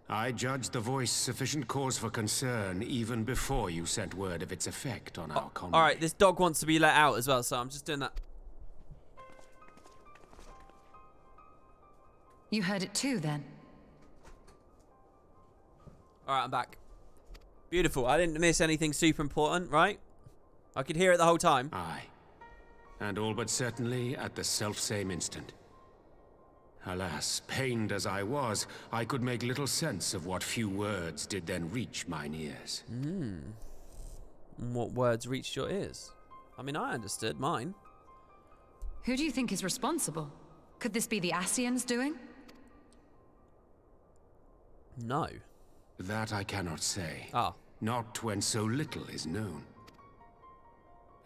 S2: I judged the voice sufficient cause for concern even before you sent word of its effect on our comrade.
S1: Alright, this dog wants to be let out as well, so I'm just doing that.
S6: You heard it too, then?
S1: Alright, I'm back. Beautiful. I didn't miss anything super important, right? I could hear it the whole time.
S2: Aye. And all but certainly at the selfsame instant. Alas, pained as I was, I could make little sense of what few words did then reach mine ears.
S1: What words reached your ears? I mean, I understood mine.
S6: Who do you think is responsible? Could this be the Ascians doing?
S1: No.
S2: That I cannot say.
S1: Ah.
S2: Not when so little is known.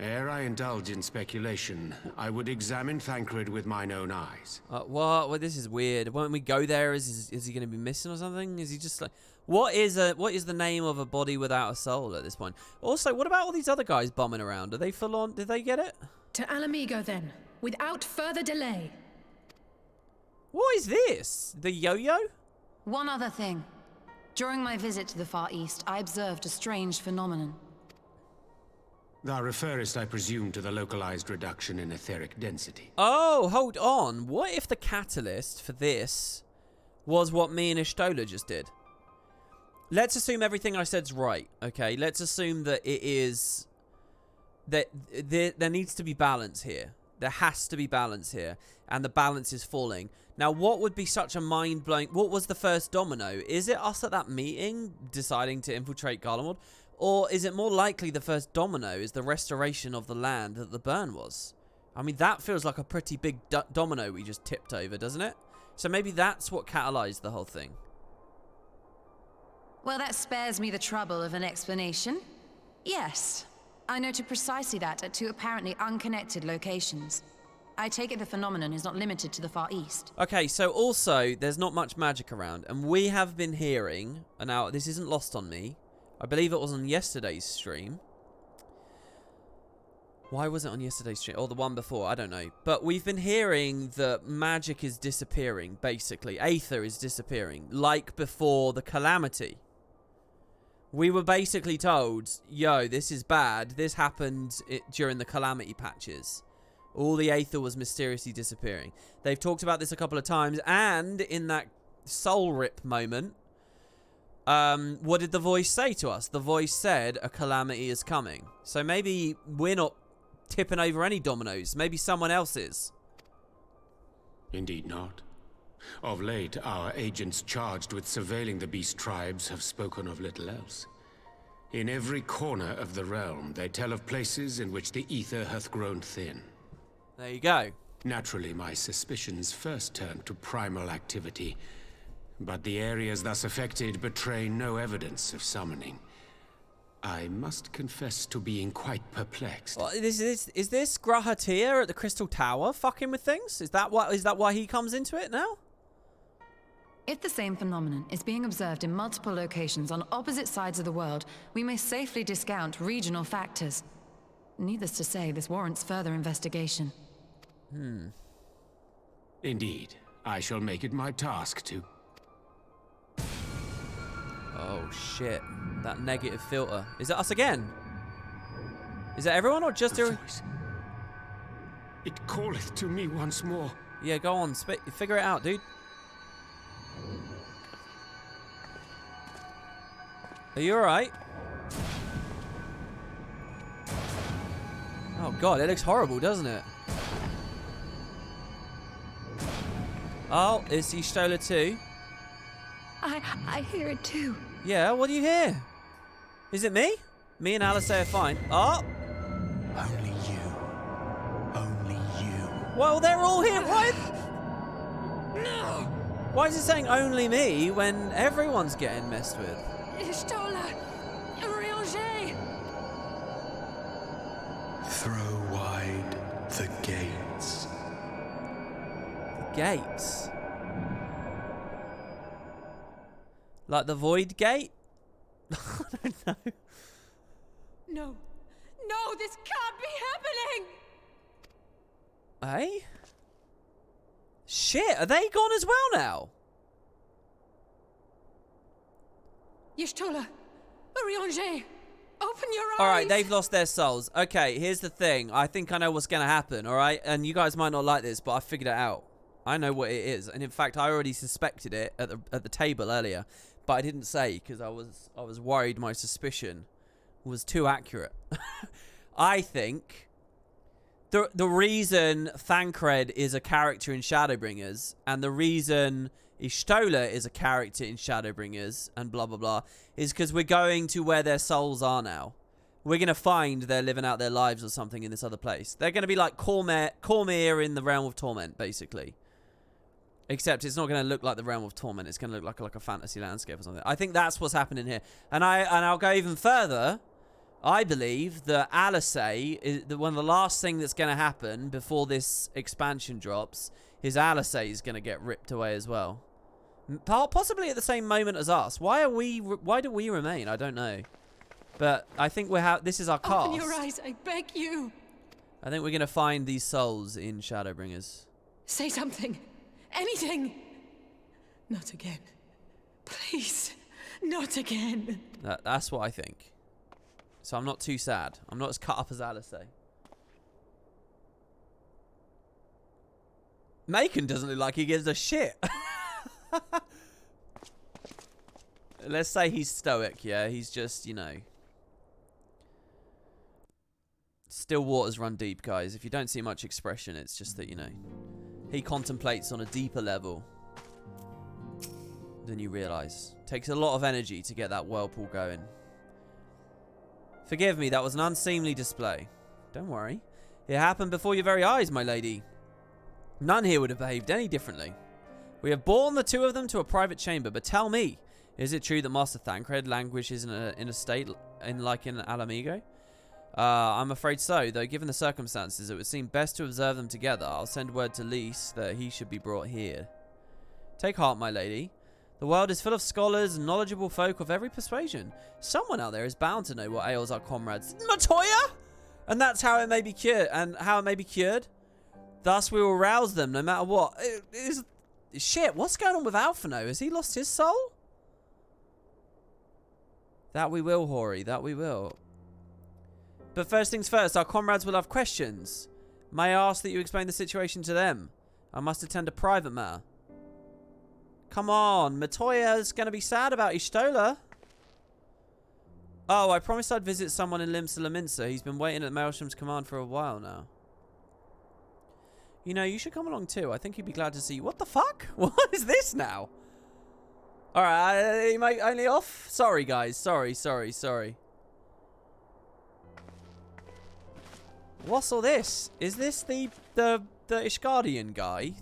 S2: Ere I indulge in speculation, I would examine Thancred with mine own eyes.
S1: What? Well, this is weird. When we go there, is he going to be missing or something? Is he just like... What is the name of a body without a soul at this point? Also, what about all these other guys bumming around? Are they full on? Did they get it?
S3: To Alamigo, then, without further delay.
S1: What is this? The yo-yo?
S6: One other thing. During my visit to the Far East, I observed a strange phenomenon.
S2: Thou referrest, I presume, to the localized reduction in etheric density.
S1: Oh, hold on. What if the catalyst for this was what me and Ishtola just did? Let's assume everything I said's right, okay? Let's assume that it is... that there needs to be balance here. There has to be balance here. And the balance is falling. Now, what would be such a mind-blowing... What was the first domino? Is it us at that meeting deciding to infiltrate Garlemald? Or is it more likely the first domino is the restoration of the land that the burn was? I mean, that feels like a pretty big domino we just tipped over, doesn't it? So maybe that's what catalyzed the whole thing.
S6: Well, that spares me the trouble of an explanation. Yes, I noted precisely that at two apparently unconnected locations. I take it the phenomenon is not limited to the Far East.
S1: Okay, so also, there's not much magic around, and we have been hearing, and now this isn't lost on me, I believe it was on yesterday's stream. Why was it on yesterday's stream? Or the one before, I don't know. But we've been hearing that magic is disappearing, basically. Aether is disappearing, like before the Calamity. We were basically told, yo, this is bad. This happened during the Calamity patches. All the Aether was mysteriously disappearing. They've talked about this a couple of times, and in that soul rip moment, what did the voice say to us? The voice said a calamity is coming. So maybe we're not tipping over any dominoes. Maybe someone else is.
S2: Indeed not. Of late, our agents charged with surveilling the beast tribes have spoken of little else. In every corner of the realm, they tell of places in which the ether hath grown thin.
S1: There you go.
S2: Naturally, my suspicions first turned to primal activity, but the areas thus affected betray no evidence of summoning. I must confess to being quite perplexed.
S1: Well, is this Grahatir at the Crystal Tower fucking with things? Is that why he comes into it now?
S6: If the same phenomenon is being observed in multiple locations on opposite sides of the world, we may safely discount regional factors. Needless to say, this warrants further investigation.
S2: Indeed. I shall make it my task to...
S1: Oh, shit. That negative filter. Is it us again? Is it everyone or just...
S2: It calleth to me once more.
S1: Yeah, go on. Figure it out, dude. Are you alright? Oh, God. It looks horrible, doesn't it? Oh, it's Ishtola too.
S10: I hear it too.
S1: Yeah, what do you hear? Is it me? Me and Alice are fine. Oh!
S15: Only you. Only you.
S1: Well, they're all here. Why? No! Why is it saying only me when everyone's getting messed with?
S3: Ishtola! Urianger!
S15: Throw wide the gates.
S1: The gates? Like the Void Gate? I don't know.
S8: No. No, this can't be happening!
S1: Eh? Shit, are they gone as well now?
S3: Ishtola! Urianger! Open your eyes!
S1: Alright, they've lost their souls. Okay, here's the thing. I think I know what's going to happen, alright? And you guys might not like this, but I figured it out. I know what it is. And in fact, I already suspected it at the table earlier. But I didn't say because I was worried my suspicion was too accurate. I think the reason Thancred is a character in Shadowbringers and the reason Ishtola is a character in Shadowbringers and blah blah blah is because we're going to where their souls are now. We're going to find they're living out their lives or something in this other place. They're going to be like Cormyr in the Realm of Torment, basically. Except it's not going to look like the Realm of Torment. It's going to look like a fantasy landscape or something. I think that's what's happening here. And I'll go even further. I believe that Alisei is one of the last thing that's going to happen before this expansion drops. Is Alisei is going to get ripped away as well, possibly at the same moment as us. Why do we remain? I don't know, but I think this is our cast.
S3: Open your eyes, I beg you.
S1: I think we're going to find these souls in Shadowbringers.
S3: Say something, anything. Not again, please, not again.
S1: That's what I think. So I'm not too sad. I'm not as cut up as Alisei. Macon doesn't look like he gives a shit. Let's say he's stoic, yeah? He's just, you know. Still waters run deep, guys. If you don't see much expression, it's just that, you know, he contemplates on a deeper level than you realise. Takes a lot of energy to get that whirlpool going. Forgive me, that was an unseemly display. Don't worry. It happened before your very eyes, my lady. None here would have behaved any differently. We have borne the two of them to a private chamber, but tell me, is it true that Master Thancred languishes in a state like in Alamigo? I'm afraid so, though given the circumstances, it would seem best to observe them together. I'll send word to Lys that he should be brought here. Take heart, my lady. The world is full of scholars and knowledgeable folk of every persuasion. Someone out there is bound to know what ails our comrades. Matoya! And that's how it may be cured. And how it may be cured. Thus we will rouse them no matter what. Shit, what's going on with Alphino? Has he lost his soul? That we will, Hori. That we will. But first things first, our comrades will have questions. May I ask that you explain the situation to them? I must attend a private matter. Come on, Matoya's going to be sad about Ishtola. Oh, I promised I'd visit someone in Limsa Laminsa. He's been waiting at Maelstrom's command for a while now. You know, you should come along too. I think he'd be glad to see you. What the fuck? What is this now? Alright, you might only off? Sorry, guys. Sorry. What's all this? Is this the Ishgardian guy?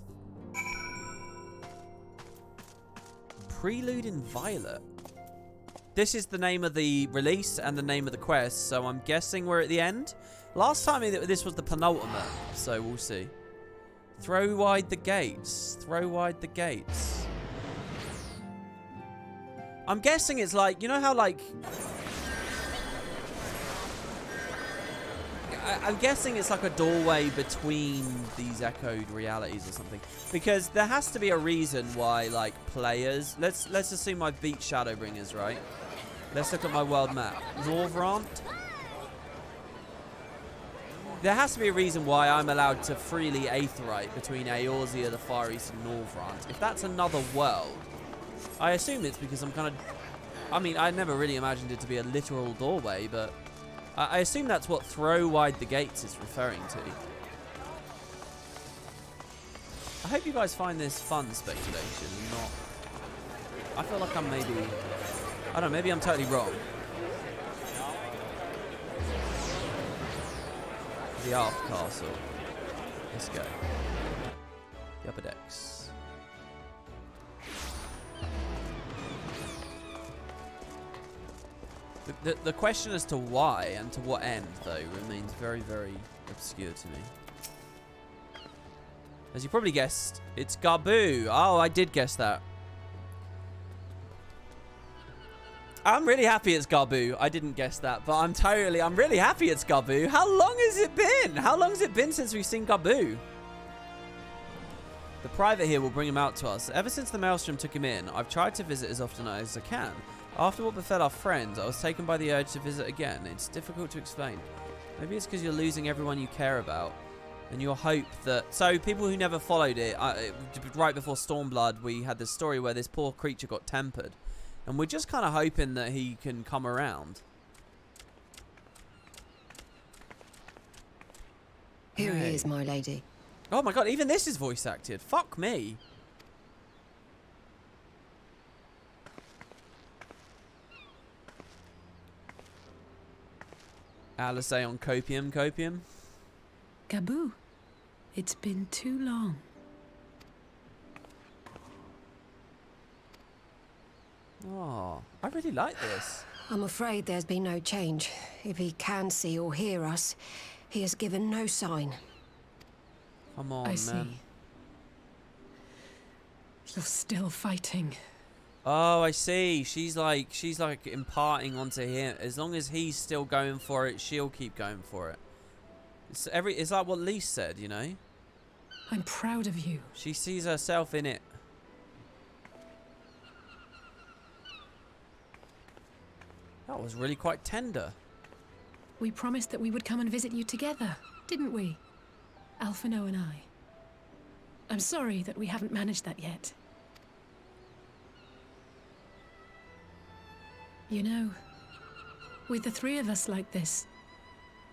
S1: Prelude in Violet. This is the name of the release and the name of the quest, so I'm guessing we're at the end. Last time this was the penultimate, so we'll see. Throw wide the gates. Throw wide the gates. I'm guessing it's like, you know how like... I'm guessing it's like a doorway between these echoed realities or something, because there has to be a reason why, like, players. Let's assume I've beat Shadowbringers, right? Let's look at my world map. Norvrant. There has to be a reason why I'm allowed to freely aetheryte between Eorzea, the Far East, and Norvrant. If that's another world, I assume it's because I'm kind of. I mean, I never really imagined it to be a literal doorway, but. I assume that's what throw wide the gates is referring to. I hope you guys find this fun speculation and not... I feel like I'm maybe... I don't know, maybe I'm totally wrong. The Aft Castle. Let's go. The upper decks. The question as to why and to what end, though, remains very, very obscure to me. As you probably guessed, it's Garbu. Oh, I did guess that. I'm really happy it's Garbu. I didn't guess that, but I'm really happy it's Garbu. How long has it been? How long has it been since we've seen Garbu? The private here will bring him out to us. Ever since the Maelstrom took him in, I've tried to visit as often as I can. After what befell our friends, I was taken by the urge to visit again. It's difficult to explain. Maybe it's because you're losing everyone you care about. And your hope that... So, people who never followed it, right before Stormblood, we had this story where this poor creature got tempered. And we're just kind of hoping that he can come around.
S7: Here he is, my lady.
S1: Oh my god, even this is voice acted. Fuck me. Alisei on copium.
S3: Gabu, it's been too long.
S1: Oh, I really like this.
S7: I'm afraid there's been no change.
S8: If he can see or hear us, he has given no sign.
S1: Come on,
S3: I
S1: man.
S3: see. You're still fighting.
S1: Oh, I see. She's like imparting onto him. As long as he's still going for it, she'll keep going for it. It's like what Lise said, you know?
S3: I'm proud of you.
S1: She sees herself in it. That was really quite tender.
S3: We promised that we would come and visit you together, didn't we? Alphino and I. I'm sorry that we haven't managed that yet. You know, with the three of us like this,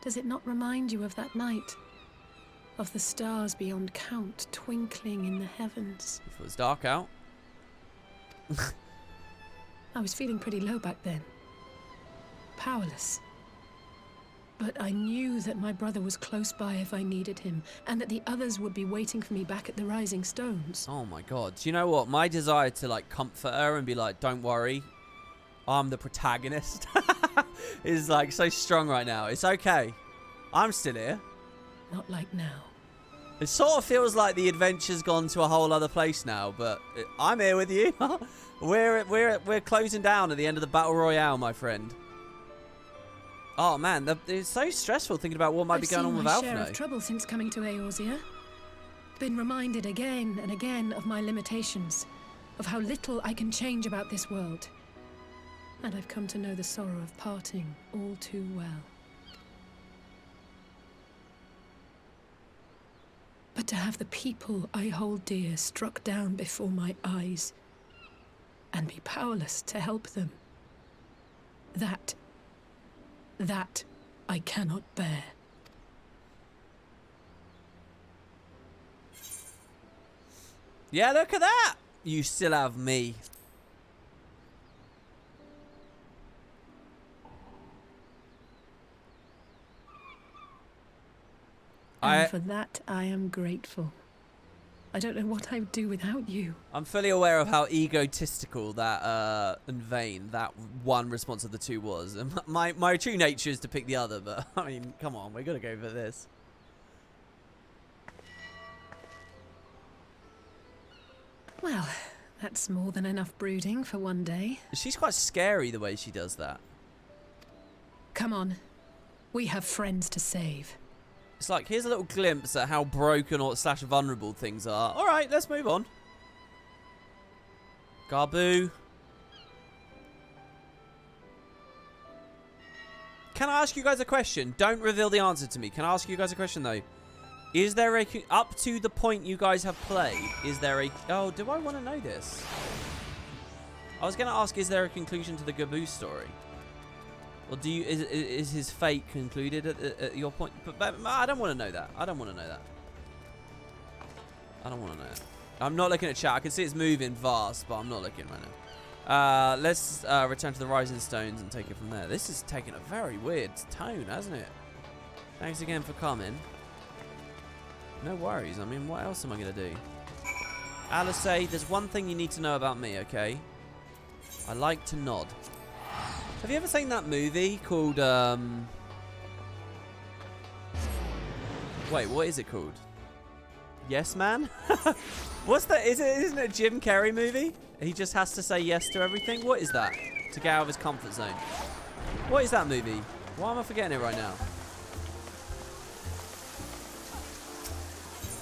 S3: does it not remind you of that night? Of the stars beyond count twinkling in the heavens?
S1: If it was dark out.
S3: I was feeling pretty low back then. Powerless. But I knew that my brother was close by if I needed him, and that the others would be waiting for me back at the Rising Stones.
S1: Oh my god. Do you know what? My desire to like comfort her and be like, don't worry, I'm the protagonist, is like so strong right now. It's okay. I'm still here.
S3: Not like now.
S1: It sort of feels like the adventure's gone to a whole other place now, but I'm here with you. We're closing down at the end of the Battle Royale, my friend. Oh man, it's so stressful thinking about what might be going on with
S3: I've seen my share
S1: Alphino.
S3: of trouble since coming to Eorzea. Been reminded again and again of my limitations, of how little I can change about this world. And I've come to know the sorrow of parting all too well. But to have the people I hold dear struck down before my eyes, and be powerless to help them, that I cannot bear.
S1: Yeah, look at that! You still have me.
S3: And for that, I am grateful. I don't know what I would do without you.
S1: I'm fully aware of how egotistical that and vain that one response of the two was. And my true nature is to pick the other, but I mean, come on, we're gonna go for this.
S3: Well, that's more than enough brooding for one day.
S1: She's quite scary the way she does that.
S3: Come on. We have friends to save.
S1: It's like, here's a little glimpse at how broken or / vulnerable things are. Alright, let's move on. Garbu. Can I ask you guys a question? Don't reveal the answer to me. Can I ask you guys a question, though? Is there a... Up to the point you guys have played, is there a... Oh, do I want to know this? I was going to ask, is there a conclusion to the Garbu story? Or do you... Is his fate concluded at your point? But I don't want to know that. I don't want to know that. I don't want to know that. I'm not looking at chat. I can see it's moving vast, but I'm not looking right now. Let's return to the Rising Stones and take it from there. This is taking a very weird tone, hasn't it? Thanks again for coming. No worries. I mean, what else am I going to do? Alice, there's one thing you need to know about me, okay? I like to nod. Have you ever seen that movie called, Wait, what is it called? Yes Man? What's that? Isn't it a Jim Carrey movie? He just has to say yes to everything? What is that? To get out of his comfort zone. What is that movie? Why am I forgetting it right now?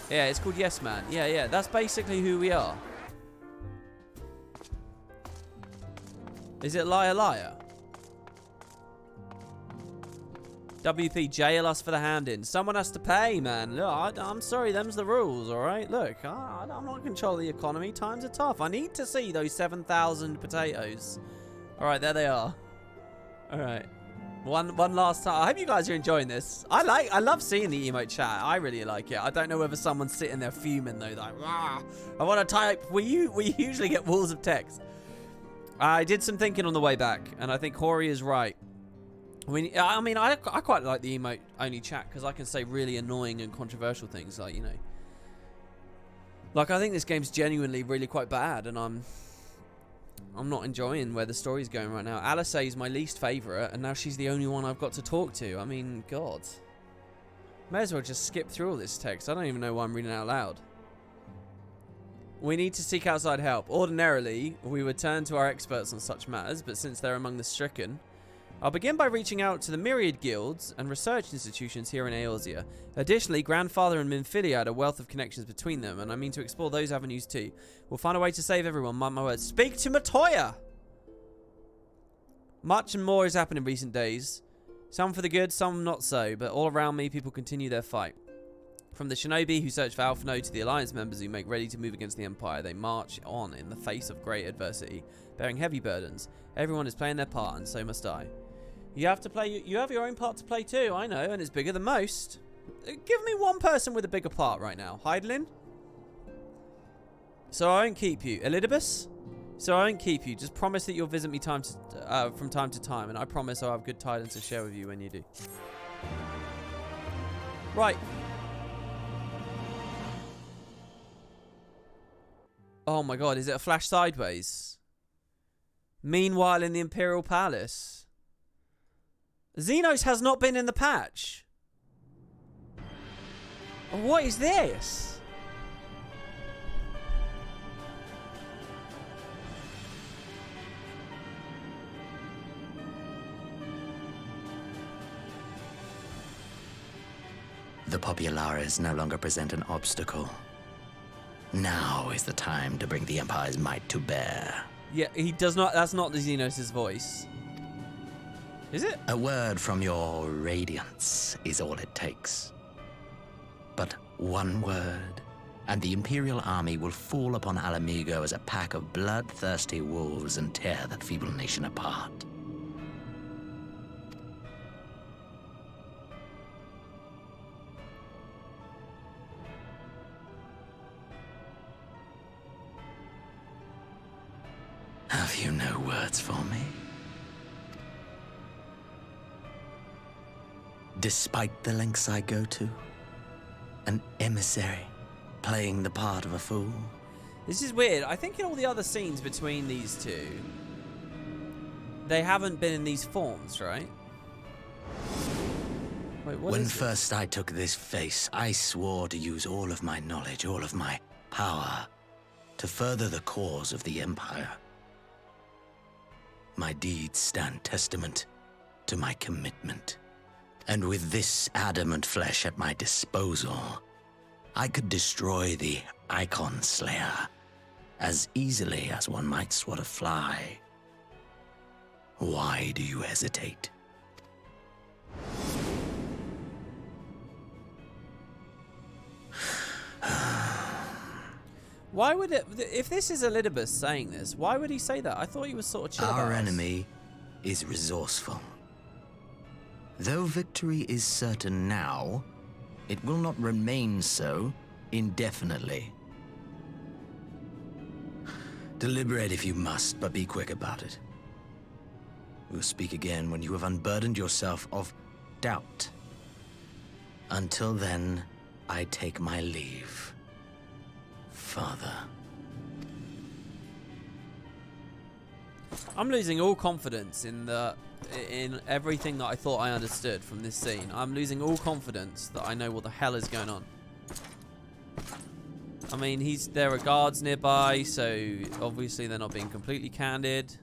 S1: Yeah, it's called Yes Man. Yeah, that's basically who we are. Is it Liar Liar? WP, jail us for the hand-in. Someone has to pay, man. Look, I'm sorry, them's the rules, alright? Look, I'm not in control of the economy. Times are tough. I need to see those 7,000 potatoes. Alright, there they are. Alright. One last time. I hope you guys are enjoying this. I love seeing the emote chat. I really like it. I don't know whether someone's sitting there fuming, though. Like, rah, I want to type. We usually get walls of text. I did some thinking on the way back, and I think Hori is right. I mean, I quite like the emote-only chat because I can say really annoying and controversial things, like, you know. Like, I think this game's genuinely really quite bad, and I'm not enjoying where the story's going right now. Alice is my least favourite, and now she's the only one I've got to talk to. I mean, God. May as well just skip through all this text. I don't even know why I'm reading it out loud. We need to seek outside help. Ordinarily, we would turn to our experts on such matters, but since they're among the stricken, I'll begin by reaching out to the myriad guilds and research institutions here in Eorzea. Additionally, Grandfather and Minfilia had a wealth of connections between them, and I mean to explore those avenues too. We'll find a way to save everyone, mark my words. Speak to Matoya! Much and more has happened in recent days. Some for the good, some not so, but all around me, people continue their fight. From the shinobi who search for Alphino to the Alliance members who make ready to move against the Empire, they march on in the face of great adversity, bearing heavy burdens. Everyone is playing their part, and so must I. You have to play. You have your own part to play too, I know, and it's bigger than most. Give me one person with a bigger part right now. Hydaelyn? So I won't keep you. Elidibus? So I won't keep you. Just promise that you'll visit me from time to time, and I promise I'll have good tidings to share with you when you do. Right. Oh my god, is it a flash sideways? Meanwhile in the Imperial Palace. Xenos has not been in the patch. What is this?
S17: The Populares no longer present an obstacle. Now is the time to bring the Empire's might to bear.
S1: Yeah, he does not. That's not the Xenos' voice. Is it?
S17: A word from your radiance is all it takes. But one word, and the Imperial army will fall upon Alamigo as a pack of bloodthirsty wolves and tear that feeble nation apart. Have you no words for me? Despite the lengths I go to, an emissary playing the part of a fool.
S1: This is weird. I think in all the other scenes between these two, they haven't been in these forms, right? Wait, what
S17: when
S1: is
S17: first I took this face, I swore to use all of my knowledge, all of my power, to further the cause of the Empire. My deeds stand testament to my commitment. And with this adamant flesh at my disposal, I could destroy the Icon Slayer as easily as one might swat a fly. Why do you hesitate?
S1: Why would it... If this is Elidibus saying this, why would he say that? I thought he was sort of chill about
S17: Our
S1: us.
S17: enemy is resourceful. Though victory is certain now, it will not remain so indefinitely. Deliberate if you must, but be quick about it. We'll speak again when you have unburdened yourself of doubt. Until then, I take my leave, Father.
S1: I'm losing all confidence in everything that I thought I understood from this scene. I'm losing all confidence that I know what the hell is going on. I mean, there are guards nearby, so obviously they're not being completely candid.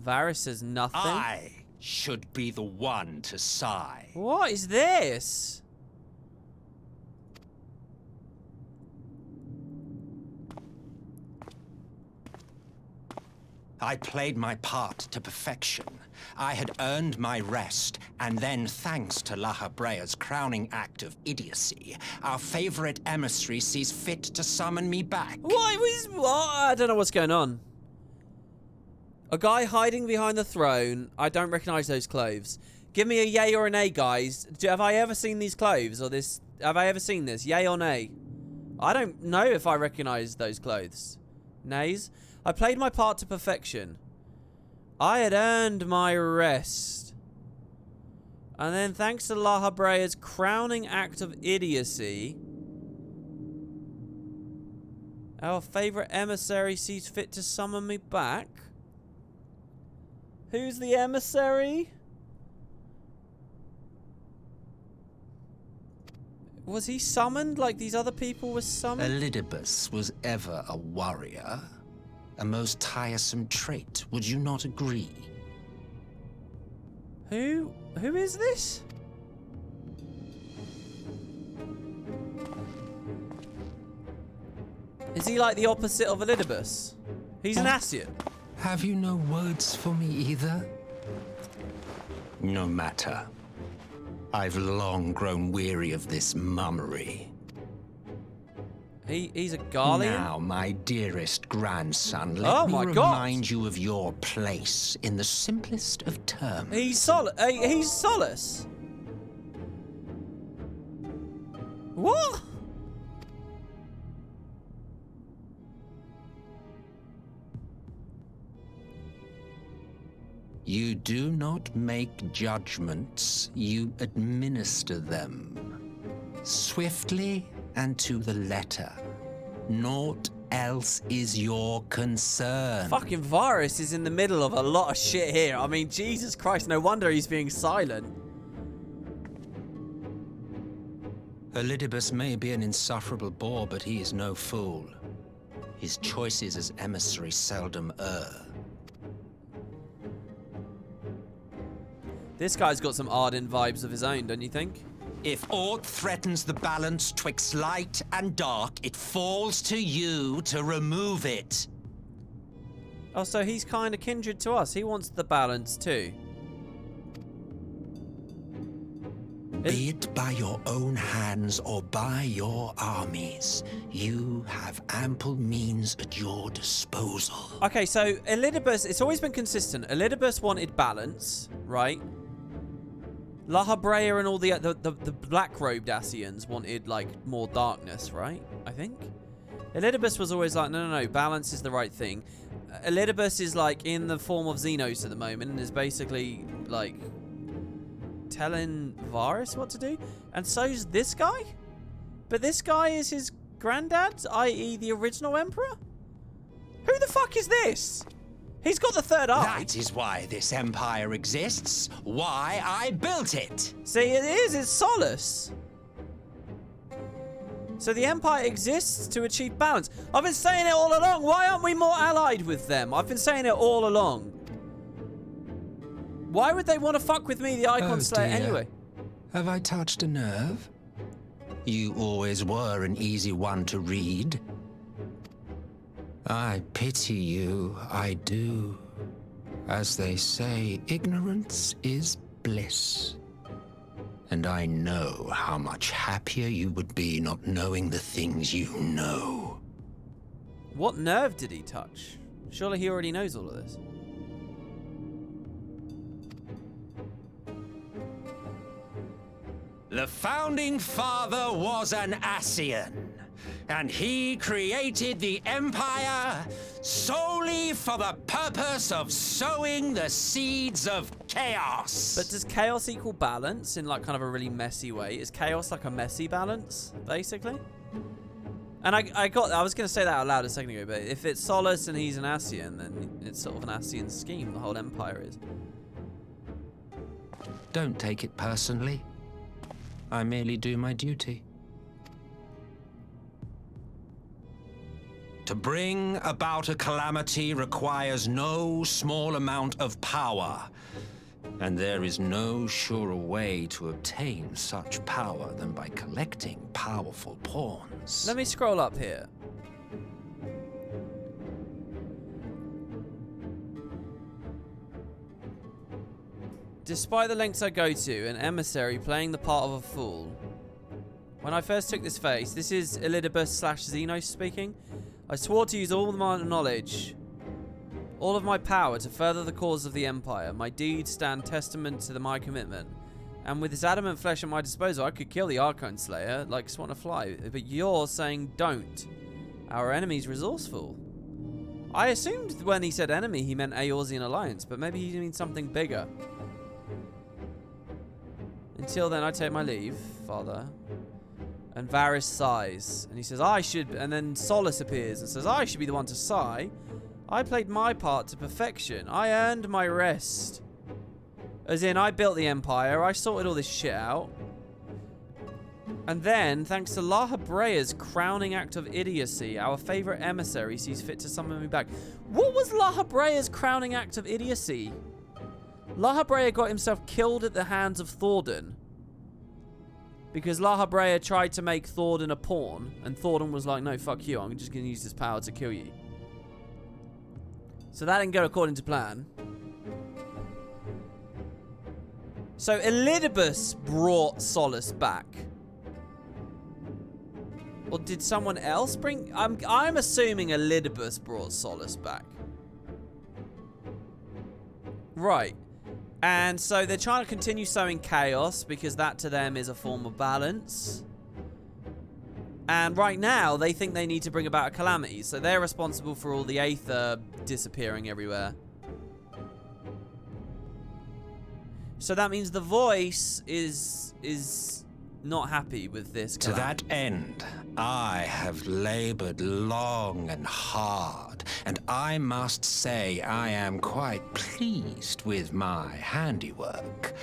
S1: Varys says nothing.
S18: I should be the one to sigh.
S1: What is this?
S18: I played my part to perfection. I had earned my rest, and then, thanks to La Habrea's crowning act of idiocy, our favorite emissary sees fit to summon me back.
S1: What? I don't know what's going on. A guy hiding behind the throne. I don't recognize those clothes. Give me a yay or a nay, guys. Have I ever seen these clothes or this? Have I ever seen this? Yay or nay? I don't know if I recognize those clothes. Nays? I played my part to perfection. I had earned my rest. And then thanks to La Habrea's crowning act of idiocy, Our favorite emissary sees fit to summon me back. Who's the emissary? Was he summoned like these other people were summoned?
S18: Elidibus was ever a warrior. A most tiresome trait, would you not agree?
S1: Who is this? Is he like the opposite of Elidibus? He's an Asian.
S18: Have you no words for me either? No matter. I've long grown weary of this mummery.
S1: He's a Garlean?
S18: Now, my dearest grandson, let me remind you of your place in the simplest of terms.
S1: He's Solace. What?
S18: You do not make judgments, you administer them. Swiftly and to the letter. Naught else is your concern.
S1: Fucking Varus is in the middle of a lot of shit here. I mean, Jesus Christ, no wonder he's being silent.
S18: Elidibus may be an insufferable bore, but he is no fool. His choices as emissary seldom err.
S1: This guy's got some Arden vibes of his own, don't you think?
S18: If aught threatens the balance twixt light and dark, it falls to you to remove it.
S1: Oh, so he's kind of kindred to us. He wants the balance too.
S18: Be it by your own hands or by your armies, you have ample means at your disposal.
S1: Okay, so Elidibus, it's always been consistent. Elidibus wanted balance, right? La Habrea and all the black-robed Asians wanted, like, more darkness, right? I think? Elidibus was always like, no, balance is the right thing. Elidibus is, like, in the form of Xenos at the moment and is basically, like, telling Varus what to do. And so's this guy? But this guy is his granddad, i.e. the original Emperor? Who the fuck is this? He's got the third eye.
S18: That is why this empire exists. Why I built it.
S1: See, it's Solace. So the empire exists to achieve balance. I've been saying it all along. Why aren't we more allied with them? I've been saying it all along. Why would they want to fuck with me, the Icon Slayer, anyway?
S18: Have I touched a nerve? You always were an easy one to read. I pity you, I do. As they say, ignorance is bliss. And I know how much happier you would be not knowing the things you know.
S1: What nerve did he touch? Surely he already knows all of this.
S18: The founding father was an Asian, and he created the Empire solely for the purpose of sowing the seeds of chaos.
S1: But does chaos equal balance in like kind of a really messy way? Is chaos like a messy balance, basically? And I was going to say that out loud a second ago, but if it's Solace and he's an Asian, then it's sort of an Asian scheme, the whole Empire is.
S18: Don't take it personally. I merely do my duty. To bring about a calamity requires no small amount of power, and there is no surer way to obtain such power than by collecting powerful pawns.
S1: Let me scroll up here. Despite the lengths I go to, an emissary playing the part of a fool. When I first took this face, this is Elidibus/Xenos speaking. I swore to use all of my knowledge, all of my power to further the cause of the Empire. My deeds stand testament to my commitment. And with this adamant flesh at my disposal, I could kill the Archon Slayer like Swan a Fly. But you're saying don't. Our enemy's resourceful. I assumed when he said enemy, he meant Eorzean Alliance, but maybe he means something bigger. Until then, I take my leave, Father. And Varys sighs. And he says, I should... And then Solace appears and says, I should be the one to sigh. I played my part to perfection. I earned my rest. As in, I built the Empire. I sorted all this shit out. And then, thanks to Laha Brea's crowning act of idiocy, our favorite emissary sees fit to summon me back. What was Laha Brea's crowning act of idiocy? Laha Brea got himself killed at the hands of Thordan. Because Laha Brea tried to make Thordan a pawn, and Thordan was like, no, fuck you, I'm just going to use this power to kill you. So that didn't go according to plan. So Elidibus brought Solace back. Or did someone else bring... I'm assuming Elidibus brought Solace back. Right. And so they're trying to continue sowing chaos because that to them is a form of balance. And right now, they think they need to bring about a calamity. So they're responsible for all the Aether disappearing everywhere. So that means the voice is not happy with this calamity.
S18: To that end, I have labored long and hard, and I must say I am quite pleased with my handiwork.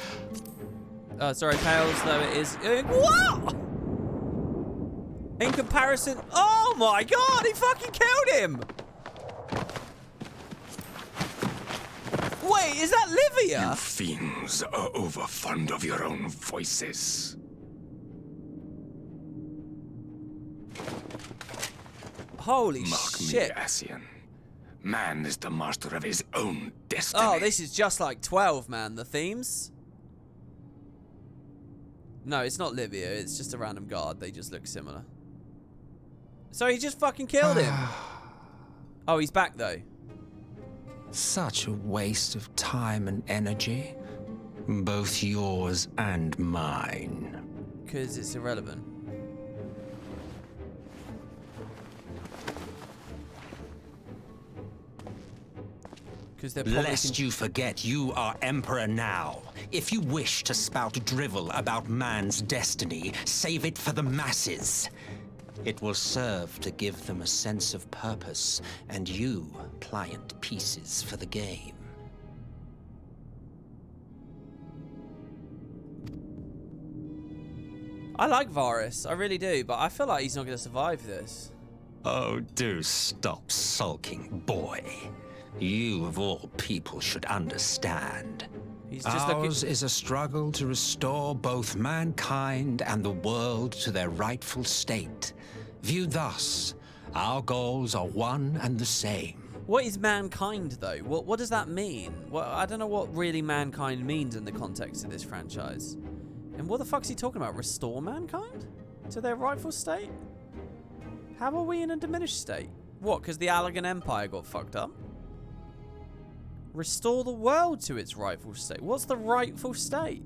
S1: Sorry, Tails, though it is... What? In comparison... Oh my god, he fucking killed him! Wait, is that Livia?
S11: You fiends are overfond of your own voices.
S1: Holy shit.
S11: Mark me, Ascian. Man is the master of his own destiny.
S1: Oh, this is just like 12, man. The themes? No, it's not Livia. It's just a random guard. They just look similar. So he just fucking killed him. Oh, he's back, though.
S18: Such a waste of time and energy. Both yours and mine.
S1: Because it's irrelevant.
S18: Lest you forget, you are Emperor now. If you wish to spout drivel about man's destiny, save it for the masses. It will serve to give them a sense of purpose, and you pliant pieces for the game.
S1: I like Varys, I really do, but I feel like he's not going to survive this.
S18: Oh, do stop sulking, boy. You, of all people, should understand.
S1: He's just
S18: Ours is a struggle to restore both mankind and the world to their rightful state. Viewed thus, our goals are one and the same.
S1: What is mankind, though? What does that mean? Well, I don't know what really mankind means in the context of this franchise. And what the fuck's he talking about? Restore mankind? To their rightful state? How are we in a diminished state? What, because the Allagan Empire got fucked up? Restore the world to its rightful state. What's the rightful state?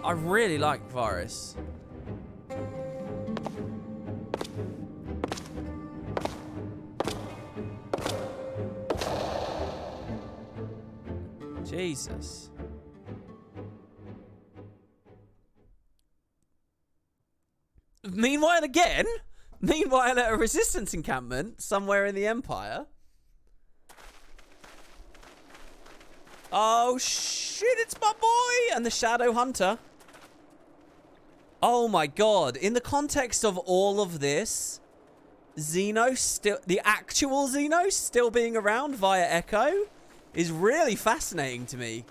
S1: I really like Varys. Jesus. Meanwhile at a resistance encampment somewhere in the Empire. Oh shit, it's my boy! And the Shadow Hunter. Oh my god, in the context of all of this, the actual Xenos still being around via Echo is really fascinating to me.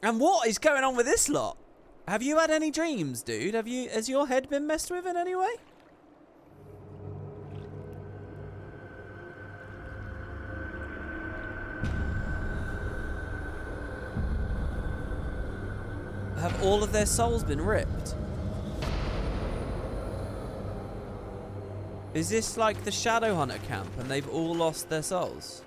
S1: And what is going on with this lot? Have you had any dreams, dude? Has your head been messed with in any way? Have all of their souls been ripped? Is this like the Shadowhunter camp and they've all lost their souls?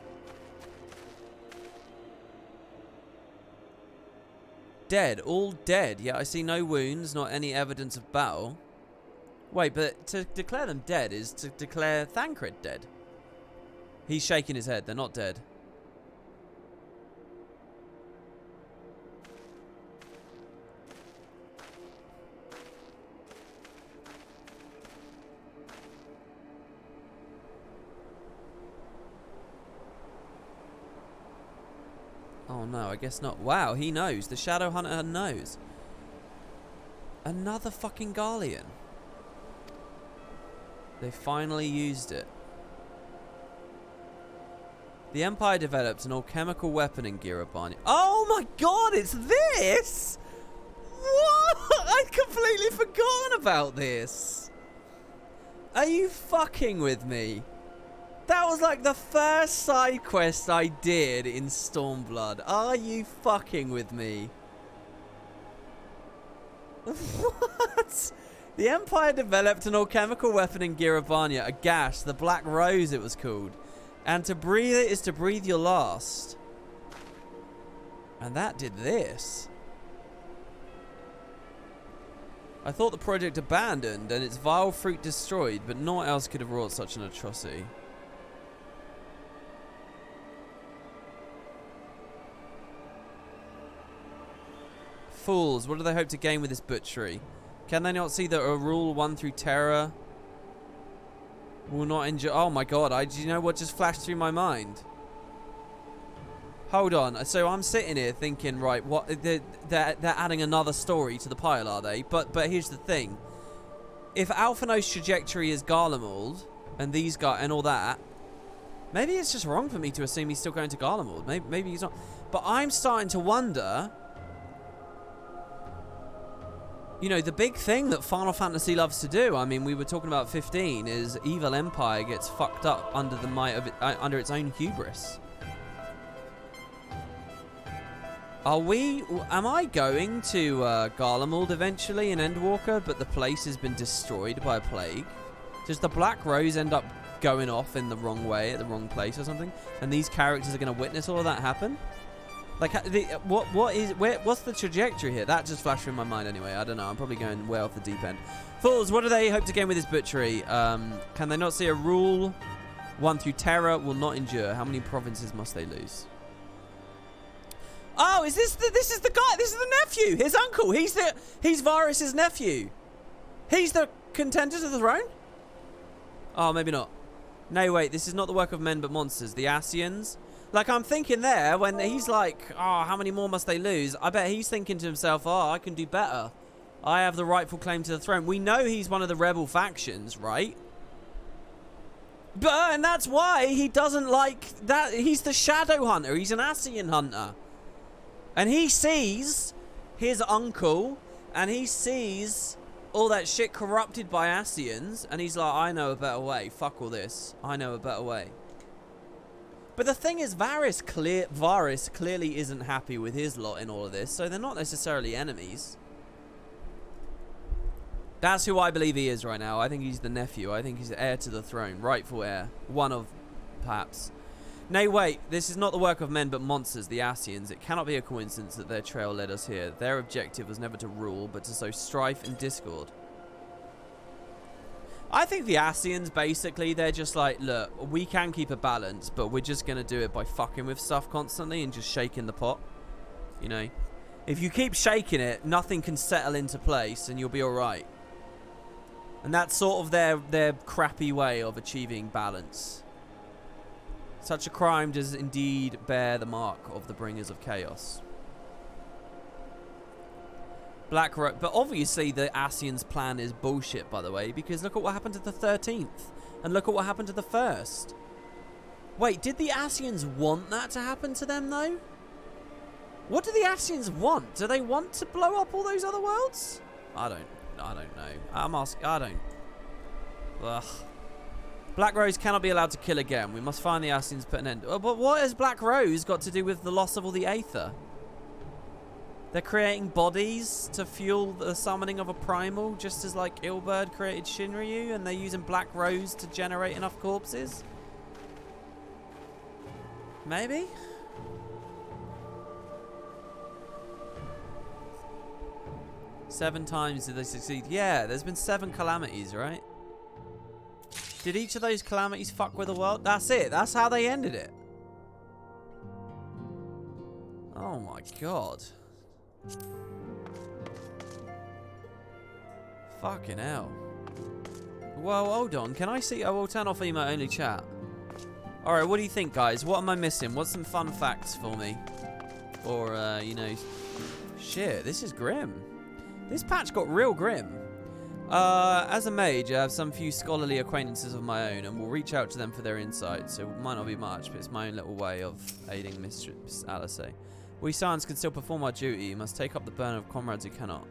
S1: Dead, all dead. Yeah, I see no wounds, not any evidence of battle. Wait, but to declare them dead is to declare Thancred dead. He's shaking his head. They're not dead. Oh no, I guess not. Wow, he knows. The Shadow Hunter knows. Another fucking Garlean. They finally used it. The Empire developed an alchemical weapon in Girabania. Oh my god, it's this! What? I'd completely forgotten about this. Are you fucking with me? That was like the first side quest I did in Stormblood. Are you fucking with me? What? The Empire developed an alchemical weapon in Girabania, a gash, the Black Rose it was called. And to breathe it is to breathe your last. And that did this. I thought the project abandoned and its vile fruit destroyed, but naught else could have wrought such an atrocity. Fools, what do they hope to gain with this butchery? Can they not see that a rule won through terror will not injure? Oh my god, do you know what just flashed through my mind? Hold on, so I'm sitting here thinking, right, what they're adding another story to the pile, are they? But here's the thing. If Alphino's trajectory is Garlemald, and these guys, and all that, maybe it's just wrong for me to assume he's still going to Garlemald. Maybe he's not. But I'm starting to wonder, you know, the big thing that Final Fantasy loves to do, I mean, we were talking about 15, is evil empire gets fucked up under the might of it, under its own hubris. Am I going to Garlemald eventually in Endwalker, but the place has been destroyed by a plague? Does the Black Rose end up going off in the wrong way at the wrong place or something? And these characters are going to witness all of that happen? Like, what's the trajectory here? That just flashed through my mind anyway. I don't know. I'm probably going way off the deep end. Fools, what do they hope to gain with this butchery? Can they not see a rule? One through terror will not endure. How many provinces must they lose? Oh, this is the guy. This is the nephew. His uncle. He's Varys' nephew. He's the contender to the throne? Oh, maybe not. No, wait. This is not the work of men but monsters. The Ascians. Like, I'm thinking there, when he's like, oh, how many more must they lose? I bet he's thinking to himself, oh, I can do better. I have the rightful claim to the throne. We know he's one of the rebel factions, right? And that's why he doesn't like that. He's the Shadow Hunter. He's an Ascian hunter. And he sees his uncle, and he sees all that shit corrupted by Ascians, and he's like, I know a better way. Fuck all this. I know a better way. But the thing is, Varys clearly isn't happy with his lot in all of this, so they're not necessarily enemies. That's who I believe he is right now. I think he's the nephew. I think he's the heir to the throne. Rightful heir. One of, perhaps. Nay, wait. This is not the work of men but monsters, the Ascians. It cannot be a coincidence that their trail led us here. Their objective was never to rule, but to sow strife and discord. I think the Ascians, basically, they're just like, look, we can keep a balance, but we're just going to do it by fucking with stuff constantly and just shaking the pot. You know? If you keep shaking it, nothing can settle into place and you'll be alright. And that's sort of their crappy way of achieving balance. Such a crime does indeed bear the mark of the bringers of chaos. But obviously the Ascians' plan is bullshit, by the way, because look at what happened to the 13th. And look at what happened to the 1st. Wait, did the Ascians want that to happen to them, though? What do the Ascians want? Do they want to blow up all those other worlds? I don't know. I don't. Ugh. Black Rose cannot be allowed to kill again. We must find the Ascians, put an end. But what has Black Rose got to do with the loss of all the Aether? They're creating bodies to fuel the summoning of a primal, just as like Ilberd created Shinryu, and they're using Black Rose to generate enough corpses? Maybe? Seven times did they succeed? Yeah, there's been 7 calamities, right? Did each of those calamities fuck with the world? That's it. That's how they ended it. Oh my god. Fucking hell. Well, hold on. Can I see? Oh, we'll turn off email only chat. Alright, what do you think, guys? What am I missing? What's some fun facts for me? Or, you know... Shit, this is grim. This patch got real grim. As a mage, I have some few scholarly acquaintances of my own, and will reach out to them for their insights. So it might not be much, but it's my own little way of aiding Mistress Alice. We scions can still perform our duty. You must take up the burden of comrades who cannot.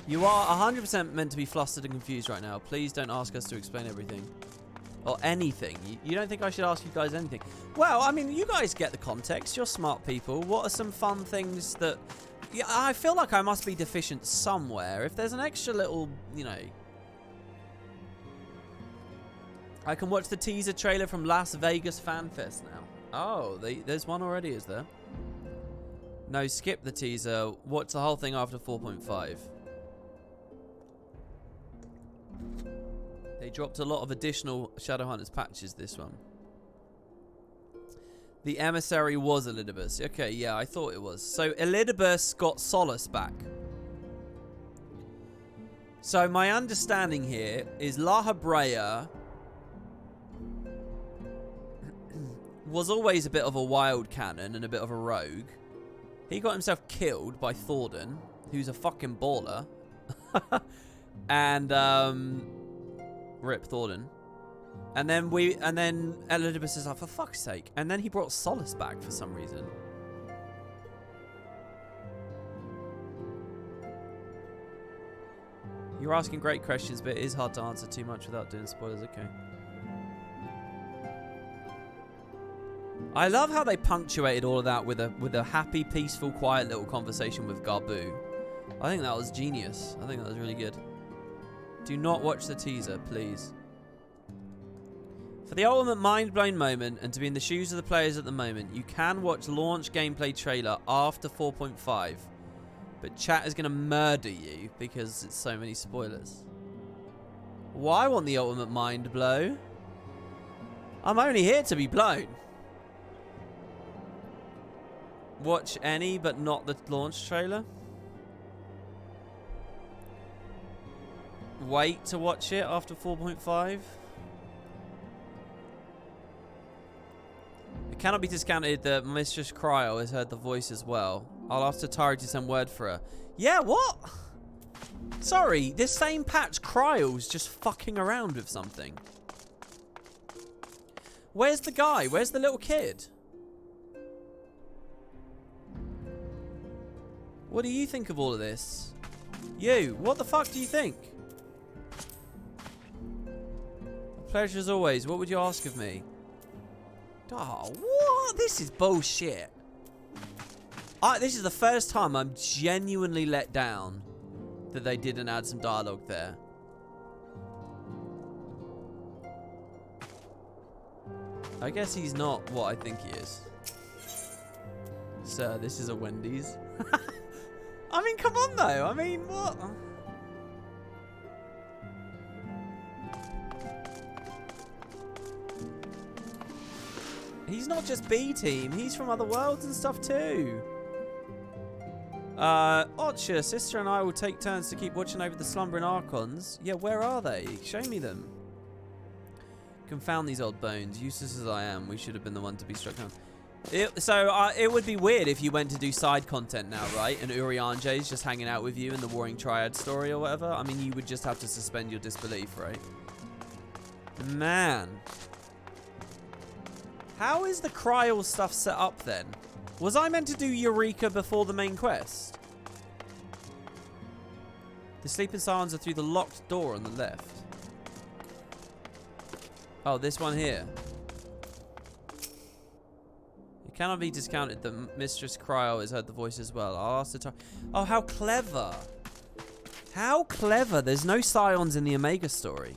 S1: You are 100% meant to be flustered and confused right now. Please don't ask us to explain everything. Or anything. You don't think I should ask you guys anything? Well, I mean, you guys get the context. You're smart people. What are some fun things that... Yeah, I feel like I must be deficient somewhere. If there's an extra little, you know... I can watch the teaser trailer from Las Vegas Fan Fest now. Oh, there's one already, is there? No, skip the teaser. Watch the whole thing after 4.5. They dropped a lot of additional Shadowhunters patches this one. The emissary was Elidibus. Okay, yeah, I thought it was. So Elidibus got Solace back. So my understanding here is La Habrea was always a bit of a wild cannon and a bit of a rogue. He got himself killed by Thordan, who's a fucking baller. And rip Thordan. And then Elidibus is like, for fuck's sake. And then he brought Solace back for some reason. You're asking great questions, but it is hard to answer too much without doing spoilers. Okay. I love how they punctuated all of that with a happy, peaceful, quiet little conversation with Garbu. I think that was genius. I think that was really good. Do not watch the teaser, please. For the ultimate mind-blown moment and to be in the shoes of the players at the moment, you can watch launch gameplay trailer after 4.5. But chat is going to murder you because it's so many spoilers. Well, I want the ultimate mind blow. I'm only here to be blown. Watch any but not the launch trailer. Wait to watch it after 4.5. It cannot be discounted that Mistress Cryo has heard the voice as well. I'll ask Tatari to send word for her. Yeah, what? Sorry, this same patch, Cryo's just fucking around with something. Where's the guy? Where's the little kid? What do you think of all of this? You, what the fuck do you think? A pleasure as always. What would you ask of me? Oh, what? This is bullshit. This is the first time I'm genuinely let down that they didn't add some dialogue there. I guess he's not what I think he is. Sir, this is a Wendy's. I mean, come on though. I mean, what? He's not just B-Team. He's from other worlds and stuff too. Otcha, sister and I will take turns to keep watching over the slumbering Archons. Yeah, where are they? Show me them. Confound these old bones. Useless as I am, we should have been the one to be struck down. It would be weird if you went to do side content now, right? And Urianjay's just hanging out with you in the Warring Triad story or whatever. I mean, you would just have to suspend your disbelief, right? Man. How is the Cryal stuff set up then? Was I meant to do Eureka before the main quest? The sleeping sirens are through the locked door on the left. Oh, this one here. It cannot be discounted that Mistress Cryo has heard the voice as well. I'll ask her to... Oh, how clever. How clever. There's no scions in the Omega story.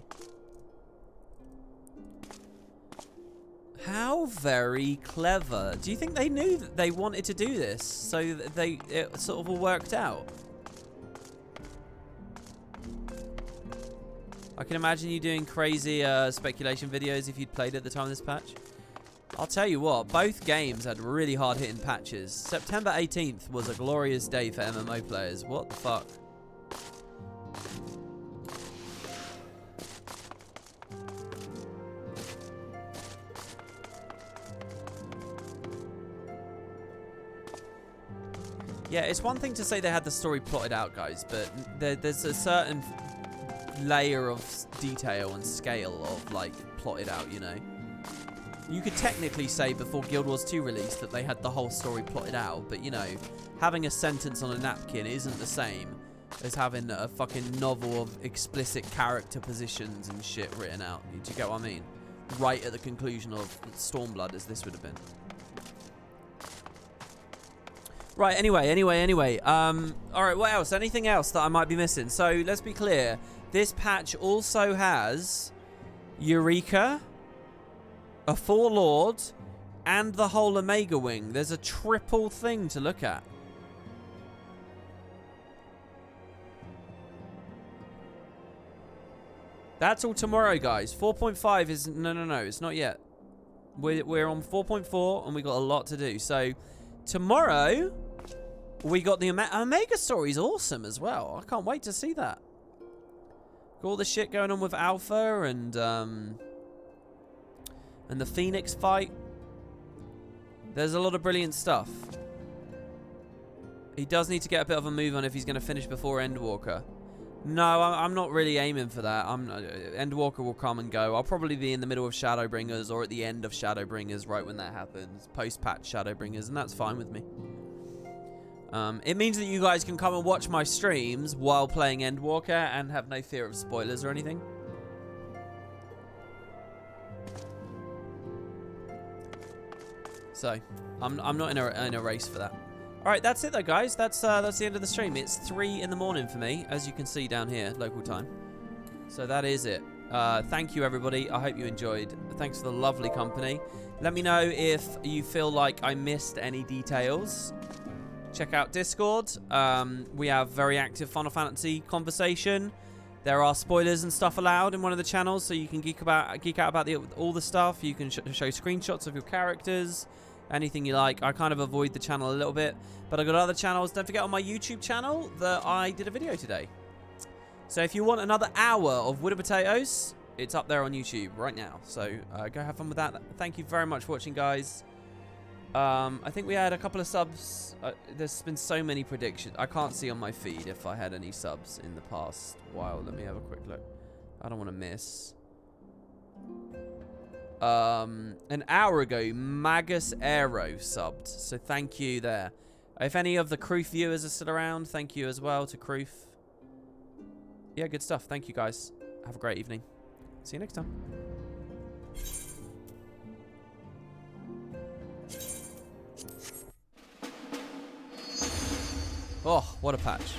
S1: How very clever. Do you think they knew that they wanted to do this? So that it sort of all worked out? I can imagine you doing crazy speculation videos if you'd played at the time of this patch. I'll tell you what, both games had really hard-hitting patches. September 18th was a glorious day for MMO players. What the fuck? Yeah, it's one thing to say they had the story plotted out, guys, but there's a certain layer of detail and scale of, like, plotted out, you know? You could technically say before Guild Wars 2 released that they had the whole story plotted out, but, you know, having a sentence on a napkin isn't the same as having a fucking novel of explicit character positions and shit written out. Do you get what I mean? Right at the conclusion of Stormblood, as this would have been. Right, anyway. Alright, what else? Anything else that I might be missing? So, let's be clear. This patch also has Eureka, a Four Lord, and the whole Omega Wing. There's a triple thing to look at. That's all tomorrow, guys. 4.5 is... No, it's not yet. We're on 4.4, and we got a lot to do. So... tomorrow, we got the Omega story's awesome as well. I can't wait to see that. Got all the shit going on with Alpha and the Phoenix fight. There's a lot of brilliant stuff. He does need to get a bit of a move on if he's going to finish before Endwalker. No, I'm not really aiming for that. Endwalker will come and go. I'll probably be in the middle of Shadowbringers or at the end of Shadowbringers right when that happens. Post-patch Shadowbringers, and that's fine with me. It means that you guys can come and watch my streams while playing Endwalker and have no fear of spoilers or anything. So, I'm not in a race for that. Alright, that's it though, guys. That's the end of the stream. It's 3 in the morning for me, as you can see down here, local time. So that is it. Thank you, everybody. I hope you enjoyed. Thanks for the lovely company. Let me know if you feel like I missed any details. Check out Discord. We have very active Final Fantasy conversation. There are spoilers and stuff allowed in one of the channels, so you can geek out about all the stuff. You can show screenshots of your characters. Anything you like. I kind of avoid the channel a little bit, but I've got other channels. Don't forget on my YouTube channel that I did a video today. So if you want another hour of Wood and Potatoes, it's up there on YouTube right now. So go have fun with that. Thank you very much for watching, guys. I think we had a couple of subs. There's been so many predictions. I can't see on my feed if I had any subs in the past while. Let me have a quick look. I don't want to miss. An hour ago, Magus Aero subbed, so thank you there. If any of the Kroof viewers are still around, thank you as well to Kroof. Yeah, good stuff. Thank you, guys. Have a great evening. See you next time. Oh, what a patch.